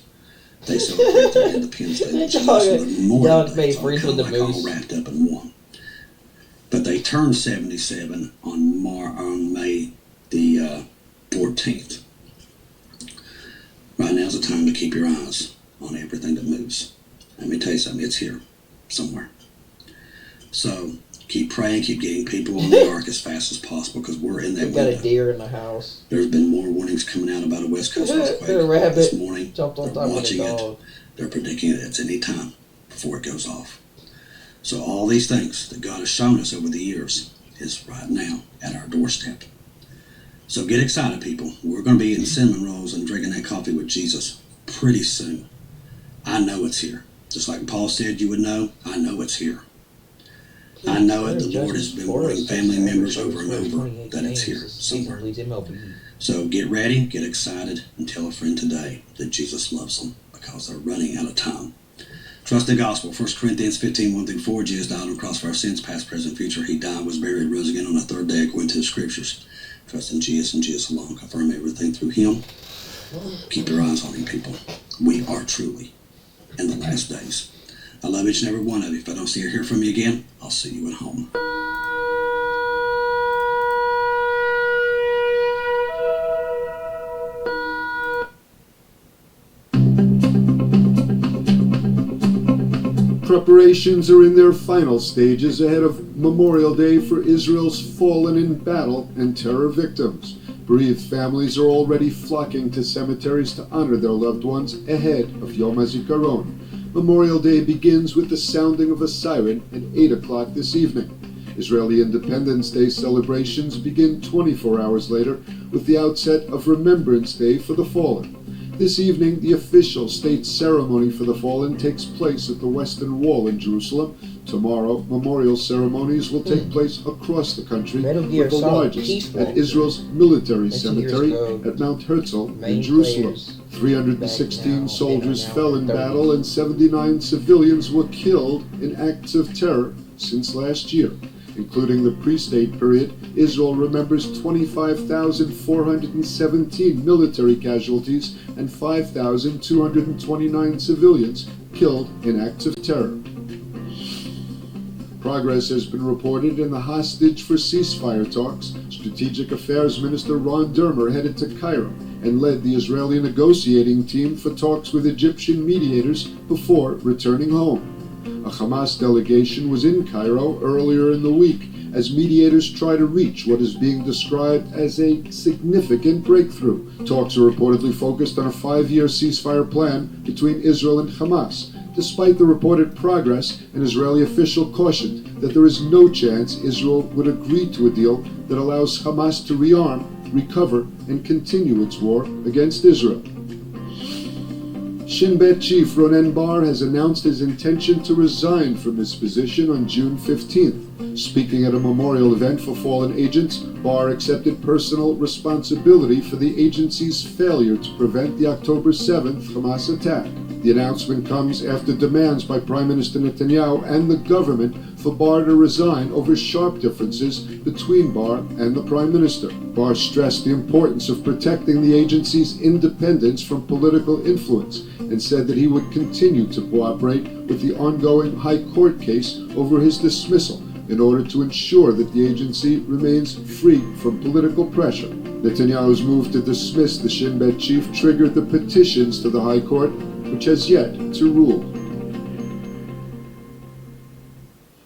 Speaker 5: They celebrate their Independence Day. Which is also the Memorial Day. It's all kind of like all wrapped up in one. But they turn 77 on May the 14th. Right now is the time to keep your eyes on everything that moves. Let me tell you something, it's here somewhere. So keep praying, keep getting people on the ark as fast as possible, because we're in that window.
Speaker 2: Got a deer in the house.
Speaker 5: There's been more warnings coming out about a West Coast earthquake
Speaker 2: A rabbit
Speaker 5: this morning.
Speaker 2: jumped on
Speaker 5: They're
Speaker 2: top
Speaker 5: watching
Speaker 2: of the
Speaker 5: it.
Speaker 2: dog.
Speaker 5: They're predicting it. It's any time before it goes off. So all these things that God has shown us over the years is right now at our doorstep. So get excited, people. We're going to be eating cinnamon rolls and drinking that coffee with Jesus pretty soon. I know it's here. Just like Paul said you would know, I know it's here. I know it. The Lord has been warning family members over and over that it's here somewhere. So get ready, get excited, and tell a friend today that Jesus loves them, because they're running out of time. Trust the gospel. 1 Corinthians 15, 1-4. Jesus died on the cross for our sins, past, present, future. He died, was buried, rose again on the third day according to the scriptures. Trust in Jesus and Jesus alone. Confirm everything through him. Keep your eyes on him, people. We are truly in the last days. I love each and every one of you. If I don't see or hear from you again, I'll see you at home.
Speaker 7: Preparations are in their final stages ahead of Memorial Day for Israel's fallen in battle and terror victims. Bereaved families are already flocking to cemeteries to honor their loved ones ahead of Yom HaZikaron. Memorial Day begins with the sounding of a siren at 8 o'clock this evening. Israeli Independence Day celebrations begin 24 hours later with the outset of Remembrance Day for the fallen. This evening, the official state ceremony for the fallen takes place at the Western Wall in Jerusalem. Tomorrow, memorial ceremonies will take place across the country, with the largest at Israel's military cemetery at Mount Herzl in Jerusalem. 316 soldiers fell in battle and 79 civilians were killed in acts of terror since last year. Including the pre-state period, Israel remembers 25,417 military casualties and 5,229 civilians killed in acts of terror. Progress has been reported in the hostage for ceasefire talks. Strategic Affairs Minister Ron Dermer headed to Cairo and led the Israeli negotiating team for talks with Egyptian mediators before returning home. A Hamas delegation was in Cairo earlier in the week as mediators try to reach what is being described as a significant breakthrough. Talks are reportedly focused on a 5-year ceasefire plan between Israel and Hamas. Despite the reported progress, an Israeli official cautioned that there is no chance Israel would agree to a deal that allows Hamas to rearm, recover, and continue its war against Israel. Shin Bet chief Ronen Bar has announced his intention to resign from his position on June 15th. Speaking at a memorial event for fallen agents, Bar accepted personal responsibility for the agency's failure to prevent the October 7th Hamas attack. The announcement comes after demands by Prime Minister Netanyahu and the government for Bar to resign over sharp differences between Bar and the Prime Minister. Bar stressed the importance of protecting the agency's independence from political influence and said that he would continue to cooperate with the ongoing High Court case over his dismissal in order to ensure that the agency remains free from political pressure. Netanyahu's move to dismiss the Shin Bet chief triggered the petitions to the High Court, which has yet to rule.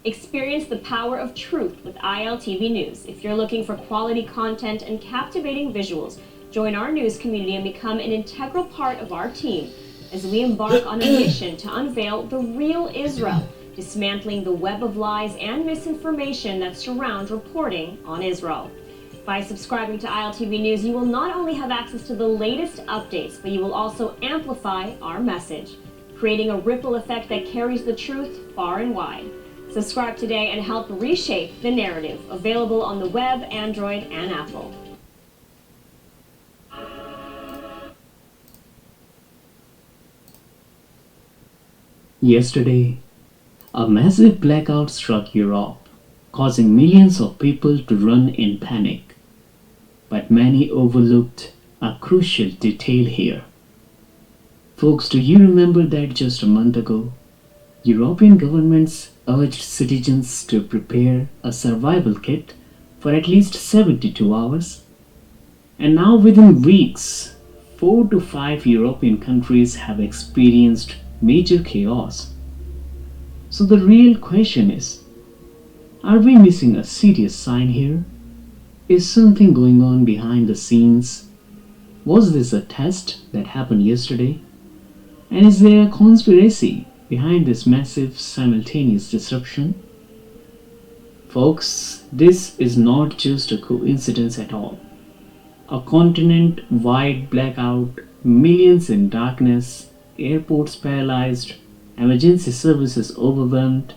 Speaker 8: Experience the power of truth with ILTV News. If you're looking for quality content and captivating visuals, join our news community and become an integral part of our team as we embark on a mission to unveil the real Israel, dismantling the web of lies and misinformation that surround reporting on Israel. By subscribing to ILTV News, you will not only have access to the latest updates, but you will also amplify our message, creating a ripple effect that carries the truth far and wide. Subscribe today and help reshape the narrative. Available on the web, Android, and Apple.
Speaker 9: Yesterday, a massive blackout struck Europe, causing millions of people to run in panic. But many overlooked a crucial detail here. Folks, do you remember that just a month ago, European governments urged citizens to prepare a survival kit for at least 72 hours? And now, within weeks, 4 to 5 European countries have experienced major chaos. So, the real question is, are we missing a serious sign here? Is something going on behind the scenes? Was this a test that happened yesterday? And is there a conspiracy behind this massive simultaneous disruption? Folks, this is not just a coincidence at all. A continent-wide blackout, millions in darkness, airports paralyzed, emergency services overwhelmed,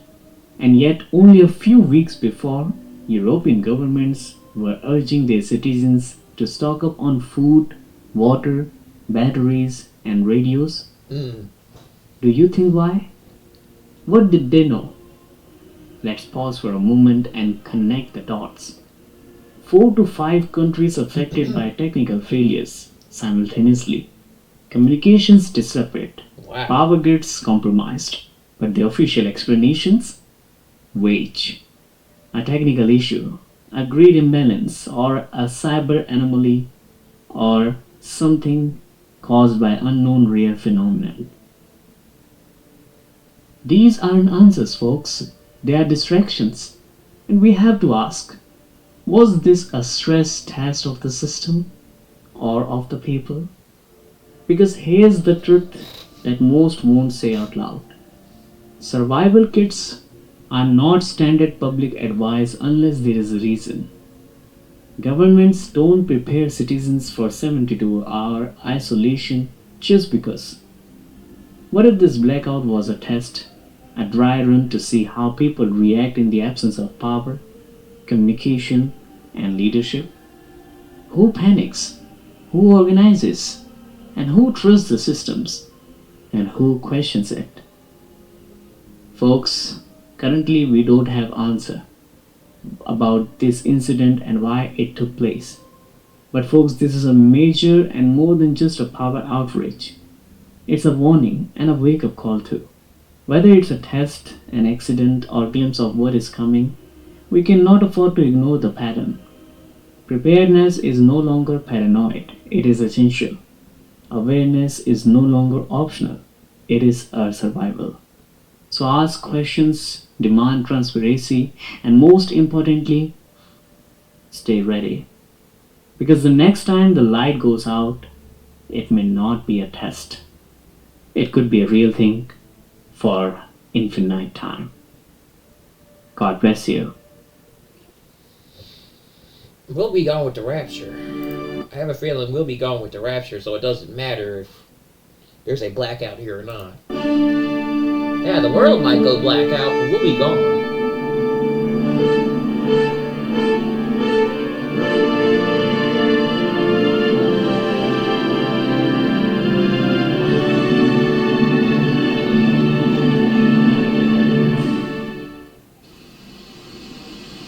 Speaker 9: and yet only a few weeks before, European governments were urging their citizens to stock up on food, water, batteries, and radios. Do you think why? What did they know? Let's pause for a moment and connect the dots. 4 to 5 countries affected by technical failures simultaneously. Communications disrupted.
Speaker 2: Wow.
Speaker 9: Power grids compromised. But the official explanations? Wage. A technical issue, a grid imbalance, or a cyber anomaly, or something caused by unknown rare phenomenon. These aren't answers, folks. They are distractions. And we have to ask, was this a stress test of the system or of the people? Because here's the truth that most won't say out loud. Survival kits are not standard public advice unless there is a reason. Governments don't prepare citizens for 72-hour isolation just because. What if this blackout was a test, a dry run to see how people react in the absence of power, communication, and leadership? Who panics? Who organizes? And who trusts the systems? And who questions it? Folks, currently we don't have answer about this incident and why it took place. But folks, this is a major and more than just a power outrage. It's a warning and a wake-up call too. Whether it's a test, an accident, or glimpse of what is coming, we cannot afford to ignore the pattern. Preparedness is no longer paranoid, it is essential. Awareness is no longer optional, it is our survival. So ask questions, demand transparency, and most importantly, stay ready. Because the next time the light goes out, it may not be a test. It could be a real thing for infinite time. God bless you.
Speaker 2: We'll be gone with the rapture. I have a feeling we'll be gone with the rapture, so it doesn't matter if there's a blackout here or not. Yeah, the world might go blackout, but we'll be gone.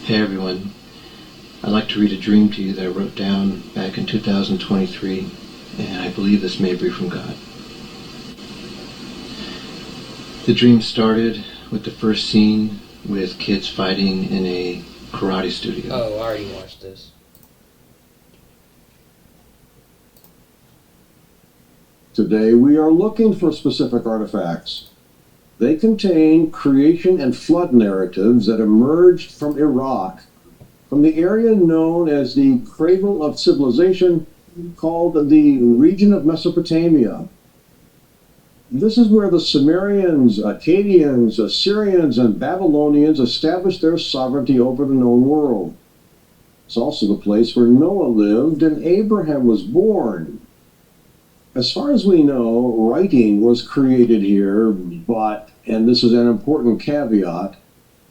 Speaker 10: Hey everyone, I'd like to read a dream to you that I wrote down back in 2023, and I believe this may be from God. The dream started with the first scene with kids fighting in a karate studio.
Speaker 2: Oh, I already watched this.
Speaker 11: Today we are looking for specific artifacts. They contain creation and flood narratives that emerged from Iraq, from the area known as the cradle of civilization, called the region of Mesopotamia. This is where the Sumerians, Akkadians, Assyrians, and Babylonians established their sovereignty over the known world. It's also the place where Noah lived and Abraham was born. As far as we know, writing was created here, but, and this is an important caveat,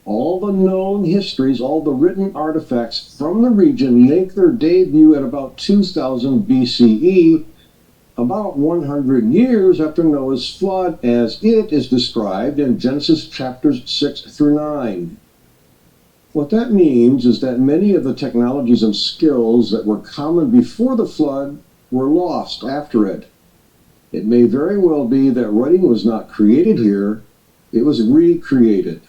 Speaker 11: all the known histories, all the written artifacts from the region make their debut at about 2000 BCE, about 100 years after Noah's flood, as it is described in Genesis chapters 6 through 9. What that means is that many of the technologies and skills that were common before the flood were lost after it. It may very well be that writing was not created here, it was recreated.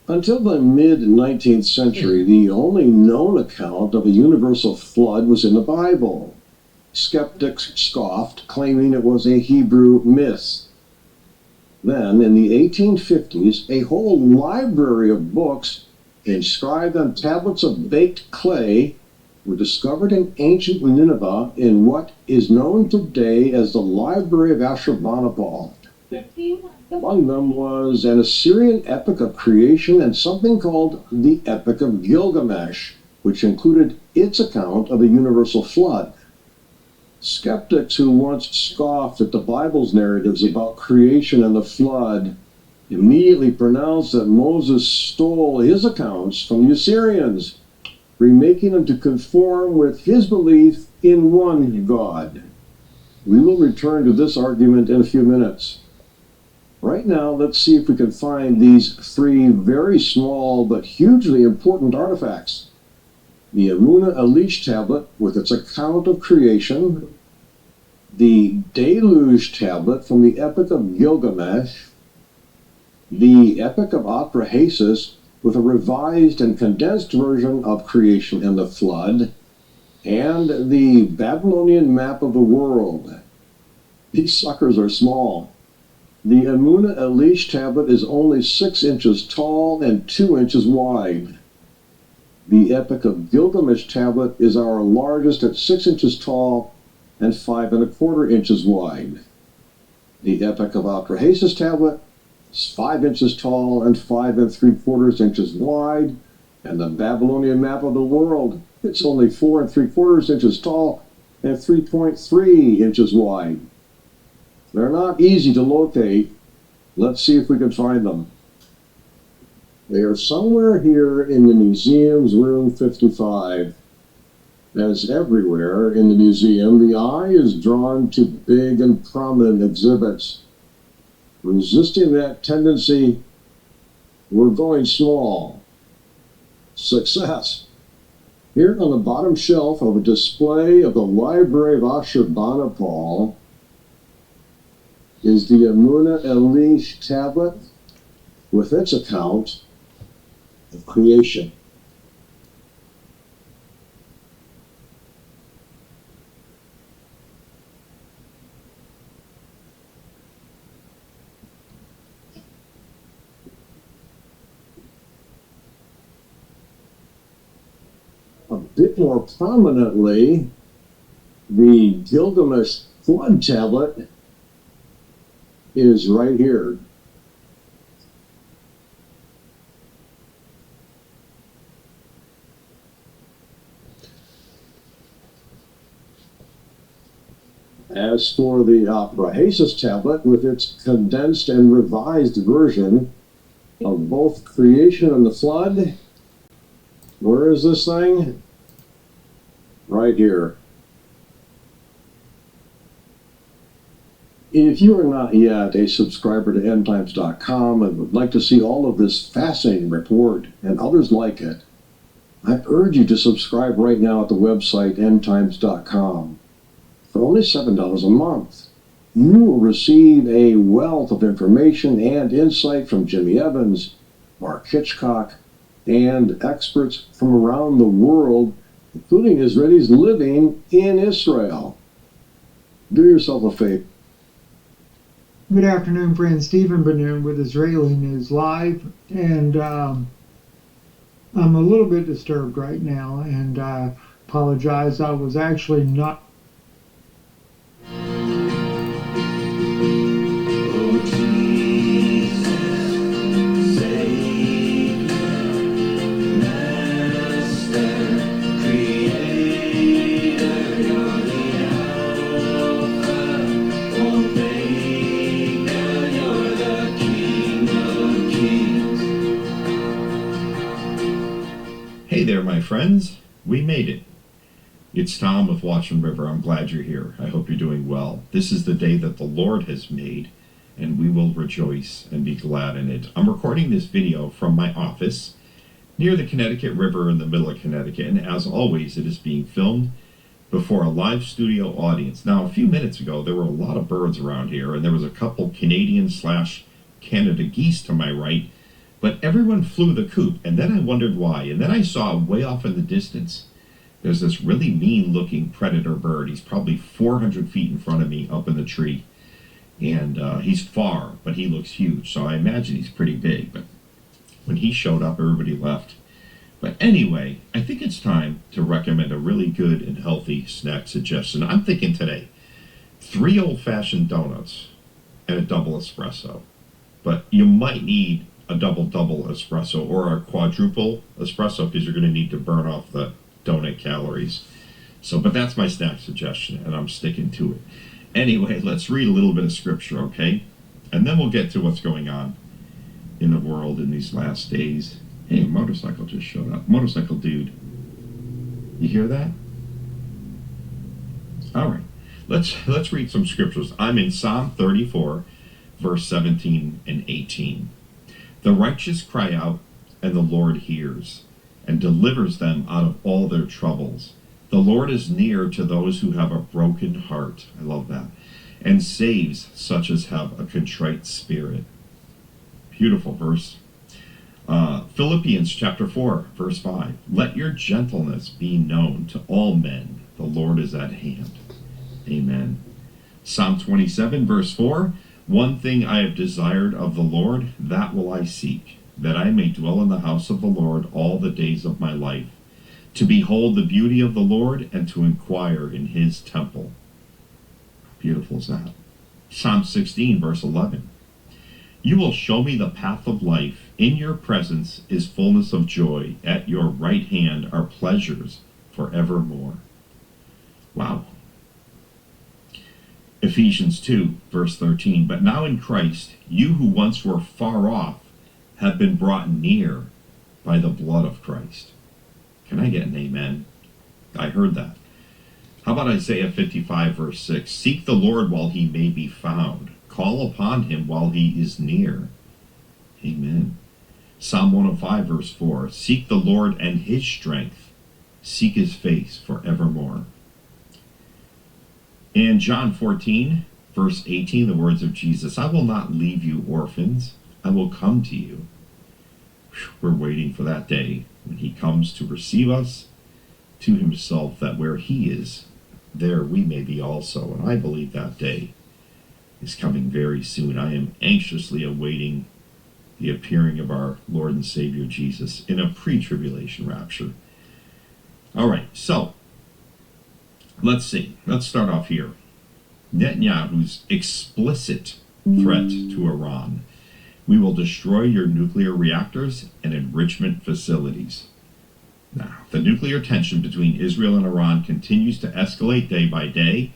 Speaker 11: Until the mid-19th century, the only known account of a universal flood was in the Bible. Skeptics scoffed, claiming it was a Hebrew myth. Then, in the 1850s, a whole library of books inscribed on tablets of baked clay were discovered in ancient Nineveh in what is known today as the Library of Ashurbanipal. Among them was an Assyrian epic of creation and something called the Epic of Gilgamesh, which included its account of the universal flood. Skeptics who once scoffed at the Bible's narratives about creation and the flood immediately pronounced that Moses stole his accounts from the Assyrians, remaking them to conform with his belief in one God. We will return to this argument in a few minutes. Right now, let's see if we can find these three very small but hugely important artifacts. The Amunah Elish tablet with its account of creation, the Deluge tablet from the Epic of Gilgamesh, the Epic of Atrahasis with a revised and condensed version of creation and the flood, and the Babylonian map of the world. These suckers are small. The Amunah Elish tablet is only 6 inches tall and 2 inches wide. The Epic of Gilgamesh tablet is our largest at 6 inches tall and 5 1/4 inches wide. The Epic of Atrahasis tablet is 5 inches tall and 5 3/4 inches wide, and the Babylonian map of the world, it's only 4 3/4 inches tall and 3.3 inches wide. They're not easy to locate. Let's see if we can find them. They are somewhere here in the museum's room 55. As everywhere in the museum, the eye is drawn to big and prominent exhibits. Resisting that tendency, we're going small. Success. Here on the bottom shelf of a display of the Library of Ashurbanipal is the Amunah Elish tablet with its account of creation. A bit more prominently, the Gilgamesh flood tablet is right here. As for the Atrahasis tablet, with its condensed and revised version of both creation and the flood, where is this thing? Right here. If you are not yet a subscriber to endtimes.com and would like to see all of this fascinating report and others like it, I urge you to subscribe right now at the website endtimes.com. For only $7 a month, you will receive a wealth of information and insight from Jimmy Evans, Mark Hitchcock, and experts from around the world, including Israelis living in Israel. Do yourself a favor.
Speaker 12: Good afternoon, friends. Stephen Benoon with Israeli News Live, and I'm a little bit disturbed right now, and I apologize. I was actually not.
Speaker 13: Hey there, my friends. We made it. It's Tom with Watchman River. I'm glad you're here. I hope you're doing well. This is the day that the Lord has made, and we will rejoice and be glad in it. I'm recording this video from my office near the Connecticut River in the middle of Connecticut, and as always, it is being filmed before a live studio audience. Now, a few minutes ago, there were a lot of birds around here, and there was a couple Canadian/Canada geese to my right, but everyone flew the coop, and then I wondered why. And then I saw way off in the distance, there's this really mean-looking predator bird. He's probably 400 feet in front of me up in the tree, and he's far, but he looks huge, so I imagine he's pretty big. But when he showed up, everybody left. But anyway, I think it's time to recommend a really good and healthy snack suggestion. I'm thinking today, 3 old-fashioned donuts and a double espresso. But you might need a double espresso or a quadruple espresso because you're going to need to burn off the donut calories. But that's my snack suggestion, and I'm sticking to it. Anyway, let's read a little bit of scripture, okay? And then we'll get to what's going on in the world in these last days. Hey, a motorcycle just showed up. Motorcycle dude. You hear that? All right. Let's read some scriptures. I'm in Psalm 34, verse 17 and 18. The righteous cry out, and the Lord hears, and delivers them out of all their troubles. The Lord is near to those who have a broken heart. I love that. And saves such as have a contrite spirit. Beautiful verse. Philippians chapter 4, verse 5. Let your gentleness be known to all men. The Lord is at hand. Amen. Psalm 27, verse 4. One thing I have desired of the Lord, that will I seek, that I may dwell in the house of the Lord all the days of my life, to behold the beauty of the Lord and to inquire in his temple. Beautiful is that. Psalm 16, verse 11. You will show me the path of life. In your presence is fullness of joy. At your right hand are pleasures forevermore. Wow. Ephesians 2, verse 13. But now in Christ, you who once were far off have been brought near by the blood of Christ. Can I get an amen? I heard that. How about Isaiah 55, verse 6? Seek the Lord while he may be found. Call upon him while he is near. Amen. Psalm 105, verse 4. Seek the Lord and his strength. Seek his face forevermore. And John 14, verse 18, the words of Jesus. I will not leave you orphans. I will come to you. We're waiting for that day when he comes to receive us to himself, that where he is, there we may be also. And I believe that day is coming very soon. I am anxiously awaiting the appearing of our Lord and Savior Jesus in a pre-tribulation rapture. All right, so let's see. Let's start off here. Netanyahu's explicit threat to Iran. We will destroy your nuclear reactors and enrichment facilities. Now, the nuclear tension between Israel and Iran continues to escalate day by day.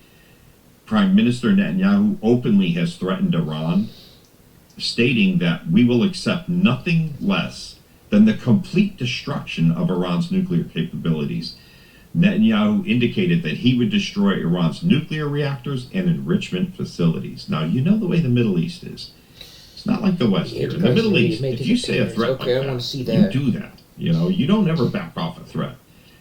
Speaker 13: Prime Minister Netanyahu openly has threatened Iran, stating that we will accept nothing less than the complete destruction of Iran's nuclear capabilities. Netanyahu indicated that he would destroy Iran's nuclear reactors and enrichment facilities. Now, you know the way the Middle East is. It's not like the West here. In the Middle East, if you say a threat like that, you do that. You know, you don't ever back off a threat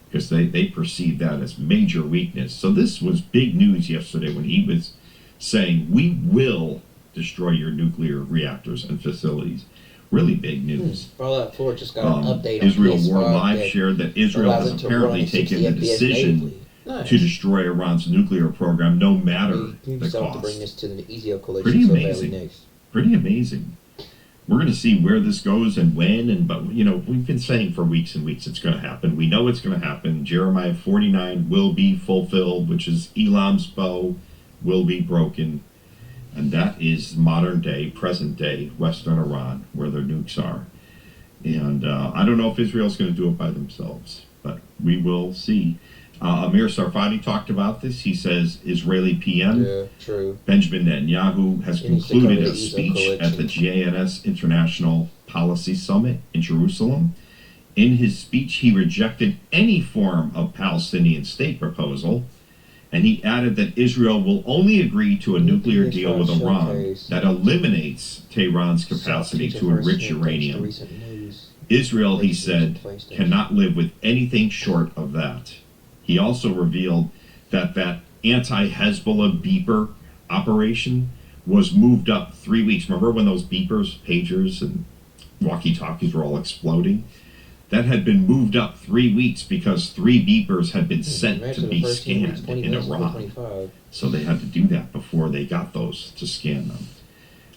Speaker 13: because they perceive that as major weakness. So this was big news yesterday when he was saying, we will destroy your nuclear reactors and facilities. Really big news.
Speaker 2: Fallout 4 just got an update on
Speaker 13: Israel
Speaker 2: PS5
Speaker 13: War Live
Speaker 2: that
Speaker 13: shared that Israel
Speaker 2: allows
Speaker 13: has
Speaker 2: it to
Speaker 13: apparently
Speaker 2: run
Speaker 13: taken the
Speaker 2: 60 FPS
Speaker 13: decision
Speaker 2: natively. Nice.
Speaker 13: to destroy Iran's nuclear program, no matter
Speaker 2: You
Speaker 13: the
Speaker 2: still have to
Speaker 13: cost.
Speaker 2: bring this to the EZO coalition.
Speaker 13: Pretty
Speaker 2: so
Speaker 13: amazing.
Speaker 2: badly next.
Speaker 13: Pretty amazing. We're going to see where this goes and when, but you know, we've been saying for weeks and weeks it's going to happen. We know it's going to happen. Jeremiah 49 will be fulfilled, which is Elam's bow will be broken. And that is modern day, present day, Western Iran, where their nukes are. And I don't know if Israel's going to do it by themselves, but we will see. Amir Sarfati talked about this. He says Israeli PM Benjamin Netanyahu has concluded a speech at the GANS International Policy Summit in Jerusalem. In his speech, he rejected any form of Palestinian state proposal, and he added that Israel will only agree to a nuclear deal with Iran that eliminates Tehran's capacity to enrich uranium. Israel, he said, cannot live with anything short of that. He also revealed that anti-Hezbollah beeper operation was moved up 3 weeks. Remember when those beepers, pagers, and walkie-talkies were all exploding? That had been moved up 3 weeks because 3 beepers had been sent to be scanned in Iran. So they had to do that before they got those to scan them.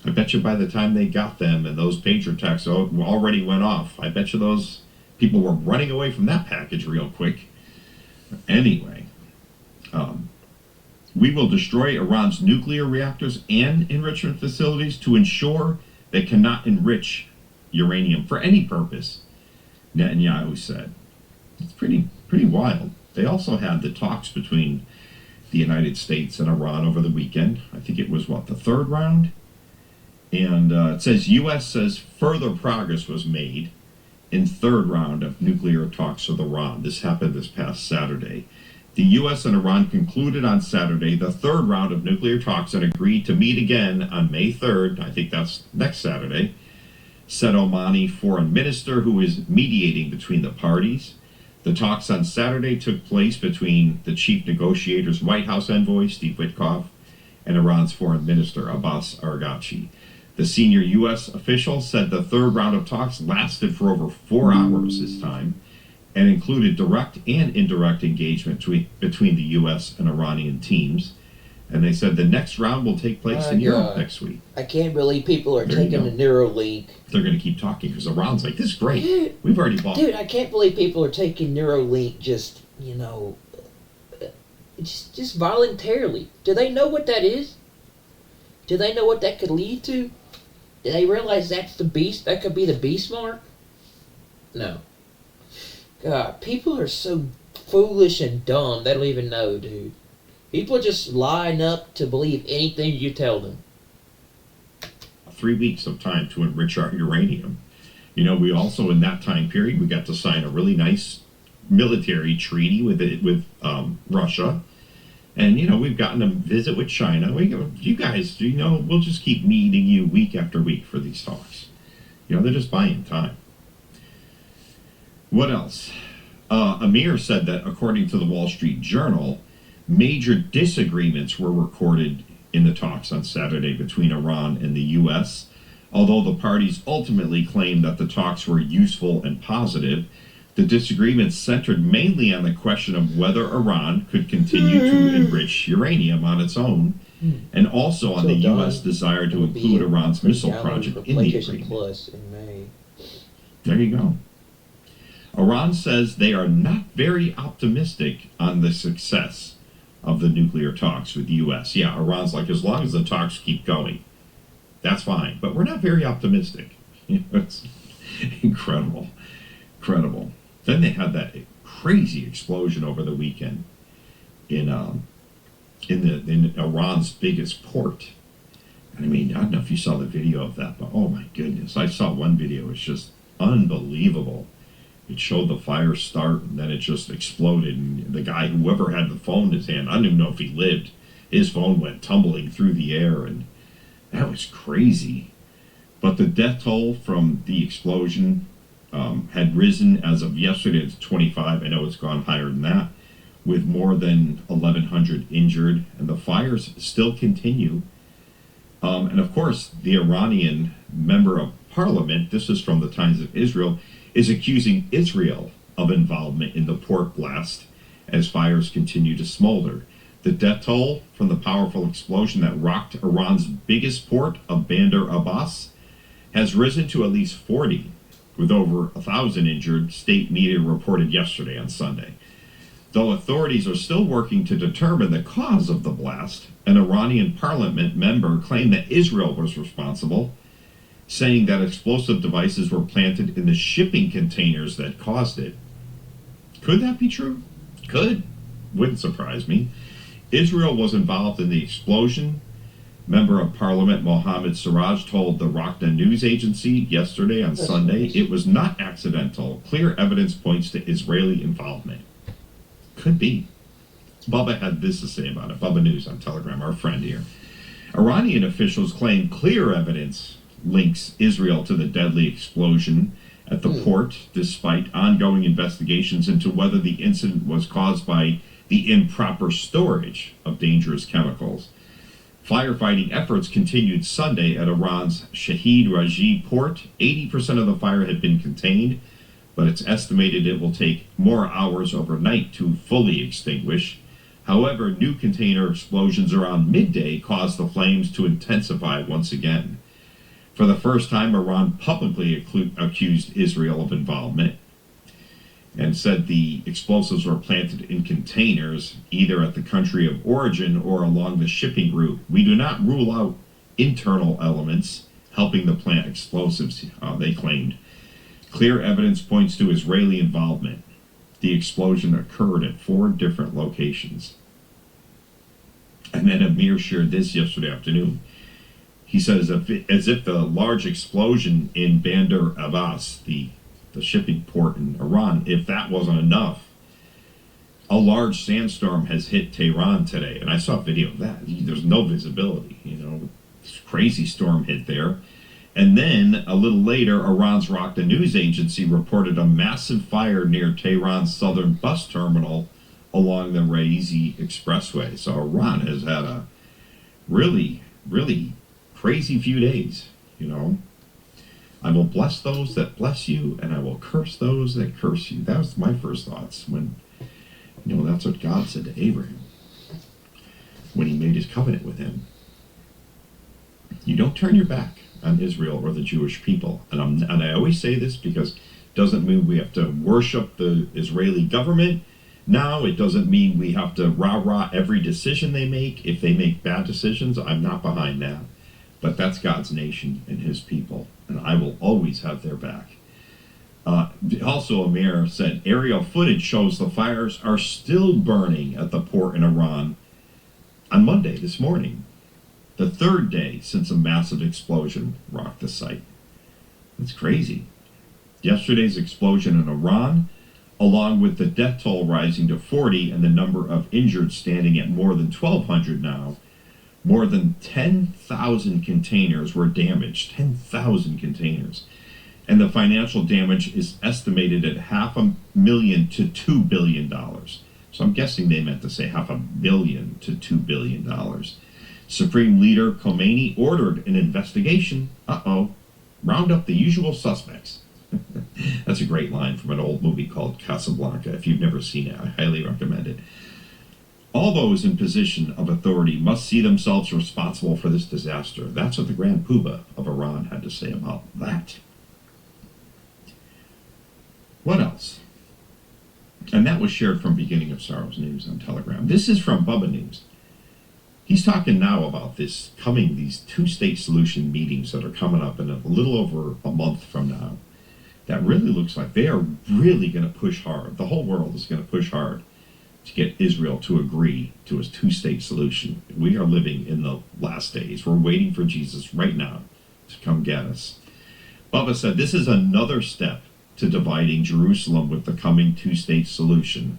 Speaker 13: I bet you by the time they got them and those pager texts already went off, I bet you those people were running away from that package real quick. Anyway, we will destroy Iran's nuclear reactors and enrichment facilities to ensure they cannot enrich uranium for any purpose, Netanyahu said. It's pretty wild. They also had the talks between the United States and Iran over the weekend. I think it was, the third round? And it says, U.S. says further progress was made in third round of nuclear talks with Iran. This happened this past Saturday. The U.S. and Iran concluded on Saturday the third round of nuclear talks and agreed to meet again on May 3rd. I think that's next Saturday, said Omani foreign minister who is mediating between the parties. The talks on Saturday took place between the chief negotiator's White House envoy, Steve Witkoff, and Iran's foreign minister, Abbas Araghchi. The senior U.S. official said the third round of talks lasted for over 4 hours this time and included direct and indirect engagement between the U.S. and Iranian teams. And they said the next round will take place in Europe next week.
Speaker 2: I can't believe people are taking the Neuralink.
Speaker 13: They're going to keep talking because Iran's like, this is great. Dude, we've already bought it.
Speaker 2: Dude, I can't believe people are taking Neuralink just voluntarily. Do they know what that is? Do they know what that could lead to? Do they realize that's the beast? That could be the beast mark? No. God, people are so foolish and dumb, they don't even know, dude. People just line up to believe anything you tell them.
Speaker 13: 3 weeks of time to enrich our uranium. We also, in that time period, we got to sign a really nice military treaty with Russia. And, we've gotten a visit with China. You guys, we'll just keep meeting you week after week for these talks. They're just buying time. What else? Amir said that, according to the Wall Street Journal, major disagreements were recorded in the talks on Saturday between Iran and the U.S. Although the parties ultimately claimed that the talks were useful and positive, the disagreements centered mainly on the question of whether Iran could continue to enrich uranium on its own, and also on the U.S. desire to include Iran's missile project in the agreement.
Speaker 2: Plus in May.
Speaker 13: There you go. Iran says they are not very optimistic on the success of the nuclear talks with the U.S. Yeah, Iran's like, as long as the talks keep going, that's fine. But we're not very optimistic. It's incredible. Incredible. Then they had that crazy explosion over the weekend in Iran's biggest port. I mean, I don't know if you saw the video of that, but oh my goodness. I saw one video. It's just unbelievable. It showed the fire start, and then it just exploded, and the guy, whoever had the phone in his hand, I don't even know if he lived, his phone went tumbling through the air, and that was crazy. But the death toll from the explosion had risen as of yesterday to 25. I know it's gone higher than that, with more than 1,100 injured, and the fires still continue. And of course, the Iranian member of parliament, this is from the Times of Israel, is accusing Israel of involvement in the port blast as fires continue to smolder. The death toll from the powerful explosion that rocked Iran's biggest port of Bandar Abbas has risen to at least 40, with over 1,000 injured, state media reported yesterday on Sunday. Though authorities are still working to determine the cause of the blast, an Iranian parliament member claimed that Israel was responsible, saying that explosive devices were planted in the shipping containers that caused it. Could that be true? Could. Wouldn't surprise me. Israel was involved in the explosion, Member of Parliament Mohammed Siraj told the Rockna News Agency yesterday on Sunday it was not accidental. Clear evidence points to Israeli involvement. Could be. Bubba had this to say about it. Bubba News on Telegram, our friend here. Iranian officials claim clear evidence links Israel to the deadly explosion at the port, despite ongoing investigations into whether the incident was caused by the improper storage of dangerous chemicals. Firefighting efforts continued Sunday at Iran's Shahid Raji port. 80% of the fire had been contained, but it's estimated it will take more hours overnight to fully extinguish. However, new container explosions around midday caused the flames to intensify once again. For the first time, Iran publicly accused Israel of involvement and said the explosives were planted in containers, either at the country of origin or along the shipping route. We do not rule out internal elements helping the plant explosives, they claimed. Clear evidence points to Israeli involvement. The explosion occurred at 4 different locations. And then Amir shared this yesterday afternoon. He says, as if the large explosion in Bandar Abbas, the shipping port in Iran, if that wasn't enough, a large sandstorm has hit Tehran today. And I saw a video of that. There's no visibility, This crazy storm hit there. And then a little later, Iran's Rockna News Agency reported a massive fire near Tehran's southern bus terminal along the Raizi Expressway. So Iran has had a really, really crazy few days, I will bless those that bless you, and I will curse those that curse you. That was my first thoughts when, that's what God said to Abraham when he made his covenant with him. You don't turn your back on Israel or the Jewish people. And I always say this because it doesn't mean we have to worship the Israeli government. Now, it doesn't mean we have to rah-rah every decision they make. If they make bad decisions, I'm not behind that. But that's God's nation and his people, and I will always have their back. Also, Amir said, aerial footage shows the fires are still burning at the port in Iran on Monday, this morning, the 3rd day since a massive explosion rocked the site. That's crazy. Yesterday's explosion in Iran, along with the death toll rising to 40 and the number of injured standing at more than 1,200 now, more than 10,000 containers were damaged. 10,000 containers. And the financial damage is estimated at $500,000 to $2 billion. So I'm guessing they meant to say $500 million to $2 billion. Supreme Leader Khomeini ordered an investigation. Round up the usual suspects. That's a great line from an old movie called Casablanca. If you've never seen it, I highly recommend it. All those in position of authority must see themselves responsible for this disaster. That's what the Grand Poobah of Iran had to say about that. What else? And that was shared from Beginning of Sorrows News on Telegram. This is from Bubba News. He's talking now about these 2-state solution meetings that are coming up in a little over a month from now. That really looks like they are really going to push hard. The whole world is going to push hard to get Israel to agree to a 2-state solution. We are living in the last days. We're waiting for Jesus right now to come get us. Bubba said this is another step to dividing Jerusalem with the coming 2-state solution.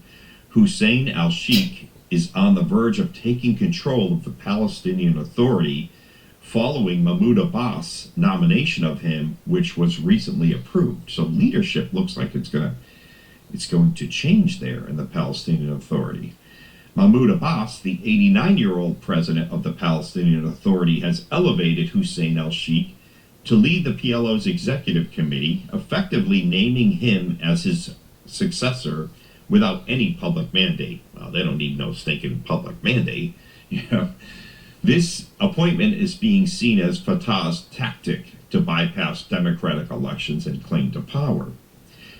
Speaker 13: Hussein al-Sheikh is on the verge of taking control of the Palestinian Authority following Mahmoud Abbas' nomination of him, which was recently approved. So leadership looks like it's going to change there in the Palestinian Authority. Mahmoud Abbas, the 89-year-old president of the Palestinian Authority, has elevated Hussein al-Sheikh to lead the PLO's executive committee, effectively naming him as his successor without any public mandate. Well, they don't need no stinking public mandate. This appointment is being seen as Fatah's tactic to bypass democratic elections and claim to power.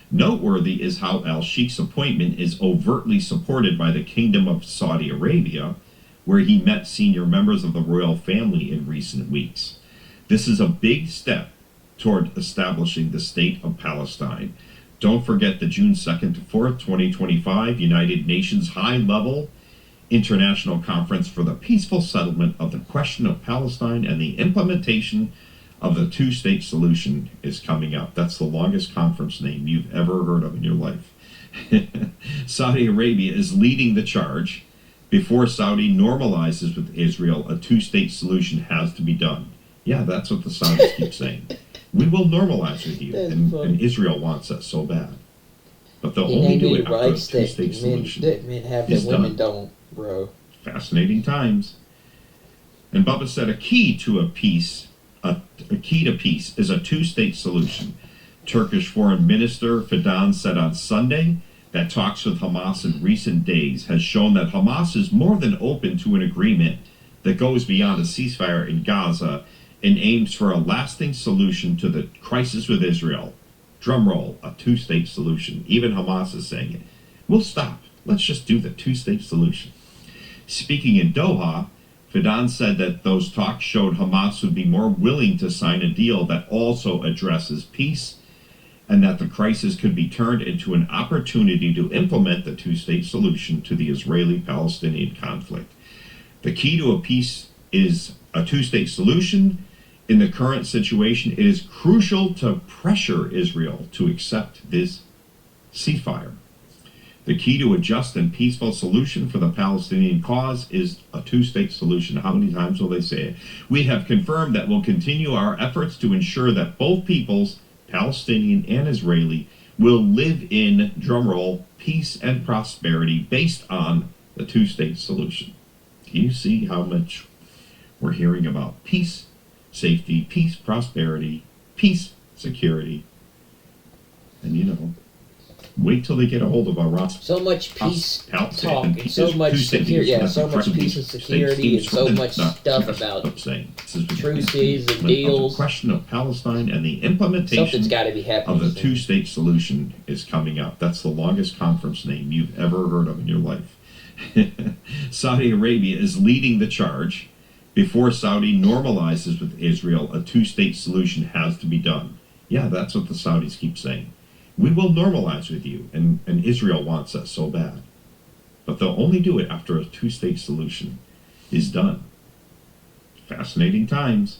Speaker 13: Noteworthy is how al-Sheikh's appointment is overtly supported by the Kingdom of Saudi Arabia, where he met senior members of the royal family in recent weeks. This is a big step toward establishing the State of Palestine. Don't forget the June 2nd to 4th, 2025 United Nations high-level International Conference for the Peaceful Settlement of the Question of Palestine and the Implementation of the Two-State Solution is coming up. That's the longest conference name you've ever heard of in your life. Saudi Arabia is leading the charge. Before Saudi normalizes with Israel, a two-state solution has to be done. Yeah, that's what the Saudis keep saying. We will normalize with you, and Israel wants us so bad. But they'll only do it after a two-state solution
Speaker 2: Men have
Speaker 13: is
Speaker 2: that women
Speaker 13: done.
Speaker 2: don't, bro.
Speaker 13: Fascinating times. And Bubba said a key to peace is a two-state solution. Turkish Foreign Minister Fidan said on Sunday that talks with Hamas in recent days has shown that Hamas is more than open to an agreement that goes beyond a ceasefire in Gaza and aims for a lasting solution to the crisis with Israel. Drumroll, a two-state solution. Even Hamas is saying it. We'll stop. Let's just do the two-state solution. Speaking in Doha, Fidan said that those talks showed Hamas would be more willing to sign a deal that also addresses peace and that the crisis could be turned into an opportunity to implement the two-state solution to the Israeli-Palestinian conflict. The key to a peace is a two-state solution. In the current situation, it is crucial to pressure Israel to accept this ceasefire. The key to a just and peaceful solution for the Palestinian cause is a two-state solution. How many times will they say it? We have confirmed that we'll continue our efforts to ensure that both peoples, Palestinian and Israeli, will live in, drumroll, peace and prosperity based on the two-state solution. Do you see how much we're hearing about peace, safety, peace, prosperity, peace, security? And wait till they get a hold of Iran.
Speaker 2: So much peace talk
Speaker 13: and
Speaker 2: and so much security. Yeah, so much peace and security and so much stuff about truces and deals.
Speaker 13: The question of Palestine and the implementation
Speaker 2: Something's got to be happening
Speaker 13: of the
Speaker 2: soon.
Speaker 13: two-state solution is coming up. That's the longest conference name you've ever heard of in your life. Saudi Arabia is leading the charge. Before Saudi normalizes with Israel, a two-state solution has to be done. Yeah, that's what the Saudis keep saying. We will normalize with you, and Israel wants us so bad. But they'll only do it after a two-state solution is done. Fascinating times.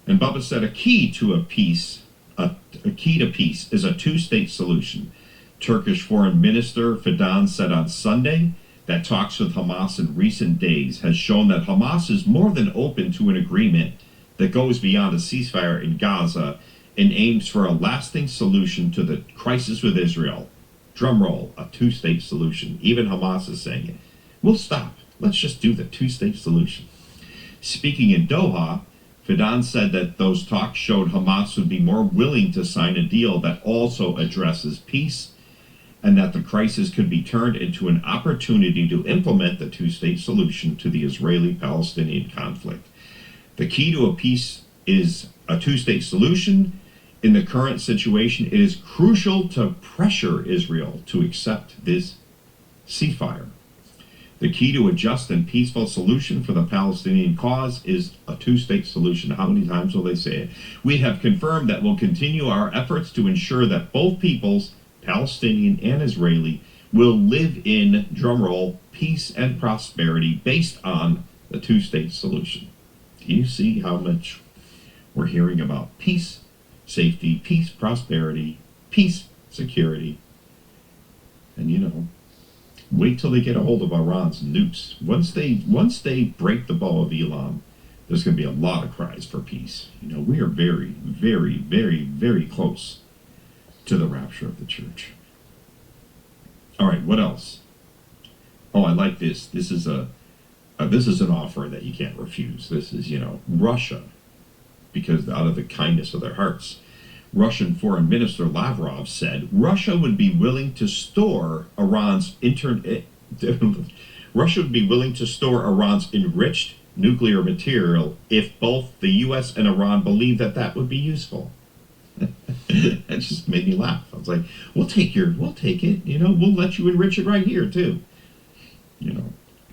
Speaker 13: And Bubba said a key to peace is a two-state solution. Turkish Foreign Minister Fidan said on Sunday that talks with Hamas in recent days has shown that Hamas is more than open to an agreement that goes beyond a ceasefire in Gaza and aims for a lasting solution to the crisis with Israel. Drumroll, a two-state solution. Even Hamas is saying it. We'll stop. Let's just do the two-state solution. Speaking in Doha, Fidan said that those talks showed Hamas would be more willing to sign a deal that also addresses peace and that the crisis could be turned into an opportunity to implement the two-state solution to the Israeli-Palestinian conflict. The key to a peace is a two-state solution. In the current situation, it is crucial to pressure Israel to accept this ceasefire. The key to a just and peaceful solution for the Palestinian cause is a two-state solution. How many times will they say it? We have confirmed that we'll continue our efforts to ensure that both peoples, Palestinian and Israeli, will live in, drumroll, peace and prosperity based on the two-state solution. Do you see how much we're hearing about peace, safety, peace, prosperity, peace, security? And wait till they get a hold of Iran's nukes. Once they break the bow of Elam, there's going to be a lot of cries for peace. We are very, very, very, very close to the rapture of the church. All right, what else? Oh, I like this. This is an offer that you can't refuse. This is, Russia, because out of the kindness of their hearts. Russian Foreign Minister Lavrov said Russia would be willing to store Iran's enriched nuclear material if both the U.S. and Iran believe that would be useful. That just made me laugh. I was like, we'll take it, we'll let you enrich it right here too.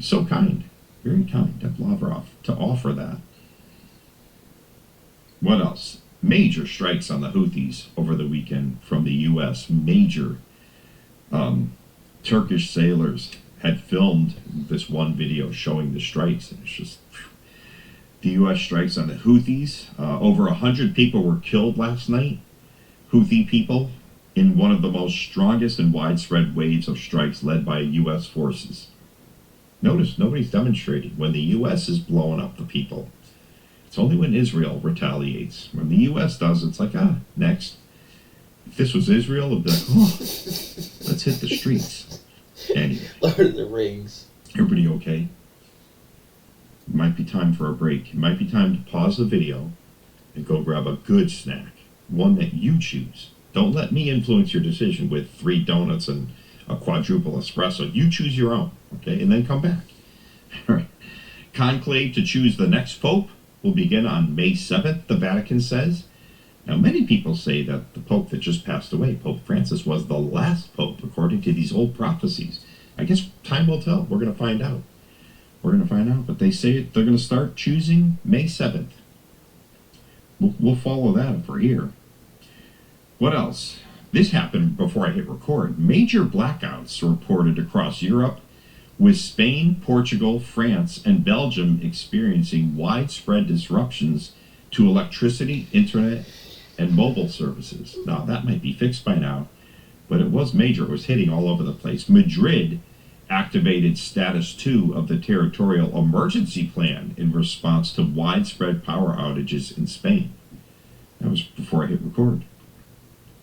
Speaker 13: So kind, very kind of Lavrov to offer that. What else? Major strikes on the Houthis over the weekend from the U.S. Major Turkish sailors had filmed this one video showing the strikes, and it's just the U.S. strikes on the Houthis. Over 100 people were killed last night, Houthi people, in one of the most strongest and widespread waves of strikes led by U.S. forces. Notice nobody's demonstrating when the U.S. is blowing up the people. It's only when Israel retaliates. When the U.S. does, it's like, next. If this was Israel, it'd be like, let's hit the streets. Anyway.
Speaker 2: Lord of the Rings.
Speaker 13: Everybody okay? It might be time for a break. It might be time to pause the video and go grab a good snack. One that you choose. Don't let me influence your decision with 3 donuts and a quadruple espresso. You choose your own, okay? And then come back. All right. Conclave to choose the next pope will begin on May 7th, the Vatican says. Now, many people say that the pope that just passed away, Pope Francis, was the last pope, according to these old prophecies. I guess time will tell. We're going to find out. We're going to find out. But they say they're going to start choosing May 7th. We'll follow that if we're here. What else? This happened before I hit record. Major blackouts reported across Europe, with Spain, Portugal, France, and Belgium experiencing widespread disruptions to electricity, internet, and mobile services. Now, that might be fixed by now, but it was major. It was hitting all over the place. Madrid activated status 2 of the territorial emergency plan in response to widespread power outages in Spain. That was before I hit record.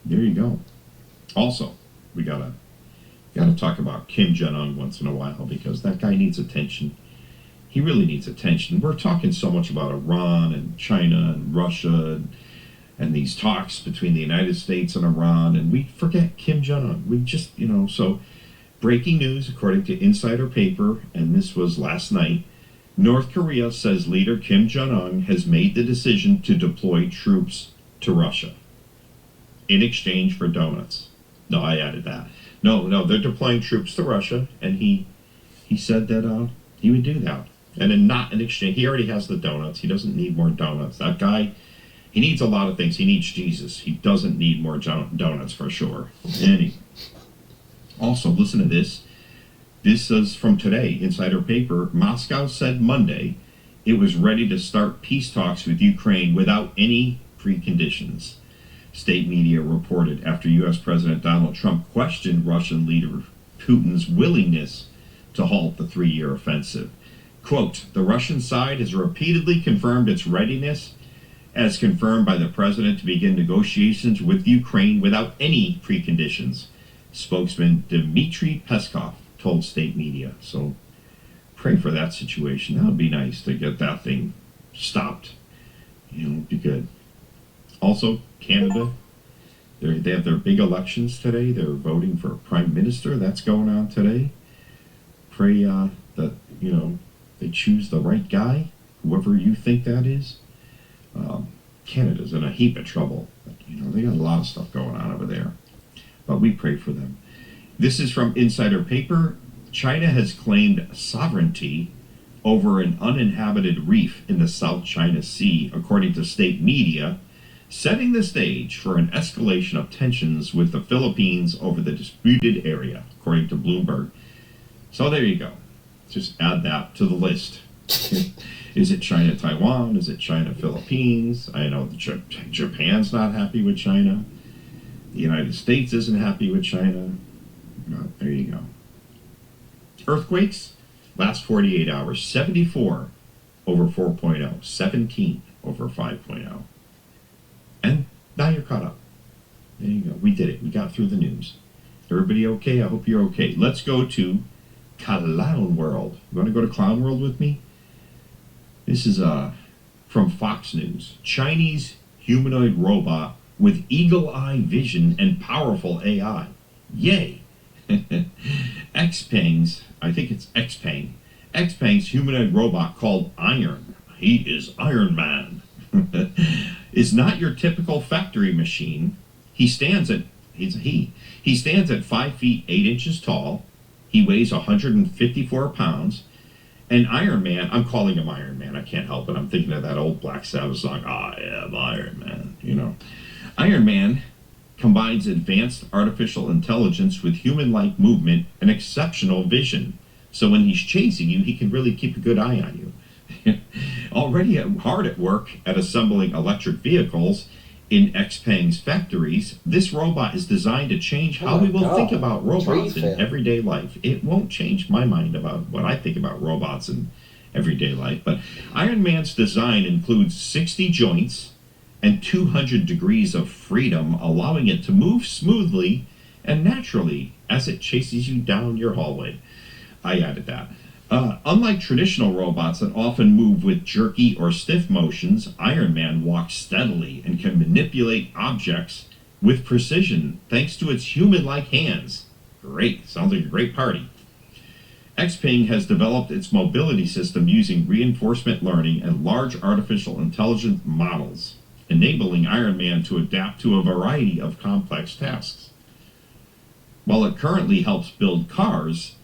Speaker 13: There you go. Also, we gotta talk about Kim Jong-un once in a while, because that guy needs attention. He really needs attention. We're talking so much about Iran and China and Russia and these talks between the United States and Iran, and we forget Kim Jong-un. We just, so breaking news according to Insider Paper, and this was last night, North Korea says leader Kim Jong-un has made the decision to deploy troops to Russia in exchange for donuts. No, I added that. No, they're deploying troops to Russia, and he said that he would do that. And then not in exchange. He already has the donuts. He doesn't need more donuts. That guy, he needs a lot of things. He needs Jesus. He doesn't need more donuts for sure. Anyway. Also, listen to this. This is from today, Insider Paper. Moscow said Monday it was ready to start peace talks with Ukraine without any preconditions. State media reported after U.S. President Donald Trump questioned Russian leader Putin's willingness to halt the 3-year offensive. Quote, the Russian side has repeatedly confirmed its readiness, as confirmed by the president, to begin negotiations with Ukraine without any preconditions, spokesman Dmitry Peskov told state media. So pray for that situation. That would be nice to get that thing stopped. It'd be good. Also, Canada, they have their big elections today. They're voting for a prime minister. That's going on today. Pray that, they choose the right guy, whoever you think that is. Canada's in a heap of trouble. They got a lot of stuff going on over there. But we pray for them. This is from Insider Paper. China has claimed sovereignty over an uninhabited reef in the South China Sea, according to state media, setting the stage for an escalation of tensions with the Philippines over the disputed area, according to Bloomberg. So there you go. Just add that to the list. Is it China-Taiwan? Is it China-Philippines? I know Japan's not happy with China. The United States isn't happy with China. There you go. Earthquakes, last 48 hours, 74 over 4.0, 17 over 5.0. And now you're caught up. There you go. We did it. We got through the news. Everybody okay? I hope you're okay. Let's go to Clown World. You want to go to Clown World with me? This is from Fox News. Chinese humanoid robot with eagle-eye vision and powerful AI. Yay! Xpeng's, I think it's Xpeng. Xpeng's humanoid robot called Iron. He is Iron Man. Is not your typical factory machine. He stands at 5 feet 8 inches tall. He weighs 154 pounds. And Iron Man, I'm calling him Iron Man. I can't help it. I'm thinking of that old Black Sabbath song, I am Iron Man, Iron Man combines advanced artificial intelligence with human-like movement and exceptional vision. So when he's chasing you, he can really keep a good eye on you. Already hard at work at assembling electric vehicles in Xpeng's factories, this robot is designed to change how we will think about robots in everyday life. It won't change my mind about what I think about robots in everyday life, but Iron Man's design includes 60 joints and 200 degrees of freedom, allowing it to move smoothly and naturally as it chases you down your hallway. I added that. Unlike traditional robots that often move with jerky or stiff motions, Iron Man walks steadily and can manipulate objects with precision thanks to its human-like hands. Great. Sounds like a great party. Xpeng has developed its mobility system using reinforcement learning and large artificial intelligence models, enabling Iron Man to adapt to a variety of complex tasks. While it currently helps build cars,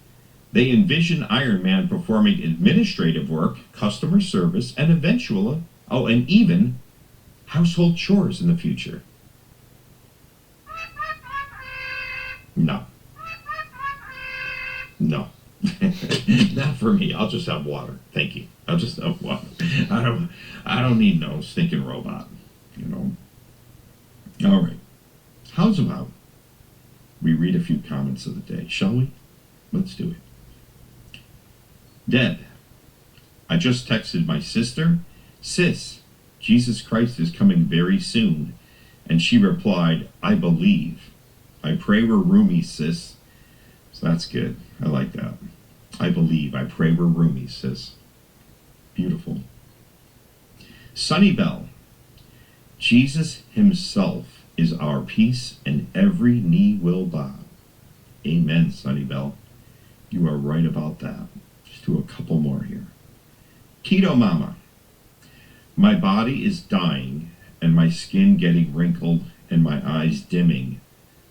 Speaker 13: they envision Iron Man performing administrative work, customer service, and and even household chores in the future. No. No. Not for me. I'll just have water. Thank you. I'll just have water. I don't need no stinking robot. You know. All right. How's about we read a few comments of the day, shall we? Let's do it. Deb, I just texted my sister, Sis, Jesus Christ is coming very soon. And she replied, I believe. I pray we're roomies, sis. So that's good. I like that. I believe. I pray we're roomies, sis. Beautiful. Sunny Bell, Jesus himself is our peace and every knee will bow. Amen, Sunny Bell. You are right about that. Do a couple more here. Keto Mama. My body is dying and my skin getting wrinkled and my eyes dimming,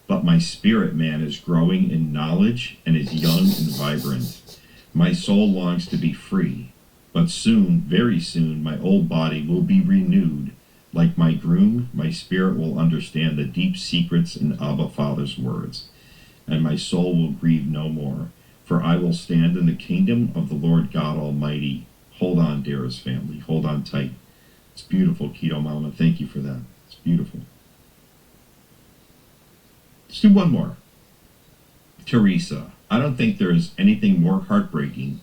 Speaker 13: but my spirit man is growing in knowledge and is young and vibrant. My soul longs to be free, but soon, very soon, my old body will be renewed. Like my groom, my spirit will understand the deep secrets in Abba Father's words, and my soul will grieve no more. For I will stand in the kingdom of the Lord God Almighty. Hold on, dearest family. Hold on tight. It's beautiful, Keto Mama. Thank you for that. It's beautiful. Let's do one more. Teresa, I don't think there is anything more heartbreaking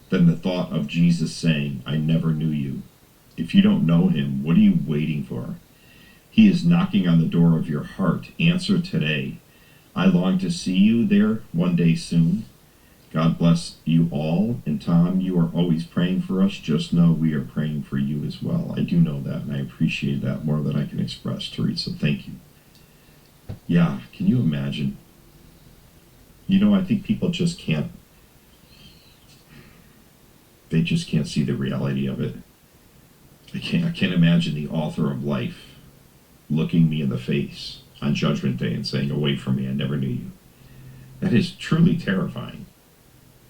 Speaker 13: than the thought of Jesus saying, I never knew you. If you don't know him, what are you waiting for? He is knocking on the door of your heart. Answer today. I long to see you there one day soon. God bless you all. And Tom, you are always praying for us. Just know we are praying for you as well. I do know that, and I appreciate that more than I can express, Teresa. Thank you. Yeah, can you imagine? You know, I think people just can't. They just can't see the reality of it. I can't imagine the author of life looking me in the face on Judgment Day and saying, away from me, I never knew you. That is truly terrifying.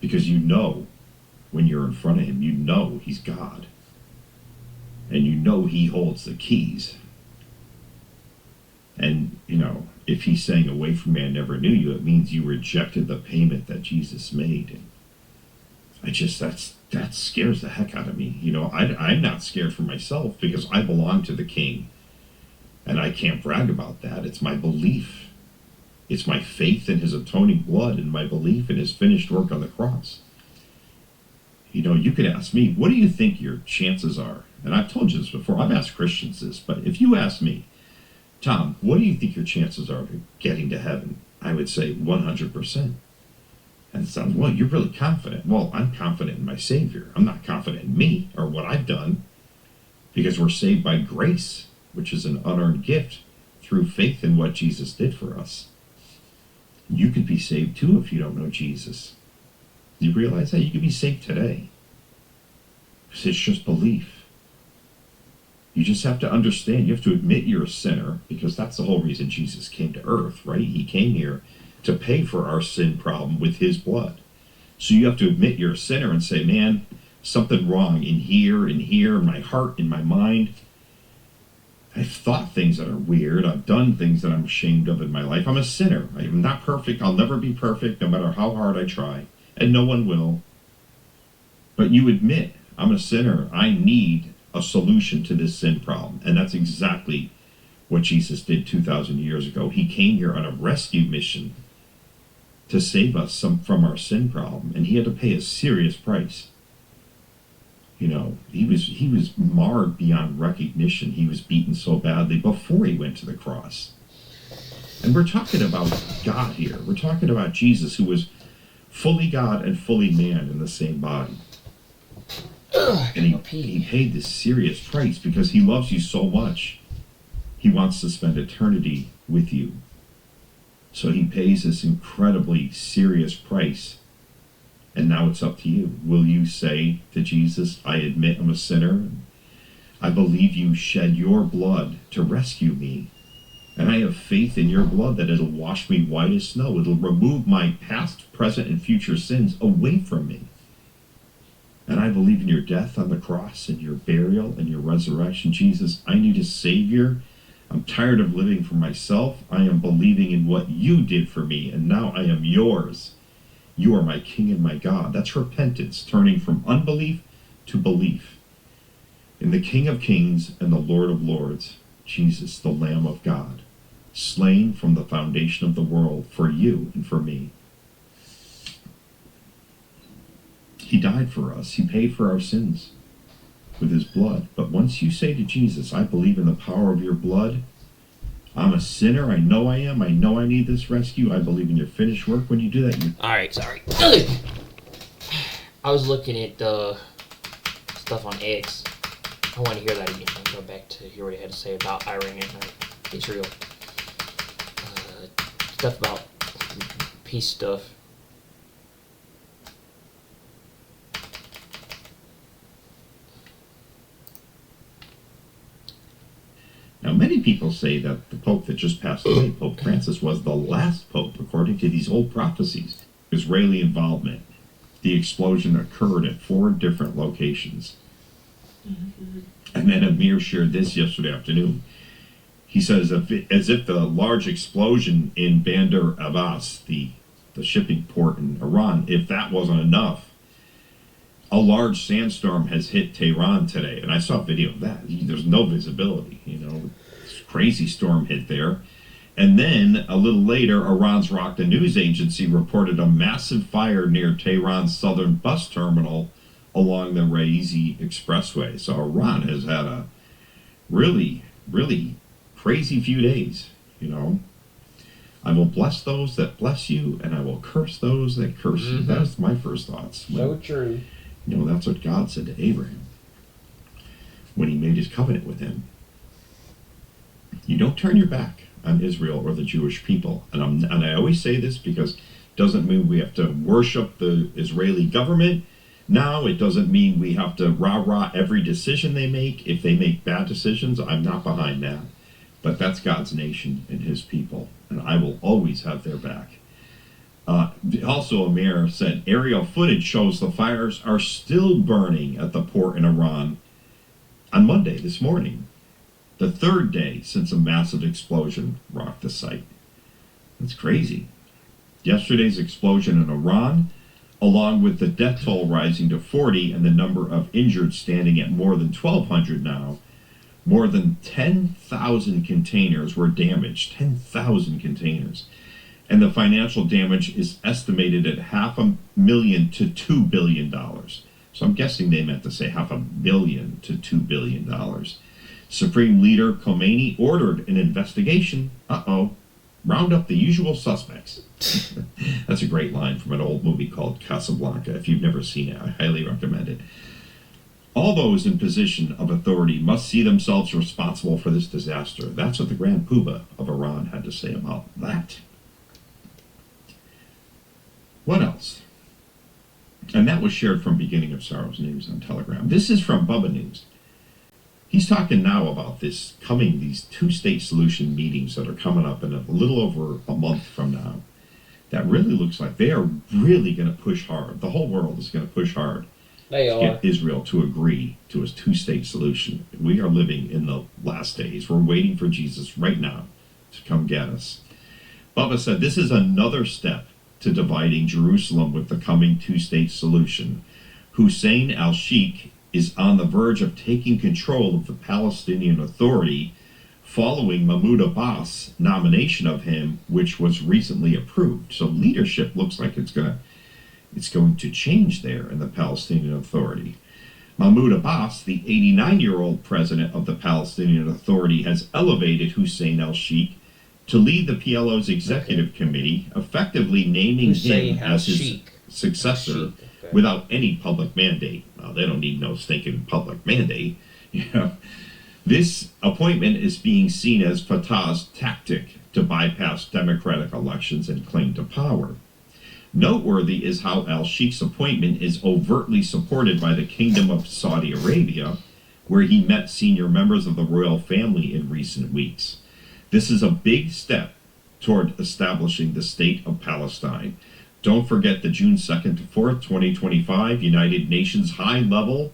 Speaker 13: Because you know, when you're in front of him, you know he's God. And you know he holds the keys. And, you know, if he's saying, away from me, I never knew you, it means you rejected the payment that Jesus made. And that scares the heck out of me. You know, I'm not scared for myself because I belong to the King. And I can't brag about that. It's my belief. It's my faith in his atoning blood and my belief in his finished work on the cross. You know, you could ask me, what do you think your chances are? And I've told you this before. I've asked Christians this. But if you ask me, Tom, what do you think your chances are of getting to heaven? I would say 100%. And it sounds, well, you're really confident. Well, I'm confident in my Savior. I'm not confident in me or what I've done. Because we're saved by grace, which is an unearned gift through faith in what Jesus did for us. You could be saved too if you don't know Jesus. You realize that? You could be saved today. Because it's just belief. You just have to understand. You have to admit you're a sinner, because that's the whole reason Jesus came to earth, right? He came here to pay for our sin problem with his blood. So you have to admit you're a sinner and say, man, something wrong in here, in my heart, in my mind. I've thought things that are weird. I've done things that I'm ashamed of in my life. I'm a sinner. I'm not perfect. I'll never be perfect, no matter how hard I try. and no one will. But you admit, I'm a sinner. I need a solution to this sin problem. And that's exactly what Jesus did 2,000 years ago. He came here on a rescue mission to save us from our sin problem, and he had to pay a serious price. You know, he was marred beyond recognition. He was beaten so badly before he went to the cross. And we're talking about God here. We're talking about Jesus, who was fully God and fully man in the same body. And he paid this serious price because he loves you so much. He wants to spend eternity with you. So he pays this incredibly serious price. And now it's up to you. Will you say to Jesus, I admit I'm a sinner. I believe you shed your blood to rescue me. And I have faith in your blood that it'll wash me white as snow. It'll remove my past, present, and future sins away from me. And I believe in your death on the cross and your burial and your resurrection. Jesus, I need a Savior. I'm tired of living for myself. I am believing in what you did for me, and now I am yours. You are my King and my God. That's repentance, turning from unbelief to belief in the King of Kings and the Lord of Lords, Jesus, the Lamb of God, slain from the foundation of the world for you and for me. He died for us. He paid for our sins with his blood. But once you say to Jesus, I believe in the power of your blood, I'm a sinner, I know I am, I know I need this rescue, I believe in your finished work. When you do that,
Speaker 1: Alright, sorry. I was looking at stuff on X. I want to hear that again. I'll go back to hear what he had to say about Iran and Israel. Stuff about peace stuff.
Speaker 13: Now, many people say that the Pope that just passed away, Pope Francis, was the last Pope, according to these old prophecies. Israeli involvement. The explosion occurred at 4 different locations. And then Amir shared this yesterday afternoon. He says, as if the large explosion in Bandar Abbas, the shipping port in Iran, if that wasn't enough, a large sandstorm has hit Tehran today, and I saw a video of that. There's no visibility, This crazy storm hit there. And then, a little later, Iran's Rockta news agency reported a massive fire near Tehran's southern bus terminal along the Raizi Expressway. So Iran has had a really, really crazy few days, I will bless those that bless you, and I will curse those that curse you. That's my first thoughts.
Speaker 2: So true.
Speaker 13: That's what God said to Abraham when he made his covenant with him. You don't turn your back on Israel or the Jewish people. And I always say this because it doesn't mean we have to worship the Israeli government. Now, it doesn't mean we have to rah-rah every decision they make. If they make bad decisions, I'm not behind that. But that's God's nation and his people, and I will always have their back. Also, Amir said, aerial footage shows the fires are still burning at the port in Iran on Monday, this morning. The 3rd day since a massive explosion rocked the site. That's crazy. Yesterday's explosion in Iran, along with the death toll rising to 40 and the number of injured standing at more than 1,200 now, more than 10,000 containers were damaged. 10,000 containers. And the financial damage is estimated at $500,000 to $2 billion. So I'm guessing they meant to say $500 million to $2 billion. Supreme Leader Khomeini ordered an investigation. Round up the usual suspects. That's a great line from an old movie called Casablanca. If you've never seen it, I highly recommend it. All those in position of authority must see themselves responsible for this disaster. That's what the Grand Poobah of Iran had to say about that. What else? And that was shared from Beginning of Sorrows News on Telegram. This is from Bubba News. He's talking now about these 2-state solution meetings that are coming up in a little over a month from now. That really looks like they are really going to push hard. The whole world is going to push hard to get Israel to agree to a 2-state solution. We are living in the last days. We're waiting for Jesus right now to come get us. Bubba said this is another step to dividing Jerusalem with the coming two-state solution. Hussein al-Sheikh is on the verge of taking control of the Palestinian Authority following Mahmoud Abbas' nomination of him, which was recently approved. So leadership looks like it's going to change there in the Palestinian Authority. Mahmoud Abbas, the 89-year-old president of the Palestinian Authority, has elevated Hussein al-Sheikh to lead the PLO's executive committee, effectively naming him as his successor without any public mandate. Well, they don't need no stinking public mandate. You know, this appointment is being seen as Fatah's tactic to bypass democratic elections and claim to power. Noteworthy is how al-Sheikh's appointment is overtly supported by the Kingdom of Saudi Arabia, where he met senior members of the royal family in recent weeks. This is a big step toward establishing the State of Palestine. Don't forget the June 2nd to 4th, 2025 United Nations High-Level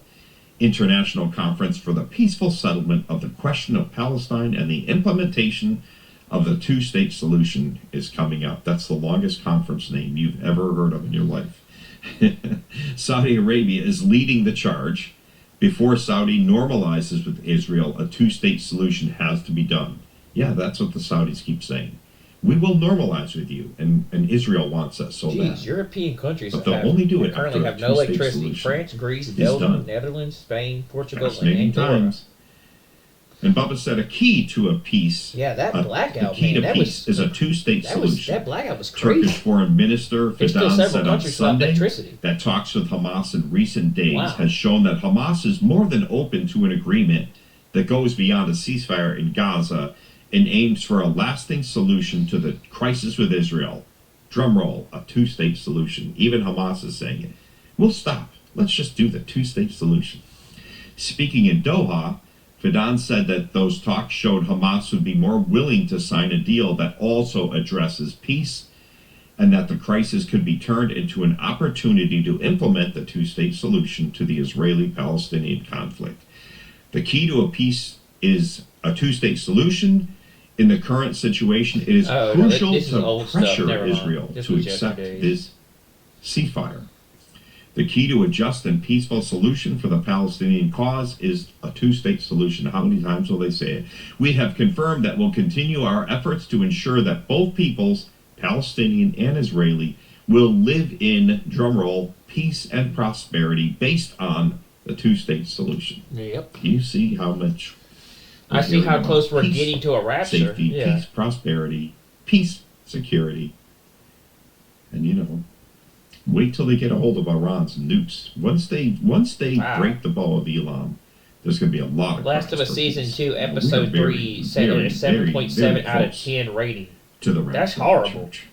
Speaker 13: International Conference for the Peaceful Settlement of the Question of Palestine and the Implementation of the Two-State Solution is coming up. That's the longest conference name you've ever heard of in your life. Saudi Arabia is leading the charge. Before Saudi normalizes with Israel, a two-state solution has to be done. Yeah, that's what the Saudis keep saying. We will normalize with you, and Israel wants us so bad.
Speaker 2: European countries
Speaker 13: But they'll only do it
Speaker 2: currently
Speaker 13: after
Speaker 2: have
Speaker 13: a
Speaker 2: no
Speaker 13: two-state
Speaker 2: electricity.
Speaker 13: solution
Speaker 2: France, Greece,
Speaker 13: is
Speaker 2: Belgium,
Speaker 13: done.
Speaker 2: Netherlands, Spain, Portugal, and
Speaker 13: Fascinating
Speaker 2: Andorra.
Speaker 13: times. And Bubba said a key to a peace.
Speaker 2: Yeah, that blackout,
Speaker 13: the key
Speaker 2: man,
Speaker 13: to
Speaker 2: that
Speaker 13: peace
Speaker 2: was-
Speaker 13: is a two-state solution.
Speaker 2: that blackout was crazy.
Speaker 13: Turkish Foreign Minister
Speaker 2: There's still
Speaker 13: Fidan
Speaker 2: several
Speaker 13: said on
Speaker 2: countries without
Speaker 13: Sunday
Speaker 2: electricity.
Speaker 13: that talks with Hamas in recent days
Speaker 2: Wow.
Speaker 13: has shown that Hamas is more than open to an agreement that goes beyond a ceasefire in Gaza and aims for a lasting solution to the crisis with Israel. Drumroll, a two-state solution. Even Hamas is saying it. We'll stop. Let's just do the two-state solution. Speaking in Doha, Fidan said that those talks showed Hamas would be more willing to sign a deal that also addresses peace, and that the crisis could be turned into an opportunity to implement the two-state solution to the Israeli-Palestinian conflict. The key to a peace is a two-state solution. In the current situation, it is crucial
Speaker 2: this is
Speaker 13: to
Speaker 2: old stuff.
Speaker 13: pressure
Speaker 2: Never mind.
Speaker 13: Israel
Speaker 2: This
Speaker 13: to
Speaker 2: was
Speaker 13: accept
Speaker 2: yesterday's.
Speaker 13: this ceasefire. The key to a just and peaceful solution for the Palestinian cause is a two-state solution. How many times will they say it? We have confirmed that we'll continue our efforts to ensure that both peoples, Palestinian and Israeli, will live in, drumroll, peace and prosperity based on the two-state solution.
Speaker 2: Yep.
Speaker 13: Do you see how much...
Speaker 2: I see how close we're
Speaker 13: peace,
Speaker 2: getting to a rapture.
Speaker 13: Safety,
Speaker 2: Yeah.
Speaker 13: peace, prosperity, peace, security. And you know, wait till they get a hold of Iran's nukes. Once they
Speaker 2: Wow.
Speaker 13: break the bow of Elam, there's going to be a lot of
Speaker 2: Last of
Speaker 13: cries
Speaker 2: Us
Speaker 13: for
Speaker 2: Season
Speaker 13: peace.
Speaker 2: 2,
Speaker 13: You know,
Speaker 2: Episode
Speaker 13: we are
Speaker 2: 3, set at
Speaker 13: very,
Speaker 2: a 7.7
Speaker 13: very
Speaker 2: out of
Speaker 13: close
Speaker 2: 10 rating.
Speaker 13: to the
Speaker 2: That's
Speaker 13: rapture of the
Speaker 2: horrible.
Speaker 13: church.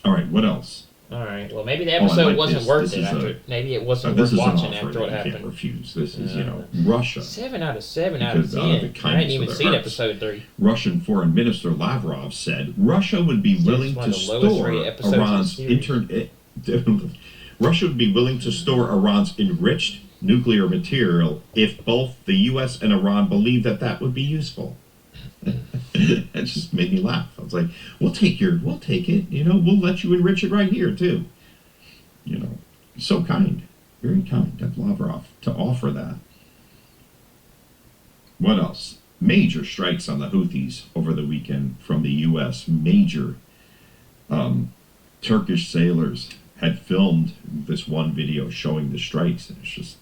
Speaker 13: All right, what else?
Speaker 2: All right. Well, maybe the
Speaker 13: Oh, and
Speaker 2: episode
Speaker 13: like
Speaker 2: wasn't
Speaker 13: this-
Speaker 2: worth
Speaker 13: this
Speaker 2: it.
Speaker 13: is
Speaker 2: After,
Speaker 13: a-
Speaker 2: maybe it wasn't
Speaker 13: this
Speaker 2: worth
Speaker 13: is an
Speaker 2: watching
Speaker 13: offer
Speaker 2: after
Speaker 13: that
Speaker 2: what
Speaker 13: you
Speaker 2: happened.
Speaker 13: can't refuse. This is, you know, Russia.
Speaker 2: 7 out of 7 out of
Speaker 13: Because out of the
Speaker 2: 10. I
Speaker 13: kindness
Speaker 2: hadn't even
Speaker 13: of their
Speaker 2: seen
Speaker 13: hearts.
Speaker 2: Episode 3.
Speaker 13: Russian Foreign Minister Lavrov said Russia would be willing
Speaker 2: one
Speaker 13: to
Speaker 2: of the lowest
Speaker 13: store
Speaker 2: rated episodes of the
Speaker 13: Iran's
Speaker 2: series.
Speaker 13: Russia would be willing to store Iran's enriched nuclear material if both the U.S. and Iran believe that that would be useful. That just made me laugh. I was like, we'll take it, you know, we'll let you enrich it right here too. You know, so kind, very kind of Lavrov to offer that. What else? Major strikes on the Houthis over the weekend from the U.S. Major Turkish sailors had filmed this one video showing the strikes, and it's just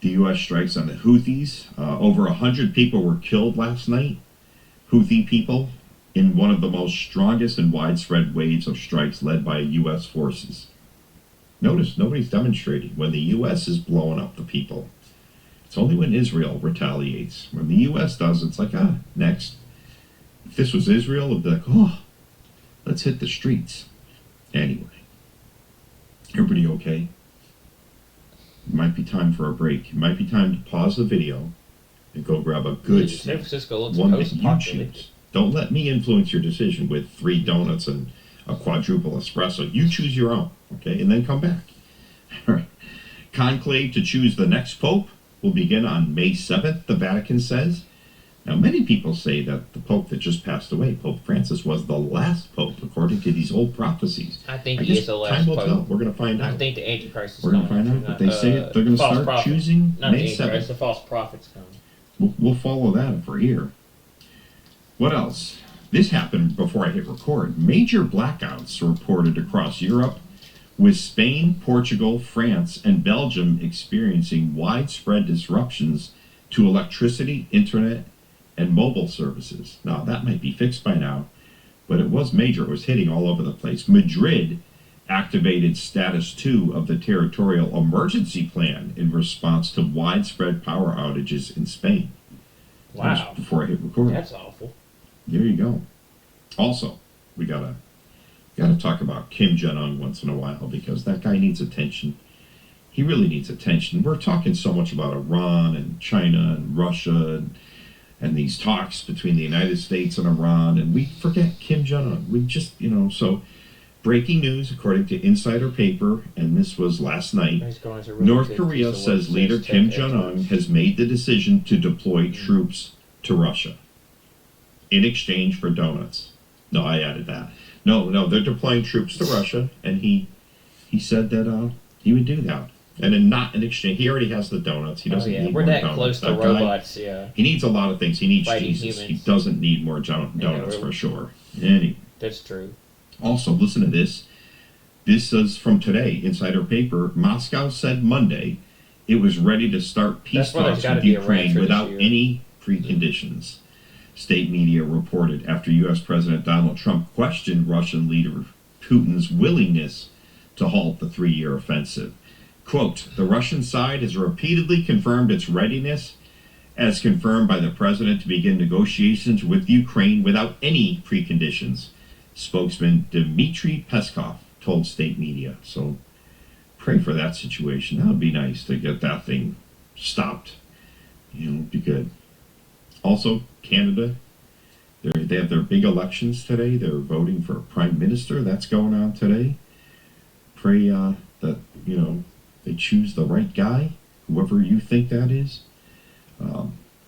Speaker 13: the U.S. strikes on the Houthis. Over 100 people were killed last night, Houthi people, in one of the most strongest and widespread waves of strikes led by U.S. forces. Notice nobody's demonstrating when the U.S. is blowing up the people. It's only when Israel retaliates. When the U.S. does, it's like, next. If this was Israel, it'd be like, oh, let's hit the streets. Anyway, everybody okay? It might be time for a break. It might be time to pause the video and go grab a good
Speaker 2: San
Speaker 13: snack.
Speaker 2: Francisco looks
Speaker 13: One that you
Speaker 2: post-apocalyptic.
Speaker 13: choose. Don't let me influence your decision with 3 donuts and a quadruple espresso. You choose your own, okay? And then come back. All right. Conclave to choose the next pope will begin on May 7th, the Vatican says. Now, many people say that the Pope that just passed away, Pope Francis, was the last Pope, according to these old prophecies.
Speaker 1: I think
Speaker 13: I
Speaker 1: he
Speaker 13: guess
Speaker 1: is the last
Speaker 13: time will
Speaker 1: Pope.
Speaker 13: tell. We're going to find out.
Speaker 1: I think the Antichrist is
Speaker 13: We're going to
Speaker 1: coming.
Speaker 13: find out, but they say they're going to
Speaker 1: false
Speaker 13: start
Speaker 1: prophet.
Speaker 13: choosing
Speaker 1: Not
Speaker 13: May
Speaker 1: the Antichrist,
Speaker 13: 7th.
Speaker 1: the false prophet's coming.
Speaker 13: We'll follow that if we're here. What else? This happened before I hit record. Major blackouts reported across Europe, with Spain, Portugal, France, and Belgium experiencing widespread disruptions to electricity, internet, and mobile services. Now, that might be fixed by now, but it was major. It was hitting all over the place. Madrid activated status 2 of the territorial emergency plan in response to widespread power outages in Spain. That
Speaker 1: Wow.
Speaker 13: was before I hit record.
Speaker 1: That's awful.
Speaker 13: There you go. Also, we gotta talk about Kim Jong-un once in a while, because that guy needs attention. He really needs attention. We're talking so much about Iran and China and Russia and these talks between the United States and Iran, and we forget Kim Jong-un. We just, so breaking news according to Insider Paper, and this was last night,
Speaker 1: He's going to really
Speaker 13: North
Speaker 1: good
Speaker 13: Korea
Speaker 1: piece of work
Speaker 13: says leader
Speaker 1: since
Speaker 13: Kim
Speaker 1: Ted
Speaker 13: Jong-un
Speaker 1: Edwards.
Speaker 13: has made the decision to deploy troops to Russia in exchange for donuts. No, I added that. No, they're deploying troops to Russia, and he said that he would do that. And then not in exchange. He already has the donuts. He doesn't need
Speaker 1: We're
Speaker 13: more
Speaker 1: that
Speaker 13: donuts.
Speaker 1: close to
Speaker 13: That guy,
Speaker 1: robots, yeah.
Speaker 13: he needs a lot of things. He needs
Speaker 1: Fighting
Speaker 13: Jesus.
Speaker 1: humans.
Speaker 13: He doesn't need more donuts for sure. Anyway.
Speaker 1: That's true.
Speaker 13: Also, listen to this. This is from today, Insider Paper. Moscow said Monday it was ready to start peace
Speaker 1: That's why there's
Speaker 13: talks
Speaker 1: gotta
Speaker 13: with
Speaker 1: be a
Speaker 13: Ukraine
Speaker 1: rancher this
Speaker 13: without
Speaker 1: year.
Speaker 13: any preconditions. State media reported after U.S. President Donald Trump questioned Russian leader Putin's willingness to halt the 3-year offensive. Quote, the Russian side has repeatedly confirmed its readiness, as confirmed by the president, to begin negotiations with Ukraine without any preconditions. Spokesman Dmitry Peskov told state media. So pray for that situation. That would be nice to get that thing stopped. It'd be good. Also, Canada, they have their big elections today. They're voting for a prime minister. That's going on today. Pray that, they choose the right guy, whoever you think that is.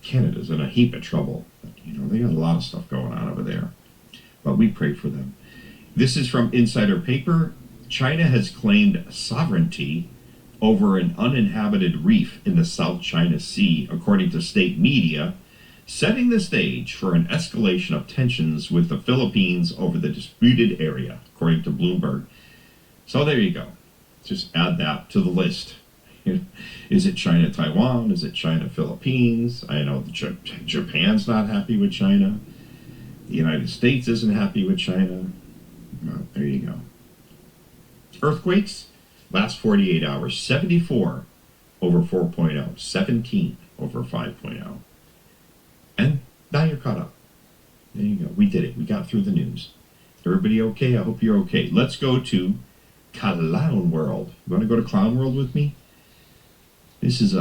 Speaker 13: Canada's in a heap of trouble. They got a lot of stuff going on over there. But we pray for them. This is from Insider Paper. China has claimed sovereignty over an uninhabited reef in the South China Sea, according to state media, setting the stage for an escalation of tensions with the Philippines over the disputed area, according to Bloomberg. So there you go. Just add that to the list. Is it China-Taiwan? Is it China-Philippines? I know Japan's not happy with China. The United States isn't happy with China. Well, there you go. Earthquakes, last 48 hours, 74 over 4.0, 17 over 5.0. And now you're caught up. There you go. We did it. We got through the news. Everybody okay? I hope you're okay. Let's go to Clown World. You want to go to Clown World with me? This is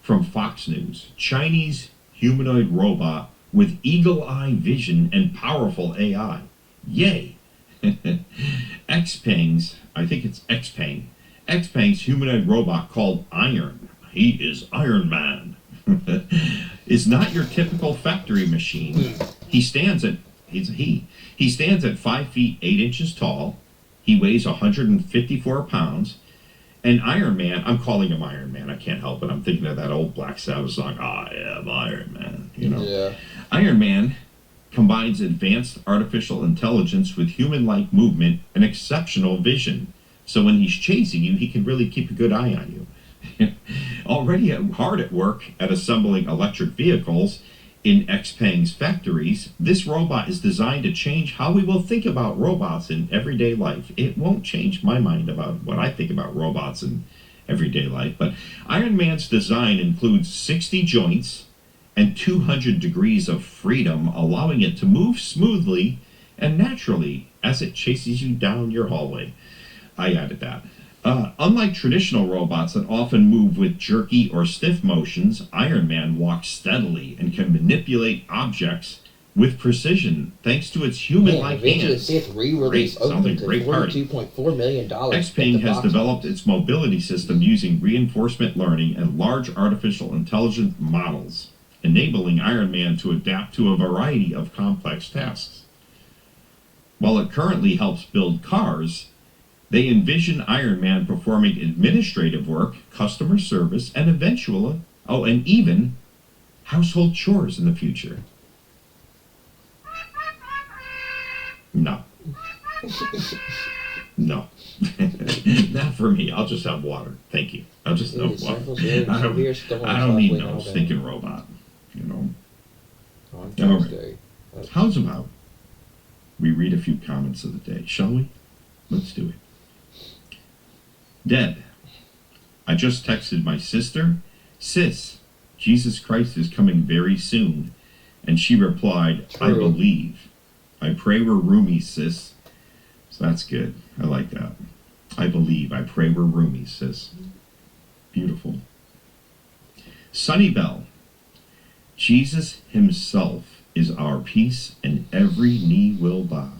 Speaker 13: from Fox News. Chinese humanoid robot with eagle-eye vision and powerful AI. Yay! Xpeng's, I think it's Xpeng. Xpeng's humanoid robot called Iron. He is Iron Man. Is not your typical factory machine. He stands at 5 feet 8 inches tall. He weighs 154 pounds. And Iron Man, I'm calling him Iron Man. I can't help it. I'm thinking of that old Black Sabbath song, I am Iron Man.
Speaker 2: Yeah.
Speaker 13: Iron Man combines advanced artificial intelligence with human-like movement and exceptional vision. So when he's chasing you, he can really keep a good eye on you. Already hard at work at assembling electric vehicles in Xpeng's factories, this robot is designed to change how we will think about robots in everyday life. It won't change my mind about what I think about robots in everyday life, but Iron Man's design includes 60 joints and 200 degrees of freedom, allowing it to move smoothly and naturally as it chases you down your hallway. I added that. Unlike traditional robots that often move with jerky or stiff motions, Iron Man walks steadily and can manipulate objects with precision thanks to its human-like hands.
Speaker 2: Sith re-release opened to $42.4 million.
Speaker 13: Xpeng has developed its mobility system using reinforcement learning and large artificial intelligence models. enabling Iron Man to adapt to a variety of complex tasks. While it currently helps build cars, they envision Iron Man performing administrative work, customer service, and and even household chores in the future. No. No. Not for me. I'll just have water. Thank you. I'll just have water. I don't need no stinking robot. You know.
Speaker 2: On
Speaker 13: All
Speaker 2: Tuesday.
Speaker 13: right. How's about we read a few comments of the day, shall we? Let's do it. Deb, I just texted my sister, Sis, Jesus Christ is coming very soon. And she replied, I believe. I pray we're roomies, sis. So that's good. I like that. I believe. I pray we're roomies, sis. Beautiful. Sunny Bell. Jesus himself is our peace, and every knee will bow.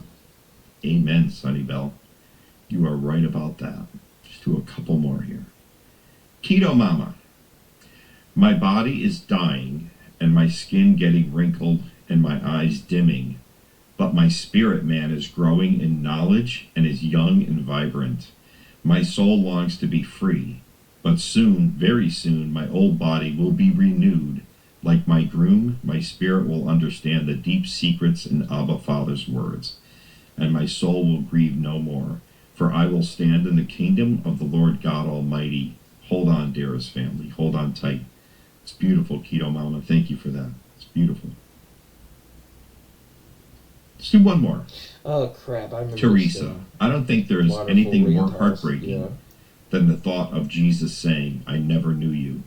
Speaker 13: Amen, Sunny Bell. You are right about that. Just do a couple more here. Keto Mama. My body is dying, and my skin getting wrinkled, and my eyes dimming. But my spirit man is growing in knowledge and is young and vibrant. My soul longs to be free, but soon, very soon, my old body will be renewed. Like my groom, my spirit will understand the deep secrets in Abba Father's words, and my soul will grieve no more, for I will stand in the kingdom of the Lord God Almighty. Hold on, dearest family. Hold on tight. It's beautiful, Keto Mama. Thank you for that. It's beautiful. Let's do one more.
Speaker 2: Oh, crap. I remember
Speaker 13: Teresa, I don't think there is anything more heartbreaking
Speaker 2: Yeah.
Speaker 13: than the thought of Jesus saying, I never knew you.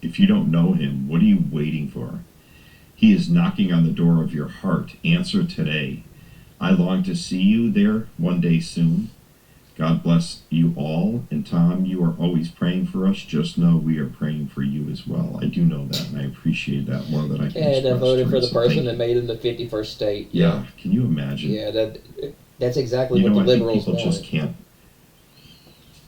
Speaker 13: If you don't know him, what are you waiting for? He is knocking on the door of your heart. Answer today. I long to see you there one day soon. God bless you all. And Tom, you are always praying for us. Just know we are praying for you as well. I do know that, and I appreciate that more than I can express.
Speaker 2: And I voted for the
Speaker 13: Teresa.
Speaker 2: person
Speaker 13: Thank
Speaker 2: that
Speaker 13: you.
Speaker 2: made him the 51st state.
Speaker 13: Yeah, can you imagine?
Speaker 2: Yeah, that's exactly
Speaker 13: You
Speaker 2: what
Speaker 13: know,
Speaker 2: the
Speaker 13: I think
Speaker 2: liberals
Speaker 13: people just
Speaker 2: wanted.
Speaker 13: can't.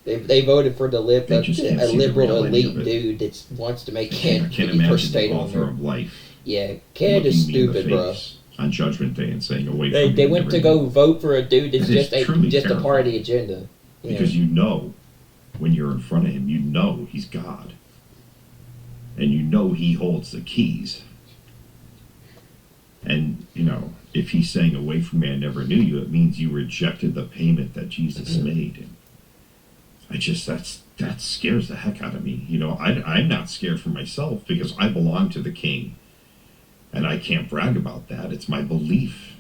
Speaker 2: They voted for
Speaker 13: They just can't
Speaker 2: a
Speaker 13: see the
Speaker 2: liberal
Speaker 13: reality
Speaker 2: elite
Speaker 13: of it.
Speaker 2: dude that wants to make
Speaker 13: I
Speaker 2: Canada
Speaker 13: can't
Speaker 2: 51st
Speaker 13: imagine
Speaker 2: state
Speaker 13: the
Speaker 2: on
Speaker 13: author
Speaker 2: there.
Speaker 13: of life
Speaker 2: Yeah, Canada's
Speaker 13: looking me in the
Speaker 2: stupid, bro.
Speaker 13: face on Judgment Day and saying, away from me.
Speaker 2: They went to go vote for a dude that's
Speaker 13: That is
Speaker 2: just
Speaker 13: truly
Speaker 2: a
Speaker 13: terrifying.
Speaker 2: party agenda. Yeah.
Speaker 13: Because you know, when you're in front of him, you know he's God. And you know he holds the keys. And, you know, if he's saying, away from me, I never knew you, it means you rejected the payment that Jesus made. And I just, that scares the heck out of me. You know, I'm not scared for myself because I belong to the King. And I can't brag about that. It's my belief.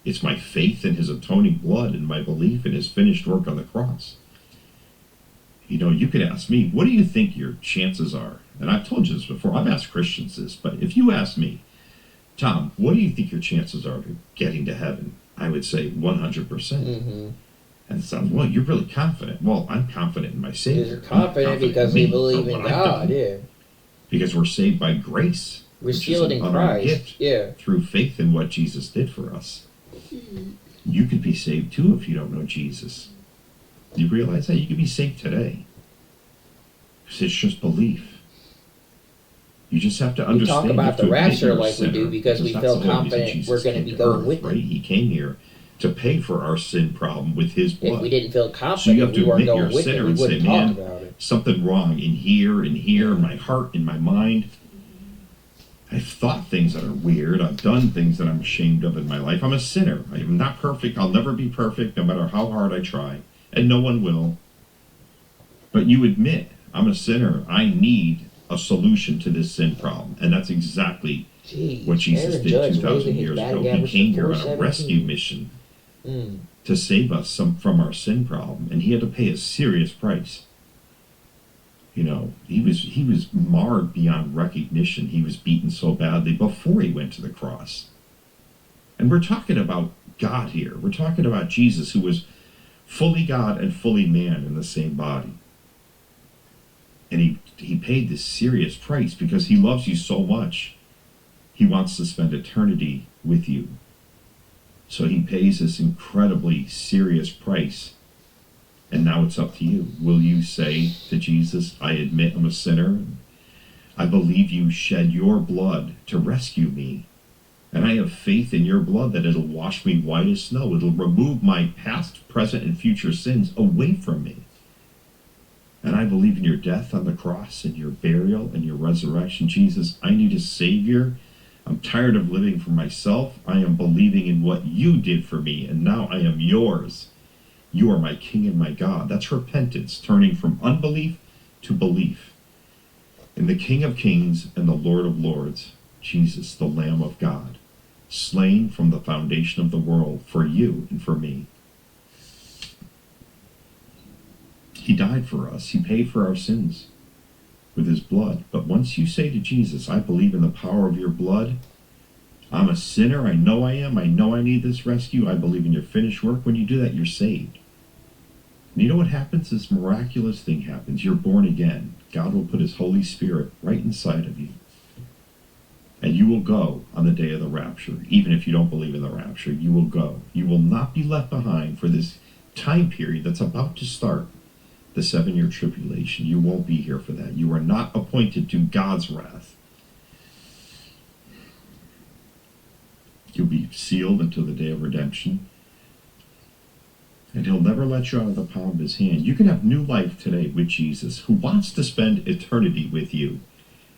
Speaker 13: It's my faith in his atoning blood and my belief in his finished work on the cross. You know, you could ask me, what do you think your chances are? And I've told you this before. I've asked Christians this. But if you ask me, Tom, what do you think your chances are of getting to heaven? I would say 100%.
Speaker 2: Mm-hmm.
Speaker 13: And it sounds, well, you're really confident. Well, I'm confident in my Savior.
Speaker 2: You're confident because we believe in God, yeah.
Speaker 13: Because we're saved by grace.
Speaker 2: We're
Speaker 13: which
Speaker 2: sealed
Speaker 13: is
Speaker 2: in
Speaker 13: an unearned
Speaker 2: Christ,
Speaker 13: gift
Speaker 2: yeah.
Speaker 13: through faith in what Jesus did for us. You could be saved too if you don't know Jesus. You realize that? You could be saved today. Because it's just belief. You just have to
Speaker 2: We
Speaker 13: understand.
Speaker 2: talk about the
Speaker 13: you have to admit
Speaker 2: rapture
Speaker 13: you're a
Speaker 2: like we do
Speaker 13: sinner,
Speaker 2: because we
Speaker 13: that's
Speaker 2: feel
Speaker 13: the whole reason
Speaker 2: confident
Speaker 13: Jesus
Speaker 2: we're going to
Speaker 13: came
Speaker 2: be going
Speaker 13: earth,
Speaker 2: with
Speaker 13: right?
Speaker 2: him.
Speaker 13: He came here to pay for our sin problem with his blood.
Speaker 2: If we didn't feel
Speaker 13: So you
Speaker 2: confident
Speaker 13: have
Speaker 2: we
Speaker 13: to
Speaker 2: weren't
Speaker 13: admit you're
Speaker 2: going
Speaker 13: a
Speaker 2: with
Speaker 13: sinner
Speaker 2: him, we
Speaker 13: and say,
Speaker 2: wouldn't talk
Speaker 13: man,
Speaker 2: about it.
Speaker 13: something wrong in here, in my heart, in my mind. I've thought things that are weird. I've done things that I'm ashamed of in my life. I'm a sinner. I am not perfect. I'll never be perfect, no matter how hard I try. And no one will. But you admit, I'm a sinner. I need a solution to this sin problem. And that's exactly what Jesus
Speaker 2: Aaron
Speaker 13: did
Speaker 2: Judge
Speaker 13: 2,000
Speaker 2: waving his
Speaker 13: years
Speaker 2: batting
Speaker 13: ago. He
Speaker 2: average
Speaker 13: came
Speaker 2: to
Speaker 13: here on a
Speaker 2: 417.
Speaker 13: rescue mission
Speaker 2: Mm.
Speaker 13: to save us from our sin problem. And he had to pay a serious price. You know, he was marred beyond recognition. He was beaten so badly before he went to the cross. And we're talking about God here. We're talking about Jesus, who was fully God and fully man in the same body. And he paid this serious price because he loves you so much. He wants to spend eternity with you. So he pays this incredibly serious price. And now it's up to you. Will you say to Jesus, I admit I'm a sinner. I believe you shed your blood to rescue me. And I have faith in your blood that it'll wash me white as snow. It'll remove my past, present, and future sins away from me. And I believe in your death on the cross and your burial and your resurrection. Jesus, I need a Savior. I'm tired of living for myself. I am believing in what you did for me, and now I am yours. You are my King and my God. That's repentance, turning from unbelief to belief in the King of Kings and the Lord of Lords, Jesus, the Lamb of God, slain from the foundation of the world for you and for me. He died for us. He paid for our sins with his blood. But once you say to Jesus, I believe in the power of your blood, I'm a sinner, I know I am, I know I need this rescue, I believe in your finished work. When you do that, you're saved. And you know what happens? This miraculous thing happens. You're born again. God will put his Holy Spirit right inside of you. And you will go on the day of the rapture. Even if you don't believe in the rapture, you will go. You will not be left behind for this time period that's about to start, the 7-year tribulation. You won't be here for that. You are not appointed to God's wrath. You'll be sealed until the day of redemption. And he'll never let you out of the palm of his hand. You can have new life today with Jesus, who wants to spend eternity with you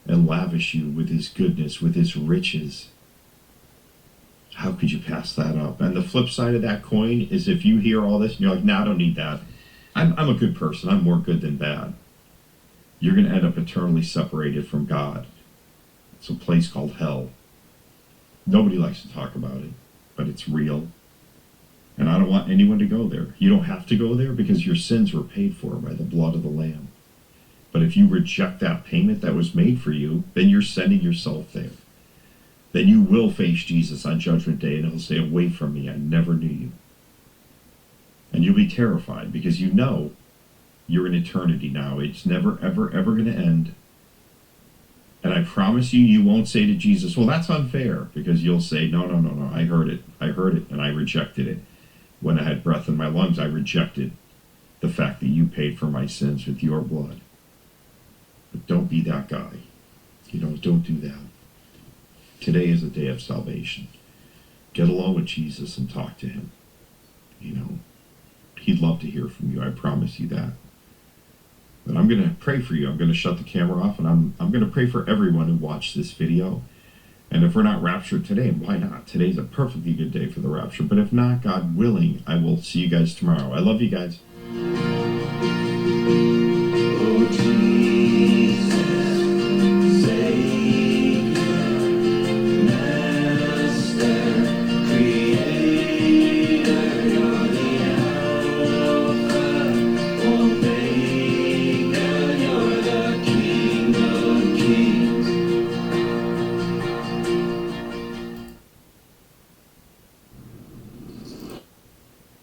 Speaker 13: and lavish you with his goodness, with his riches. How could you pass that up? And the flip side of that coin is if you hear all this and you're like, no, I don't need that. I'm a good person. I'm more good than bad. You're going to end up eternally separated from God. It's a place called hell. Nobody likes to talk about it, but it's real. And I don't want anyone to go there. You don't have to go there because your sins were paid for by the blood of the Lamb. But if you reject that payment that was made for you, then you're sending yourself there. Then you will face Jesus on Judgment Day, and he'll say, away from me, I never knew you. And you'll be terrified because you know you're in eternity now. It's never, ever, ever going to end. And I promise you, you won't say to Jesus, well, that's unfair, because you'll say, no, I heard it, and I rejected it. When I had breath in my lungs, I rejected the fact that you paid for my sins with your blood. But don't be that guy. Don't do that. Today is a day of salvation. Get along with Jesus and talk to him. He'd love to hear from you, I promise you that. But I'm going to pray for you. I'm going to shut the camera off, and I'm going to pray for everyone who watched this video. And if we're not raptured today, why not? Today's a perfectly good day for the rapture. But if not, God willing, I will see you guys tomorrow. I love you guys.
Speaker 6: Oh, Jesus, Savior, Master, Creator, you're the Alpha, Omega, you're the King of Kings.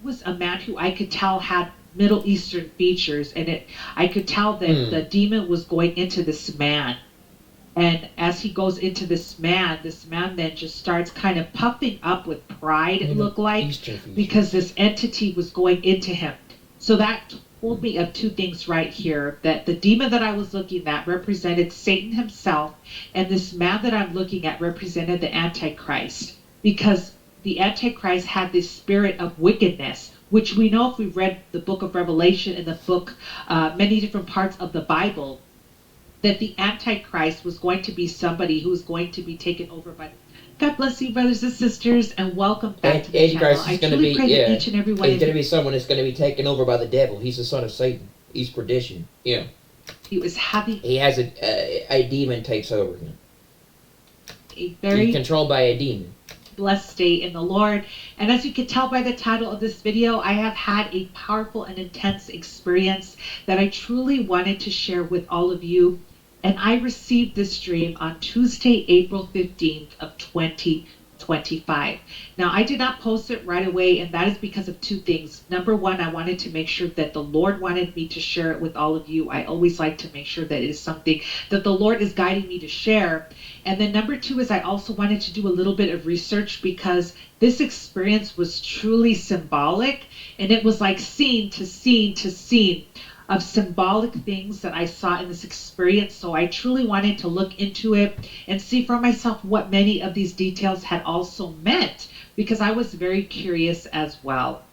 Speaker 14: Was a man who I could tell had Middle Eastern features, and I could tell that the demon was going into this man. And as he goes into this man then just starts kind of puffing up with pride, it looked like, because this entity was going into him. So that told me of two things right here, that the demon that I was looking at represented Satan himself, and this man that I'm looking at represented the Antichrist, because the Antichrist had this spirit of wickedness, which we know if we read the book of Revelation and the book, many different parts of the Bible, that the Antichrist was going to be somebody who was going to be taken over by. God bless you, brothers and sisters, and welcome back to the
Speaker 2: Antichrist
Speaker 14: channel.
Speaker 2: is going to be,
Speaker 14: that each and every one
Speaker 2: he's
Speaker 14: of
Speaker 2: going to be someone that's going to be taken over by the devil. He's the son of Satan. He's perdition. Yeah.
Speaker 14: He was having.
Speaker 2: He has a demon takes over him.
Speaker 14: A very
Speaker 2: He's controlled by a demon.
Speaker 14: Blessed state in the Lord. And as you can tell by the title of this video, I have had a powerful and intense experience that I truly wanted to share with all of you. And I received this dream on Tuesday, April 15th of 2025. Now, I did not post it right away, and that is because of two things. Number one, I wanted to make sure that the Lord wanted me to share it with all of you. I always like to make sure that it is something that the Lord is guiding me to share. And then number two is I also wanted to do a little bit of research, because this experience was truly symbolic, and it was like scene to scene to scene. of symbolic things that I saw in this experience. So I truly wanted to look into it and see for myself what many of these details had also meant, because I was very curious as well.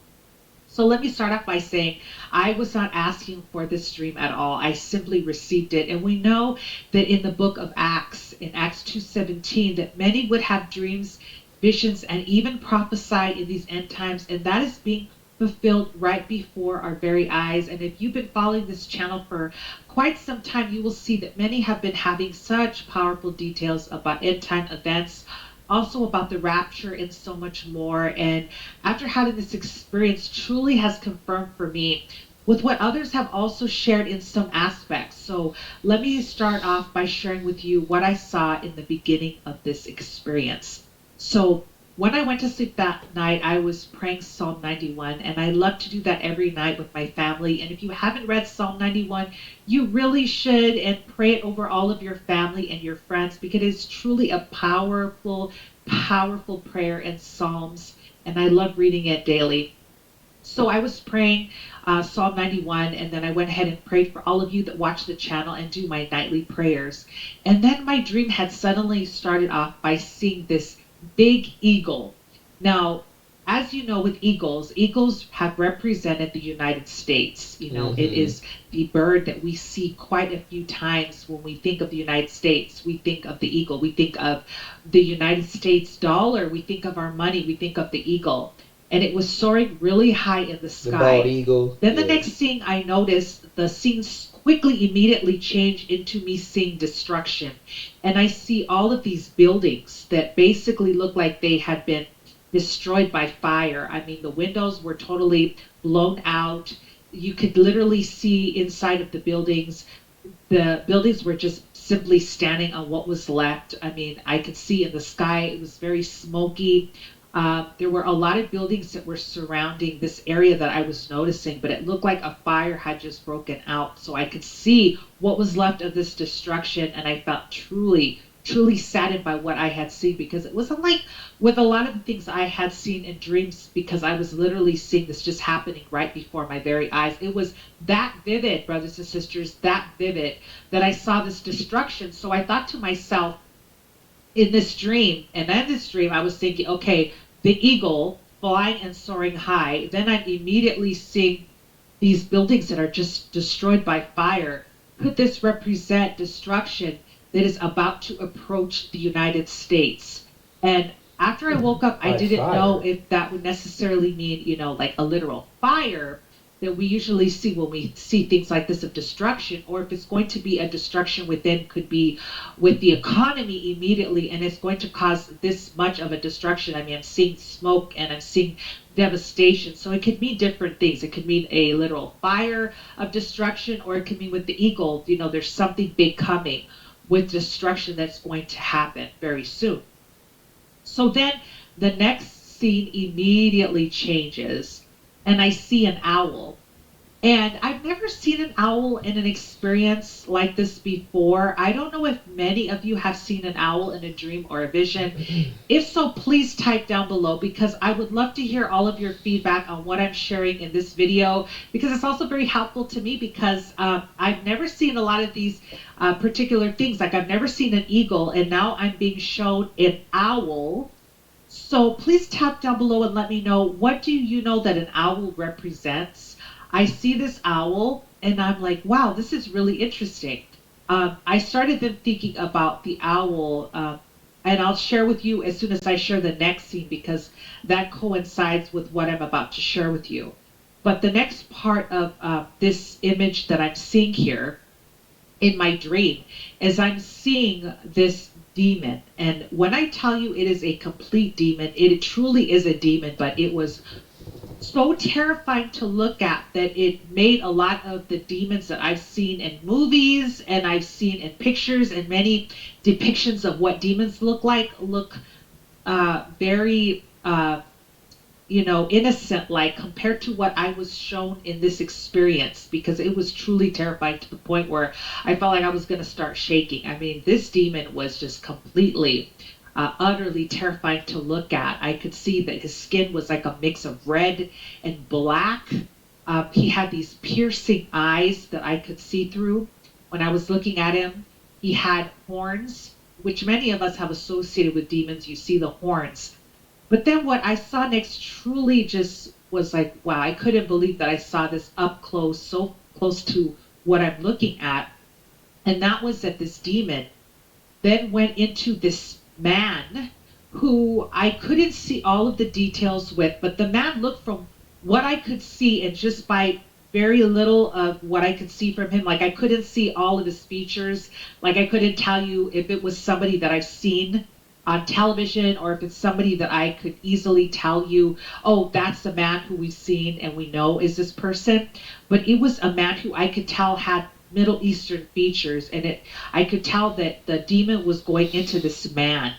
Speaker 14: So let me start off by saying I was not asking for this dream at all. I simply received it. And we know that in the book of Acts, in Acts 2:17, that many would have dreams, visions, and even prophesy in these end times. And that is being fulfilled right before our very eyes. And if you've been following this channel for quite some time, you will see that many have been having such powerful details about end time events, also about the rapture and so much more. And after having this experience, truly has confirmed for me with what others have also shared in some aspects. So let me start off by sharing with you what I saw in the beginning of this experience. So when I went to sleep that night, I was praying Psalm 91, and I love to do that every night with my family. And if you haven't read Psalm 91, you really should, and pray it over all of your family and your friends, because it's truly a powerful, powerful prayer and Psalms, and I love reading it daily. So I was praying Psalm 91, and then I went ahead and prayed for all of you that watch the channel and do my nightly prayers. And then my dream had suddenly started off by seeing this big eagle. Now, as you know, with eagles, eagles have represented the United States. You know, it is the bird that we see quite a few times when we think of the United States. We think of the eagle. We think of the United States dollar. We think of our money. We think of the eagle. And it was soaring really high in the sky.
Speaker 2: The bald eagle.
Speaker 14: Then the next thing I noticed, the scenes quickly, immediately change into me seeing destruction. And I see all of these buildings that basically look like they had been destroyed by fire. I mean, the windows were totally blown out. You could literally see inside of the buildings. The buildings were just simply standing on what was left. I mean, I could see in the sky, it was very smoky. There were a lot of buildings that were surrounding this area that I was noticing, but it looked like a fire had just broken out. So I could see what was left of this destruction, and I felt truly, truly saddened by what I had seen, because it wasn't like with a lot of the things I had seen in dreams, because I was literally seeing this just happening right before my very eyes. It was that vivid, brothers and sisters, that vivid, that I saw this destruction. So I thought to myself, in this dream, and in this dream, I was thinking, okay, the eagle flying and soaring high. Then I'm immediately seeing these buildings that are just destroyed by fire. Could this represent destruction that is about to approach the United States? And after I woke up, I didn't know if that would necessarily mean, you know, like a literal fire that we usually see when we see things like this of destruction, or if it's going to be a destruction within, could be with the economy immediately, and it's going to cause this much of a destruction. I mean, I'm seeing smoke and I'm seeing devastation. So it could mean different things. It could mean a literal fire of destruction, or it could mean with the eagle, you know, there's something big coming with destruction that's going to happen very soon. So then the next scene immediately changes, and I see an owl. And I've never seen an owl in an experience like this before. I don't know if many of you have seen an owl in a dream or a vision. If so, please type down below, because I would love to hear all of your feedback on what I'm sharing in this video, because it's also very helpful to me, because I've never seen a lot of these particular things. Like, I've never seen an eagle, and now I'm being shown an owl. So please tap down below and let me know, what do you know that an owl represents? I see this owl and I'm like, wow, this is really interesting. I started then thinking about the owl, and I'll share with you as soon as I share the next scene, because that coincides with what I'm about to share with you. But the next part of this image that I'm seeing here in my dream is I'm seeing this demon. And when I tell you it is a complete demon, it truly is a demon, but it was so terrifying to look at that it made a lot of the demons that I've seen in movies and I've seen in pictures and many depictions of what demons look like look very innocent, like, compared to what I was shown in this experience, because it was truly terrifying to the point where I felt like I was going to start shaking. I mean, this demon was just completely, utterly terrifying to look at. I could see that his skin was like a mix of red and black. He had these piercing eyes that I could see through when I was looking at him. He had horns, which many of us have associated with demons. You see the horns. But then what I saw next truly just was like, wow, I couldn't believe that I saw this up close, so close to what I'm looking at. And that was that this demon then went into this man who I couldn't see all of the details with, but the man looked, from what I could see, and just by very little of what I could see from him, like I couldn't see all of his features, like I couldn't tell you if it was somebody that I've seen on television or if it's somebody that I could easily tell you, oh, that's the man who we've seen and we know is this person. But it was a man who I could tell had Middle Eastern features, and I could tell that the demon was going into this man.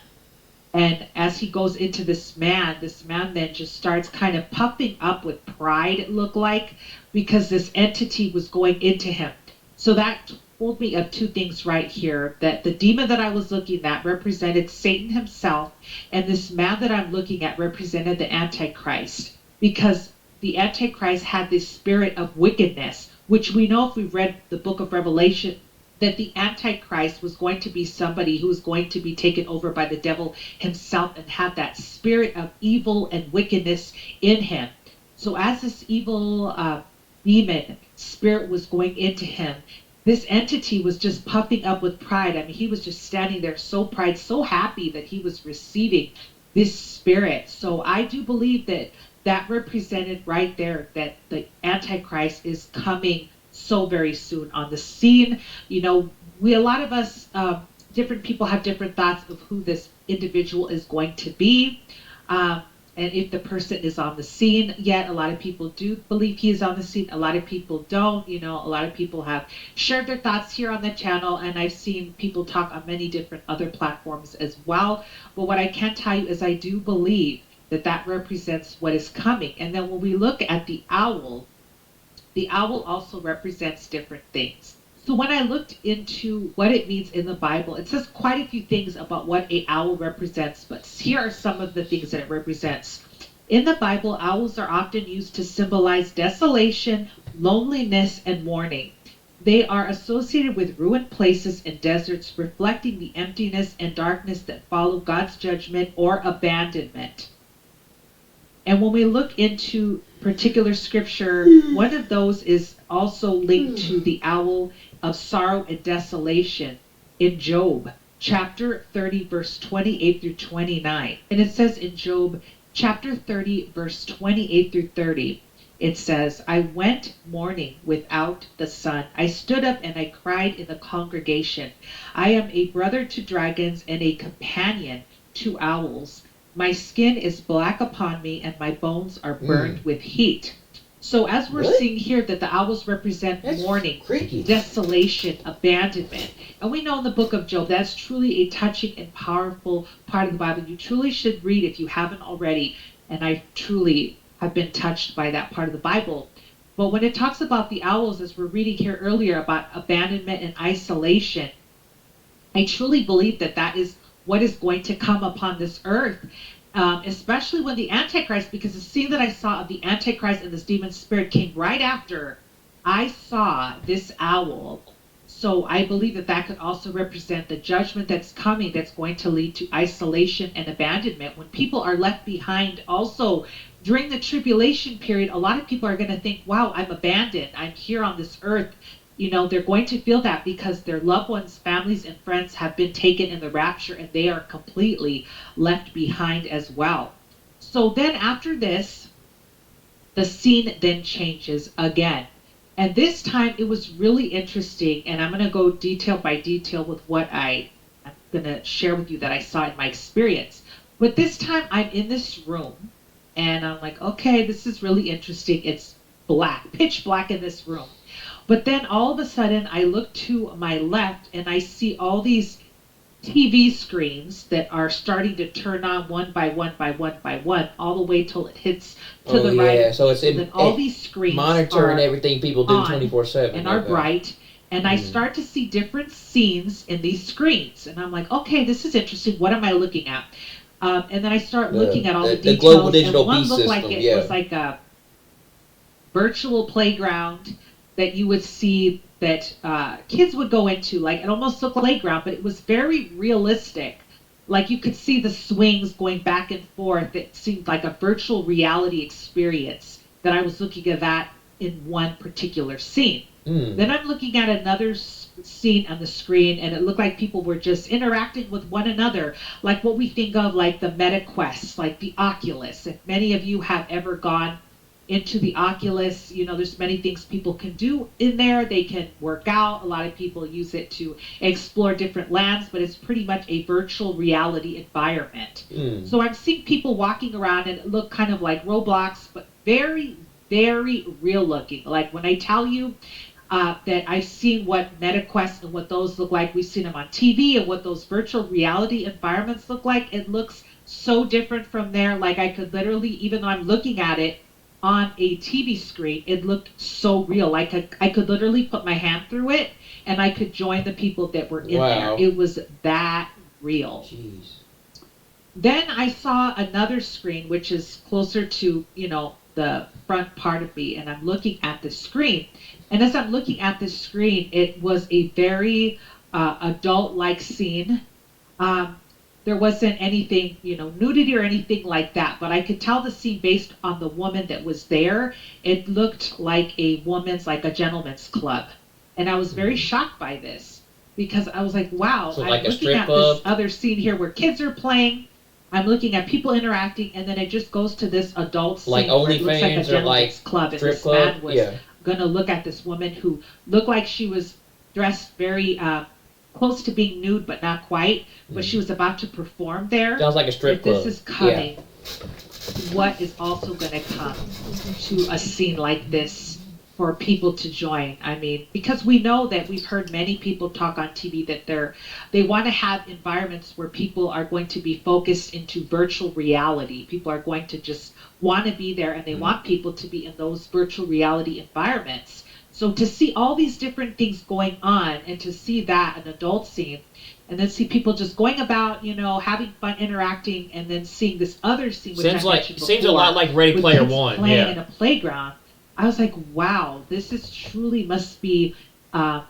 Speaker 14: And as he goes into this man then just starts kind of puffing up with pride, it looked like, because this entity was going into him. So that told me of two things right here, that the demon that I was looking at represented Satan himself, and this man that I'm looking at represented the Antichrist, because the Antichrist had this spirit of wickedness, which we know if we've read the book of Revelation, that the Antichrist was going to be somebody who was going to be taken over by the devil himself and have that spirit of evil and wickedness in him. So as this evil demon spirit was going into him, this entity was just puffing up with pride. I mean, he was just standing there so proud, so happy that he was receiving this spirit. So I do believe that that represented right there that the Antichrist is coming so very soon on the scene. You know, a lot of us, different people have different thoughts of who this individual is going to be. And if the person is on the scene yet, a lot of people do believe he is on the scene. A lot of people don't. You know, a lot of people have shared their thoughts here on the channel, and I've seen people talk on many different other platforms as well. But what I can tell you is I do believe that that represents what is coming. And then when we look at the owl also represents different things. So when I looked into what it means in the Bible, it says quite a few things about what an owl represents, but here are some of the things that it represents. In the Bible, owls are often used to symbolize desolation, loneliness, and mourning. They are associated with ruined places and deserts, reflecting the emptiness and darkness that follow God's judgment or abandonment. And when we look into particular scripture, one of those is also linked to the owl of sorrow and desolation in Job, chapter 30, verse 28 through 29. And it says in Job, chapter 30, verse 28 through 30, it says, I went mourning without the sun. I stood up and I cried in the congregation. I am a brother to dragons and a companion to owls. My skin is black upon me, and my bones are burned with heat. So as we're seeing here that the owls represent mourning, desolation, abandonment. And we know in the book of Job, that's truly a touching and powerful part of the Bible. You truly should read if you haven't already. And I truly have been touched by that part of the Bible. But when it talks about the owls, as we're reading here earlier about abandonment and isolation, I truly believe that that is what is going to come upon this earth, especially when the Antichrist, because the scene that I saw of the Antichrist and this demon spirit came right after I saw this owl. So I believe that that could also represent the judgment that's coming, that's going to lead to isolation and abandonment. When people are left behind also during the tribulation period, a lot of people are going to think, wow, I'm abandoned. I'm here on this earth. You know, they're going to feel that because their loved ones, families, and friends have been taken in the rapture and they are completely left behind as well. So then after this, the scene then changes again. And this time it was really interesting, and I'm going to go detail by detail with what I'm going to share with you that I saw in my experience. But this time I'm in this room and I'm like, okay, this is really interesting. It's black, pitch black in this room. But then all of a sudden I look to my left and I see all these TV screens that are starting to turn on one by one by one by one, all the way till it hits to the right.
Speaker 2: Yeah, so it's in,
Speaker 14: then all these screens
Speaker 2: monitoring everything people do 24/7
Speaker 14: and are bright. And I start to see different scenes in these screens, and I'm like, okay, this is interesting. What am I looking at? And then I start looking at all the details.
Speaker 2: Global digital
Speaker 14: and one
Speaker 2: beast
Speaker 14: looked
Speaker 2: system,
Speaker 14: like it was like a virtual playground that you would see that kids would go into. Like it almost looked like a playground, but it was very realistic. Like you could see the swings going back and forth. It seemed like a virtual reality experience that I was looking at that in one particular scene. Then I'm looking at another scene on the screen, and it looked like people were just interacting with one another, like what we think of like the Meta Quest, like the Oculus. If many of you have ever gone into the Oculus, you know, there's many things people can do in there. They can work out. A lot of people use it to explore different lands, but it's pretty much a virtual reality environment. So I'm seeing people walking around, and it looked kind of like Roblox, but very, very real looking. Like when I tell you that I've seen what MetaQuest and what those look like, we've seen them on TV, and what those virtual reality environments look like, it looks so different from there. Like I could literally, even though I'm looking at it on a TV screen, it looked so real. Like I could literally put my hand through it and I could join the people that were in there. It was that real.
Speaker 2: Jeez.
Speaker 14: Then I saw another screen, which is closer to, you know, the front part of me, and I'm looking at the screen. And as I'm looking at the screen, it was a very adult-like scene. There wasn't anything, you know, nudity or anything like that, but I could tell the scene based on the woman that was there. It looked like a woman's, like a gentleman's club. And I was very shocked by this because I was like, wow,
Speaker 1: So
Speaker 14: I'm
Speaker 1: like a
Speaker 14: looking
Speaker 1: strip
Speaker 14: at
Speaker 1: club?
Speaker 14: this other scene here where kids are playing. I'm looking at people interacting, and then it just goes to this adult scene
Speaker 1: Like
Speaker 14: where it looks like a
Speaker 1: OnlyFans or
Speaker 14: gentleman's
Speaker 1: like
Speaker 14: club, and
Speaker 1: strip
Speaker 14: this
Speaker 1: club?
Speaker 14: man was
Speaker 1: Yeah.
Speaker 14: gonna look at this woman who looked like she was dressed very close to being nude, but not quite. But she was about to perform there.
Speaker 1: Sounds like a strip
Speaker 14: If
Speaker 1: club.
Speaker 14: this is coming, what is also gonna come to a scene like this for people to join? I mean, because we know that we've heard many people talk on TV that they want to have environments where people are going to be focused into virtual reality. People are going to just want to be there, and they want people to be in those virtual reality environments. So to see all these different things going on, and to see that an adult scene, and then see people just going about, you know, having fun, interacting, and then seeing this other scene, which
Speaker 1: Seems
Speaker 14: I
Speaker 1: like
Speaker 14: mentioned
Speaker 1: seems a
Speaker 14: before,
Speaker 1: lot like Ready
Speaker 14: with
Speaker 1: Player
Speaker 14: kids
Speaker 1: One.
Speaker 14: playing
Speaker 1: Yeah.
Speaker 14: in a playground. I was like, wow, this is truly must be coming.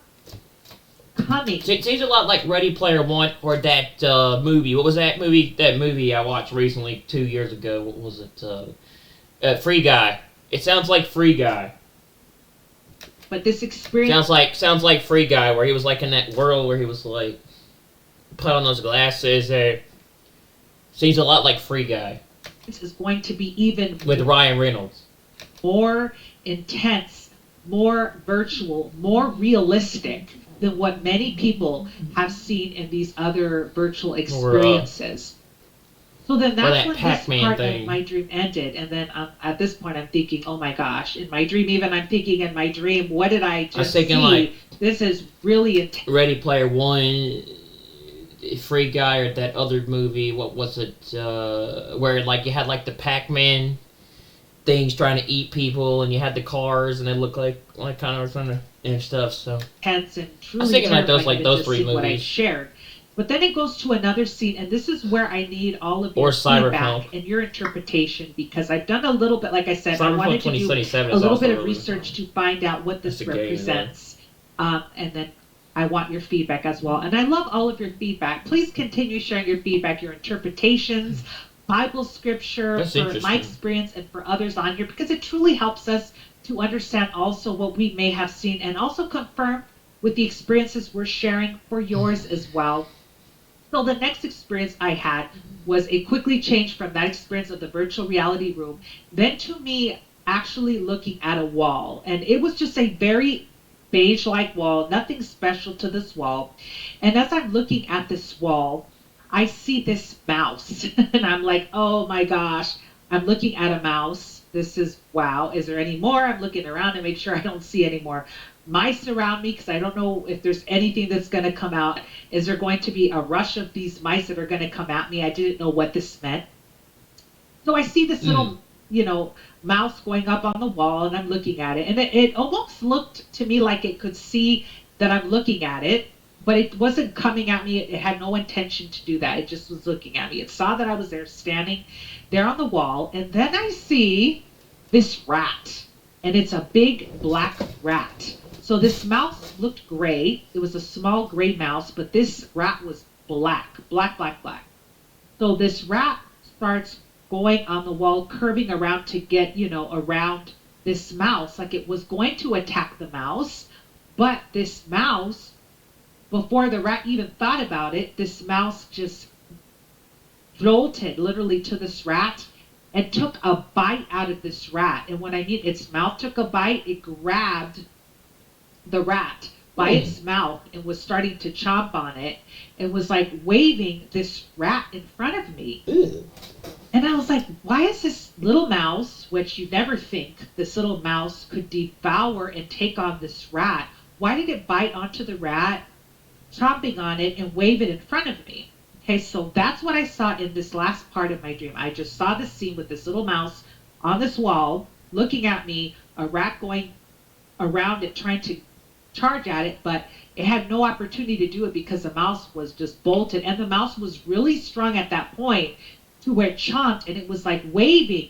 Speaker 1: It seems a lot like Ready Player One or that movie. What was that movie? That movie I watched recently 2 years ago. What was it? Free Guy. It sounds like Free Guy.
Speaker 14: But this experience
Speaker 1: Sounds like Free Guy, where he was like in that world where he was like put on those glasses. Seems a lot like Free Guy
Speaker 14: is going to be even
Speaker 1: with Ryan Reynolds.
Speaker 14: More intense, more virtual, more realistic than what many people have seen in these other virtual experiences. So then that's when
Speaker 1: Pac-Man
Speaker 14: this part
Speaker 1: thing.
Speaker 14: of my dream ended. And then at this point, I'm thinking, oh my gosh, in my dream, even I'm thinking in my dream, what did I just see?
Speaker 1: Like,
Speaker 14: this is really intense.
Speaker 1: Ready Player One, Free Guy, or that other movie, what was it, where like you had like the Pac-Man things trying to eat people, and you had the cars, and they looked like kind of something and stuff. So
Speaker 14: Tense and truly
Speaker 1: I was thinking like
Speaker 14: terrifying
Speaker 1: those
Speaker 14: to
Speaker 1: three
Speaker 14: see what I
Speaker 1: movies.
Speaker 14: shared. But then it goes to another scene, and this is where I need all of your
Speaker 1: Or Cyberpunk.
Speaker 14: feedback and your interpretation, because I've done a little bit, like I said, I
Speaker 1: Cyberpunk
Speaker 14: wanted to do
Speaker 1: 2077
Speaker 14: a
Speaker 1: is
Speaker 14: little
Speaker 1: also
Speaker 14: bit of
Speaker 1: really
Speaker 14: research to find out what this
Speaker 1: That's a game,
Speaker 14: represents. And then I want your feedback as well. And I love all of your feedback. Please continue sharing your feedback, your interpretations, Bible scripture,
Speaker 1: That's
Speaker 14: for my
Speaker 1: interesting.
Speaker 14: experience and for others on here, because it truly helps us to understand also what we may have seen, and also confirm with the experiences we're sharing for yours as well. So the next experience I had was a quickly change from that experience of the virtual reality room, then to me actually looking at a wall. And it was just a very beige-like wall, nothing special to this wall. And as I'm looking at this wall, I see this mouse. And I'm like, oh my gosh, I'm looking at a mouse. This is, wow, is there any more? I'm looking around to make sure I don't see any more mice around me, because I don't know if there's anything that's going to come out. Is there going to be a rush of these mice that are going to come at me? I didn't know what this meant. So I see this little, you know, mouse going up on the wall, and I'm looking at it. And it almost looked to me like it could see that I'm looking at it, but it wasn't coming at me. It had no intention to do that. It just was looking at me. It saw that I was there standing there on the wall. And then I see this rat. and it's a big black rat. So this mouse looked gray. It was a small gray mouse, but this rat was black, black, black, black. So this rat starts going on the wall, curving around to get, around this mouse, like it was going to attack the mouse. But this mouse, before the rat even thought about it, this mouse just jolted literally to this rat and took a bite out of this rat. And when I mean its mouth took a bite, it grabbed the rat by its mouth and was starting to chomp on it and was like waving this rat in front of me.
Speaker 2: Ew.
Speaker 14: And I was like, why is this little mouse, which you never think this little mouse could devour and take on this rat, why did it bite onto the rat, chomping on it and wave it in front of me? Okay, so that's what I saw in this last part of my dream. I just saw this scene with this little mouse on this wall looking at me, a rat going around it trying to charge at it, but it had no opportunity to do it because the mouse was just bolted, and the mouse was really strong at that point to where it chomped, and it was like waving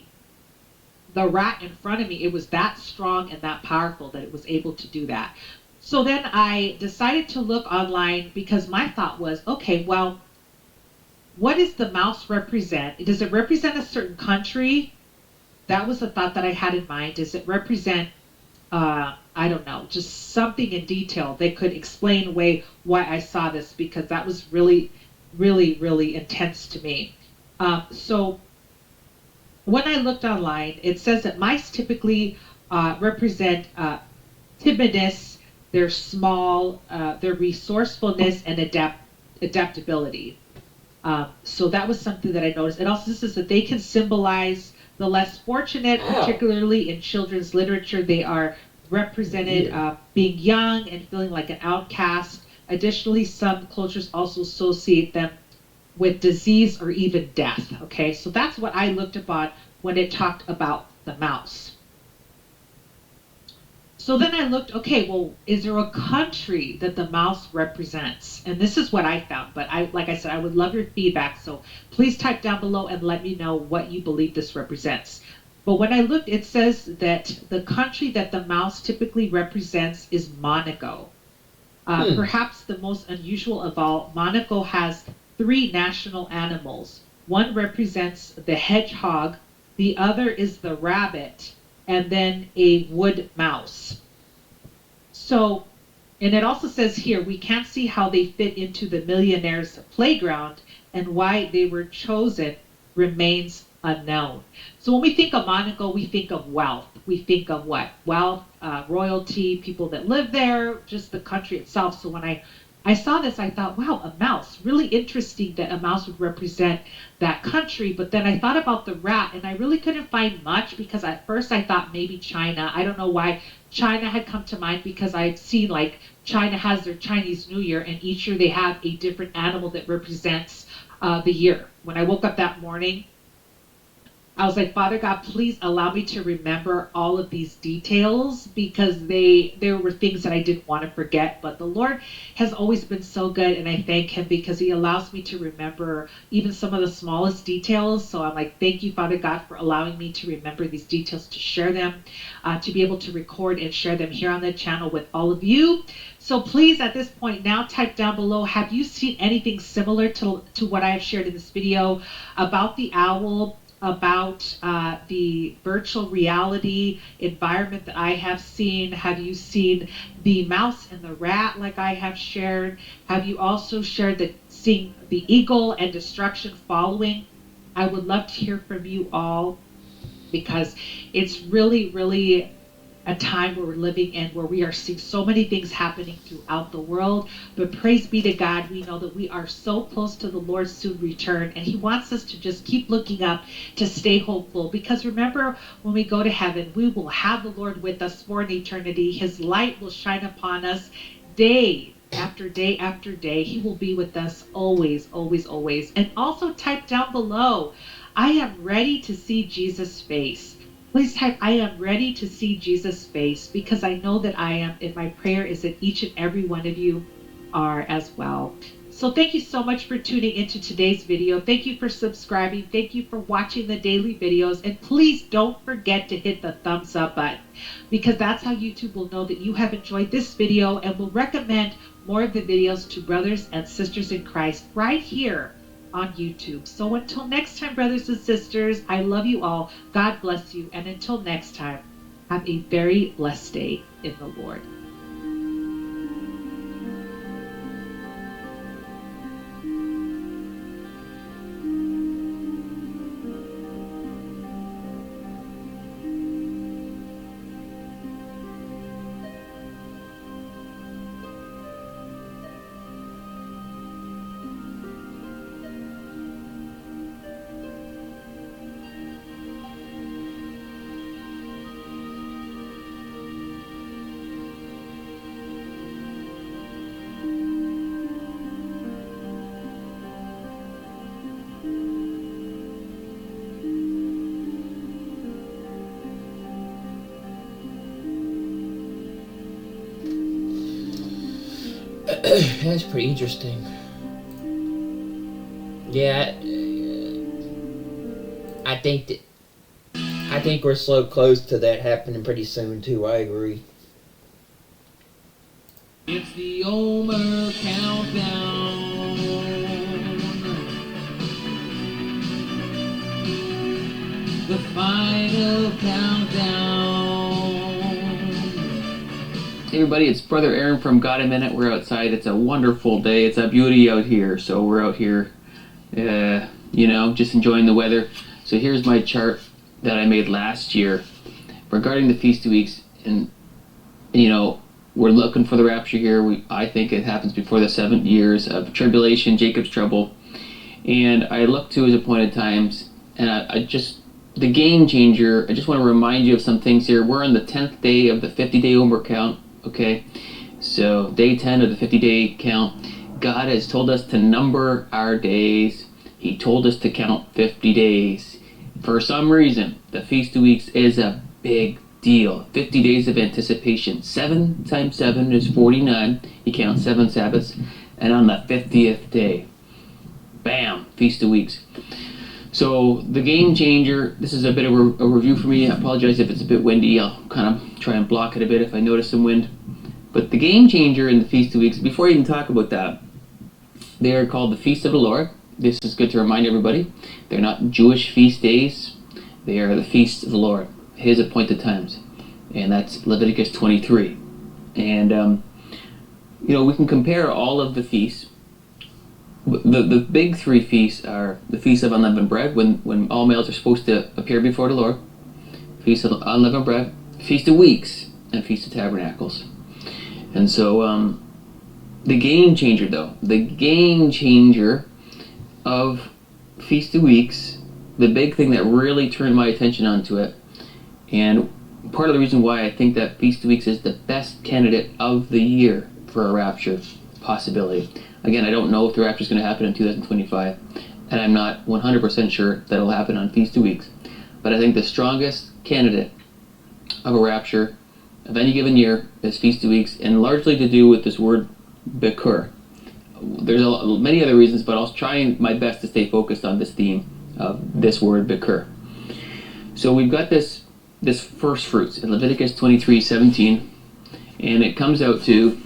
Speaker 14: the rat in front of me. It was that strong and that powerful that it was able to do that. So then I decided to look online because my thought was, okay, well, what does the mouse represent? Does it represent a certain country? That was the thought that I had in mind. Does it represent I don't know, just something in detail that could explain away why I saw this, because that was really, really, really intense to me. So when I looked online, it says that mice typically represent timidness, their small, their resourcefulness, and adaptability. So that was something that I noticed. It also says that they can symbolize the less fortunate, particularly in children's literature. They are represented being young and feeling like an outcast. Additionally, some cultures also associate them with disease or even death. Okay, so that's what I looked upon when it talked about the mouse. So then I looked, okay, well, is there a country that the mouse represents? And this is what I found, but like I said, I would love your feedback. So please type down below and let me know what you believe this represents. But when I looked, it says that the country that the mouse typically represents is Monaco. Perhaps the most unusual of all, Monaco has 3 national animals. One represents the hedgehog, the other is the rabbit, and then a wood mouse. So, and it also says here, we can't see how they fit into the millionaire's playground, and why they were chosen remains unknown. So when we think of Monaco, we think of wealth. We think of what? Wealth, royalty, people that live there, just the country itself. So when I saw this, I thought, wow, a mouse. Really interesting that a mouse would represent that country. But then I thought about the rat, and I really couldn't find much, because at first I thought maybe China. I don't know why China had come to mind, because I've seen like China has their Chinese New Year, and each year they have a different animal that represents the year. When I woke up that morning, I was like, Father God, please allow me to remember all of these details, because there were things that I didn't want to forget. But the Lord has always been so good, and I thank him because he allows me to remember even some of the smallest details. So I'm like, thank you, Father God, for allowing me to remember these details, to share them, to be able to record and share them here on the channel with all of you. So please, at this point now, type down below, have you seen anything similar to what I have shared in this video about the owl, about the virtual reality environment that I have seen? Have you seen the mouse and the rat like I have shared? Have you also shared seeing the eagle and destruction following? I would love to hear from you all, because it's really, really a time where we're living in, where we are seeing so many things happening throughout the world. But praise be to God, we know that we are so close to the Lord's soon return, and he wants us to just keep looking up, to stay hopeful, because remember, when we go to heaven, we will have the Lord with us for an eternity. His light will shine upon us day after day after day. He will be with us always, always, always. And also type down below, I am ready to see Jesus' face. Please type, I am ready to see Jesus' face, because I know that I am, and my prayer is that each and every one of you are as well. So thank you so much for tuning into today's video. Thank you for subscribing. Thank you for watching the daily videos. And please don't forget to hit the thumbs up button, because that's how YouTube will know that you have enjoyed this video and will recommend more of the videos to brothers and sisters in Christ right here on YouTube. So until next time, brothers and sisters, I love you all. God bless you. And until next time, have a very blessed day in the Lord.
Speaker 2: That's pretty interesting. Yeah, I think we're so close to that happening pretty soon too. I agree.
Speaker 6: It's the Omer Countdown. The final countdown.
Speaker 15: Hey everybody, it's Brother Aaron from God a Minute. We're outside. It's a wonderful day. It's a beauty out here. So we're out here, just enjoying the weather. So here's my chart that I made last year regarding the Feast of Weeks. And, we're looking for the rapture here. I think it happens before the 7 years of tribulation, Jacob's trouble. And I look to his appointed times. And the game changer, I just want to remind you of some things here. We're on the 10th day of the 50-day Omer count. Okay, so day 10 of the 50-day count. God has told us to number our days. He told us to count 50 days. For some reason, the Feast of Weeks is a big deal. 50 days of anticipation. 7 times 7 is 49. You count 7 Sabbaths. And on the 50th day, bam, Feast of Weeks. So the game changer, this is a bit of a review for me. I apologize if it's a bit windy. I'll kind of try and block it a bit if I notice some wind. But the game changer in the Feast of Weeks, before I even talk about that, they are called the Feast of the Lord. This is good to remind everybody. They're not Jewish feast days. They are the Feast of the Lord, his appointed times. And that's Leviticus 23. And, we can compare all of the feasts. The big 3 feasts are the Feast of Unleavened Bread, when all males are supposed to appear before the Lord. Feast of Unleavened Bread, Feast of Weeks, and Feast of Tabernacles. And so, the game changer, though, the game changer of Feast of Weeks, the big thing that really turned my attention onto it, and part of the reason why I think that Feast of Weeks is the best candidate of the year for a rapture possibility. Again, I don't know if the rapture is going to happen in 2025, and I'm not 100% sure that it'll happen on Feast of Weeks. But I think the strongest candidate of a rapture of any given year is Feast of Weeks, and largely to do with this word Bekur. There's many other reasons, but I'll try my best to stay focused on this theme of this word Bekur. So we've got this first fruits in Leviticus 23:17, and it comes out to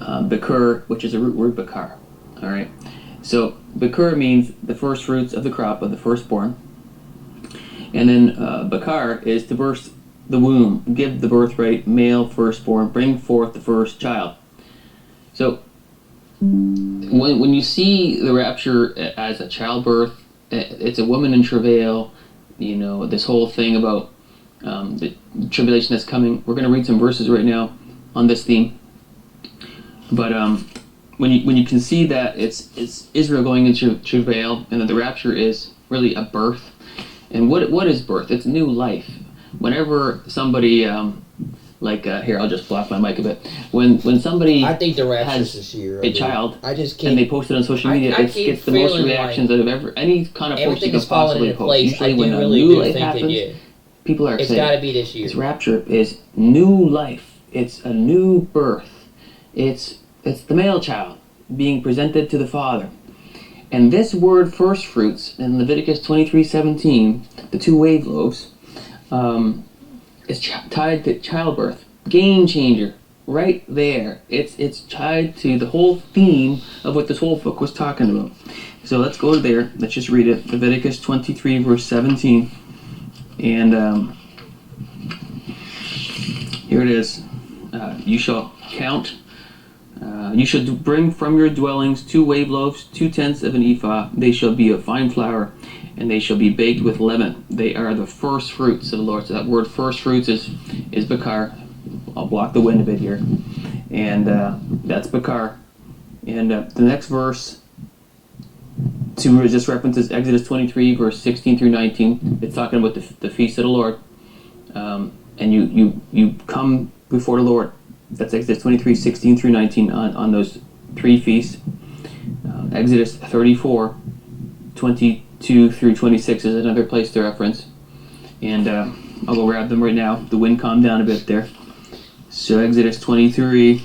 Speaker 15: Bekur, which is a root word Bakar. All right. So Bekur means the first fruits of the crop of the firstborn, and then Bakar is to burst the womb, give the birthright, male firstborn, bring forth the first child. So when you see the rapture as a childbirth, it's a woman in travail. This whole thing about the tribulation that's coming. We're going to read some verses right now on this theme. But when you can see that it's Israel going into travail, and that the rapture is really a birth. And what is birth? It's new life. Whenever somebody here, I'll just block my mic a bit. When somebody
Speaker 2: I think the rapture
Speaker 15: has
Speaker 2: this year.
Speaker 15: a child,
Speaker 2: I just can't,
Speaker 15: and they post it on social media,
Speaker 2: I
Speaker 15: it gets the most reactions out of any kind of post you could possibly post. Usually when a new life happens, people are
Speaker 2: it's
Speaker 15: excited.
Speaker 2: It's got to be this year.
Speaker 15: This rapture is new life. It's a new birth. It's It's the male child being presented to the father. And this word first fruits in Leviticus 23:17, the 2 wave loaves, is tied to childbirth. Game changer. Right there. It's tied to the whole theme of what this whole book was talking about. So let's go there. Let's just read it. Leviticus 23 verse 17. And here it is. You shall count. You shall bring from your dwellings 2 wave loaves, 2/10 of an ephah. They shall be of fine flour, and they shall be baked with leaven. They are the first fruits of the Lord. So that word first fruits is bakar. I'll block the wind a bit here. And that's bakar. And the next verse to just references Exodus 23 verse 16 through 19. It's talking about the feast of the Lord. And you come before the Lord. That's Exodus 23, 16 through 19 on those 3 feasts. Exodus 34, 22 through 26 is another place to reference. And I'll go grab them right now. The wind calmed down a bit there. So Exodus 23,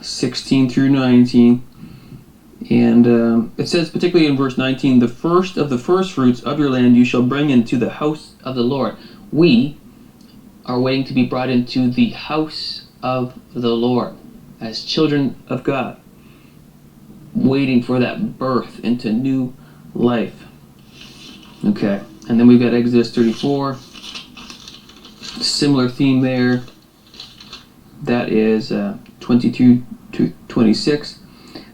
Speaker 15: 16 through 19. And it says, particularly in verse 19, the first of the first fruits of your land you shall bring into the house of the Lord. We are waiting to be brought into the house of the Lord as children of God, waiting for that birth into new life. Okay, and then we've got Exodus 34, similar theme there. That is 22 to 26.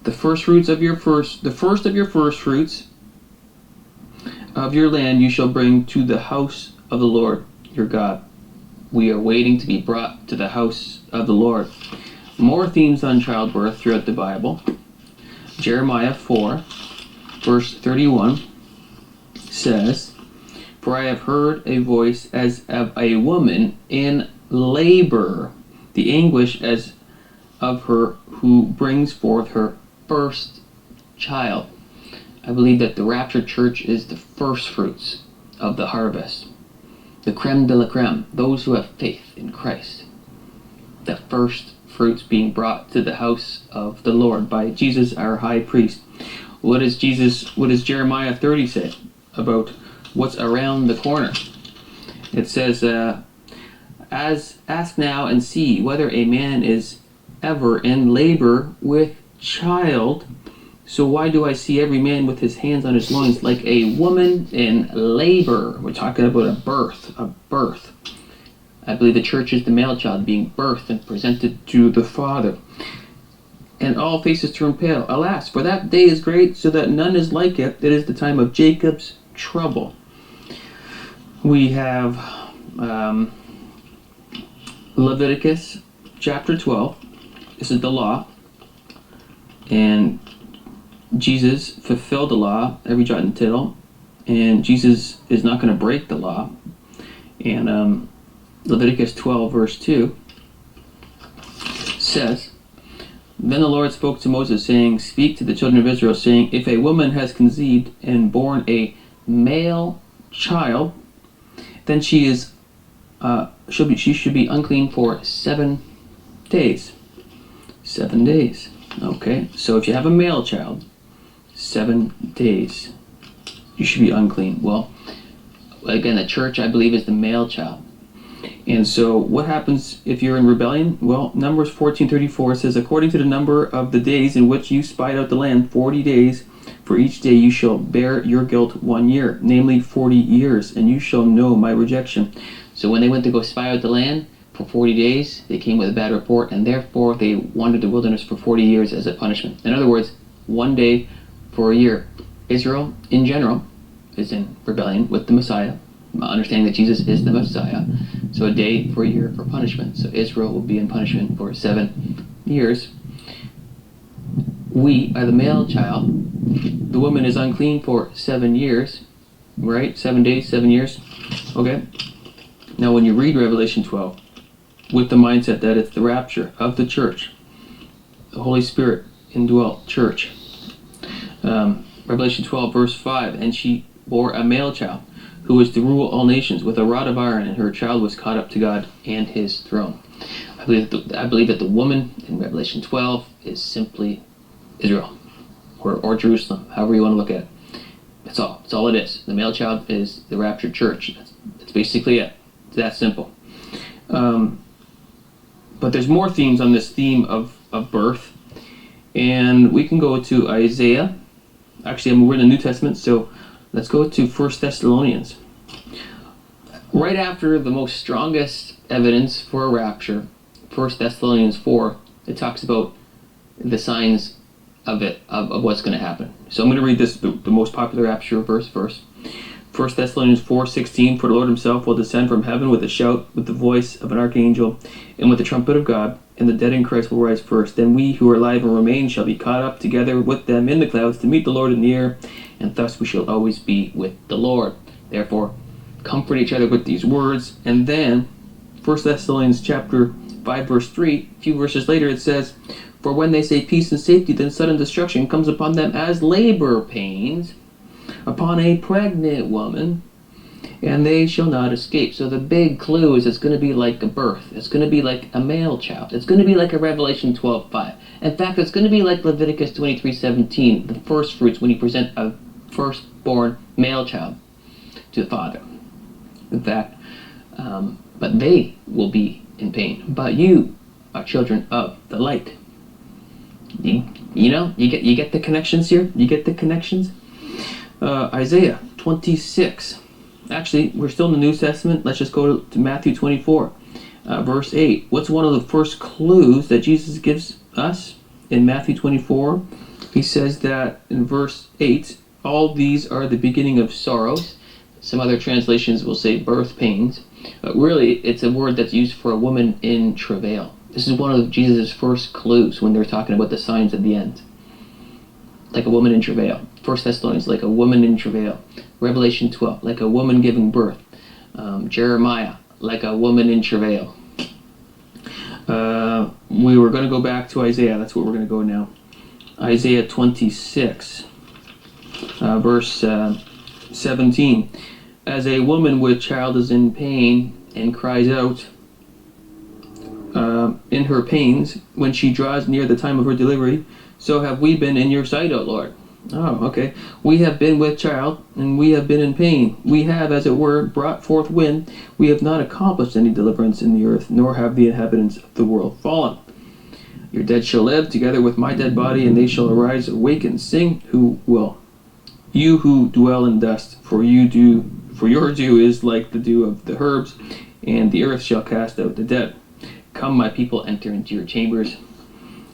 Speaker 15: The first fruits of your the first of your first fruits of your land you shall bring to the house of the Lord your God. We are waiting to be brought to the house of the Lord. More themes on childbirth throughout the Bible. Jeremiah 4, verse 31 says, "For I have heard a voice as of a woman in labor, the anguish as of her who brings forth her first child." I believe that the raptured church is the first fruits of the harvest. The creme de la creme, those who have faith in Christ. The first fruits being brought to the house of the Lord by Jesus, our high priest. What does Jeremiah 30 say about what's around the corner? It says, "As ask now and see whether a man is ever in labor with child. So why do I see every man with his hands on his loins like a woman in labor?" We're talking about a birth. I believe the church is the male child being birthed and presented to the Father. "And all faces turn pale. Alas, for that day is great, so that none is like it. It is the time of Jacob's trouble." We have Leviticus chapter 12. This is the law. And Jesus fulfilled the law, every jot and tittle, and Jesus is not going to break the law. And Leviticus 12 verse 2 says, "Then the Lord spoke to Moses, saying, Speak to the children of Israel, saying, If a woman has conceived and born a male child, then she should be unclean for 7 days." 7 days. Okay, so if you have a male child, 7 days, you should be unclean. Well, again, the church, I believe, is the male child. And so what happens if you're in rebellion? Well, Numbers 14:34 says, "According to the number of the days in which you spied out the land, 40 days, for each day you shall bear your guilt 1 year, namely 40 years, and you shall know my rejection." So when they went to go spy out the land, for 40 days, they came with a bad report, and therefore they wandered the wilderness for 40 years as a punishment. In other words, 1 day for a year. Israel, in general, is in rebellion with the Messiah, understanding that Jesus is the Messiah. So a day for a year for punishment. So Israel will be in punishment for 7 years. We are the male child. The woman is unclean for 7 years, right? 7 days, 7 years. Okay. Now when you read Revelation 12, with the mindset that it's the rapture of the church, the Holy Spirit indwelt church. Revelation 12 verse 5, "And she bore a male child, who was to rule all nations with a rod of iron, and her child was caught up to God and his throne." I I believe that the woman in Revelation 12 is simply Israel, or Jerusalem, however you want to look at it. That's all. That's all it is. The male child is the raptured church. That's basically it. It's that simple. But there's more themes on this theme of birth. And we can go to Isaiah. Actually, we're in the New Testament, so let's go to 1 Thessalonians. Right after the most strongest evidence for a rapture, 1 Thessalonians 4, it talks about the signs of it, of what's going to happen. So I'm going to read this, the most popular rapture verse first. 1 Thessalonians 4:16, for the Lord himself will descend from heaven with a shout, with the voice of an archangel, and with the trumpet of God, and the dead in Christ will rise first. Then we who are alive and remain shall be caught up together with them in the clouds to meet the Lord in the air, and thus we shall always be with the Lord. Therefore, comfort each other with these words. And then 1 Thessalonians chapter 5 verse 3, a few verses later it says, for when they say peace and safety, then sudden destruction comes upon them as labor pains upon a pregnant woman, and they shall not escape. So the big clue is it's going to be like a birth. It's going to be like a male child. It's going to be like a Revelation 12:5. In fact, it's going to be like Leviticus 23:17, the first fruits when you present a firstborn male child to the father. In fact, but they will be in pain. But you are children of the light. You get the connections here? You get the connections? Isaiah 26. Actually, we're still in the New Testament. Let's just go to Matthew 24, verse 8. What's one of the first clues that Jesus gives us in Matthew 24? He says that in verse 8, all these are the beginning of sorrows. Some other translations will say birth pains. But really, it's a word that's used for a woman in travail. This is one of Jesus' first clues when they're talking about the signs of the end. Like a woman in travail. 1 Thessalonians, like a woman in travail. Revelation 12, like a woman giving birth. Jeremiah, like a woman in travail. We were going to go back to Isaiah. That's what we're going to go now. Isaiah 26, verse 17. As a woman with child is in pain and cries out in her pains when she draws near the time of her delivery, so have we been in your sight, O Lord. Oh, okay. We have been with child, and we have been in pain. We have, as it were, brought forth wind. We have not accomplished any deliverance in the earth, nor have the inhabitants of the world fallen. Your dead shall live, together with my dead body, and they shall arise, awake, and sing. Who will? You who dwell in dust, for your dew is like the dew of the herbs, and the earth shall cast out the dead. Come, my people, enter into your chambers,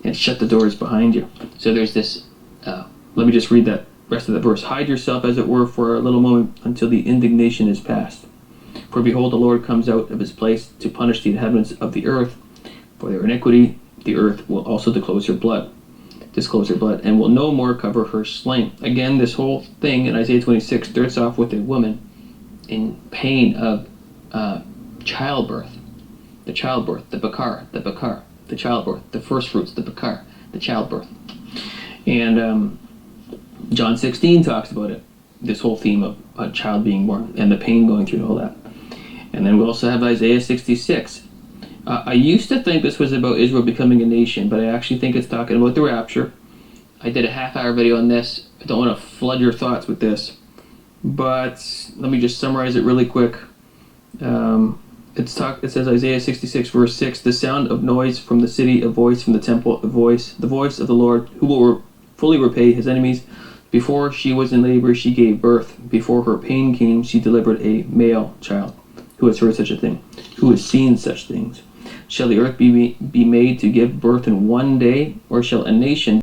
Speaker 15: and shut the doors behind you. So there's this, let me just read that rest of the verse. Hide yourself, as it were, for a little moment until the indignation is past. For behold, the Lord comes out of his place to punish the inhabitants of the earth. For their iniquity, the earth will also disclose her blood, and will no more cover her slain. Again, this whole thing in Isaiah 26 starts off with a woman in pain of childbirth. The childbirth, the bakar, the childbirth, the first fruits, the bakar, the childbirth. And John 16 talks about it, this whole theme of a child being born and the pain going through all that. And then we also have Isaiah 66. I used to think this was about Israel becoming a nation, but I actually think it's talking about the rapture. I did a half-hour video on this. I don't want to flood your thoughts with this, but let me just summarize it really quick. It says Isaiah 66 verse 6, the sound of noise from the city, a voice from the temple, the voice of the Lord, who will fully repay his enemies. Before she was in labor, she gave birth. Before her pain came, she delivered a male child. Who has heard such a thing? Who has seen such things? Shall the earth be made to give birth in one day, or shall a nation